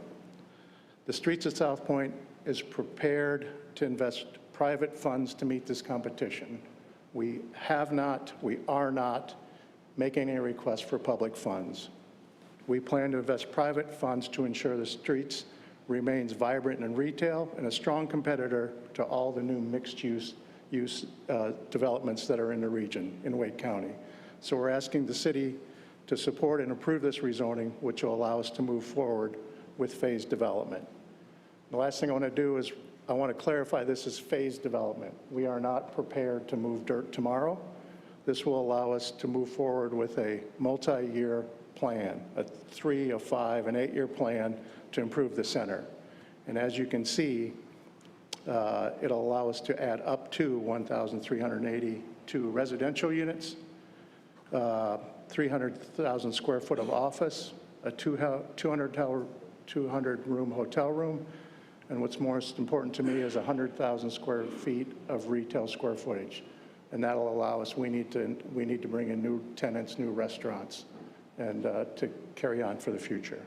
The streets at Southpoint is prepared to invest private funds to meet this competition. We are not making any requests for public funds. We plan to invest private funds to ensure the streets remains vibrant in retail and a strong competitor to all the new mixed-use developments that are in the region in Wake County. So we're asking the city to support and approve this rezoning, which will allow us to move forward with phased development. The last thing I want to do is I want to clarify this is phased development. We are not prepared to move dirt tomorrow. This will allow us to move forward with a multi-year plan, a 3, a 5, an 8-year plan to improve the center. And as you can see, it'll allow us to add up to 1,382 residential units, 300,000 square foot of office, a 200-room hotel room, and what's most important to me is 100,000 square feet of retail square footage. And that'll allow us, we need to bring in new tenants, new restaurants, and to carry on for the future.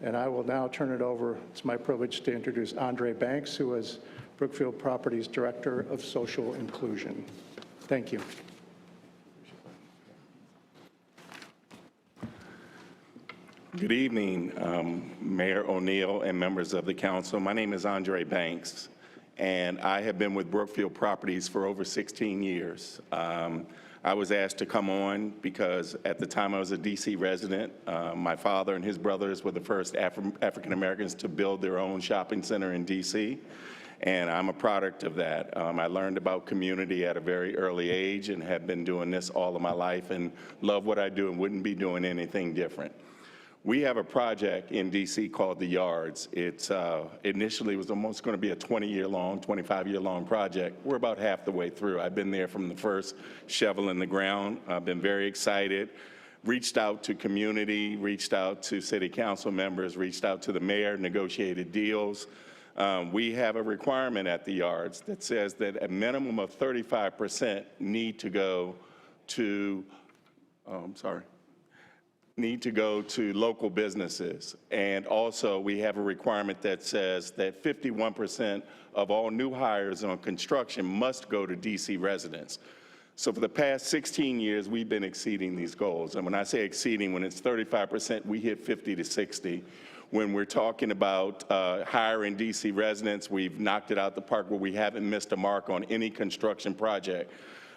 And I will now turn it over. It's my privilege to introduce Andre Banks, who is Brookfield Properties Director of Social Inclusion. Thank you. Good evening, Mayor O'Neill and members of the council. My name is Andre Banks, and I have been with Brookfield Properties for over 16 years. I was asked to come on because at the time I was a DC resident. My father and his brothers were the first African Americans to build their own shopping center in DC, and I'm a product of that. I learned about community at a very early age and have been doing this all of my life and love what I do and wouldn't be doing anything different. We have a project in DC called The Yards. It's initially was almost going to be a 20-year-long, 25-year-long project. We're about half the way through. I've been there from the first shovel in the ground. I've been very excited. Reached out to community, reached out to city council members, reached out to the mayor, negotiated deals. We have a requirement at The Yards that says that a minimum of 35% need to go to, need to go to local businesses. And also we have a requirement that says that 51% of all new hires on construction must go to DC residents. So for the past 16 years, we've been exceeding these goals. And when I say exceeding, when it's 35%, we hit 50 to 60. When we're talking about hiring DC residents, we've knocked it out the park where we haven't missed a mark on any construction project.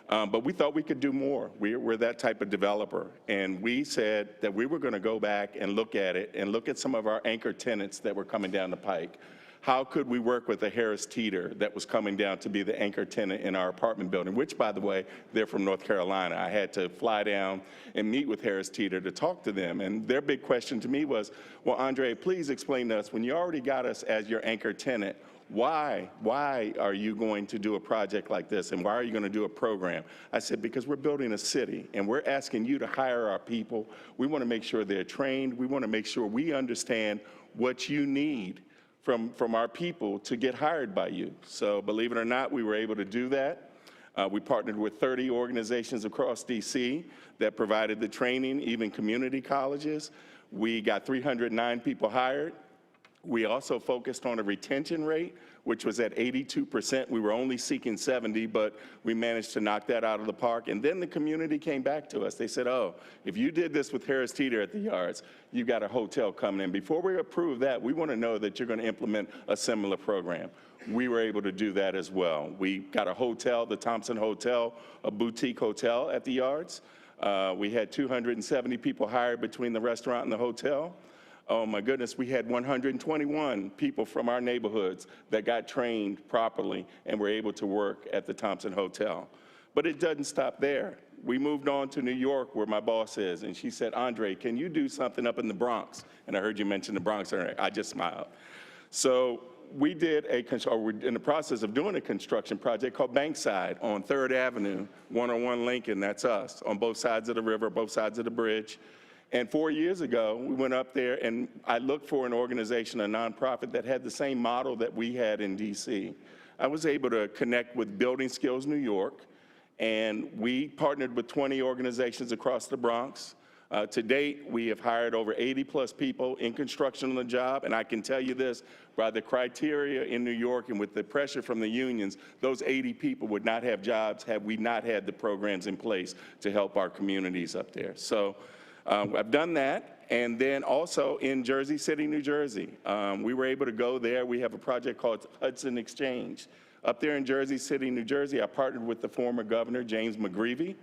But we thought we could do more. We're that type of developer. And we said that we were going to go back and look at it and look at some of our anchor tenants that were coming down the pike. How could we work with the Harris Teeter that was coming down to be the anchor tenant in our apartment building, which, by the way, they're from North Carolina. I had to fly down and meet with Harris Teeter to talk to them. And their big question to me was, well, Andre, please explain to us, when you already got us as your anchor tenant, why are you going to do a project like this, and why are you going to do a program? I said, because we're building a city, and we're asking you to hire our people. We want to make sure they're trained. We want to make sure we understand what you need from our people to get hired by you. So believe it or not, we were able to do that. We partnered with 30 organizations across DC that provided the training, even community colleges. We got 309 people hired. We also focused on a retention rate, which was at 82%. We were only seeking 70, but we managed to knock that out of the park. And then the community came back to us. They said, oh, if you did this with Harris Teeter at the Yards, you got a hotel coming in. Before we approve that, we want to know that you're going to implement a similar program. We were able to do that as well. We got a hotel, the Thompson Hotel, a boutique hotel at the Yards. We had 270 people hired between the restaurant and the hotel. Oh my goodness, we had 121 people from our neighborhoods that got trained properly and were able to work at the Thompson Hotel. But it doesn't stop there. We moved on to New York, where my boss is, and she said, Andre, can you do something up in the Bronx? And I heard you mention the Bronx, and I just smiled. So we did we're in the process of doing a construction project called Bankside on 3rd Avenue, 101 Lincoln, that's us, on both sides of the river, both sides of the bridge. And 4 years ago, we went up there and I looked for an organization, a nonprofit that had the same model that we had in DC. I was able to connect with Building Skills New York, and we partnered with 20 organizations across the Bronx. To date, we have hired over 80+ people in construction on the job, and I can tell you this, by the criteria in New York and with the pressure from the unions, those 80 people would not have jobs had we not had the programs in place to help our communities up there. So I've done that. And then also in Jersey City, New Jersey, we were able to go there. We have a project called Hudson Exchange. Up there in Jersey City, New Jersey, I partnered with the former governor, James McGreevey.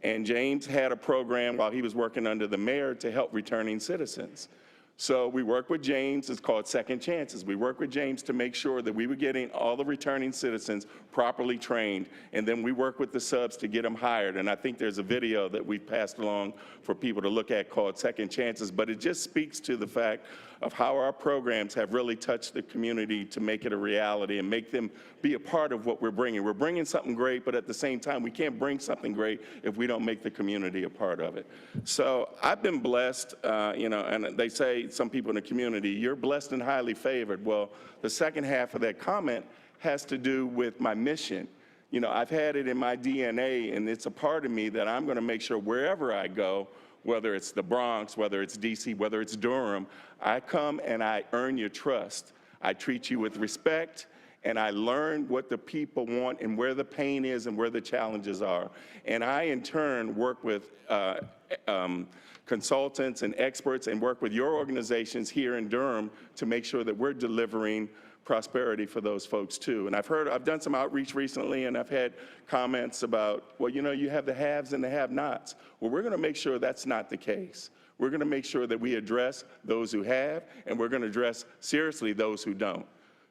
And James had a program while he was working under the mayor to help returning citizens. So we worked with James, it's called Second Chances. We worked with James to make sure that we were getting all the returning citizens properly trained, and then we worked with the subs to get them hired. And I think there's a video that we've passed along for people to look at called Second Chances, but it just speaks to the fact of how our programs have really touched the community to make it a reality and make them be a part of what we're bringing. We're bringing something great, but at the same time, we can't bring something great if we don't make the community a part of it. So I've been blessed, and they say, some people in the community, you're blessed and highly favored. Well, the second half of that comment has to do with my mission. You know, I've had it in my DNA, and it's a part of me that I'm going to make sure wherever I go, whether it's the Bronx, whether it's DC, whether it's Durham, I come and I earn your trust. I treat you with respect, and I learn what the people want and where the pain is and where the challenges are. And I, in turn, work with consultants and experts and work with your organizations here in Durham to make sure that we're delivering prosperity for those folks too. And I've done some outreach recently, and I've had comments about, well, you know, you have the haves and the have-nots. Well, we're going to make sure that's not the case. We're going to make sure that we address those who have, and we're going to address seriously those who don't.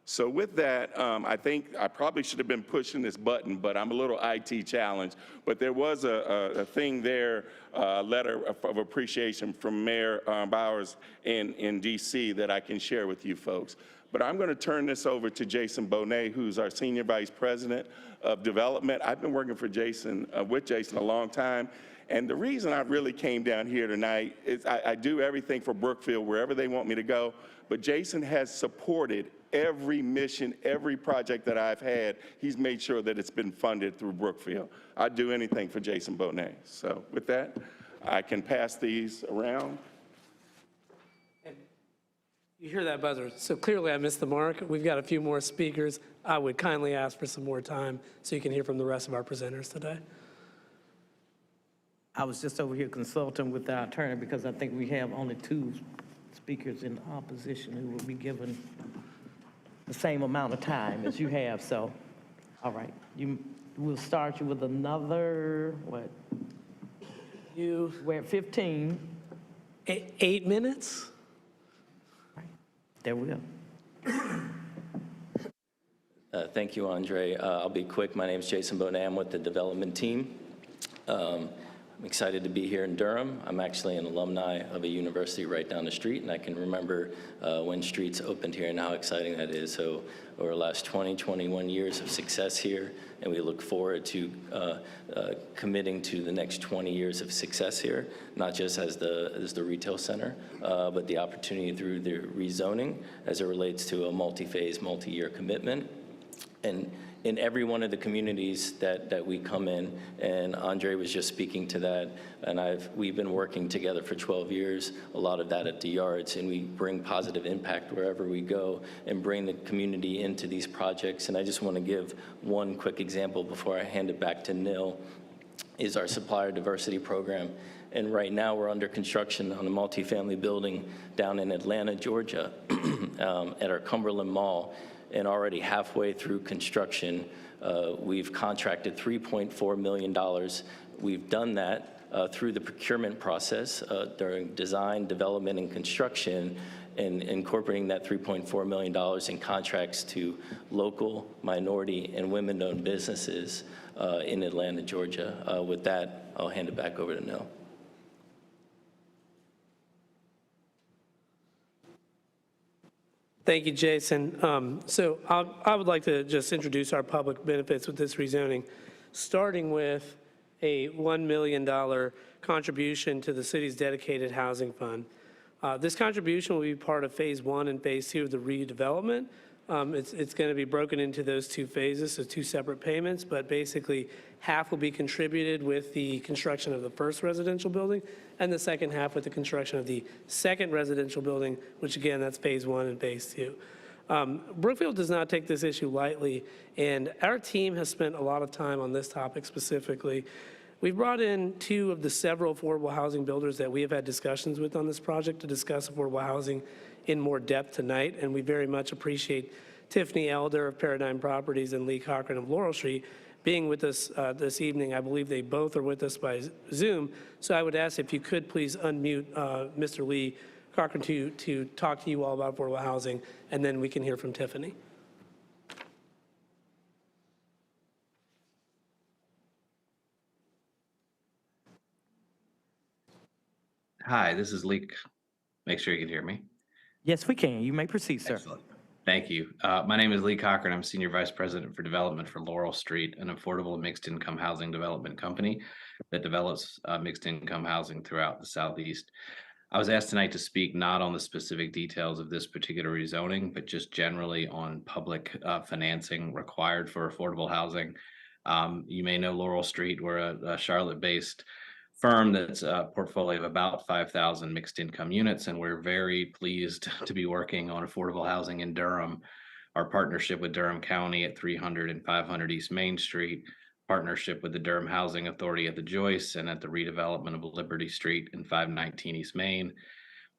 So with that, I think I probably should have been pushing this button, but I'm a little IT challenged. But there was a thing there, a letter of appreciation from Mayor Bowers in DC that I can share with you folks. But I'm going to turn this over to Jason Bonet, who's our Senior Vice President of Development. I've been working for Jason, with Jason a long time. And the reason I really came down here tonight is I do everything for Brookfield, wherever they want me to go. But Jason has supported every mission, every project that I've had. He's made sure that it's been funded through Brookfield. I'd do anything for Jason Bonet. So with that, I can pass these around. You hear that buzzer? So clearly I missed the mark. We've got a few more speakers. I would kindly ask for some more time so you can hear from the rest of our presenters today. I was just over here consulting with our attorney because I think we have only 2 speakers in opposition who will be given the same amount of time as you have. So, all right, we'll start you with another, what? We're at 15. 8 minutes? There we go. Thank you, Andre. I'll be quick. My name is Jason Bonet. I'm with the development team. I'm excited to be here in Durham. I'm actually an alumni of a university right down the street, and I can remember when streets opened here and how exciting that is. So over the last 21 years of success here, and we look forward to committing to the next 20 years of success here, not just as the retail center, but the opportunity through the rezoning as it relates to a multi-phase, multi-year commitment. And in every one of the communities that we come in, and Andre was just speaking to that, and we've been working together for 12 years, a lot of that at the yards, and we bring positive impact wherever we go and bring the community into these projects. And I just want to give one quick example before I hand it back to Nil, is our supplier diversity program. And right now we're under construction on a multifamily building down in Atlanta, Georgia, at our Cumberland Mall. And already halfway through construction, we've contracted $3.4 million. We've done that through the procurement process during design, development, and construction, and incorporating that $3.4 million in contracts to local, minority, and women-owned businesses in Atlanta, Georgia. With that, I'll hand it back over to Nil. Thank you, Jason. So I would like to just introduce our public benefits with this rezoning, starting with a $1 million contribution to the city's dedicated housing fund. This contribution will be part of Phase 1 and Phase 2 of the redevelopment. It's going to be broken into those 2 phases, so 2 separate payments, but basically half will be contributed with the construction of the first residential building, and the second half with the construction of the second residential building, which again, that's Phase 1 and Phase 2. Brookfield does not take this issue lightly, and our team has spent a lot of time on this topic specifically. We've brought in 2 of the several affordable housing builders that we have had discussions with on this project to discuss affordable housing in more depth tonight, and we very much appreciate Tiffany Elder of Paradigm Properties and Lee Cochran of Laurel Street being with us this evening. I believe they both are with us by Zoom, so I would ask if you could please unmute Mr. Lee Cochran to talk to you all about affordable housing, and then we can hear from Tiffany. Hi, this is Lee. Make sure you can hear me. Yes, we can. You may proceed, sir. Excellent. Thank you. My name is Lee Cochran. I'm Senior Vice President for Development for Laurel Street, an affordable mixed-income housing development company that develops mixed-income housing throughout the Southeast. I was asked tonight to speak not on the specific details of this particular rezoning, but just generally on public financing required for affordable housing. You may know Laurel Street. We're a Charlotte-based firm that's a portfolio of about 5,000 mixed income units, and we're very pleased to be working on affordable housing in Durham. Our partnership with Durham County at 300 and 500 East Main Street, partnership with the Durham Housing Authority at the Joyce and at the redevelopment of Liberty Street and 519 East Main,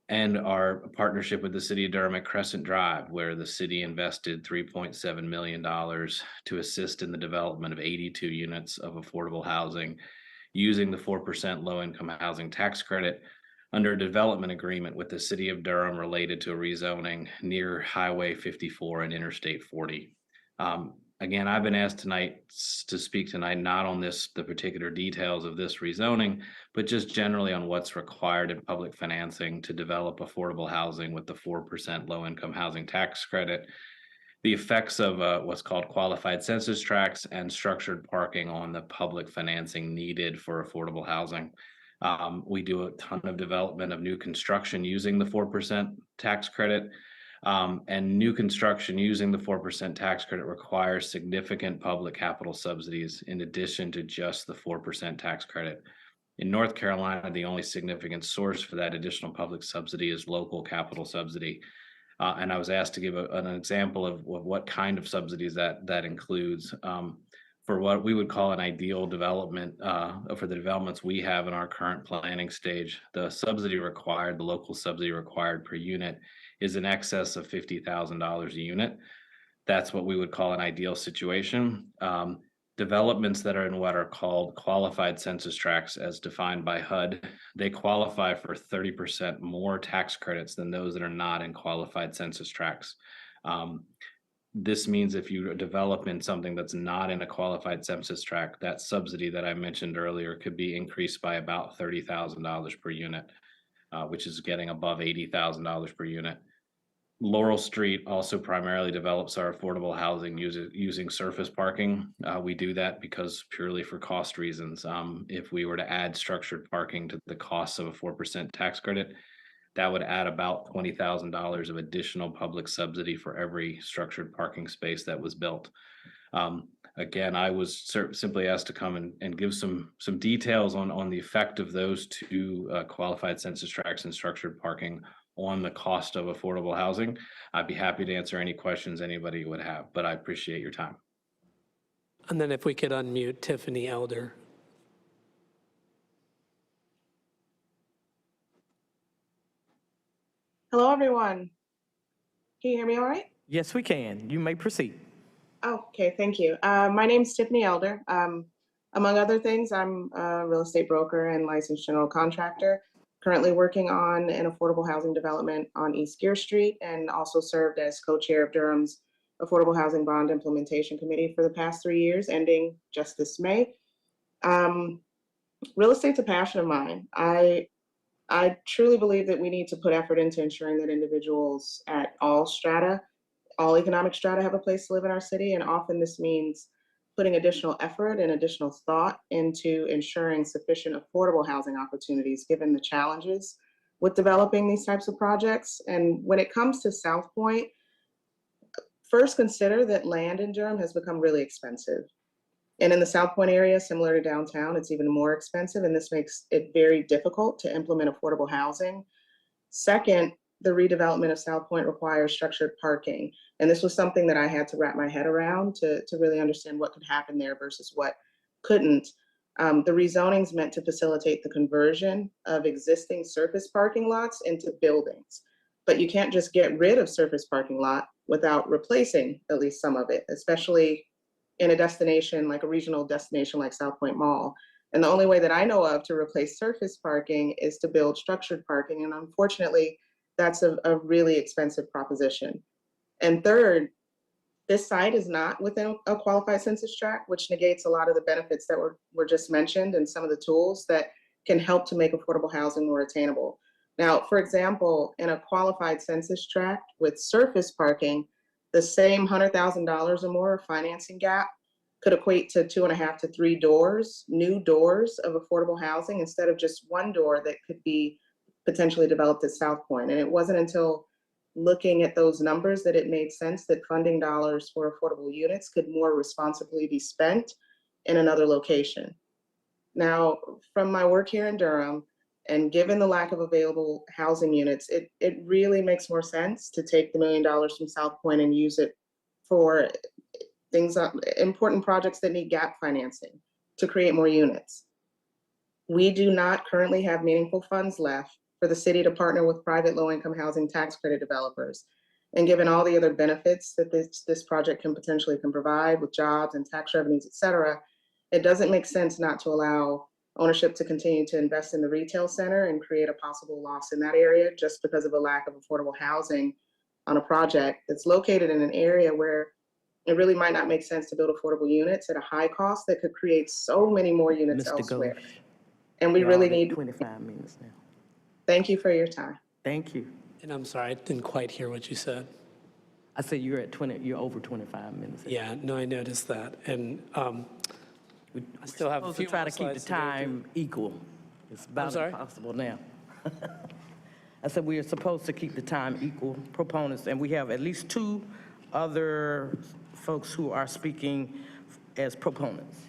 and our partnership with the city of Durham at Crescent Drive, where the city invested $3.7 million to assist in the development of 82 units of affordable housing using the 4% low-income housing tax credit under a development agreement with the city of Durham related to a rezoning near Highway 54 and Interstate 40. Again, I've been asked tonight to speak tonight, not on the particular details of this rezoning, but just generally on what's required in public financing to develop affordable housing with the 4% low-income housing tax credit, the effects of what's called qualified census tracts and structured parking on the public financing needed for affordable housing. We do a ton of development of new construction using the 4% tax credit. And new construction using the 4% tax credit requires significant public capital subsidies in addition to just the 4% tax credit. In North Carolina, the only significant source for that additional public subsidy is local capital subsidy. And I was asked to give an example of what kind of subsidies that includes. For what we would call an ideal development, for the developments we have in our current planning stage, the subsidy required, the local subsidy required per unit is in excess of $50,000 a unit. That's what we would call an ideal situation. Developments that are in what are called qualified census tracts as defined by HUD, they qualify for 30% more tax credits than those that are not in qualified census tracts. This means if you develop in something that's not in a qualified census tract, that subsidy that I mentioned earlier could be increased by about $30,000 per unit, which is getting above $80,000 per unit. Laurel Street also primarily develops our affordable housing using surface parking. We do that because purely for cost reasons. If we were to add structured parking to the cost of a 4% tax credit, that would add about $20,000 of additional public subsidy for every structured parking space that was built. Again, I was simply asked to come and give some details on the effect of those two qualified census tracts and structured parking on the cost of affordable housing. I'd be happy to answer any questions anybody would have, but I appreciate your time. And then if we could unmute Tiffany Elder. Hello, everyone. Can you hear me all right? Yes, we can. You may proceed. Oh, okay, thank you. My name is Tiffany Elder. Among other things, I'm a real estate broker and licensed general contractor, currently working on an affordable housing development on East Gear Street, and also served as co-chair of Durham's Affordable Housing Bond Implementation Committee for the past 3 years, ending just this May. Real estate's a passion of mine. I truly believe that we need to put effort into ensuring that individuals at all strata, all economic strata, have a place to live in our city, and often this means putting additional effort and additional thought into ensuring sufficient affordable housing opportunities, given the challenges with developing these types of projects. And when it comes to Southpoint, first consider that land in Durham has become really expensive. And in the Southpoint area, similar to downtown, it's even more expensive, and this makes it very difficult to implement affordable housing. Second, the redevelopment of Southpoint requires structured parking. And this was something that I had to wrap my head around to really understand what could happen there versus what couldn't. The rezoning is meant to facilitate the conversion of existing surface parking lots into buildings. But you can't just get rid of surface parking lot without replacing at least some of it, especially in a destination like a regional destination like Southpoint Mall. And the only way that I know of to replace surface parking is to build structured parking. And unfortunately, that's a really expensive proposition. And third, this site is not within a qualified census tract, which negates a lot of the benefits that were just mentioned and some of the tools that can help to make affordable housing more attainable. Now, for example, in a qualified census tract with surface parking, the same $100,000 or more financing gap could equate to 2.5 to 3 doors, new doors of affordable housing, instead of just one door that could be potentially developed at Southpoint. And it wasn't until looking at those numbers that it made sense that funding dollars for affordable units could more responsibly be spent in another location. Now, from my work here in Durham, and given the lack of available housing units, it really makes more sense to take the $1 million from Southpoint and use it for things, important projects that need gap financing to create more units. We do not currently have meaningful funds left for the city to partner with private low-income housing tax credit developers. And given all the other benefits that this project can potentially provide with jobs and tax revenues, et cetera, it doesn't make sense not to allow ownership to continue to invest in the retail center and create a possible loss in that area just because of a lack of affordable housing on a project that's located in an area where it really might not make sense to build affordable units at a high cost that could create so many more units Mr. elsewhere. Ghosh, And we you're really already need, 25 minutes now. thank you for your time. Thank you. And I'm sorry, I didn't quite hear what you said. I said you're over 25 minutes. Yeah, no, I noticed that. And I still have a Supposed few to try more to keep the slides to go time equal. It's about sorry? impossible now. I said we are supposed to keep the time equal, proponents, and we have at least 2 other folks who are speaking as proponents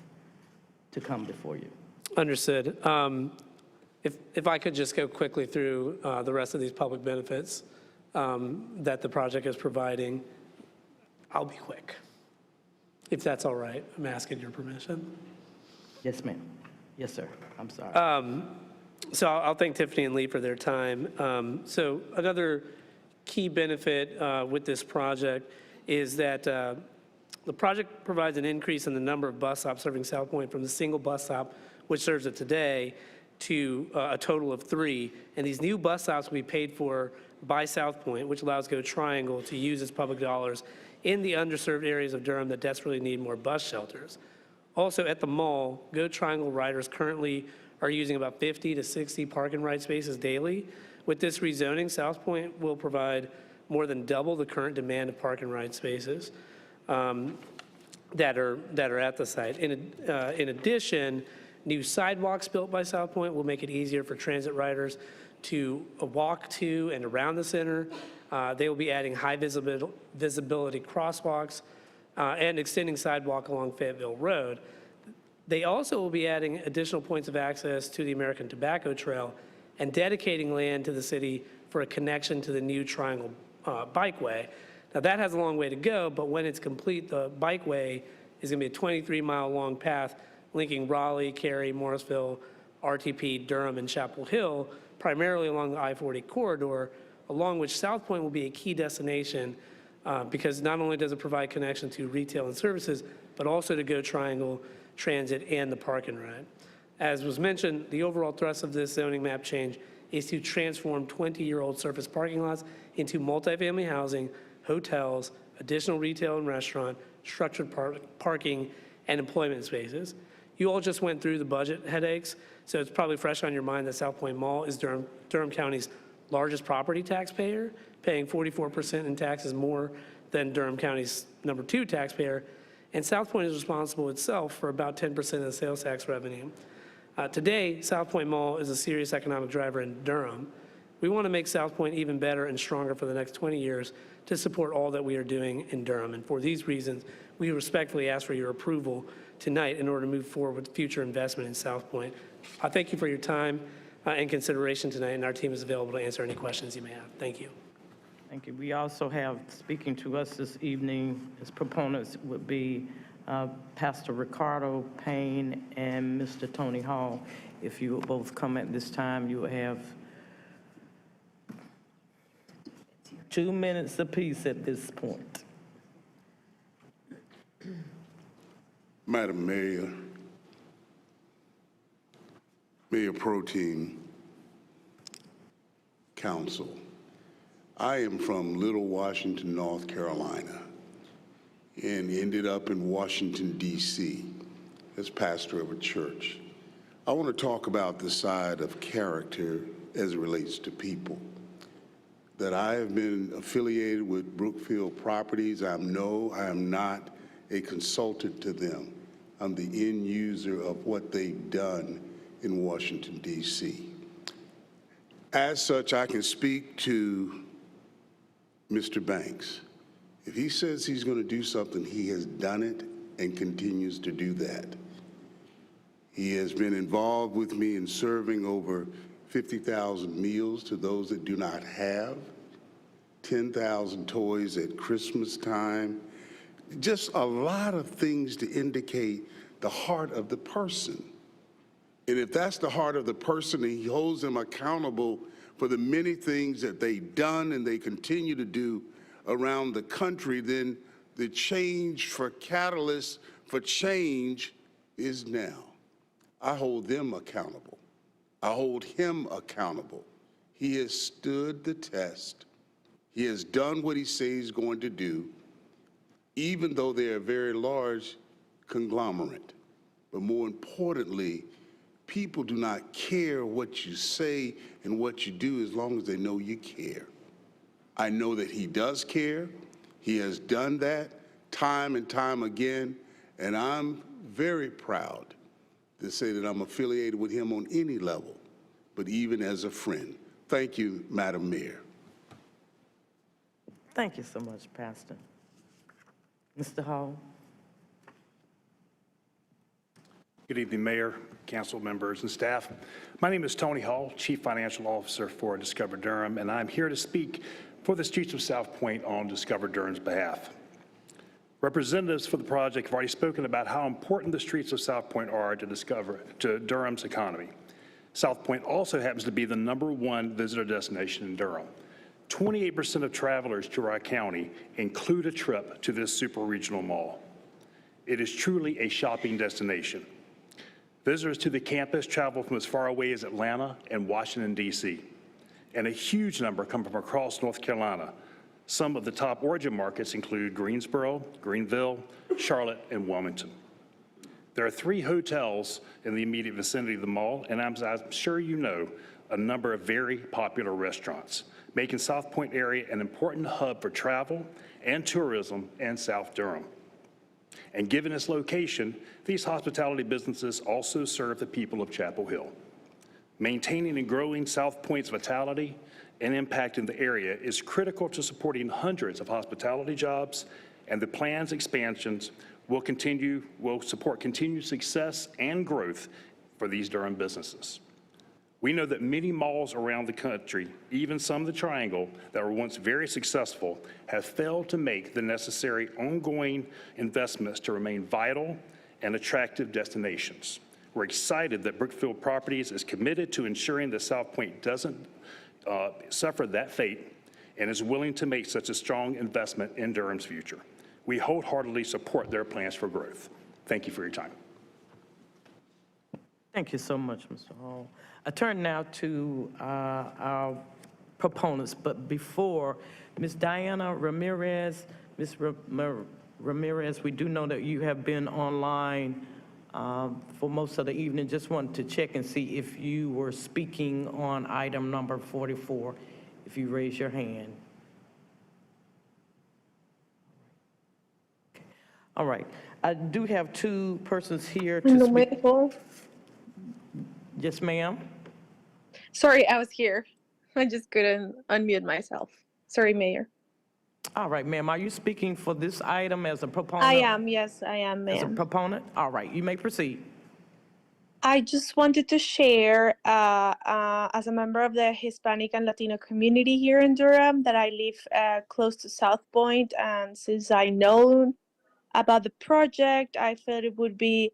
to come before you. Understood. If I could just go quickly through the rest of these public benefits that the project is providing, I'll be quick. If that's all right, I'm asking your permission. Yes, ma'am. Yes, sir. I'm sorry. So I'll thank Tiffany and Lee for their time. So another key benefit with this project is that the project provides an increase in the number of bus stops serving Southpoint from the single bus stop, which serves it today, to a total of 3. And these new bus stops will be paid for by Southpoint, which allows Go Triangle to use its public dollars in the underserved areas of Durham that desperately need more bus shelters. Also at the mall, Go Triangle riders currently are using about 50 to 60 park and ride spaces daily. With this rezoning, Southpoint will provide more than double the current demand of park and ride spaces that are at the site. In addition, new sidewalks built by Southpoint will make it easier for transit riders to walk to and around the center. They will be adding high visibility crosswalks and extending sidewalk along Fayetteville Road. They also will be adding additional points of access to the American Tobacco Trail and dedicating land to the city for a connection to the new Triangle Bikeway. Now that has a long way to go, but when it's complete, the bikeway is going to be a 23-mile long path linking Raleigh, Cary, Morrisville, RTP, Durham, and Chapel Hill, primarily along the I-40 corridor, along which Southpoint will be a key destination because not only does it provide connection to retail and services, but also to Go Triangle, Transit, and the park and ride. As was mentioned, the overall thrust of this zoning map change is to transform 20-year-old surface parking lots into multifamily housing, hotels, additional retail and restaurant, structured parking, and employment spaces. You all just went through the budget headaches, so it's probably fresh on your mind that Southpoint Mall is Durham County's largest property taxpayer, paying 44% in taxes more than Durham County's #2 taxpayer, and Southpoint is responsible itself for about 10% of the sales tax revenue. Today, Southpoint Mall is a serious economic driver in Durham. We want to make Southpoint even better and stronger for the next 20 years to support all that we are doing in Durham. And for these reasons, we respectfully ask for your approval tonight in order to move forward with future investment in Southpoint. I thank you for your time and consideration tonight, and our team is available to answer any questions you may have. Thank you. Thank you. We also have, speaking to us this evening, as proponents would be Pastor Ricardo Payne and Mr. Tony Hall. If you will both come at this time, you will have 2 minutes apiece at this point. Madam Mayor, Mayor Pro Tem, Council, I am from Little Washington, North Carolina, and ended up in Washington, D.C. as pastor of a church. I want to talk about the side of character as it relates to people. That I have been affiliated with Brookfield Properties. I am not a consultant to them. I'm the end user of what they've done in Washington, D.C. As such, I can speak to Mr. Banks. If he says he's going to do something, he has done it and continues to do that. He has been involved with me in serving over 50,000 meals to those that do not have, 10,000 toys at Christmas time, just a lot of things to indicate the heart of the person. And if that's the heart of the person, and he holds them accountable for the many things that they've done and they continue to do around the country, then the change for catalyst for change is now. I hold them accountable. I hold him accountable. He has stood the test. He has done what he says he's going to do, even though they're a very large conglomerate. But more importantly, people do not care what you say and what you do as long as they know you care. I know that he does care. He has done that time and time again, and I'm very proud to say that I'm affiliated with him on any level, but even as a friend. Thank you, Madam Mayor. Thank you so much, Pastor. Mr. Hall. Good evening, Mayor, council members, and staff. My name is Tony Hall, Chief Financial Officer for Discover Durham, and I'm here to speak for the streets of Southpoint on Discover Durham's behalf. Representatives for the project have already spoken about how important the streets of Southpoint are to Durham's economy. Southpoint also happens to be the #1 visitor destination in Durham. 28% of travelers to our county include a trip to this super regional mall. It is truly a shopping destination. Visitors to the campus travel from as far away as Atlanta and Washington, D.C., and a huge number come from across North Carolina. Some of the top origin markets include Greensboro, Greenville, Charlotte, and Wilmington. There are 3 hotels in the immediate vicinity of the mall, and I'm sure you know a number of very popular restaurants, making Southpoint area an important hub for travel and tourism in South Durham. And given its location, these hospitality businesses also serve the people of Chapel Hill. Maintaining and growing Southpoint's vitality and impact in the area is critical to supporting hundreds of hospitality jobs, and the plan's expansions will support continued success and growth for these Durham businesses. We know that many malls around the country, even some of the Triangle that were once very successful, have failed to make the necessary ongoing investments to remain vital and attractive destinations. We're excited that Brookfield Properties is committed to ensuring that Southpoint doesn't suffer that fate and is willing to make such a strong investment in Durham's future. We wholeheartedly support their plans for growth. Thank you for your time. Thank you so much, Mr. Hall. I turn now to our proponents, but before, Ms. Diana Ramirez, Ms. Ramirez, we do know that you have been online for most of the evening. Just wanted to check and see if you were speaking on item number 44, if you raise your hand. Okay. All right. I do have 2 persons here to speak. Yes, ma'am. Sorry, I was here. I just couldn't unmute myself. Sorry, Mayor. All right, ma'am. Are you speaking for this item as a proponent? I am, yes, I am, As a ma'am. proponent? All right, you may proceed. I just wanted to share, as a member of the Hispanic and Latino community here in Durham, that I live close to Southpoint, and since I know about the project, I felt it would be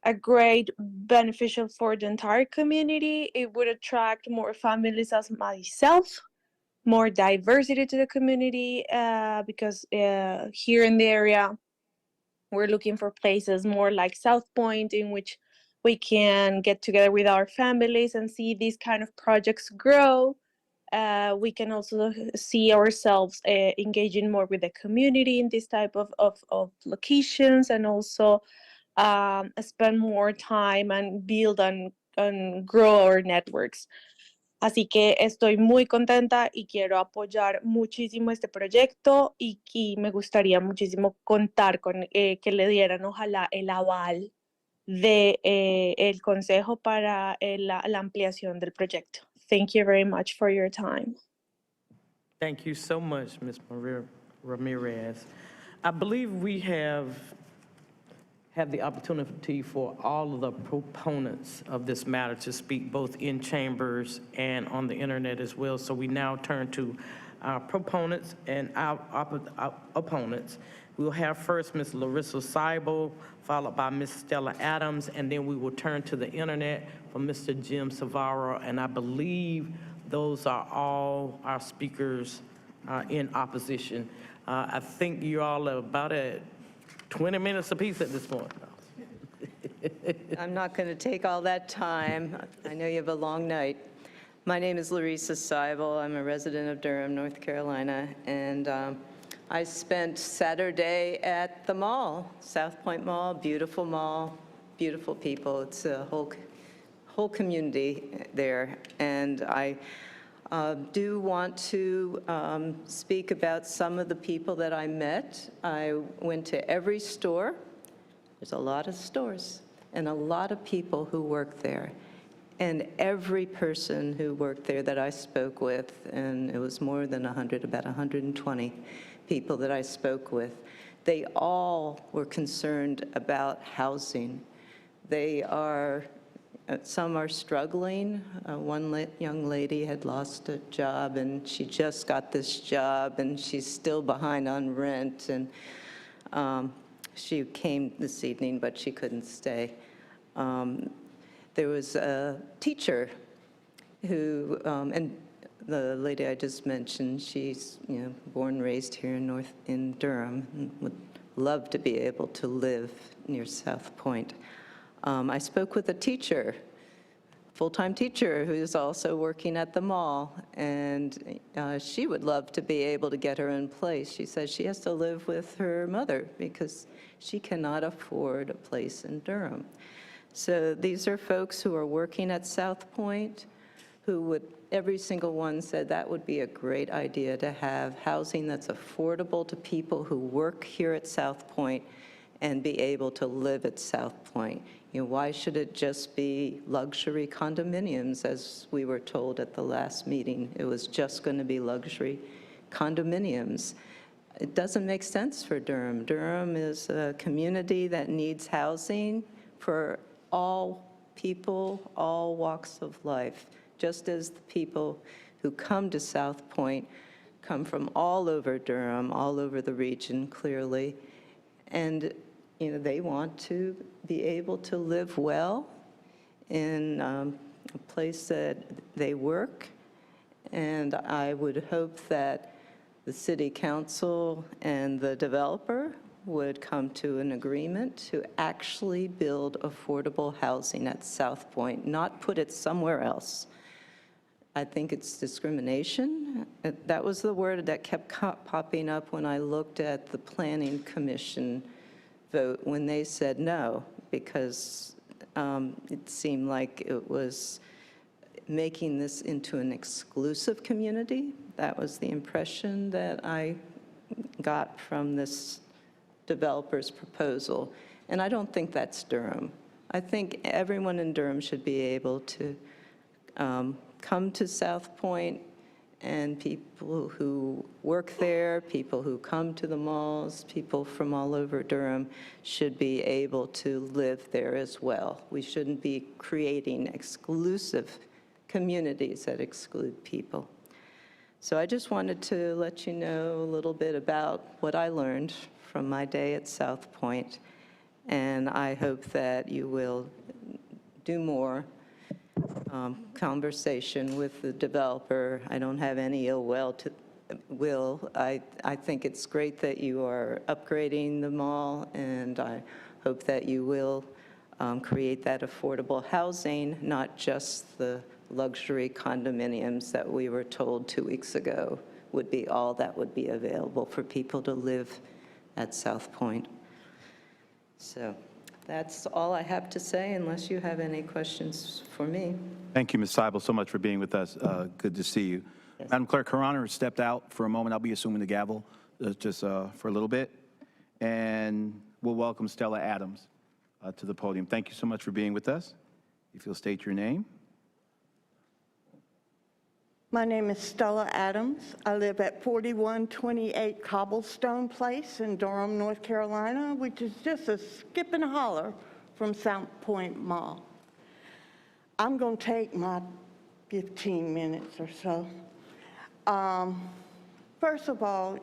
a great beneficial for the entire community. It would attract more families as myself, more diversity to the community, because here in the area, we're looking for places more like Southpoint in which we can get together with our families and see these kind of projects grow. We can also see ourselves engaging more with the community in this type of locations, and also spend more time and build and grow our networks. Así que estoy muy contenta y quiero apoyar muchísimo este proyecto y me gustaría muchísimo contar con que le dieran ojalá el aval de el consejo para la ampliación del proyecto. Thank you very much for your time. Thank you so much, Ms. Ramirez. I believe we have had the opportunity for all of the proponents of this matter to speak both in chambers and on the internet as well. So we now turn to our proponents and our opponents. We'll have first Ms. Larissa Seibel, followed by Ms. Stella Adams, and then we will turn to the internet for Mr. Jim Savara, and I believe those are all our speakers in opposition. I think you all are about at 20 minutes apiece at this point. I'm not going to take all that time. I know you have a long night. My name is Larissa Seibel. I'm a resident of Durham, North Carolina, and I spent Saturday at the mall, Southpoint Mall, beautiful people. It's a whole community there, and I do want to speak about some of the people that I met. I went to every store. There's a lot of stores and a lot of people who work there. And every person who worked there that I spoke with, and it was more than 100, about 120 people that I spoke with, they all were concerned about housing. They are, some are struggling. One young lady had lost a job, and she just got this job, and she's still behind on rent. And she came this evening, but she couldn't stay. There was a teacher who, and the lady I just mentioned, she's born and raised here in Durham, and would love to be able to live near Southpoint. I spoke with a teacher, full-time teacher, who's also working at the mall, and she would love to be able to get her in place. She says she has to live with her mother because she cannot afford a place in Durham. So these are folks who are working at Southpoint, who would, every single one said that would be a great idea to have housing that's affordable to people who work here at Southpoint and be able to live at Southpoint. Why should it just be luxury condominiums, as we were told at the last meeting? It was just going to be luxury condominiums. It doesn't make sense for Durham. Durham is a community that needs housing for all people, all walks of life, just as the people who come to Southpoint come from all over Durham, all over the region, clearly. And they want to be able to live well in a place that they work. And I would hope that the city council and the developer would come to an agreement to actually build affordable housing at Southpoint, not put it somewhere else. I think it's discrimination. That was the word that kept popping up when I looked at the Planning Commission vote when they said no, because it seemed like it was making this into an exclusive community. That was the impression that I got from this developer's proposal. And I don't think that's Durham. I think everyone in Durham should be able to come to Southpoint, and people who work there, people who come to the malls, people from all over Durham should be able to live there as well. We shouldn't be creating exclusive communities that exclude people. So I just wanted to let you know a little bit about what I learned from my day at Southpoint, and I hope that you will do more conversation with the developer. I don't have any ill will. I think it's great that you are upgrading the mall, and I hope that you will create that affordable housing, not just the luxury condominiums that we were told 2 weeks ago would be all that would be available for people to live at Southpoint. So that's all I have to say, unless you have any questions for me. Thank you, Ms. Seibel, so much for being with us. Good to see you. Yes. Madam Clerk, Her Honor has stepped out for a moment. I'll be assuming the gavel just for a little bit. And we'll welcome Stella Adams to the podium. Thank you so much for being with us. If you'll state your name. My name is Stella Adams. I live at 4128 Cobblestone Place in Durham, North Carolina, which is just a skip and a holler from Southpoint Mall. I'm going to take my 15 minutes or so. First of all,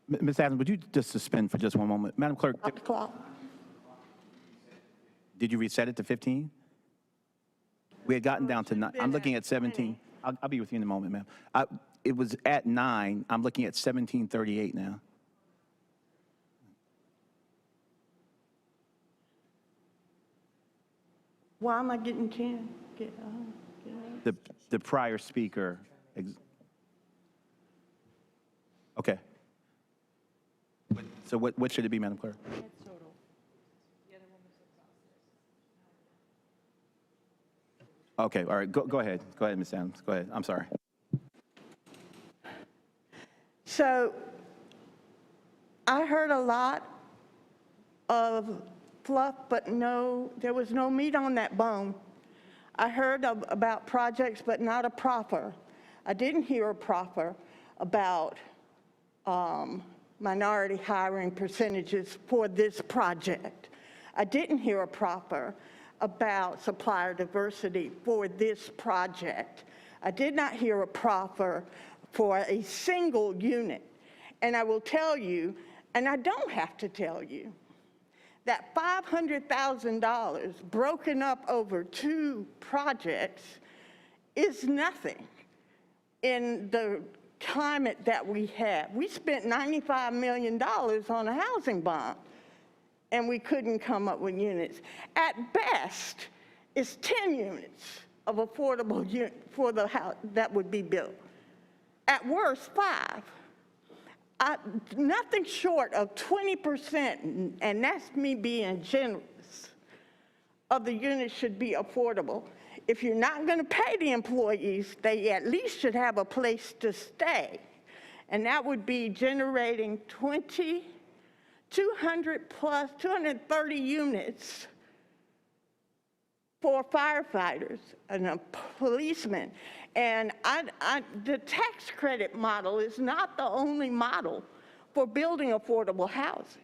Ms. Adams, would you just suspend for just one moment? Madam Clerk, stop the clock. did you reset it to 15? We had gotten down to 9. I'm looking at 17. I'll be with you in a moment, ma'am. It was at 9. I'm looking at 1738 now. Why am I getting 10? The prior speaker. Okay. So what should it be, Madam Clerk? Okay, all right, go ahead. Go ahead, Ms. Adams. Go ahead. I'm sorry. So I heard a lot of fluff, but no, there was no meat on that bone. I heard about projects, but not a proffer. I didn't hear a proffer about minority hiring percentages for this project. I didn't hear a proffer about supplier diversity for this project. I did not hear a proffer for a single unit. And I will tell you, and I don't have to tell you, that $500,000 broken up over 2 projects is nothing in the climate that we have. We spent $95 million on a housing bond, and we couldn't come up with units. At best, it's 10 units of affordable for the house that would be built. At worst, 5. Nothing short of 20%, and that's me being generous, of the units should be affordable. If you're not going to pay the employees, they at least should have a place to stay. And that would be generating 230 units for firefighters and a policeman. And the tax credit model is not the only model for building affordable housing.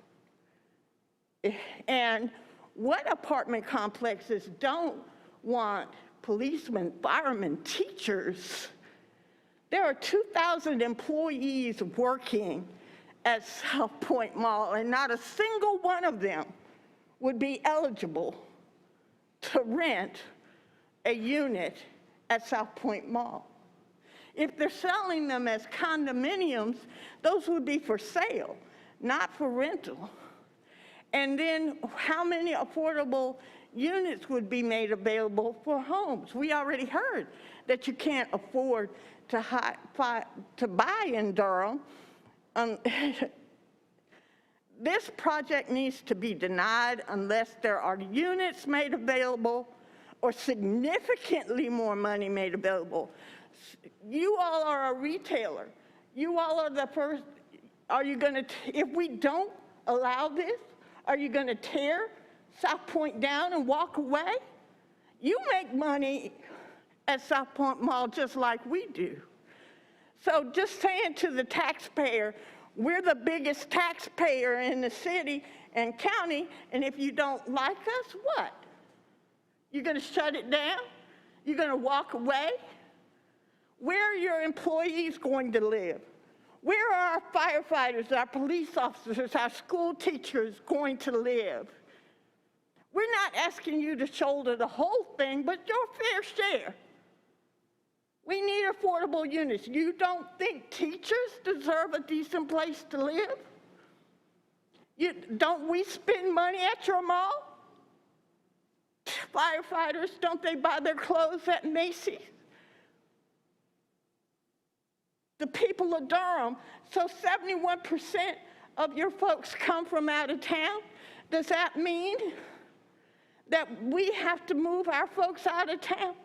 And what apartment complexes don't want policemen, firemen, teachers? There are 2,000 employees working at Southpoint Mall, and not a single one of them would be eligible to rent a unit at Southpoint Mall. If they're selling them as condominiums, those would be for sale, not for rental. And then how many affordable units would be made available for homes? We already heard that you can't afford to buy in Durham. This project needs to be denied unless there are units made available or significantly more money made available. You all are a retailer. You all are the first. Are you going to, if we don't allow this, are you going to tear Southpoint down and walk away? You make money at Southpoint Mall just like we do. So just saying to the taxpayer, we're the biggest taxpayer in the city and county, and if you don't like us, what? You're going to shut it down? You're going to walk away? Where are your employees going to live? Where are our firefighters, our police officers, our school teachers going to live? We're not asking you to shoulder the whole thing, but your fair share. We need affordable units. You don't think teachers deserve a decent place to live? Don't we spend money at your mall? Firefighters, don't they buy their clothes at Macy's? The people of Durham, so 71% of your folks come from out of town. Does that mean that we have to move our folks out of town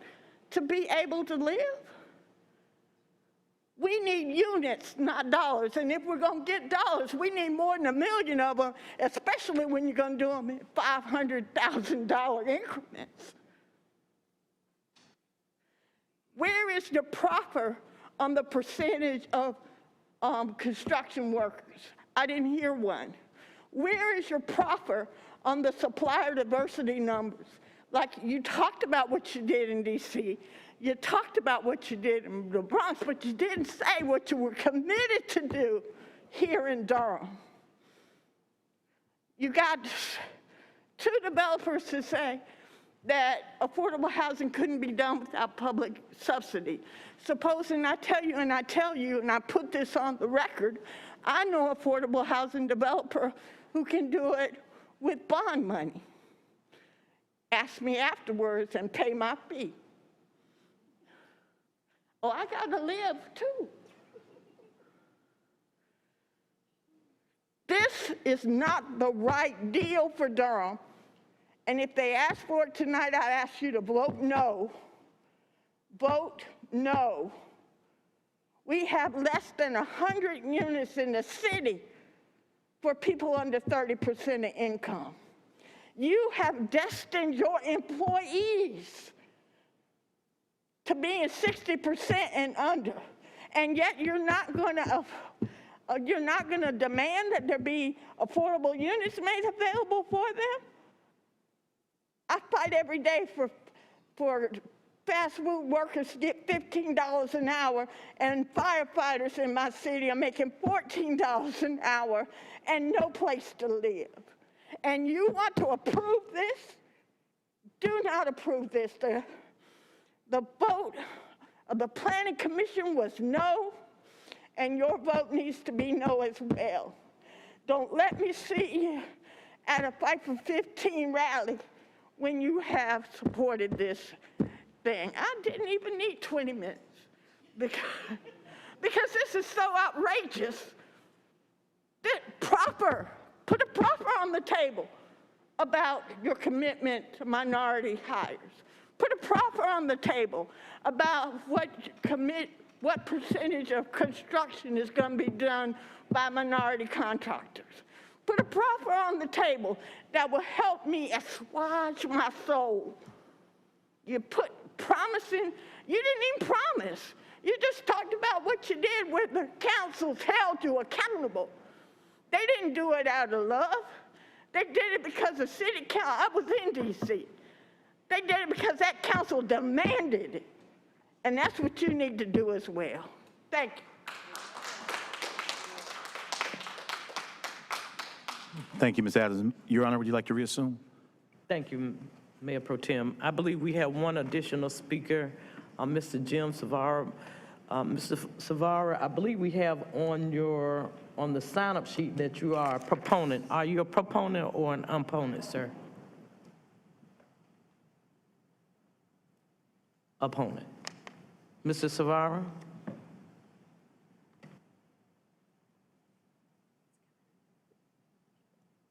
to be able to live? We need units, not dollars. And if we're going to get dollars, we need more than 1 million of them, especially when you're going to do them in $500,000 increments. Where is the proffer on the percentage of construction workers? I didn't hear one. Where is your proffer on the supplier diversity numbers? Like, you talked about what you did in DC. You talked about what you did in the Bronx, but you didn't say what you were committed to do here in Durham. You got 2 developers to say that affordable housing couldn't be done without public subsidy. Supposing I tell you, and I put this on the record, I know affordable housing developer who can do it with bond money. Ask me afterwards and pay my fee. Oh, I gotta live too. This is not the right deal for Durham. And if they ask for it tonight, I ask you to vote no. Vote no. We have less than 100 units in the city for people under 30% of income. You have destined your employees to being 60% and under, and yet you're not going to demand that there be affordable units made available for them. I fight every day for fast food workers to get $15 an hour, and firefighters in my city are making $14 an hour and no place to live. And you want to approve this? Do not approve this. The vote of the Planning Commission was no, and your vote needs to be no as well. Don't let me see you at a Fight for 15 rally when you have supported this thing. I didn't even need 20 minutes because this is so outrageous. Put a proffer on the table about your commitment to minority hires. Put a proffer on the table about what percentage of construction is going to be done by minority contractors. Put a proffer on the table that will help me assuage my soul. You put promising, you didn't even promise. You just talked about what you did where the councils held you accountable. They didn't do it out of love. They did it because the city council, I was in DC. They did it because that council demanded it. And that's what you need to do as well. Thank you. Thank you, Ms. Adams. Your Honor, would you like to reassume? Thank you, Mayor Pro Tem. I believe we have one additional speaker, Mr. Jim Savara. Mr. Savara, I believe we have on the sign-up sheet that you are a proponent. Are you a proponent or an opponent, sir? Opponent. Mr. Savara?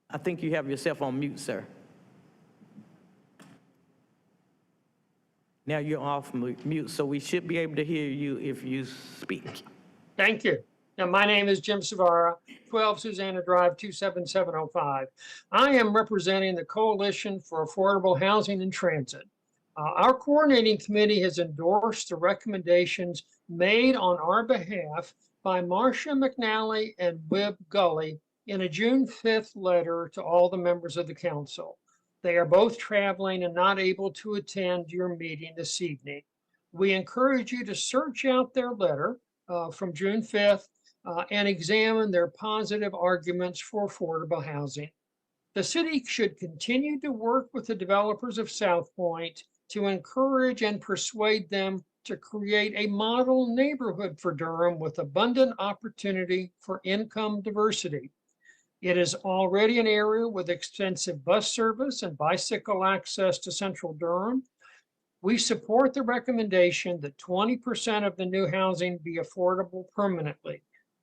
I think you have yourself on mute, sir. Now you're off mute, so we should be able to hear you if you speak. Thank you. Now, my name is Jim Savara, 12 Susanna Drive, 27705. I am representing the Coalition for Affordable Housing and Transit. Our coordinating committee has endorsed the recommendations made on our behalf by Marcia McNally and Wib Gully in a June 5th letter to all the members of the council. They are both traveling and not able to attend your meeting this evening. We encourage you to search out their letter from June 5th and examine their positive arguments for affordable housing. The city should continue to work with the developers of Southpoint to encourage and persuade them to create a model neighborhood for Durham with abundant opportunity for income diversity. It is already an area with extensive bus service and bicycle access to central Durham. We support the recommendation that 20% of the new housing be affordable permanently,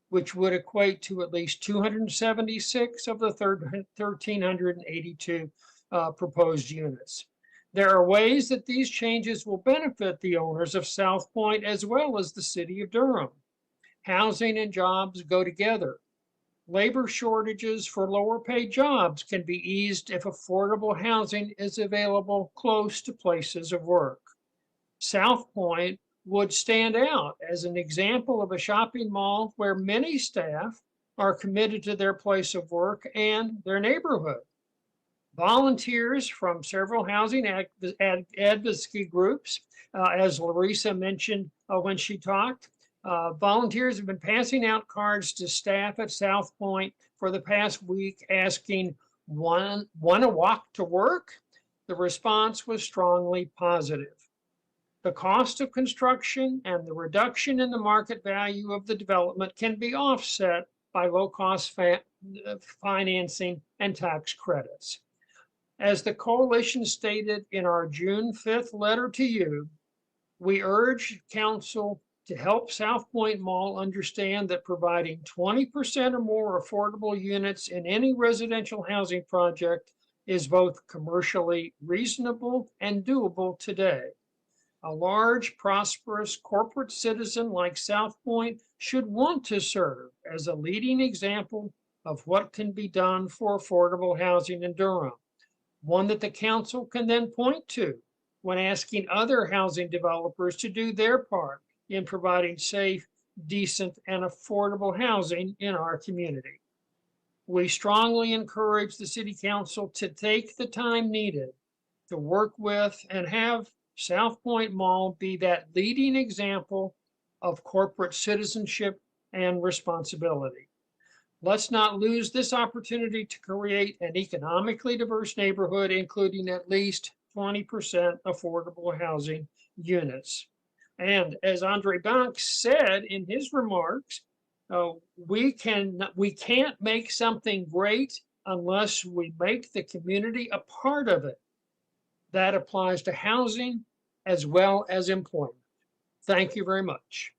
which would equate to at least 276 of the 1,382 proposed units. There are ways that these changes will benefit the owners of Southpoint as well as the city of Durham. Housing and jobs go together. Labor shortages for lower paid jobs can be eased if affordable housing is available close to places of work. Southpoint would stand out as an example of a shopping mall where many staff are committed to their place of work and their neighborhood. Volunteers from several housing advocacy groups, as Larissa mentioned when she talked, volunteers have been passing out cards to staff at Southpoint for the past week asking, want to walk to work? the response was strongly positive. The cost of construction and the reduction in the market value of the development can be offset by low-cost financing and tax credits. As the coalition stated in our June 5th letter to you, we urge council to help Southpoint Mall understand that providing 20% or more affordable units in any residential housing project is both commercially reasonable and doable today. A large, prosperous corporate citizen like Southpoint should want to serve as a leading example of what can be done for affordable housing in Durham, one that the council can then point to when asking other housing developers to do their part in providing safe, decent, and affordable housing in our community. We strongly encourage the City Council to take the time needed to work with and have Southpoint Mall be that leading example of corporate citizenship and responsibility. Let's not lose this opportunity to create an economically diverse neighborhood, including at least 20% affordable housing units. And as Andre Banks said in his remarks, we can't make something great unless we make the community a part of it. That applies to housing as well as employment. Thank you very much.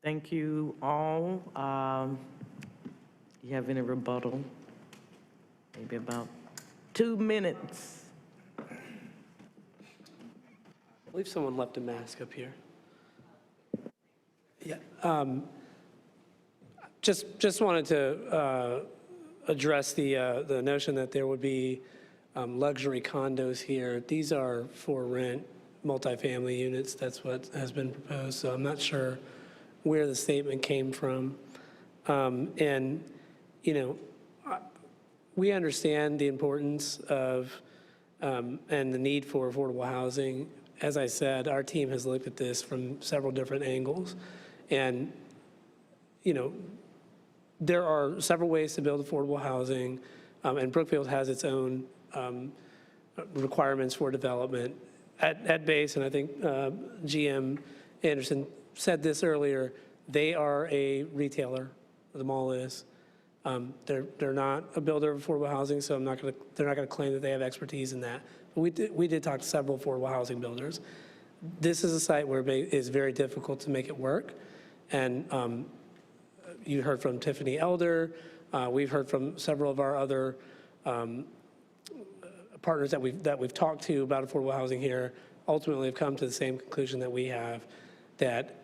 Thank you all. You have any rebuttal? Maybe about 2 minutes. I believe someone left a mask up here. Yeah. Just wanted to address the notion that there would be luxury condos here. These are for rent multifamily units. That's what has been proposed. So I'm not sure where the statement came from. And, you know, we understand the importance of and the need for affordable housing. As I said, our team has looked at this from several different angles. And, you know, there are several ways to build affordable housing, and Brookfield has its own requirements for development. At base, and I think GM Anderson said this earlier, they are a retailer, the mall is. They're not a builder of affordable housing, so they're not gonna claim that they have expertise in that. But we did talk to several affordable housing builders. This is a site where it is very difficult to make it work. And you heard from Tiffany Elder. We've heard from several of our other partners that we've talked to about affordable housing here. Ultimately have come to the same conclusion that we have, that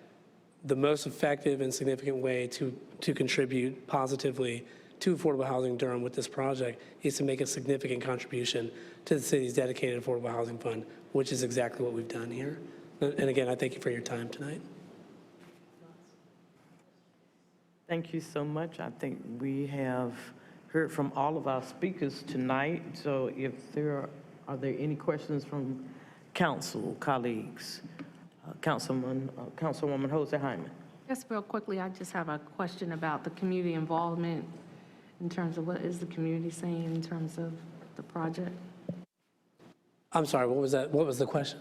the most effective and significant way to contribute positively to affordable housing in Durham with this project is to make a significant contribution to the city's dedicated affordable housing fund, which is exactly what we've done here. And again, I thank you for your time tonight. Thank you so much. I think we have heard from all of our speakers tonight. So if are there any questions from council colleagues? Councilwoman Jose Hyman. Just real quickly, I just have a question about the community involvement in terms of what is the community saying in terms of the project? I'm sorry, what was that? What was the question?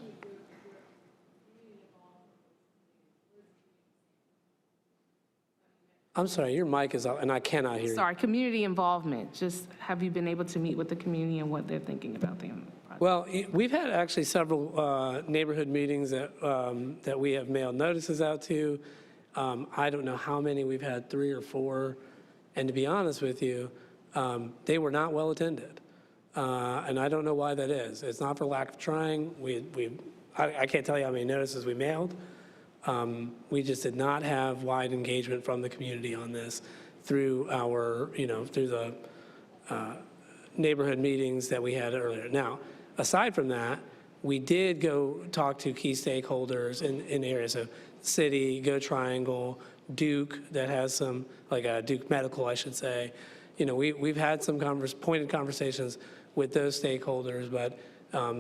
I'm sorry, your mic is out and I cannot hear you. Sorry, community involvement. Just have you been able to meet with the community and what they're thinking about the project? Well, we've had actually several neighborhood meetings that we have mailed notices out to. I don't know how many, we've had 3 or 4. And to be honest with you, they were not well attended. And I don't know why that is. It's not for lack of trying. I can't tell you how many notices we mailed. We just did not have wide engagement from the community on this through our, through the neighborhood meetings that we had earlier. Now, aside from that, we did go talk to key stakeholders in areas of city, Go Triangle, Duke, that has some, like Duke Medical, I should say. We've had some pointed conversations with those stakeholders, but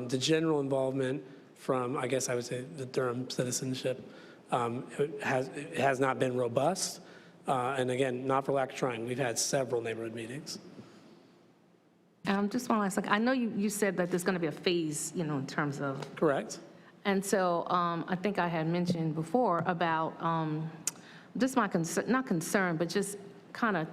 the general involvement from, I guess I would say, the Durham citizenship has not been robust. And again, not for lack of trying. We've had several neighborhood meetings. Just one last thing. I know you said that there's going to be a phase, in terms of. Correct. And so I think I had mentioned before about just my concern, not concern, but just kind of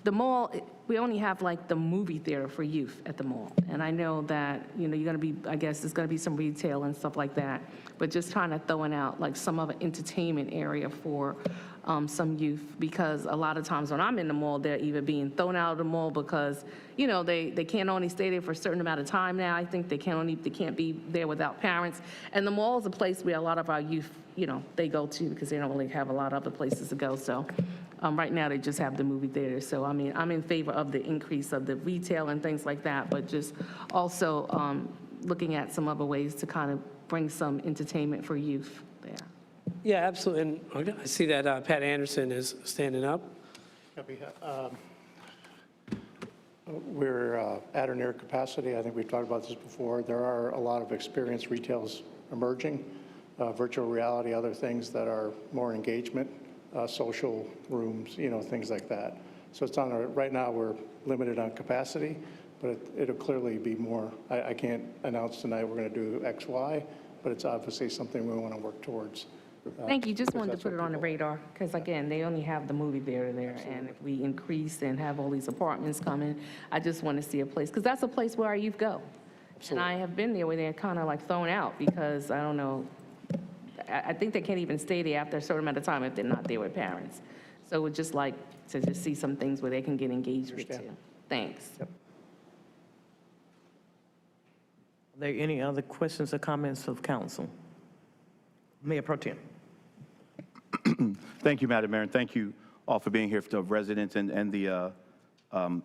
the mall. We only have like the movie theater for youth at the mall. And I know that, you're going to be, I guess there's going to be some retail and stuff like that. But just trying to throwing out like some of an entertainment area for some youth, because a lot of times when I'm in the mall, they're either being thrown out of the mall because, they can't only stay there for a certain amount of time now. I think they can't be there without parents. And the mall is a place where a lot of our youth, they go to because they don't really have a lot of other places to go. So right now they just have the movie theater. So I mean, I'm in favor of the increase of the retail and things like that, but just also looking at some other ways to kind of bring some entertainment for youth there. Yeah, absolutely. And I see that Pat Anderson is standing up. We're at or near capacity. I think we've talked about this before. There are a lot of experienced retailers emerging, virtual reality, other things that are more engagement, social rooms, things like that. So it's right now we're limited on capacity, but it'll clearly be more. I can't announce tonight we're going to do X, Y, but it's obviously something we want to work towards. Thank you. Just wanted to put it on the radar because, again, they only have the movie theater there. And if we increase and have all these apartments coming, I just want to see a place, because that's a place where our youth go. And I have been there where they're kind of like thrown out because, I don't know, I think they can't even stay there after a certain amount of time if they're not there with parents. So we'd just like to just see some things where they can get engaged with too. Thanks. Are there any other questions or comments of council? Mayor Pro Tem. Thank you, Madam Mayor, and thank you all for being here, for the residents and the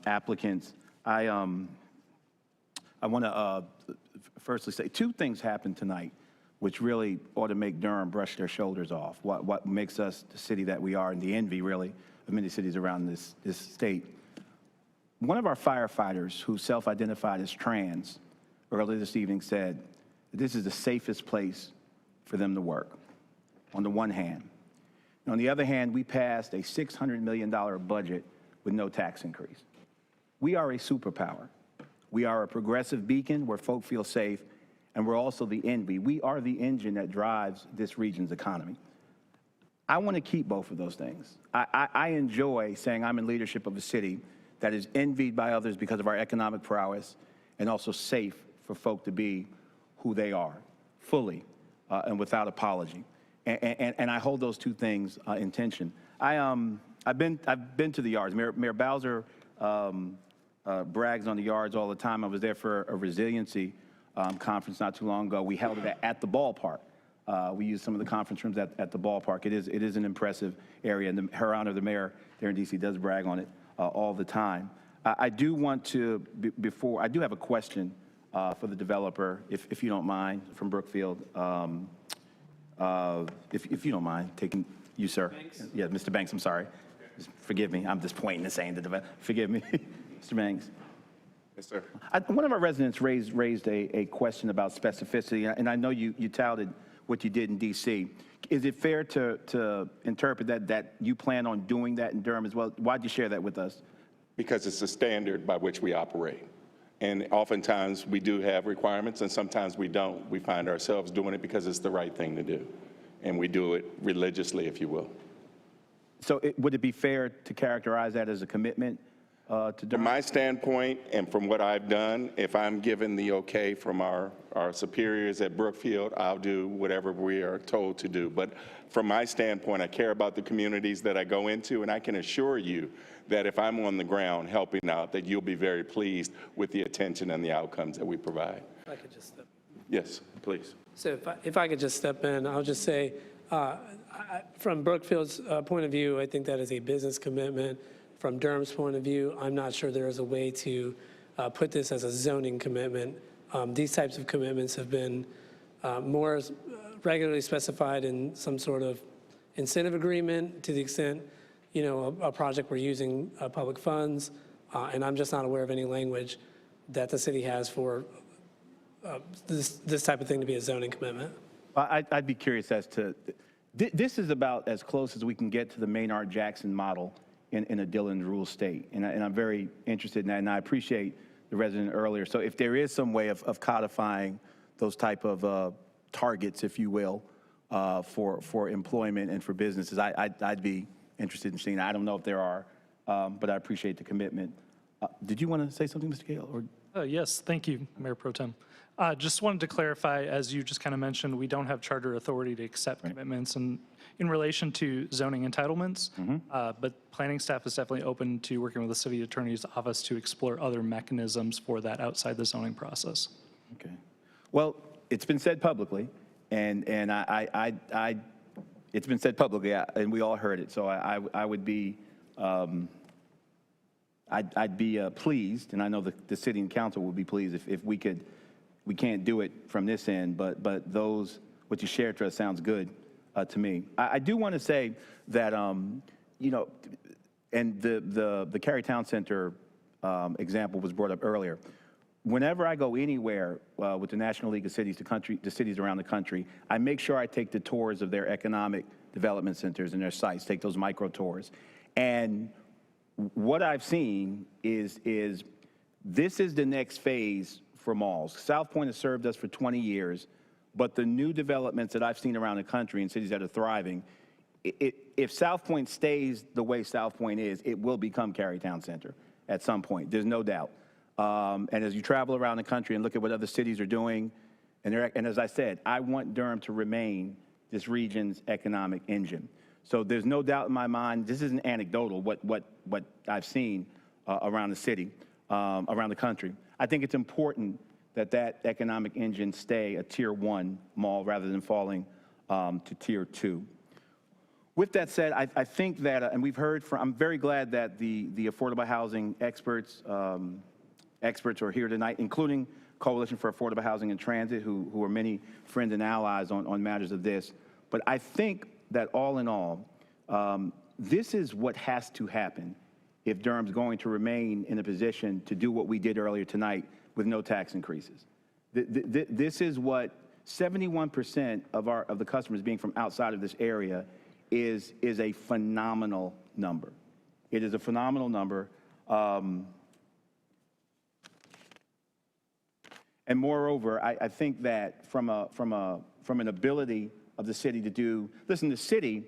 applicants. I want to firstly say 2 things happened tonight which really ought to make Durham brush their shoulders off. What makes us the city that we are, and the envy, really, of many cities around this state. One of our firefighters, who self-identified as trans, earlier this evening said that this is the safest place for them to work, on the one hand. And on the other hand, we passed a $600 million budget with no tax increase. We are a superpower. We are a progressive beacon where folk feel safe, and we're also the envy. We are the engine that drives this region's economy. I want to keep both of those things. I enjoy saying I'm in leadership of a city that is envied by others because of our economic prowess, and also safe for folk to be who they are, fully and without apology. And I hold those 2 things in tension. I've been to the yards. Mayor Bowser brags on the yards all the time. I was there for a resiliency conference not too long ago. We held it at the ballpark. We used some of the conference rooms at the ballpark. It is an impressive area, and Her Honor, the mayor there in D.C., does brag on it all the time. I do want to, I do have a question for the developer, if you don't mind, from Brookfield. If you don't mind taking, you, sir. Banks? Yeah, Mr. Banks, I'm sorry. Just forgive me. I'm just pointing and saying forgive me. Mr. Banks. Yes, sir. One of our residents raised a question about specificity, and I know you touted what you did in D.C. Is it fair to interpret that you plan on doing that in Durham as well? Why'd you share that with us? Because it's a standard by which we operate. And oftentimes we do have requirements, and sometimes we don't. We find ourselves doing it because it's the right thing to do. And we do it religiously, if you will. So would it be fair to characterize that as a commitment to Durham? From my standpoint and from what I've done, if I'm given the okay from our superiors at Brookfield, I'll do whatever we are told to do. But from my standpoint, I care about the communities that I go into, and I can assure you that if I'm on the ground helping out, that you'll be very pleased with the attention and the outcomes that we provide. If I could just step. Yes, please. So if I could just step in, I'll just say, from Brookfield's point of view, I think that is a business commitment. From Durham's point of view, I'm not sure there is a way to put this as a zoning commitment. These types of commitments have been more regularly specified in some sort of incentive agreement, to the extent, a project we're using public funds, and I'm just not aware of any language that the city has for this type of thing to be a zoning commitment. I'd be curious as to, this is about as close as we can get to the Maynard Jackson model in a Dillon rule state, and I'm very interested in that, and I appreciate the resident earlier. So if there is some way of codifying those type of targets, if you will, for employment and for businesses, I'd be interested in seeing that. I don't know if there are, but I appreciate the commitment. Did you want to say something, Mr. Cahill? Or? Yes, thank you, Mayor Pro Tem. Just wanted to clarify, as you just kind of mentioned, we don't have charter authority to accept commitments and in relation to zoning entitlements, but planning staff is definitely open to working with the city attorney's office to explore other mechanisms for that outside the zoning process. Okay. Well, it's been said publicly, and it's been said publicly, and we all heard it. So I would be, I'd be pleased, and I know the city and council would be pleased if we could. We can't do it from this end, but what you shared to us sounds good to me. I do want to say that, you know, and the Cary Town Center example was brought up earlier. Whenever I go anywhere with the National League of Cities, the cities around the country, I make sure I take the tours of their economic development centers and their sites, take those micro tours. And what I've seen is this is the next phase for malls. Southpoint has served us for 20 years, but the new developments that I've seen around the country in cities that are thriving, if Southpoint stays the way Southpoint is, it will become Cary Town Center at some point. There's no doubt. And as you travel around the country and look at what other cities are doing, and as I said, I want Durham to remain this region's economic engine. So there's no doubt in my mind, this isn't anecdotal, what I've seen around the city, around the country. I think it's important that economic engine stay a tier 1 mall rather than falling to tier 2. With that said, I think that, and we've heard from, I'm very glad that the affordable housing experts are here tonight, including Coalition for Affordable Housing and Transit, who are many friends and allies on matters of this. But I think that all in all, this is what has to happen if Durham's going to remain in a position to do what we did earlier tonight with no tax increases. This is what 71% of the customers being from outside of this area is a phenomenal number. It is a phenomenal number. And moreover, I think that from an ability of the city to do, listen, the city,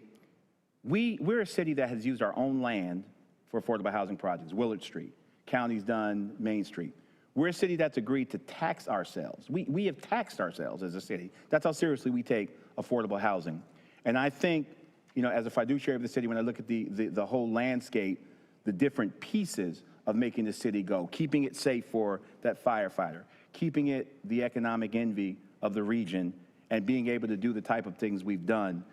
we're a city that has used our own land for affordable housing projects. Willard Street, county's done Main Street. We're a city that's agreed to tax ourselves. We have taxed ourselves as a city. That's how seriously we take affordable housing. And I think, you know, as a fiduciary of the city, when I look at the whole landscape, the different pieces of making the city go, keeping it safe for that firefighter, keeping it the economic envy of the region, and being able to do the type of things we've done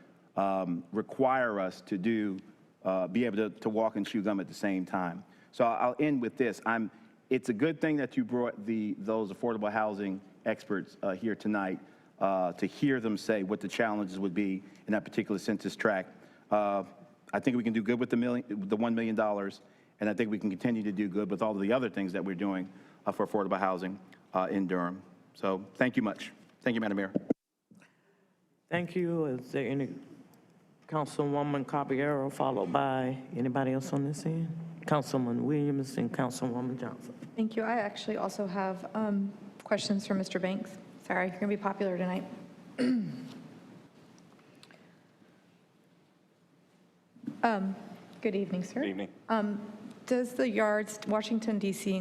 require us to be able to walk and chew gum at the same time. So I'll end with this. It's a good thing that you brought those affordable housing experts here tonight to hear them say what the challenges would be in that particular census tract. I think we can do good with the $1 million, and I think we can continue to do good with all of the other things that we're doing for affordable housing in Durham. So thank you much. Thank you, Madam Mayor. Thank you. Is there any Councilwoman Caballero, followed by anybody else on this end? Councilman Williams and Councilwoman Johnson. Thank you. I actually also have questions for Mr. Banks. Sorry, you're going to be popular tonight. Good evening, sir. Good evening. Does the yards, Washington, D.C.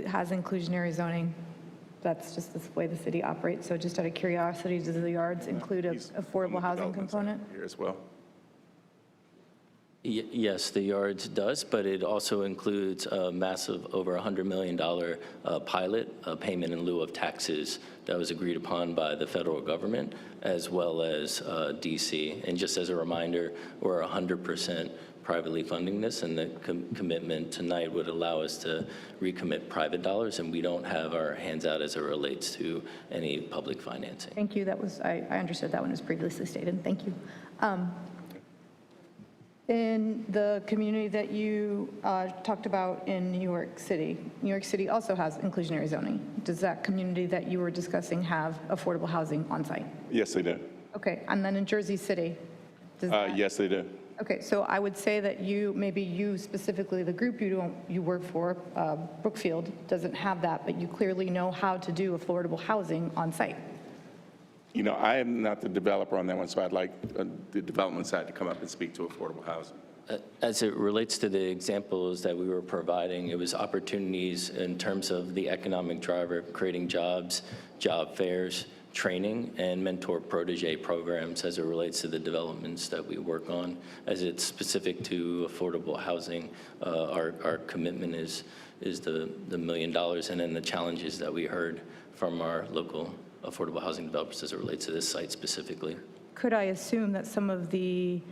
has inclusionary zoning? That's just the way the city operates. So just out of curiosity, does the yards include an affordable housing component? Here as well. Yes, the yards does, but it also includes a massive, over $100 million pilot payment in lieu of taxes that was agreed upon by the federal government as well as DC. And just as a reminder, we're 100% privately funding this, and the commitment tonight would allow us to recommit private dollars, and we don't have our hands out as it relates to any public financing. Thank you. That was, I understood that one was previously stated. Thank you. In the community that you talked about in New York City also has inclusionary zoning. Does that community that you were discussing have affordable housing on site? Yes, they do. Okay, and then in Jersey City, does that? Yes, they do. Okay, so I would say that maybe you specifically, the group you work for, Brookfield, doesn't have that, but you clearly know how to do affordable housing on site. You know, I am not the developer on that one, so I'd like the development side to come up and speak to affordable housing. As it relates to the examples that we were providing, it was opportunities in terms of the economic driver, creating jobs, job fairs, training, and mentor protege programs as it relates to the developments that we work on. As it's specific to affordable housing, our commitment is the $1 million, and then the challenges that we heard from our local affordable housing developers as it relates to this site specifically. Could I assume that some of the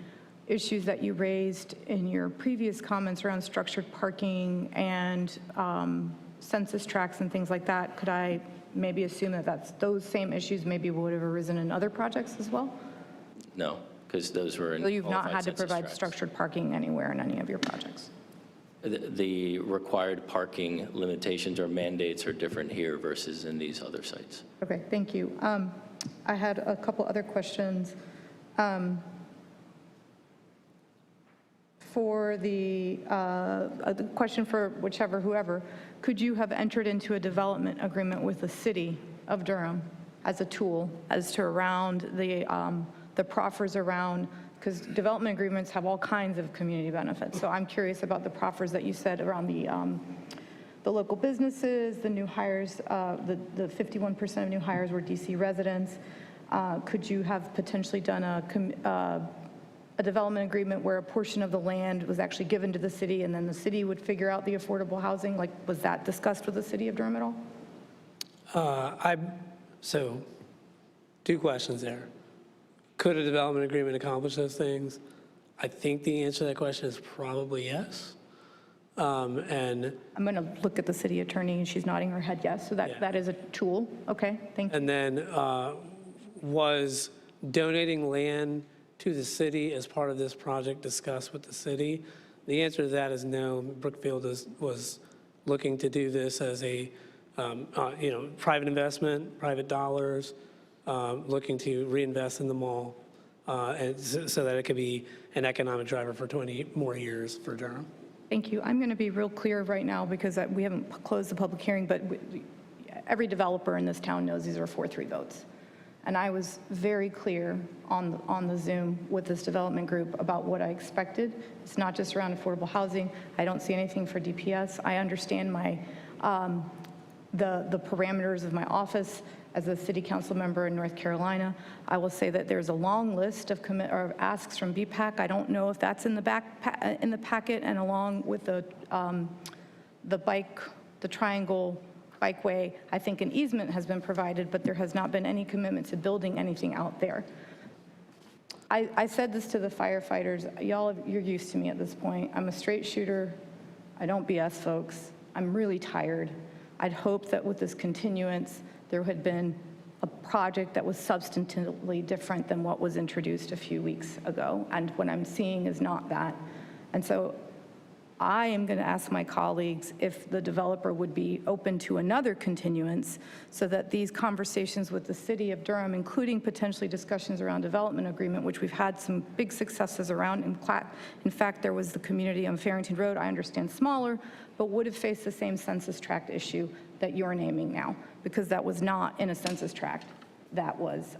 issues that you raised in your previous comments around structured parking and census tracts and things like that, could I maybe assume that those same issues maybe would have arisen in other projects as well? No, because those were in So you've not qualified had to census provide tracts. structured parking anywhere in any of your projects? The required parking limitations or mandates are different here versus in these other sites. Okay, thank you. I had a couple other questions. For the question for whoever, could you have entered into a development agreement with the city of Durham as a tool as to around the proffers around, because development agreements have all kinds of community benefits. So I'm curious about the proffers that you said around the local businesses, the new hires, the 51% of new hires were DC residents. Could you have potentially done a development agreement where a portion of the land was actually given to the city and then the city would figure out the affordable housing? Like, was that discussed with the city of Durham at all? So, two questions there. Could a development agreement accomplish those things? I think the answer to that question is probably yes. And I'm going to look at the city attorney and she's nodding her head yes. So that is a tool. Okay, thank you. and then was donating land to the city as part of this project discussed with the city? The answer to that is no. Brookfield was looking to do this as a private investment, private dollars, looking to reinvest in the mall, and so that it could be an economic driver for 20 more years for Durham. Thank you. I'm going to be real clear right now because we haven't closed the public hearing, but every developer in this town knows these are 4-3 votes. And I was very clear on the Zoom with this development group about what I expected. It's not just around affordable housing. I don't see anything for DPS. I understand my the parameters of my office as a city council member in North Carolina. I will say that there's a long list of asks from BPAC. I don't know if that's in the packet, and along with the triangle bikeway, I think an easement has been provided, but there has not been any commitment to building anything out there. I said this to the firefighters. You're used to me at this point. I'm a straight shooter. I don't BS, folks. I'm really tired. I'd hoped that with this continuance, there had been a project that was substantively different than what was introduced a few weeks ago. And what I'm seeing is not that. And so I am going to ask my colleagues if the developer would be open to another continuance so that these conversations with the city of Durham, including potentially discussions around development agreement, which we've had some big successes around. In fact, there was the community on Farrington Road, I understand smaller, but would have faced the same census tract issue that you're naming now, because that was not in a census tract. That was,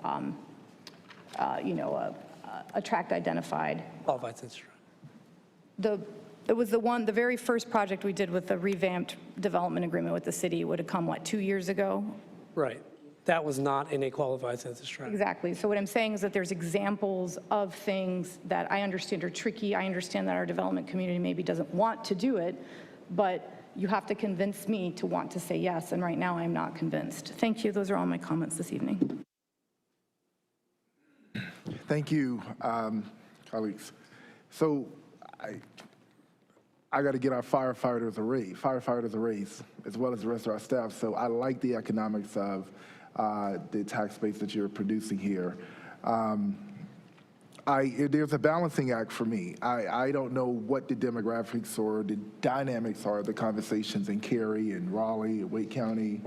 a tract identified. Qualified census tract. It was the very first project we did with the revamped development agreement with the city would have come, 2 years ago? Right. That was not in a qualified census tract. Exactly. So what I'm saying is that there's examples of things that I understand are tricky. I understand that our development community maybe doesn't want to do it, but you have to convince me to want to say yes, and right now I'm not convinced. Thank you. Those are all my comments this evening. Thank you, colleagues. So I got to get our firefighters a raise, as well as the rest of our staff. So I like the economics of the tax base that you're producing here. There's a balancing act for me. I don't know what the demographics or the dynamics are of the conversations in Cary and Raleigh and Wake County.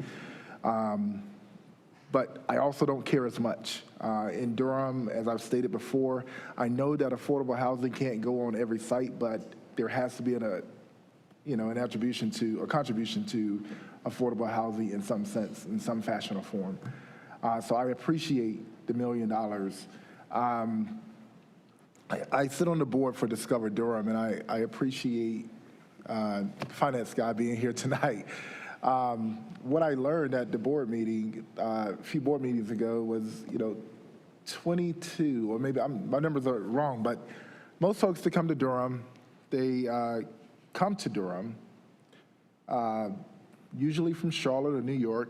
but I also don't care as much. In Durham, as I've stated before, I know that affordable housing can't go on every site, but there has to be an attribution to, a contribution to affordable housing in some sense, in some fashion or form. So I appreciate the $1 million. I sit on the board for Discover Durham, and I appreciate the finance guy being here tonight. What I learned at the board meeting, a few board meetings ago, was 22, or maybe my numbers are wrong, but most folks that come to Durham, they come to Durham, usually from Charlotte or New York.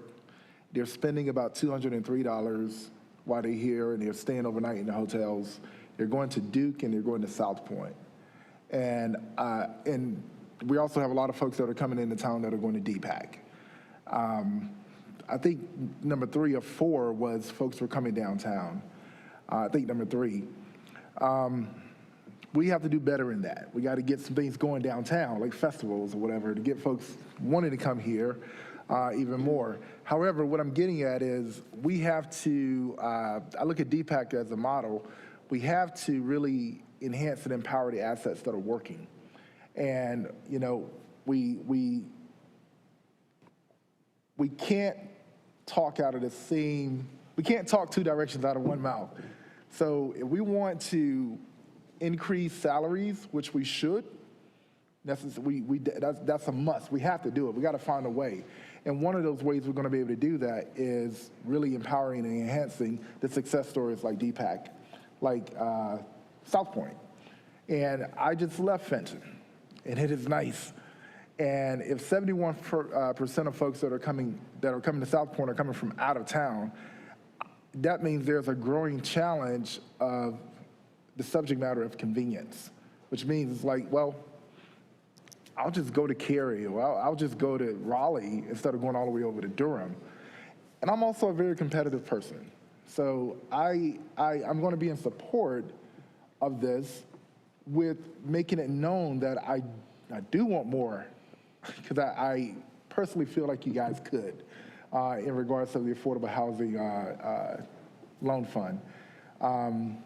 They're spending about $203 while they're here, and they're staying overnight in the hotels. They're going to Duke and they're going to Southpoint. And we also have a lot of folks that are coming into town that are going to DPAC. I think number 3 or 4 was folks who are coming downtown. I think number 3. We have to do better in that. We got to get some things going downtown, like festivals or whatever, to get folks wanting to come here even more. However, what I'm getting at is we have to, I look at DPAC as a model, we have to really enhance and empower the assets that are working. And, we can't talk out of the same, we can't talk 2 directions out of one mouth. So if we want to increase salaries, which we should, that's a must. We have to do it. We got to find a way. And one of those ways we're going to be able to do that is really empowering and enhancing the success stories like DPAC, like Southpoint. And I just left Fenton, and it is nice. And if 71% of folks that are coming to Southpoint are coming from out of town, that means there's a growing challenge of the subject matter of convenience, which means it's like, well, I'll just go to Cary, or I'll just go to Raleigh instead of going all the way over to Durham. And I'm also a very competitive person. So I'm going to be in support of this with making it known that I do want more, because I personally feel like you guys could in regards to the Affordable Housing Loan Fund. I'm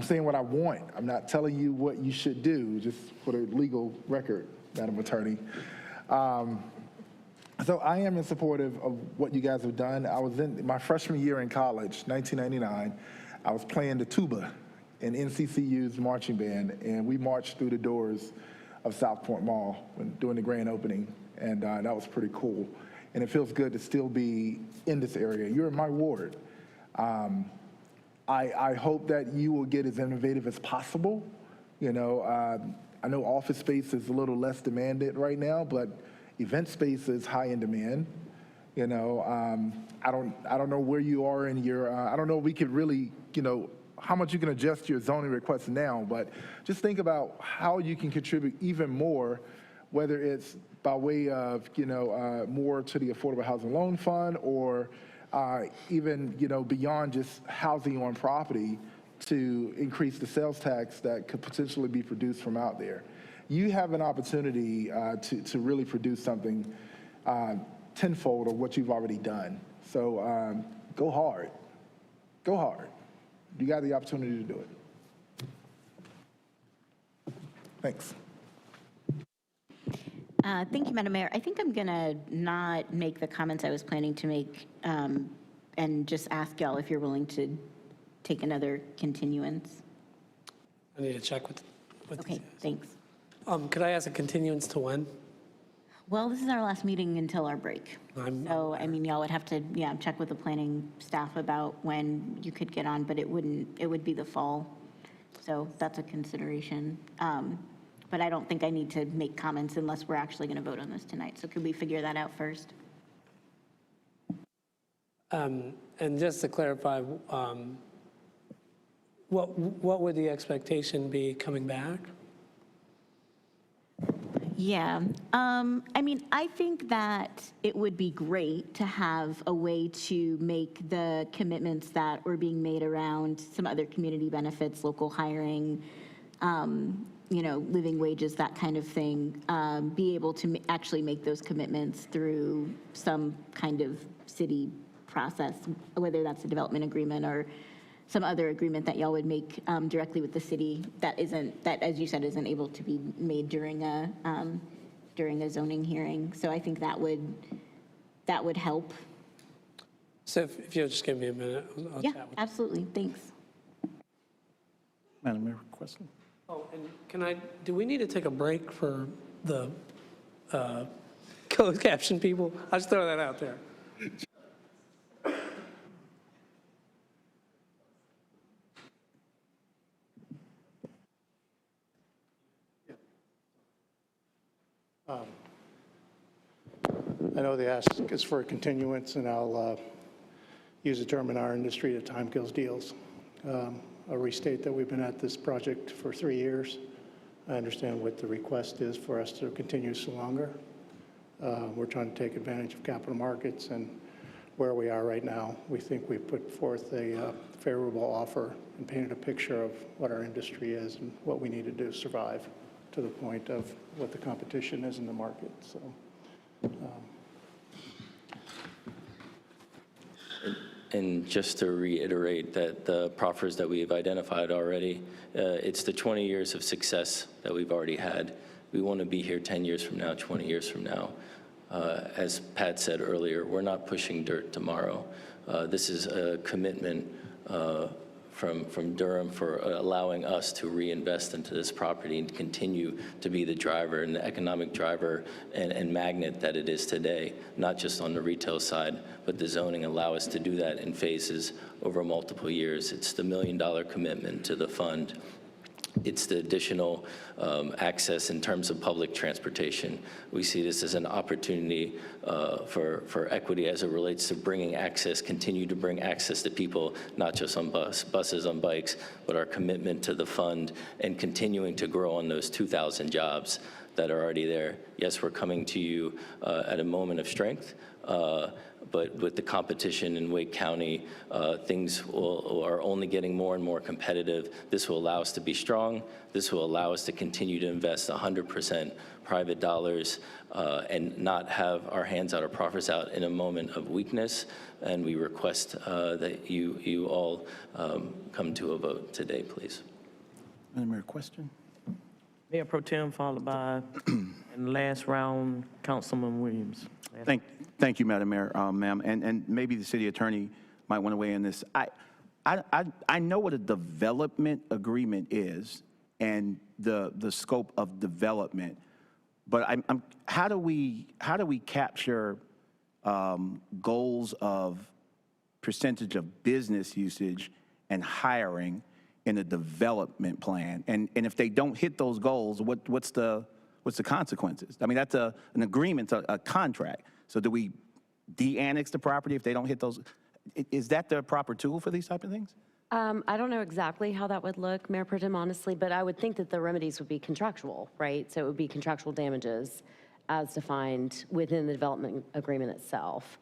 saying what I want. I'm not telling you what you should do, just for the legal record, Madam Attorney. So I am in support of what you guys have done. I was in my freshman year in college, 1999. I was playing the tuba in NCCU's marching band, and we marched through the doors of Southpoint Mall during the grand opening, and that was pretty cool. And it feels good to still be in this area. You're in my ward. I hope that you will get as innovative as possible. I know office space is a little less demanded right now, but event space is high in demand. I don't know where you are in your, I don't know if we could really, how much you can adjust your zoning requests now, but just think about how you can contribute even more, whether it's by way of, more to the Affordable Housing Loan Fund, or even, beyond just housing on property, to increase the sales tax that could potentially be produced from out there. You have an opportunity to really produce something tenfold of what you've already done. So go hard. Go hard. You got the opportunity to do it. Thanks. Thank you, Madam Mayor. I think I'm going to not make the comments I was planning to make and just ask y'all if you're willing to take another continuance. I need to check with Okay, thanks. Could I ask a continuance to when? Well, this is our last meeting until our break. So, y'all would have to, check with the planning staff about when you could get on, but it would be the fall. So that's a consideration. But I don't think I need to make comments unless we're actually going to vote on this tonight. So could we figure that out first? And just to clarify, what would the expectation be coming back? Yeah, I think that it would be great to have a way to make the commitments that were being made around some other community benefits, local hiring, living wages, that kind of thing, be able to actually make those commitments through some kind of city process, whether that's a development agreement or some other agreement that y'all would make directly with the city that isn't, that, as you said, isn't able to be made during a zoning hearing. So I think that would help. So if you'll just give me a minute, I'll Yeah, chat with absolutely. Thanks. Madam Mayor, question? Oh, and do we need to take a break for the closed caption people? I'll just throw that out there. I know the ask is for a continuance, and I'll use a term in our industry that time kills deals. I'll restate that we've been at this project for 3 years. I understand what the request is for us to continue so longer. We're trying to take advantage of capital markets, and where we are right now, we think we've put forth a favorable offer and painted a picture of what our industry is and what we need to do to survive to the point of what the competition is in the market. So. And just to reiterate that the proffers that we've identified already, it's the 20 years of success that we've already had. We want to be here 10 years from now, 20 years from now. As Pat said earlier, we're not pushing dirt tomorrow. This is a commitment from Durham for allowing us to reinvest into this property and continue to be the driver and the economic driver and magnet that it is today, not just on the retail side, but the zoning allow us to do that in phases over multiple years. It's the $1 million commitment to the fund. It's the additional access in terms of public transportation. We see this as an opportunity for equity as it relates to bringing access, continue to bring access to people, not just on buses, on bikes, but our commitment to the fund and continuing to grow on those 2,000 jobs that are already there. Yes, we're coming to you at a moment of strength, but with the competition in Wake County, things are only getting more and more competitive. This will allow us to be strong. This will allow us to continue to invest 100% private dollars and not have our hands out or proffers out in a moment of weakness. And we request that you all come to a vote today, please. Madam Mayor, question? Mayor Pro Tem, followed by, in the last round, Councilman Williams. Thank you, Madam Mayor, ma'am. And maybe the city attorney might want to weigh in this. I know what a development agreement is and the scope of development, but how do we capture goals of percentage of business usage and hiring in a development plan? And if they don't hit those goals, what's the consequences? I mean, that's an agreement, a contract. So do we de-annex the property if they don't hit those? Is that the proper tool for these type of things? I don't know exactly how that would look, Mayor Pro Tem, honestly, but I would think that the remedies would be contractual, right? So it would be contractual damages as defined within the development agreement itself.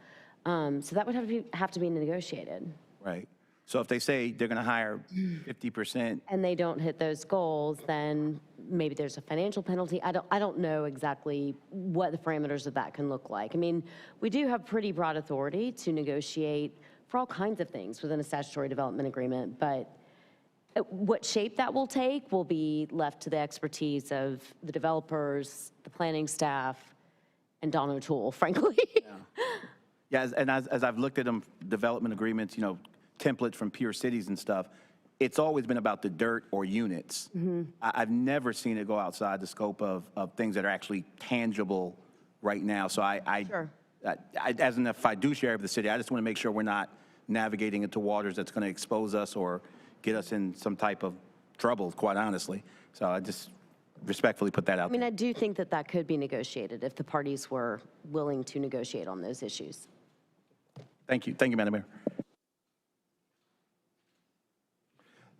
So that would have to be negotiated. Right. So if they say they're going to hire 50%. And they don't hit those goals, then maybe there's a financial penalty. I don't know exactly what the parameters of that can look like. I mean, we do have pretty broad authority to negotiate for all kinds of things within a statutory development agreement, but what shape that will take will be left to the expertise of the developers, the planning staff, and Don O'Toole, frankly. Yeah, and as I've looked at them, development agreements, you know, templates from peer cities and stuff, it's always been about the dirt or units. I've never seen it go outside the scope of things that are actually tangible right now. So I as a fiduciary of the city, I just want to make sure we're not navigating into waters that's going to expose us or get us in some type of trouble, quite honestly. So I just respectfully put that out there. I mean, I do think that that could be negotiated if the parties were willing to negotiate on those issues. Thank you. Thank you, Madam Mayor.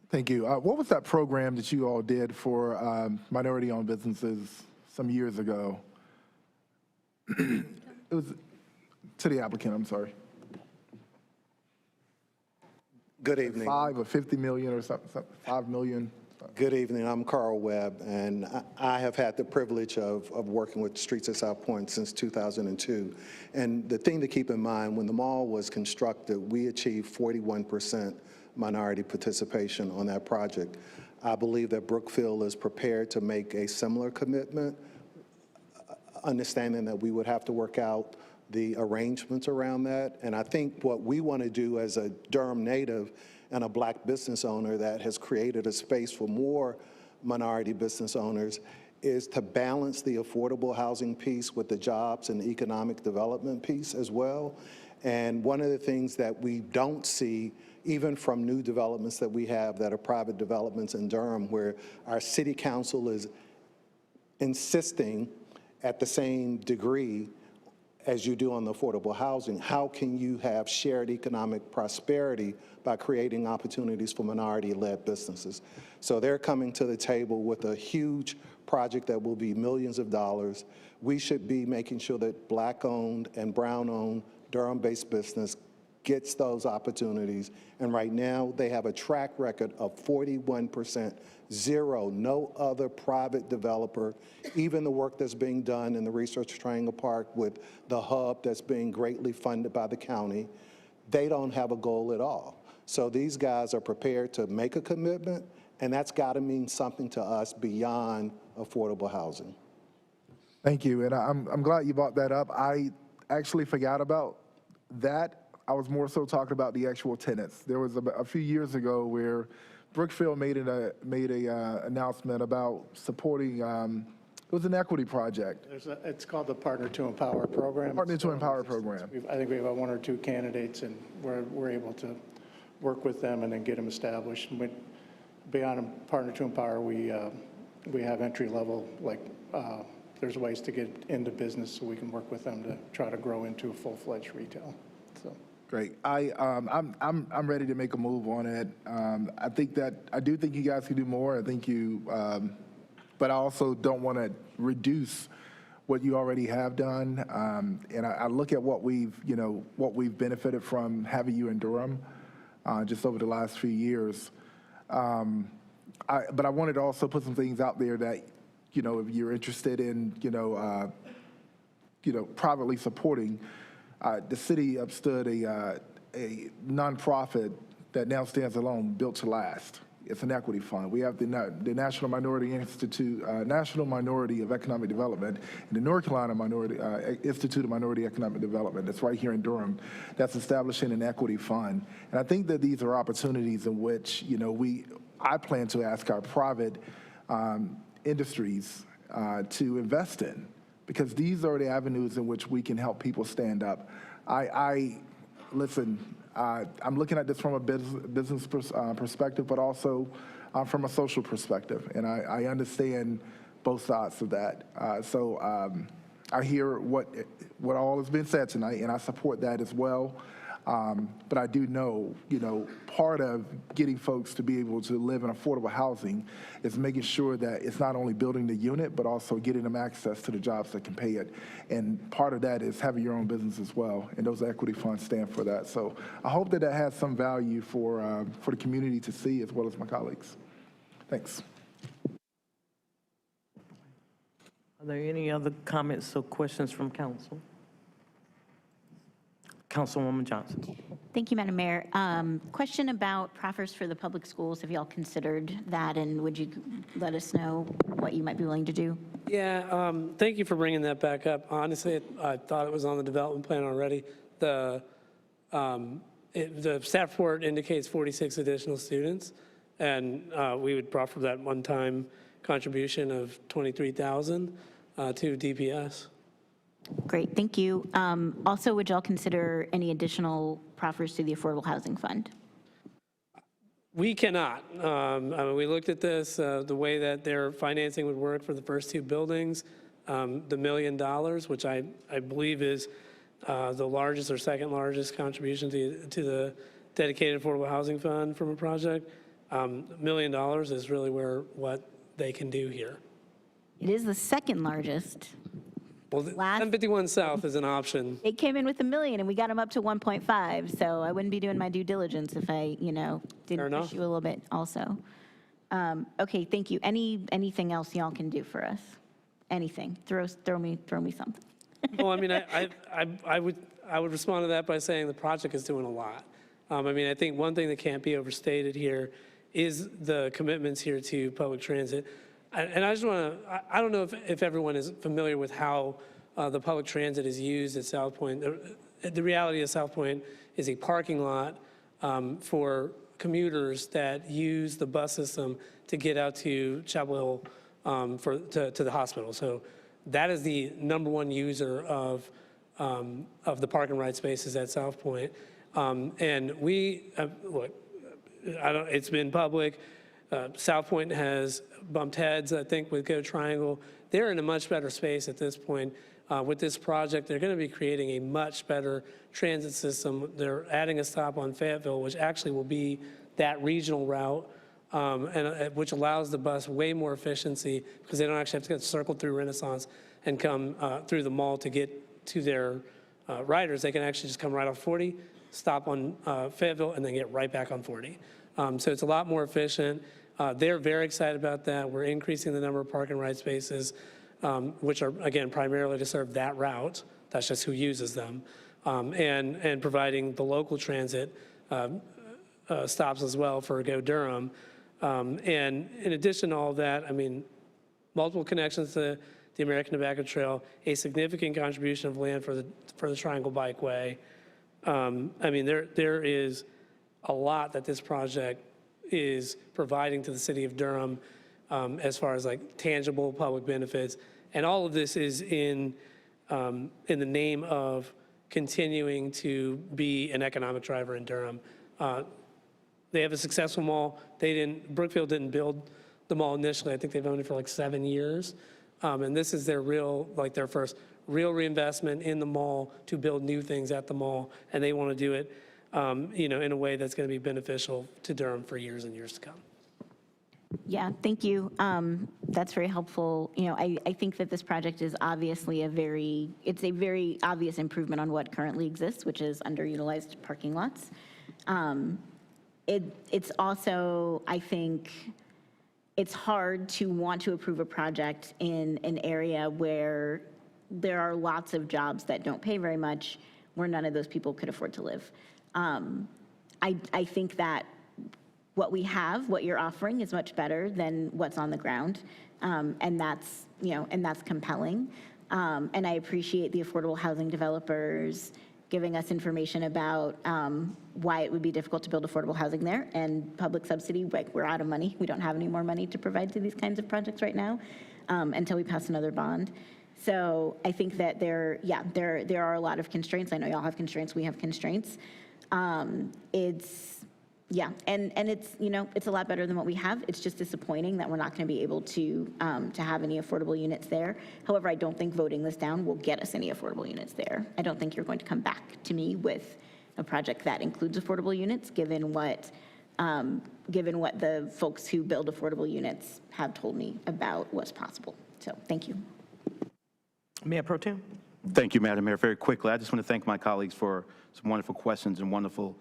Thank you. What was that program that you all did for minority-owned businesses some years ago? It was to the applicant, I'm sorry. Good evening. 5 or 50 million or something, 5 million. Good evening. I'm Carl Webb, and I have had the privilege of working with Streets at Southpoint since 2002. And the thing to keep in mind, when the mall was constructed, we achieved 41% minority participation on that project. I believe that Brookfield is prepared to make a similar commitment, understanding that we would have to work out the arrangements around that. And I think what we want to do as a Durham native and a Black business owner that has created a space for more minority business owners is to balance the affordable housing piece with the jobs and the economic development piece as well. And one of the things that we don't see, even from new developments that we have that are private developments in Durham, where our city council is insisting at the same degree as you do on the affordable housing, how can you have shared economic prosperity by creating opportunities for minority-led businesses? So they're coming to the table with a huge project that will be millions of dollars. We should be making sure that Black-owned and Brown-owned Durham-based business gets those opportunities. And right now, they have a track record of 41%, zero, no other private developer, even the work that's being done in the Research Triangle Park with the hub that's being greatly funded by the county, they don't have a goal at all. So these guys are prepared to make a commitment, and that's got to mean something to us beyond affordable housing. Thank you, and I'm glad you brought that up. I actually forgot about that. I was more so talking about the actual tenants. There was a few years ago where Brookfield made a announcement about supporting, it was an equity project. It's called the Partner to Empower program. Partner to Empower program. I think we have one or two candidates, and we're able to work with them and then get them established. And beyond a Partner to Empower, we have entry level, like there's ways to get into business, so we can work with them to try to grow into a full-fledged retail. So. Great. I'm ready to make a move on it. I do think you guys can do more. I think you, but I also don't want to reduce what you already have done. And I look at what we've benefited from having you in Durham just over the last few years. But I wanted to also put some things out there that, if you're interested in, privately supporting. The city upstood a nonprofit that now stands alone, Built to Last. It's an equity fund. We have the National Minority Institute, National Minority of Economic Development, and the North Carolina Institute of Minority Economic Development. That's right here in Durham. That's establishing an equity fund. And I think that these are opportunities in which I plan to ask our private industries to invest in, because these are the avenues in which we can help people stand up. Listen, I'm looking at this from a business perspective, but also from a social perspective, and I understand both sides of that. So I hear what all has been said tonight, and I support that as well. But I do know, part of getting folks to be able to live in affordable housing is making sure that it's not only building the unit, but also getting them access to the jobs that can pay it. And part of that is having your own business as well, and those equity funds stand for that. So I hope that has some value for the community to see, as well as my colleagues. Thanks. Are there any other comments or questions from council? Councilwoman Johnson. Thank you, Madam Mayor. Question about proffers for the public schools. Have you all considered that, and would you let us know what you might be willing to do? Yeah, thank you for bringing that back up. Honestly, I thought it was on the development plan already. The staff report indicates 46 additional students, and we would proffer that one-time contribution of $23,000 to DPS. Great, thank you. Also, would y'all consider any additional proffers to the Affordable Housing Fund? We cannot. We looked at this, the way that their financing would work for the first two buildings, the $1 million, which I believe is the largest or second largest contribution to the dedicated Affordable Housing Fund from a project. $1 million is really what they can do here. It is the second largest. Well, 1051 South is an option. It came in with $1 million, and we got them up to 1.5. So I wouldn't be doing my due diligence if I, didn't push you a little bit also. Okay, thank you. Anything else y'all can do for us? Anything? Throw me something. Well, I mean, I would respond to that by saying the project is doing a lot. I mean, I think one thing that can't be overstated here is the commitments here to public transit. And I just want to, I don't know if everyone is familiar with how the public transit is used at Southpoint. The reality of Southpoint is a parking lot for commuters that use the bus system to get out to Chapel Hill to the hospital. So that is the #1 user of the parking right spaces at Southpoint. And we, look, it's been public. Southpoint has bumped heads, I think, with Go Triangle. They're in a much better space at this point. With this project, they're going to be creating a much better transit system. They're adding a stop on Fayetteville, which actually will be that regional route, which allows the bus way more efficiency because they don't actually have to get circled through Renaissance and come through the mall to get to their riders. They can actually just come right off 40, stop on Fayetteville, and then get right back on 40. So it's a lot more efficient. They're very excited about that. We're increasing the number of parking right spaces, which are, again, primarily to serve that route. That's just who uses them. And providing the local transit stops as well for Go Durham. And in addition to all that, I mean, multiple connections to the American Tobacco Trail, a significant contribution of land for the Triangle Bikeway. I mean, there is a lot that this project is providing to the city of Durham as far as like tangible public benefits. And all of this is in the name of continuing to be an economic driver in Durham. They have a successful mall. Brookfield didn't build the mall initially. I think they've owned it for like 7 years. And this is their first real reinvestment in the mall to build new things at the mall. And they want to do it, in a way that's going to be beneficial to Durham for years and years to come. Yeah, thank you. That's very helpful. I think that this project is obviously it's a very obvious improvement on what currently exists, which is underutilized parking lots. It's also, I think, it's hard to want to approve a project in an area where there are lots of jobs that don't pay very much, where none of those people could afford to live. I think that what you're offering is much better than what's on the ground. And that's compelling. And I appreciate the affordable housing developers giving us information about why it would be difficult to build affordable housing there, and public subsidy, like we're out of money. We don't have any more money to provide to these kinds of projects right now until we pass another bond. So I think that there are a lot of constraints. I know y'all have constraints, we have constraints. It's a lot better than what we have. It's just disappointing that we're not going to be able to have any affordable units there. However, I don't think voting this down will get us any affordable units there. I don't think you're going to come back to me with a project that includes affordable units, given what the folks who build affordable units have told me about what's possible. So thank you. Mayor Pro Tem. Thank you, Madam Mayor. Very quickly, I just want to thank my colleagues for some wonderful questions and wonderful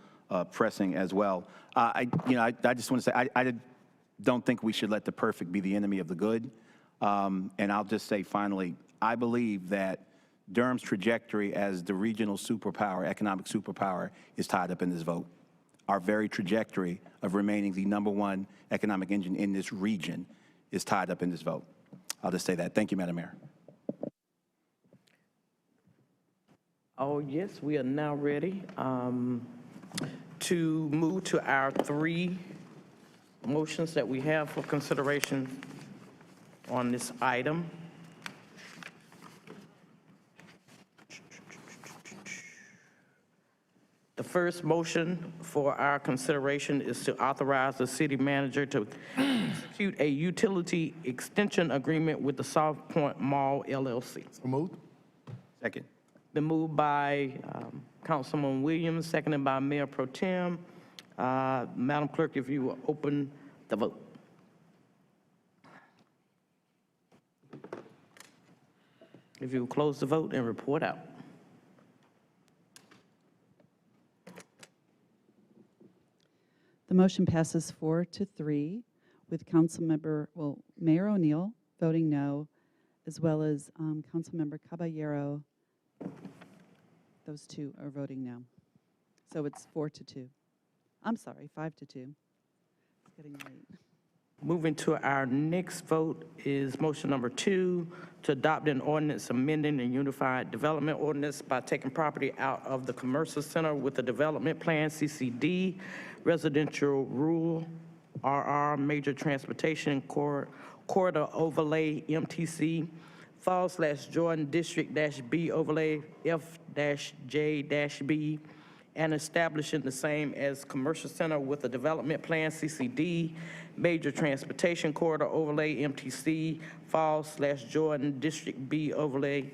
pressing as well. I just want to say I don't think we should let the perfect be the enemy of the good. And I'll just say finally, I believe that Durham's trajectory as the regional superpower, economic superpower, is tied up in this vote. Our very trajectory of remaining the #1 economic engine in this region is tied up in this vote. I'll just say that. Thank you, Madam Mayor. Oh, yes, we are now ready to move to our 3 motions that we have for consideration on this item. The first motion for our consideration is to authorize the city manager to execute a utility extension agreement with the Southpoint Mall LLC. Moved. Second. Been moved by Councilman Williams, seconded by Mayor Pro Tem. Madam Clerk, if you will open the vote. If you will close the vote and report out. The motion passes 4-3 with Mayor O'Neill voting no, as well as Councilmember Caballero. Those two are voting no. So it's 4-2. I'm sorry, 5-2. It's getting late. Moving to our next vote is motion number 2, to adopt an ordinance amending the Unified Development Ordinance by taking property out of the commercial center with the development plan, CCD, residential rural, RR, major transportation corridor overlay, MTC, Fall/Jordan District-B overlay, F-J-B, and establishing the same as commercial center with a development plan, CCD, major transportation corridor overlay, MTC, Fall/Jordan District-B overlay,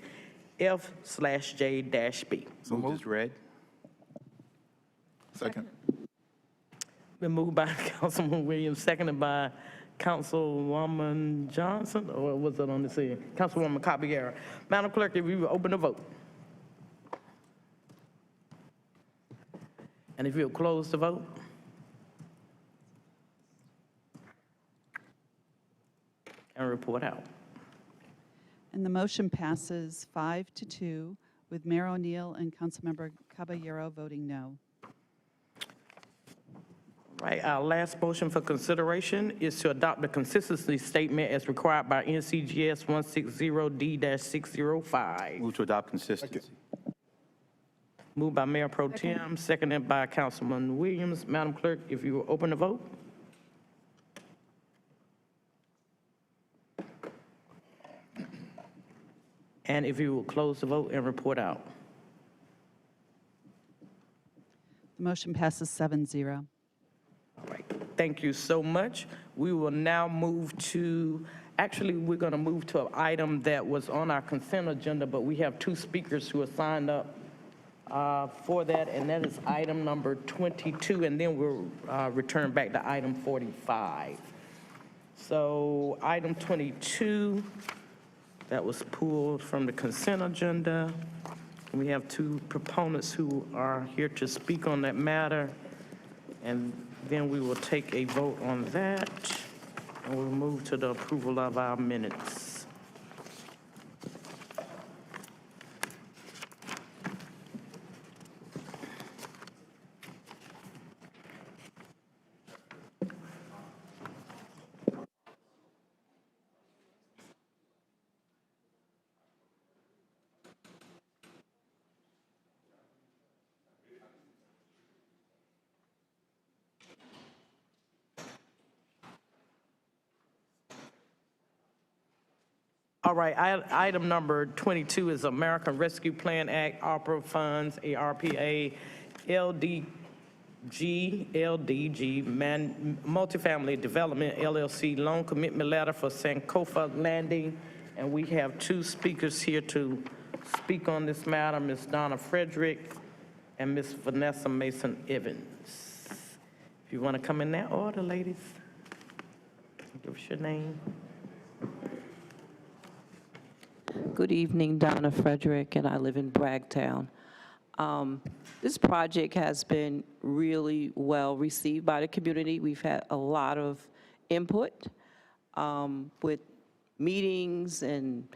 F/J-B. So moved as read. Second. Been moved by Councilman Williams, seconded by Councilwoman Johnson, or was it on this here? Councilwoman Caballero. Madam Clerk, if you will open the vote. And if you'll close the vote. And report out. And the motion passes 5-2 with Mayor O'Neill and Councilmember Caballero voting no. Right, our last motion for consideration is to adopt the consistency statement as required by NCGS 160D-605. Move to adopt consistency. Moved by Mayor Pro Tem, seconded by Councilman Williams. Madam Clerk, if you will open the vote. And if you will close the vote and report out. The motion passes 7-0. All right, thank you so much. We will now move to, actually, we're going to move to an item that was on our consent agenda, but we have 2 speakers who are signed up for that, and that is item number 22, and then we'll return back to item 45. So item 22, that was pulled from the consent agenda. We have 2 proponents who are here to speak on that matter, and then we will take a vote on that, and we'll move to the approval of our minutes. All right, item number 22 is American Rescue Plan Act, ARPA funds, ARPA, LDG, Multifamily Development LLC loan commitment letter for Sankofa Landing. And we have 2 speakers here to speak on this matter, Ms. Donna Frederick and Ms. Vanessa Mason Evans. If you want to come in that order, ladies, give us your name. Good evening, Donna Frederick, and I live in Bragtown. This project has been really well received by the community. We've had a lot of input with meetings and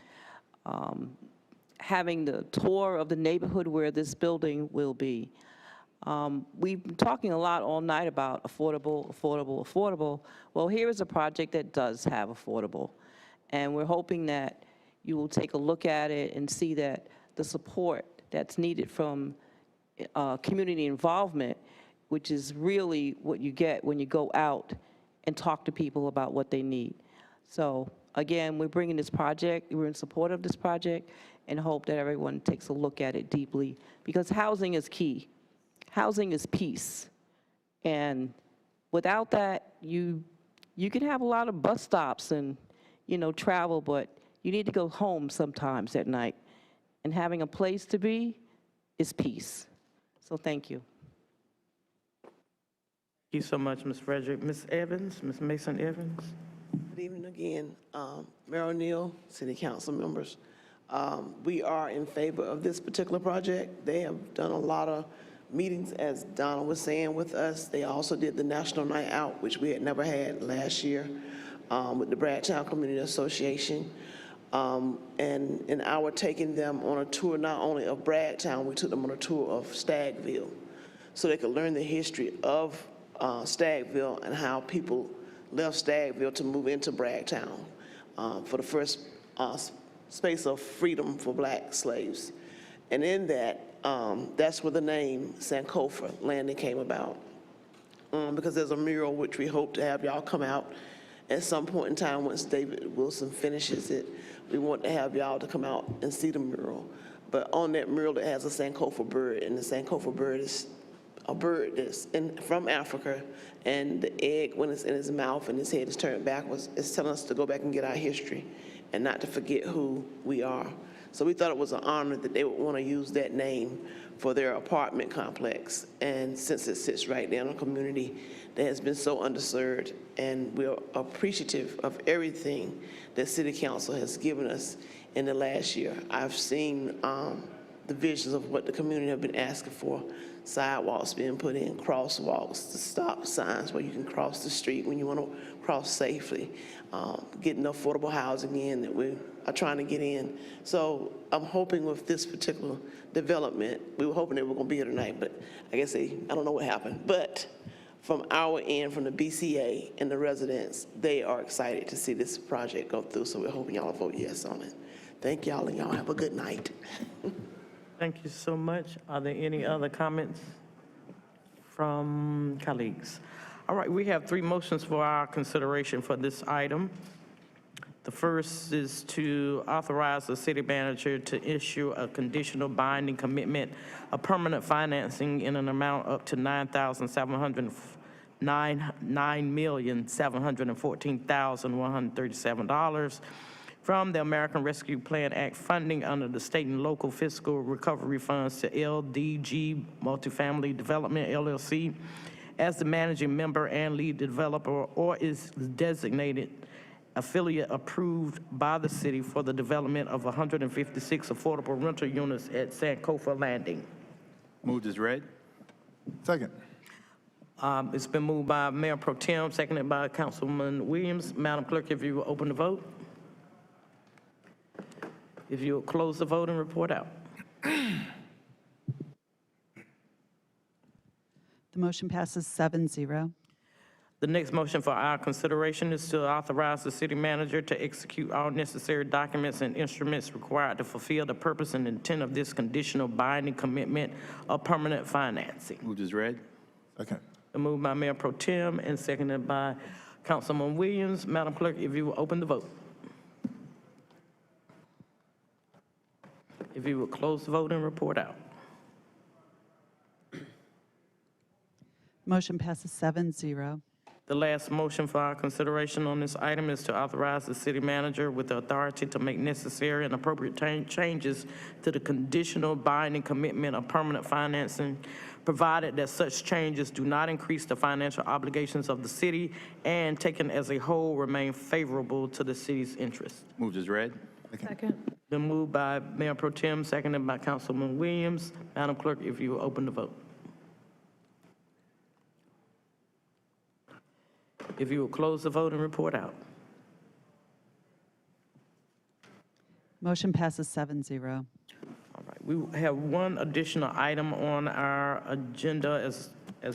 having the tour of the neighborhood where this building will be. We've been talking a lot all night about affordable, affordable, affordable. Well, here is a project that does have affordable, and we're hoping that you will take a look at it and see that the support that's needed from community involvement, which is really what you get when you go out and talk to people about what they need. So again, we're bringing this project, we're in support of this project, and hope that everyone takes a look at it deeply, because housing is key. Housing is peace. And without that, you can have a lot of bus stops and, travel, but you need to go home sometimes at night. And having a place to be is peace. So thank you. Thank you so much, Ms. Frederick. Ms. Evans, Ms. Mason Evans. Good evening again, Mayor O'Neill, City Council members. We are in favor of this particular project. They have done a lot of meetings, as Donna was saying, with us. They also did the National Night Out, which we had never had last year, with the Bragtown Community Association. And in our taking them on a tour, not only of Bragtown, we took them on a tour of Stagville, so they could learn the history of Stagville and how people left Stagville to move into Bragtown for the first space of freedom for black slaves. And in that, that's where the name Sankofa Landing came about, because there's a mural which we hope to have y'all come out at some point in time once David Wilson finishes it. We want to have y'all to come out and see the mural. But on that mural, it has a Sankofa bird, and the Sankofa bird is a bird that's from Africa, and the egg, when it's in his mouth and his head is turned backwards, is telling us to go back and get our history and not to forget who we are. So we thought it was an honor that they would want to use that name for their apartment complex. And since it sits right there in a community that has been so underserved, and we're appreciative of everything that City Council has given us in the last year. I've seen the visions of what the community have been asking for. Sidewalks being put in, crosswalks, the stop signs where you can cross the street when you want to cross safely, getting affordable housing in that we are trying to get in. So I'm hoping with this particular development, we were hoping they were going to be here tonight, but I guess I don't know what happened. But from our end, from the BCA and the residents, they are excited to see this project go through, so we're hoping y'all vote yes on it. Thank y'all, and y'all have a good night. Thank you so much. Are there any other comments from colleagues? All right, we have 3 motions for our consideration for this item. The first is to authorize the city manager to issue a conditional binding commitment of permanent financing in an amount up to $9,714,137 from the American Rescue Plan Act funding under the state and local fiscal recovery funds to LDG Multifamily Development LLC as the managing member and lead developer, or is designated affiliate approved by the city for the development of 156 affordable rental units at Sankofa Landing. Moved as read. Second. It's been moved by Mayor Pro Tem, seconded by Councilman Williams. Madam Clerk, if you will open the vote. If you will close the vote and report out. The motion passes 7-0. The next motion for our consideration is to authorize the city manager to execute all necessary documents and instruments required to fulfill the purpose and intent of this conditional binding commitment of permanent financing. Moved as read. Second. Moved by Mayor Pro Tem and seconded by Councilman Williams. Madam Clerk, if you will open the vote. If you will close the vote and report out. Motion passes 7-0. The last motion for our consideration on this item is to authorize the city manager with the authority to make necessary and appropriate changes to the conditional binding commitment of permanent financing, provided that such changes do not increase the financial obligations of the city and, taken as a whole, remain favorable to the city's interests. Moved as read. Second. Been moved by Mayor Pro Tem, seconded by Councilman Williams. Madam Clerk, if you will open the vote. If you will close the vote and report out. Motion passes 7-0. All right, we have one additional item on our agenda as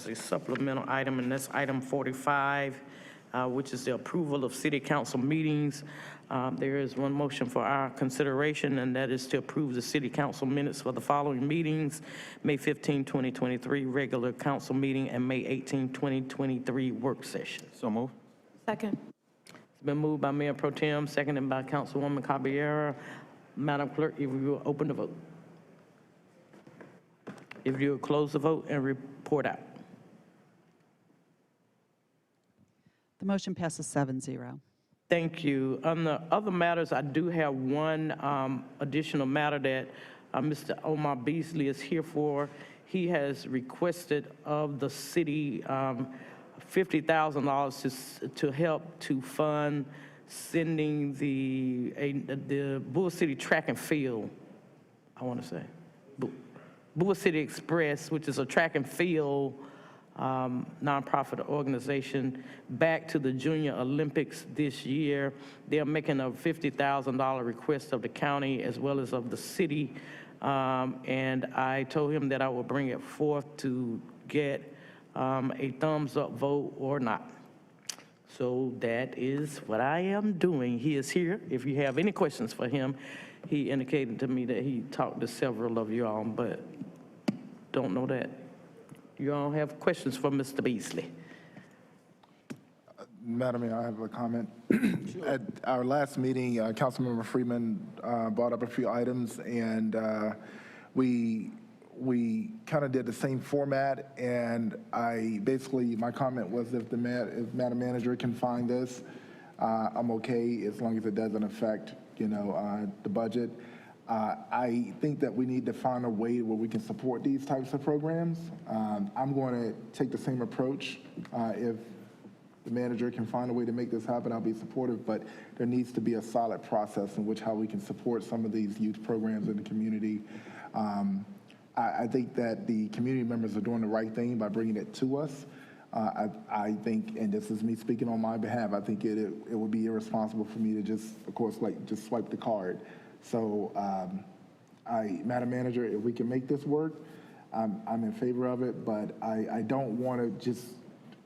a supplemental item, and that's item 45, which is the approval of city council meetings. There is one motion for our consideration, and that is to approve the city council minutes for the following meetings: May 15, 2023, regular council meeting, and May 18, 2023, work session. So moved. Second. It's been moved by Mayor Pro Tem, seconded by Councilwoman Caballero. Madam Clerk, if you will open the vote. If you will close the vote and report out. The motion passes 7-0. Thank you. On the other matters, I do have one additional matter that Mr. Omar Beasley is here for. He has requested of the city $50,000 to help to fund sending the Bull City track and field, I want to say. Bull City Express, which is a track and field nonprofit organization, back to the Junior Olympics this year. They're making a $50,000 request of the county as well as of the city. And I told him that I would bring it forth to get a thumbs up vote or not. So that is what I am doing. He is here. If you have any questions for him, he indicated to me that he talked to several of you all, but don't know that you all have questions for Mr. Beasley. Madam Mayor, I have a comment. At our last meeting, Councilmember Freeman brought up a few items, and we kind of did the same format, and my comment was if Madam Manager can find this, I'm okay as long as it doesn't affect, the budget. I think that we need to find a way where we can support these types of programs. I'm going to take the same approach. If the manager can find a way to make this happen, I'll be supportive, but there needs to be a solid process in which how we can support some of these youth programs in the community. I think that the community members are doing the right thing by bringing it to us. I think, and this is me speaking on my behalf, I think it would be irresponsible for me to just, of course, just swipe the card. So, Madam Manager, if we can make this work, I'm in favor of it, but I don't want to just,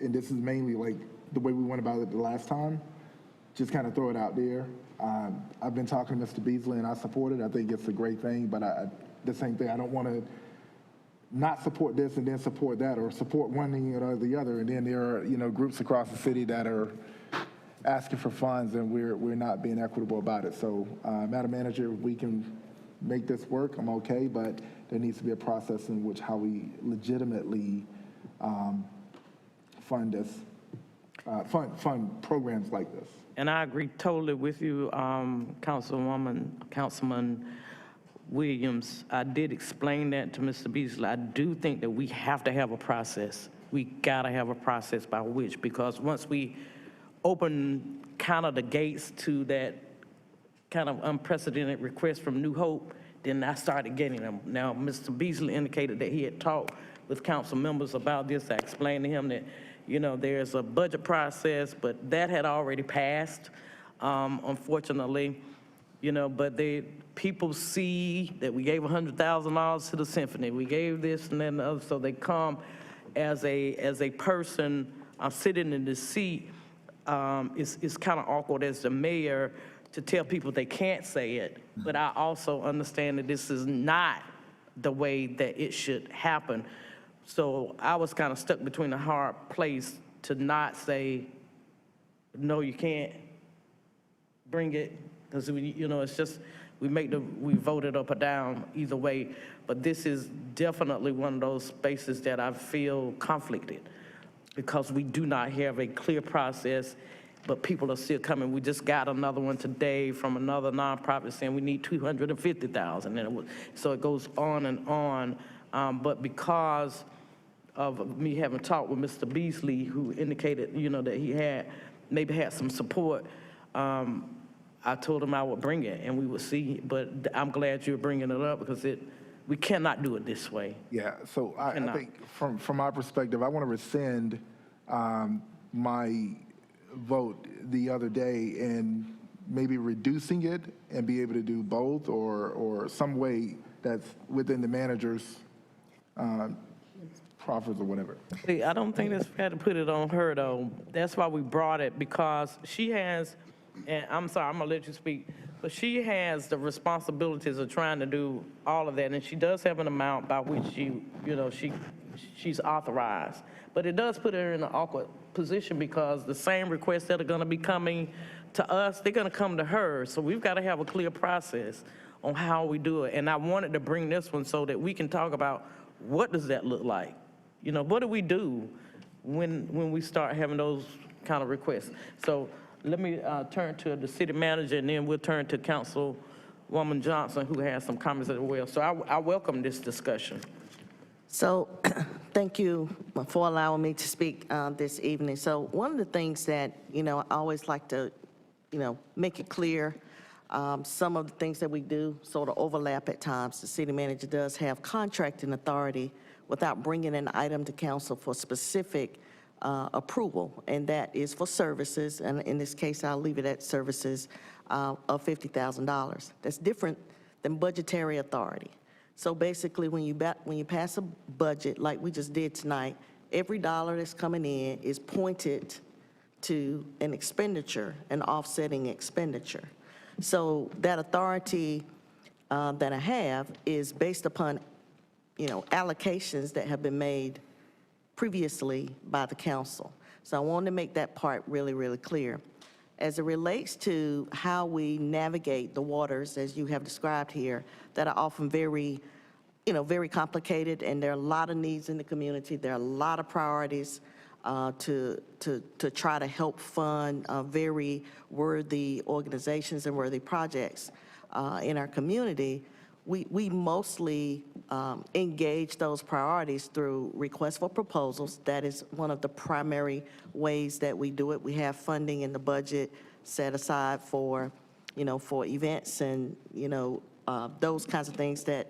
and this is mainly like the way we went about it the last time, just kind of throw it out there. I've been talking to Mr. Beasley and I support it. I think it's a great thing, but the same thing, I don't want to not support this and then support that, or support one thing or the other, and then there are, groups across the city that are asking for funds and we're not being equitable about it. So, Madam Manager, if we can make this work, I'm okay, but there needs to be a process in which how we legitimately fund this, fund programs like this. And I agree totally with you, Councilman Williams. I did explain that to Mr. Beasley. I do think that we have to have a process. We gotta have a process by which, because once we open kind of the gates to that kind of unprecedented request from New Hope, then I started getting them. Now, Mr. Beasley indicated that he had talked with council members about this. I explained to him that, there's a budget process, but that had already passed, unfortunately. But people see that we gave $100,000 to the symphony. We gave this and that and the other, so they come as a person sitting in the seat. It's kind of awkward as the mayor to tell people they can't say it, but I also understand that this is not the way that it should happen. So I was kind of stuck between a hard place to not say, no, you can't bring it, because it's just, we voted up or down either way, but this is definitely one of those spaces that I feel conflicted, because we do not have a clear process, but people are still coming. We just got another one today from another nonprofit saying we need $250,000, so it goes on and on. But because of me having talked with Mr. Beasley, who indicated, that he maybe had some support, I told him I would bring it and we would see. But I'm glad you're bringing it up, because we cannot do it this way. Yeah, so I think from my perspective, I want to rescind my vote the other day and maybe reducing it and be able to do both, or some way that's within the manager's profits or whatever. See, I don't think that's fair to put it on her, though. That's why we brought it, because she has, and I'm sorry, I'm gonna let you speak, but she has the responsibilities of trying to do all of that, and she does have an amount by which she's authorized. But it does put her in an awkward position, because the same requests that are gonna be coming to us, they're gonna come to her. So we've gotta have a clear process on how we do it. And I wanted to bring this one so that we can talk about what does that look like? What do we do when we start having those kind of requests? So let me turn to the city manager, and then we'll turn to Councilwoman Johnson, who has some comments as well. So I welcome this discussion. So thank you for allowing me to speak this evening. So one of the things that, I always like to, make it clear Some of the things that we do sort of overlap at times. The city manager does have contracting authority without bringing an item to council for specific approval, and that is for services, and in this case, I'll leave it at services of $50,000. That's different than budgetary authority. So basically, when you pass a budget like we just did tonight, every dollar that's coming in is pointed to an expenditure, an offsetting expenditure. So that authority that I have is based upon, allocations that have been made previously by the council. So I wanted to make that part really, really clear. As it relates to how we navigate the waters, as you have described here, that are often very, very complicated, and there are a lot of needs in the community. There are a lot of priorities to try to help fund very worthy organizations and worthy projects in our community. We mostly engage those priorities through requests for proposals. That is one of the primary ways that we do it. We have funding in the budget set aside for, for events and, those kinds of things that,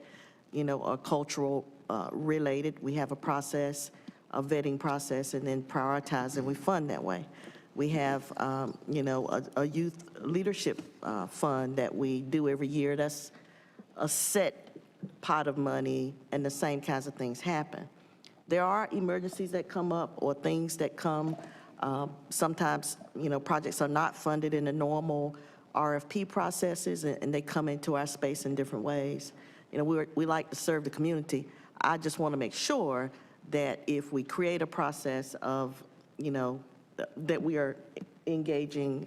are cultural related. We have a process, a vetting process, and then prioritize, and we fund that way. We have, a youth leadership fund that we do every year. That's a set pot of money, and the same kinds of things happen. There are emergencies that come up or things that come. Sometimes, projects are not funded in the normal RFP processes, and they come into our space in different ways. We like to serve the community. I just want to make sure that if we create a process of, that we are engaging,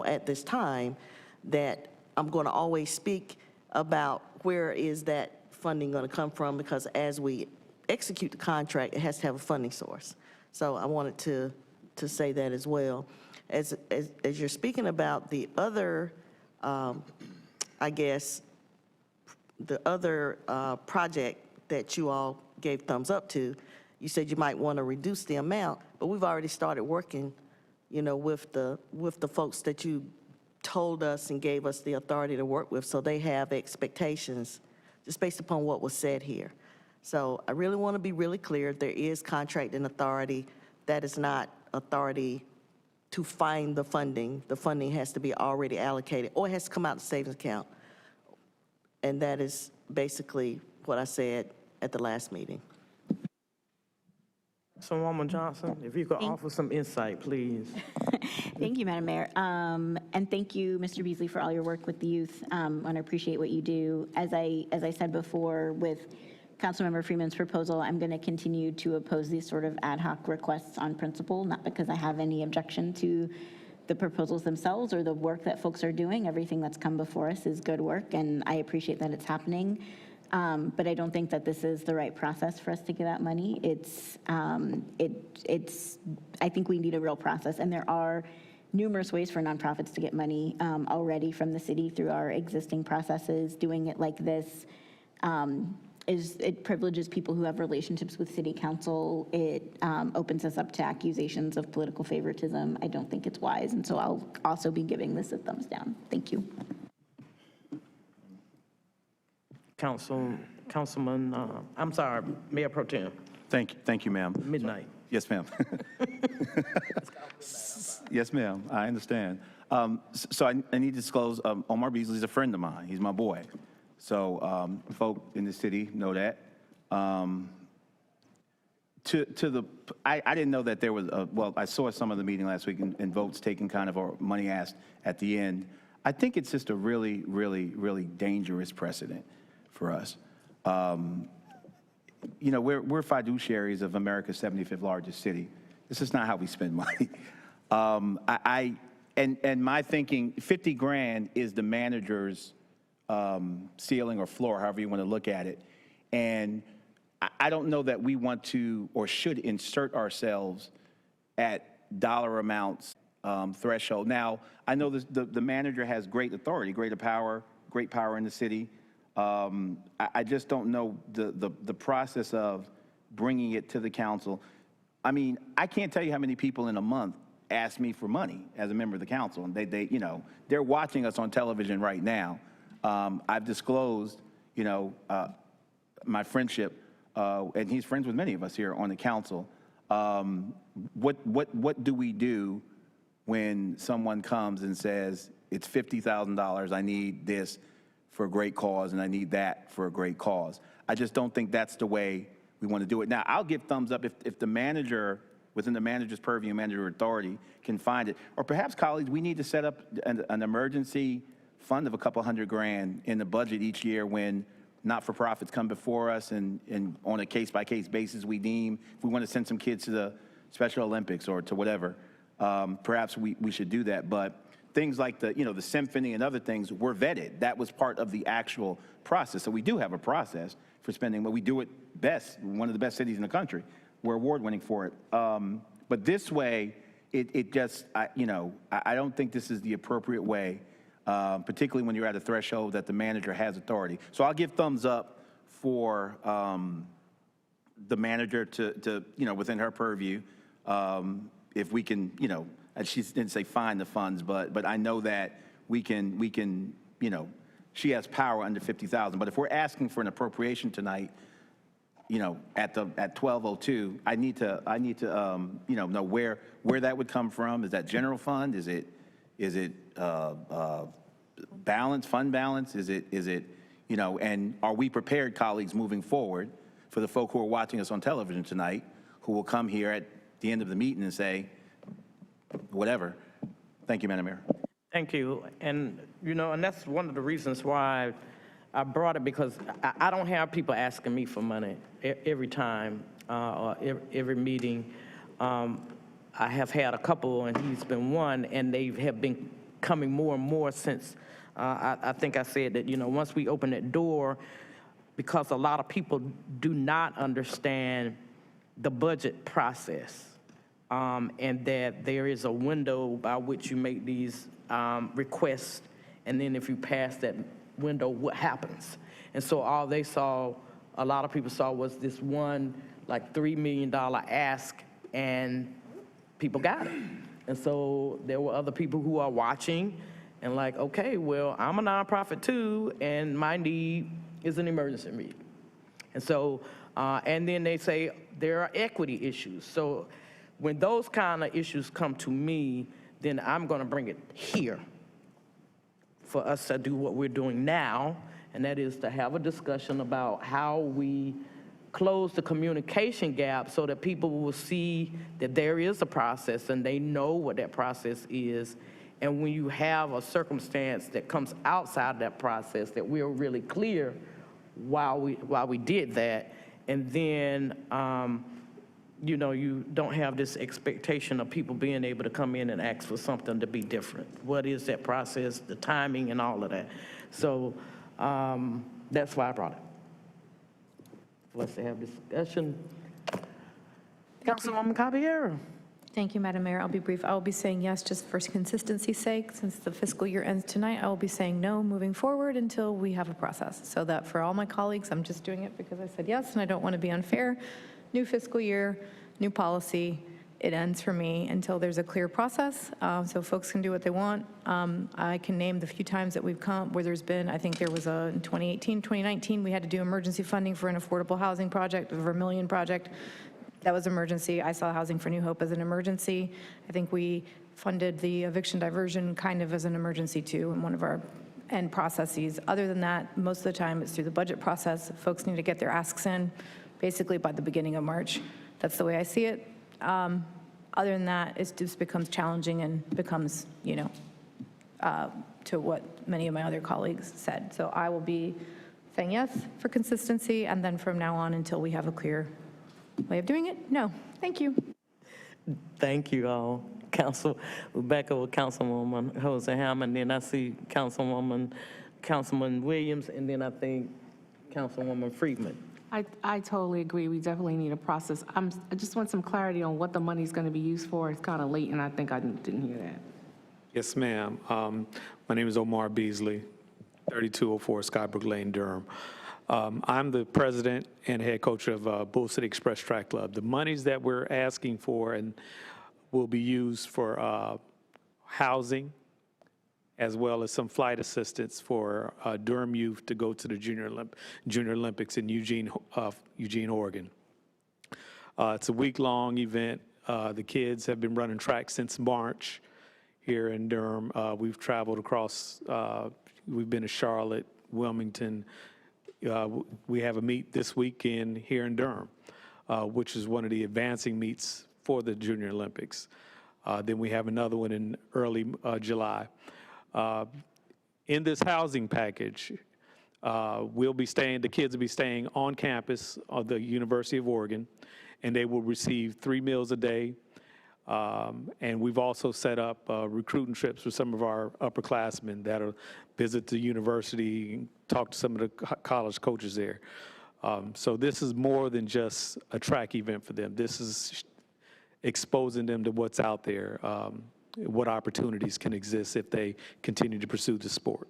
at this time, that I'm going to always speak about where is that funding going to come from, because as we execute the contract, it has to have a funding source. So I wanted to say that as well. As you're speaking about the other, I guess, the other project that you all gave thumbs up to, you said you might want to reduce the amount, but we've already started working, with the folks that you told us and gave us the authority to work with, so they have expectations just based upon what was said here. So I really want to be really clear. There is contracting authority. That is not authority to find the funding. The funding has to be already allocated, or it has to come out of the savings account. And that is basically what I said at the last meeting. Councilwoman Johnson, if you could offer some insight, please. Thank you, Madam Mayor. And thank you, Mr. Beasley, for all your work with the youth. And I appreciate what you do. As I said before, with Councilmember Freeman's proposal, I'm going to continue to oppose these sort of ad hoc requests on principle, not because I have any objection to the proposals themselves or the work that folks are doing. Everything that's come before us is good work, and I appreciate that it's happening. But I don't think that this is the right process for us to give out money. I think we need a real process, and there are numerous ways for nonprofits to get money already from the city through our existing processes. Doing it like this it privileges people who have relationships with city council. It opens us up to accusations of political favoritism. I don't think it's wise, and so I'll also be giving this a thumbs down. Thank you. Councilman, I'm sorry, Mayor Pro Tem. Thank you, ma'am. Midnight. Yes, ma'am. Yes, ma'am, I understand. So I need to disclose, Omar Beasley's a friend of mine. He's my boy. So folk in the city know that. I didn't know that there was, well, I saw some of the meeting last week and votes taken kind of, or money asked at the end. I think it's just a really, really, really dangerous precedent for us. We're fiduciaries of America's 75th largest city. This is not how we spend money. And my thinking, 50 grand is the manager's ceiling or floor, however you want to look at it. And I don't know that we want to or should insert ourselves at dollar amounts threshold. Now, I know the manager has great authority, great power in the city. I just don't know the process of bringing it to the council. I mean, I can't tell you how many people in a month ask me for money as a member of the council. And they you know, they're watching us on television right now. I've disclosed, you know, my friendship, and he's friends with many of us here on the council. What do we do when someone comes and says, it's $50,000, I need this for a great cause, and I need that for a great cause? I just don't think that's the way we want to do it. Now, I'll give thumbs up if the manager, within the manager's purview, manager authority, can find it. Or perhaps, colleagues, we need to set up an emergency fund of a couple $100,000 in the budget each year when not-for-profits come before us, and on a case-by-case basis, we deem if we want to send some kids to the Special Olympics or to whatever, perhaps we should do that. But things like the symphony and other things were vetted. That was part of the actual process. So we do have a process for spending, but we do it best, one of the best cities in the country. We're award-winning for it. But this way, it just, I don't think this is the appropriate way, particularly when you're at a threshold that the manager has authority. So I'll give thumbs up for the manager to within her purview, if we can, and she didn't say find the funds, but I know that we can, she has power under 50,000. But if we're asking for an appropriation tonight, at 12:02, I need to know where that would come from. Is that general fund? Is it balance, fund balance? Is it and are we prepared, colleagues, moving forward, for the folk who are watching us on television tonight, who will come here at the end of the meeting and say, whatever. Thank you, Madam Mayor. Thank you. And, and that's one of the reasons why I brought it, because I don't have people asking me for money every time or every meeting. I have had a couple, and he's been one, and they have been coming more and more since I think I said that, once we open that door, because a lot of people do not understand the budget process, and that there is a window by which you make these requests, and then if you pass that window, what happens? And so all they saw, a lot of people saw, was this one like $3 million ask, and people got it. And so there were other people who are watching and like, okay, well, I'm a nonprofit too, and my need is an emergency need. And so, and then they say there are equity issues. So when those kind of issues come to me, then I'm gonna bring it here for us to do what we're doing now, and that is to have a discussion about how we close the communication gap so that people will see that there is a process and they know what that process is. And when you have a circumstance that comes outside that process, that we're really clear why we did that. And then, you don't have this expectation of people being able to come in and ask for something to be different. What is that process, the timing, and all of that? So that's why I brought it. Let's have discussion. Councilwoman Caballero. Thank you, Madam Mayor. I'll be brief. I will be saying yes just for consistency's sake. Since the fiscal year ends tonight, I will be saying no moving forward until we have a process. So that for all my colleagues, I'm just doing it because I said yes, and I don't want to be unfair. New fiscal year, new policy. It ends for me until there's a clear process, so folks can do what they want. I can name the few times that we've come where there's been, I think there was in 2018, 2019, we had to do emergency funding for an affordable housing project, a Vermilion project. That was emergency. I saw Housing for New Hope as an emergency. I think we funded the eviction diversion kind of as an emergency too in one of our end processes. Other than that, most of the time it's through the budget process. Folks need to get their asks in basically by the beginning of March. That's the way I see it. Other than that, it just becomes challenging and becomes, to what many of my other colleagues said. So I will be saying yes for consistency, and then from now on until we have a clear way of doing it, no. Thank you. Thank you all. We're back over Councilwoman Jose Hammond, then I see Councilman Williams, and then I think Councilwoman Friedman. I totally agree. We definitely need a process. I just want some clarity on what the money's going to be used for. It's kind of late, and I think I didn't hear that. Yes, ma'am. My name is Omar Beasley, 3204 Skybrook Lane, Durham. I'm the president and head coach of Bull City Express Track Club. The monies that we're asking for and will be used for housing, as well as some flight assistance for Durham youth to go to the Junior Olympics in Eugene, Oregon. It's a week-long event. The kids have been running track since March here in Durham. We've traveled across, we've been to Charlotte, Wilmington. We have a meet this weekend here in Durham, which is one of the advancing meets for the Junior Olympics. Then we have another one in early July. In this housing package, the kids will be staying on campus of the University of Oregon, and they will receive 3 meals a day. And we've also set up recruiting trips for some of our upperclassmen that'll visit the university and talk to some of the college coaches there. So this is more than just a track event for them. This is exposing them to what's out there, what opportunities can exist if they continue to pursue the sport.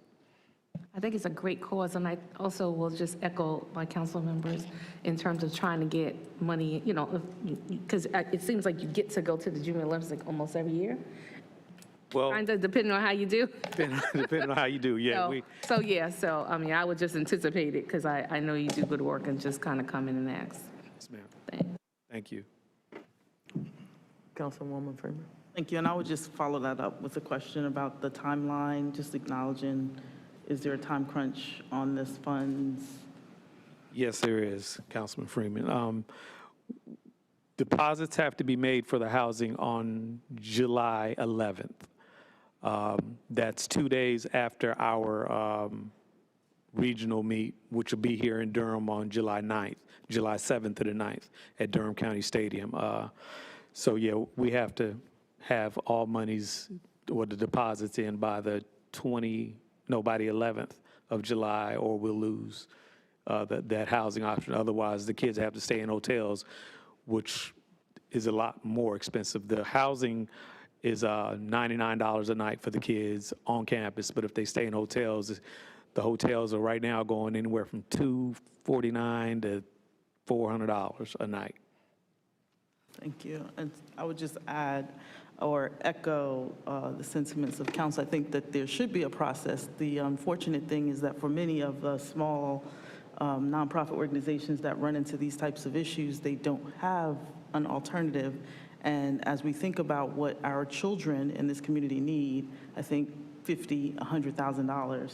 I think it's a great cause, and I also will just echo my council members in terms of trying to get money, you know, because it seems like you get to go to the Junior Olympics like almost every year. Well, Kind of depending on how you do. depending on how you do, yeah. So I mean, I would just anticipate it because I know you do good work and just kind of come in and ask. Yes, ma'am. Thank you. Councilwoman Freeman. Thank you, and I would just follow that up with a question about the timeline, just acknowledging, is there a time crunch on this funds? Yes, there is, Councilman Freeman. Deposits have to be made for the housing on July 11th. That's 2 days after our regional meet, which will be here in Durham on July 9th, July 7th to the 9th at Durham County Stadium. So yeah, we have to have all monies or the deposits in by the 11th of July, or we'll lose that housing option. Otherwise, the kids have to stay in hotels, which is a lot more expensive. The housing is $99 a night for the kids on campus, but if they stay in hotels, the hotels are right now going anywhere from $249 to $400 a night. Thank you. And I would just add or echo the sentiments of council. I think that there should be a process. The unfortunate thing is that for many of the small nonprofit organizations that run into these types of issues, they don't have an alternative. And as we think about what our children in this community need, I think $50,000, $100,000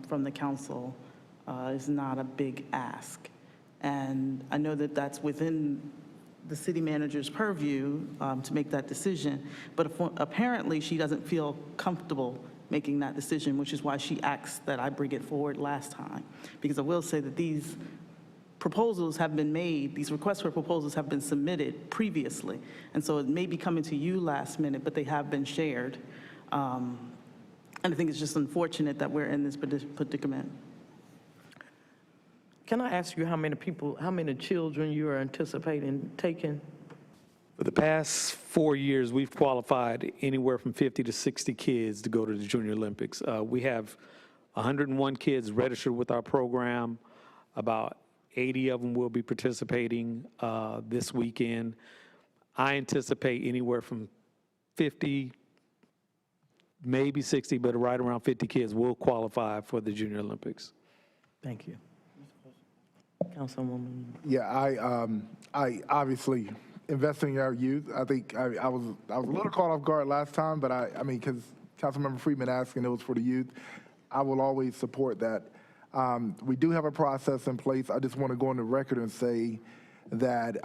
from the council is not a big ask. And I know that that's within the city manager's purview to make that decision, but apparently she doesn't feel comfortable making that decision, which is why she asked that I bring it forward last time. Because I will say that these proposals have been made, these requests for proposals have been submitted previously, and so it may be coming to you last minute, but they have been shared. And I think it's just unfortunate that we're in this predicament. Can I ask you how many children you are anticipating taking? For the past 4 years, we've qualified anywhere from 50 to 60 kids to go to the Junior Olympics. We have 101 kids registered with our program. About 80 of them will be participating this weekend. I anticipate anywhere from 50, maybe 60, but right around 50 kids will qualify for the Junior Olympics. Thank you. Councilwoman. Yeah, I obviously investing in our youth. I think I was a little caught off guard last time, but I mean, because Councilmember Freeman asked and it was for the youth, I will always support that. We do have a process in place. I just want to go on the record and say that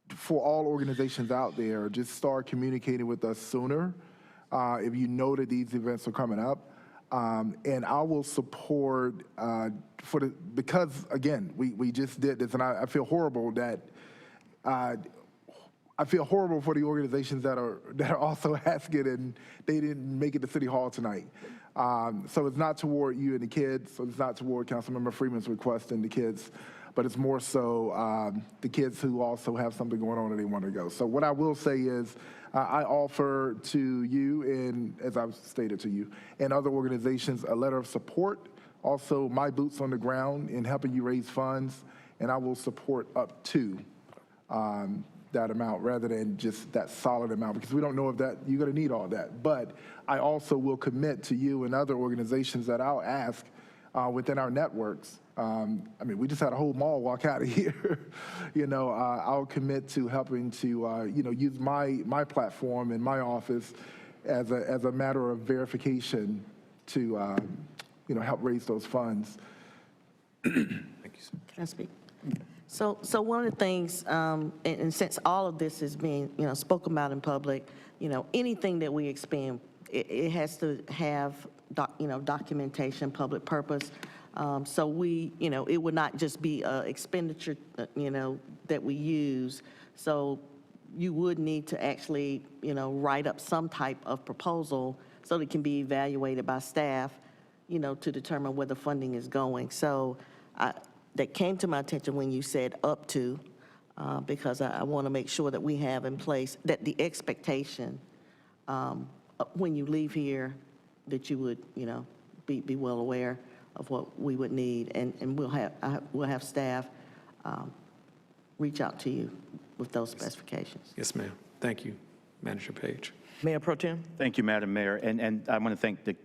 for all organizations out there, just start communicating with us sooner if you know that these events are coming up. And I will support because again, we just did this, and I feel horrible that I feel horrible for the organizations that are also asking and they didn't make it to City Hall tonight. So it's not toward you and the kids, so it's not toward Councilmember Freeman's request and the kids, but it's more so the kids who also have something going on and they want to go. So what I will say is I offer to you, and as I've stated to you, and other organizations, a letter of support, also my boots on the ground in helping you raise funds, and I will support up to that amount rather than just that solid amount, because we don't know if that you're going to need all that. But I also will commit to you and other organizations that I'll ask within our networks. I mean, we just had a whole mall walk out of here. I'll commit to helping to use my platform in my office as a matter of verification to help raise those funds. Thank you, sir. Can I speak? So one of the things, and since all of this is being, spoken about in public, anything that we expend, it has to have, documentation, public purpose. So it would not just be an expenditure, that we use. So you would need to actually, write up some type of proposal so that it can be evaluated by staff, to determine where the funding is going. So that came to my attention when you said up to, because I want to make sure that we have in place that the expectation when you leave here that you would, be well aware of what we would need, and we'll have staff reach out to you with those specifications. Yes, ma'am. Thank you, Manager Page. Mayor Pro Tem? Thank you, Madam Mayor. And I want to thank the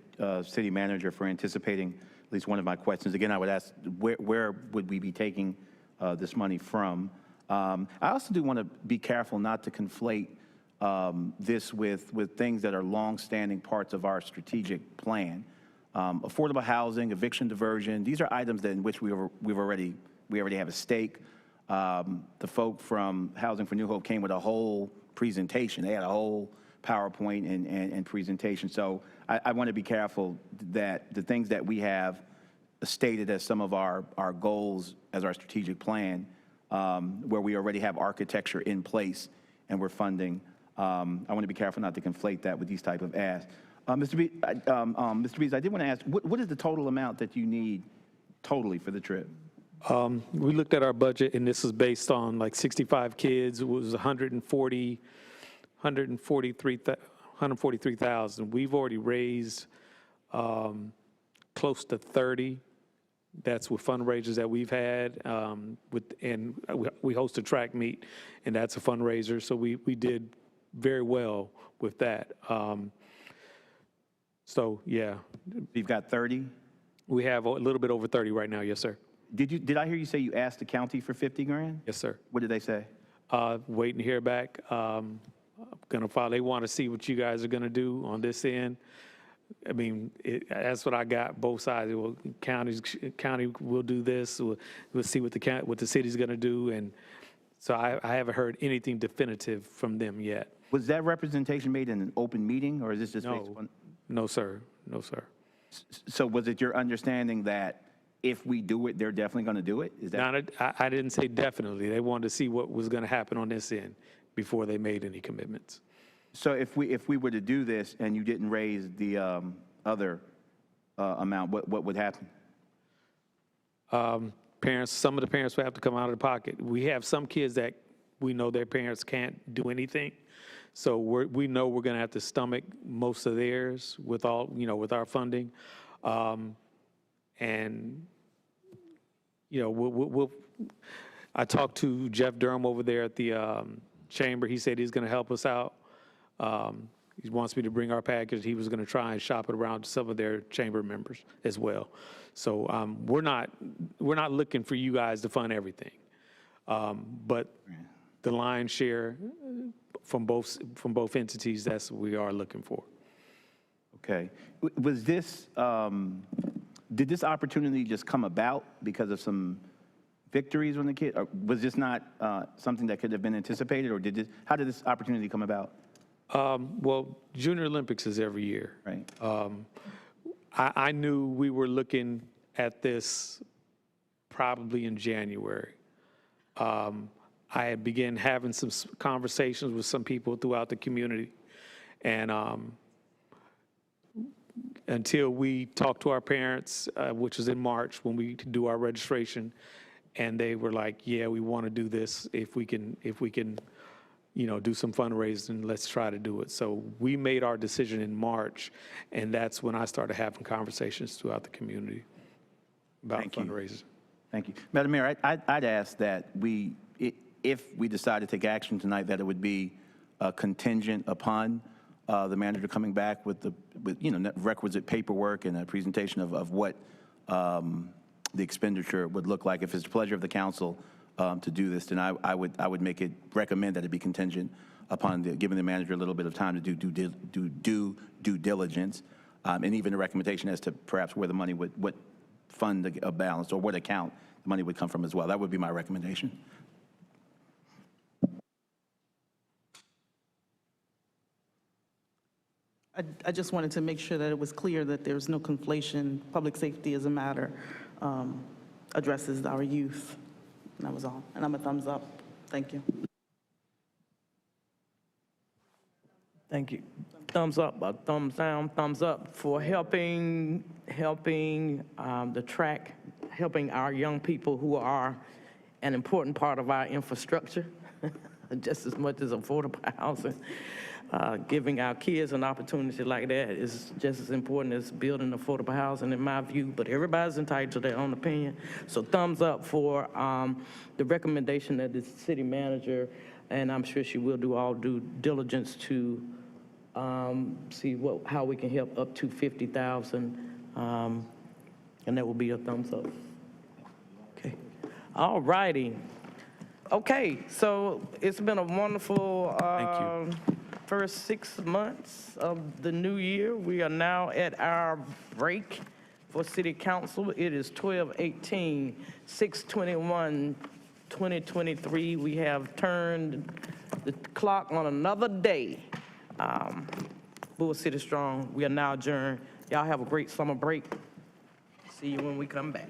city manager for anticipating at least one of my questions. Again, I would ask, where would we be taking this money from? I also do want to be careful not to conflate this with things that are long-standing parts of our strategic plan. Affordable housing, eviction diversion, these are items that in which we already have a stake. The folk from Housing for New Hope came with a whole presentation. They had a whole PowerPoint and presentation. So I want to be careful that the things that we have stated as some of our goals as our strategic plan, where we already have architecture in place and we're funding, I want to be careful not to conflate that with these type of asks. Mr. Bees, I did want to ask, what is the total amount that you need totally for the trip? We looked at our budget, and this is based on like 65 kids. It was 143,000. We've already raised close to 30. That's with fundraisers that we've had, and we host a track meet, and that's a fundraiser. So we did very well with that. So yeah, You've got 30? we have a little bit over 30 right now. Yes, sir. Did I hear you say you asked the county for 50 grand? Yes, sir. What did they say? Waiting to hear back. Gonna file. They want to see what you guys are gonna do on this end. I mean, that's what I got. Both sides. Well, county will do this. We'll see what the city's gonna do, and so I haven't heard anything definitive from them yet. Was that representation made in an open meeting, or is this just based on? No, sir. No, sir. So was it your understanding that if we do it, they're definitely going to do it? Is that? I didn't say definitely. They wanted to see what was going to happen on this end before they made any commitments. So if we were to do this and you didn't raise the other amount, what would happen? Parents, some of the parents will have to come out of the pocket. We have some kids that we know their parents can't do anything. So we know we're going to have to stomach most of theirs with with our funding. And, I talked to Jeff Durham over there at the chamber. He said he's going to help us out. He wants me to bring our package. He was going to try and shop it around to some of their chamber members as well. So we're not looking for you guys to fund everything. But the lion's share from both entities, that's what we are looking for. Okay. Was this, did this opportunity just come about because of some victories when the kid, or was this not something that could have been anticipated, or how did this opportunity come about? Well, Junior Olympics is every year. Right. I knew we were looking at this probably in January. I had begun having some conversations with some people throughout the community, and until we talked to our parents, which was in March when we do our registration, and they were like, "Yeah, we want to do this. If we can, do some fundraising, let's try to do it." So we made our decision in March, and that's when I started having conversations throughout the community about fundraising. Thank you. Madam Mayor, I'd ask that if we decide to take action tonight, that it would be contingent upon the manager coming back with requisite paperwork and a presentation of what the expenditure would look like. If it's the pleasure of the council to do this, then I would recommend that it be contingent upon giving the manager a little bit of time to do due diligence, and even a recommendation as to perhaps where the money what fund a balance or what account the money would come from as well. That would be my recommendation. I just wanted to make sure that it was clear that there's no conflation. Public safety as a matter addresses our youth. And that was all. And I'm a thumbs up. Thank you. Thank you. Thumbs up, thumbs down, thumbs up for helping the track, helping our young people who are an important part of our infrastructure, just as much as affordable housing. Giving our kids an opportunity like that is just as important as building affordable housing, in my view, but everybody's entitled to their own opinion. So thumbs up for the recommendation of the city manager, and I'm sure she will do all due diligence to see how we can help up to 50,000, and that will be a thumbs up. Okay. All righty. Okay, so it's been a wonderful Thank you. First 6 months of the new year. We are now at our break for city council. It is 12/18, 6/21/2023. We have turned the clock on another day. Bull City Strong. We are now adjourned. Y'all have a great summer break. See you when we come back.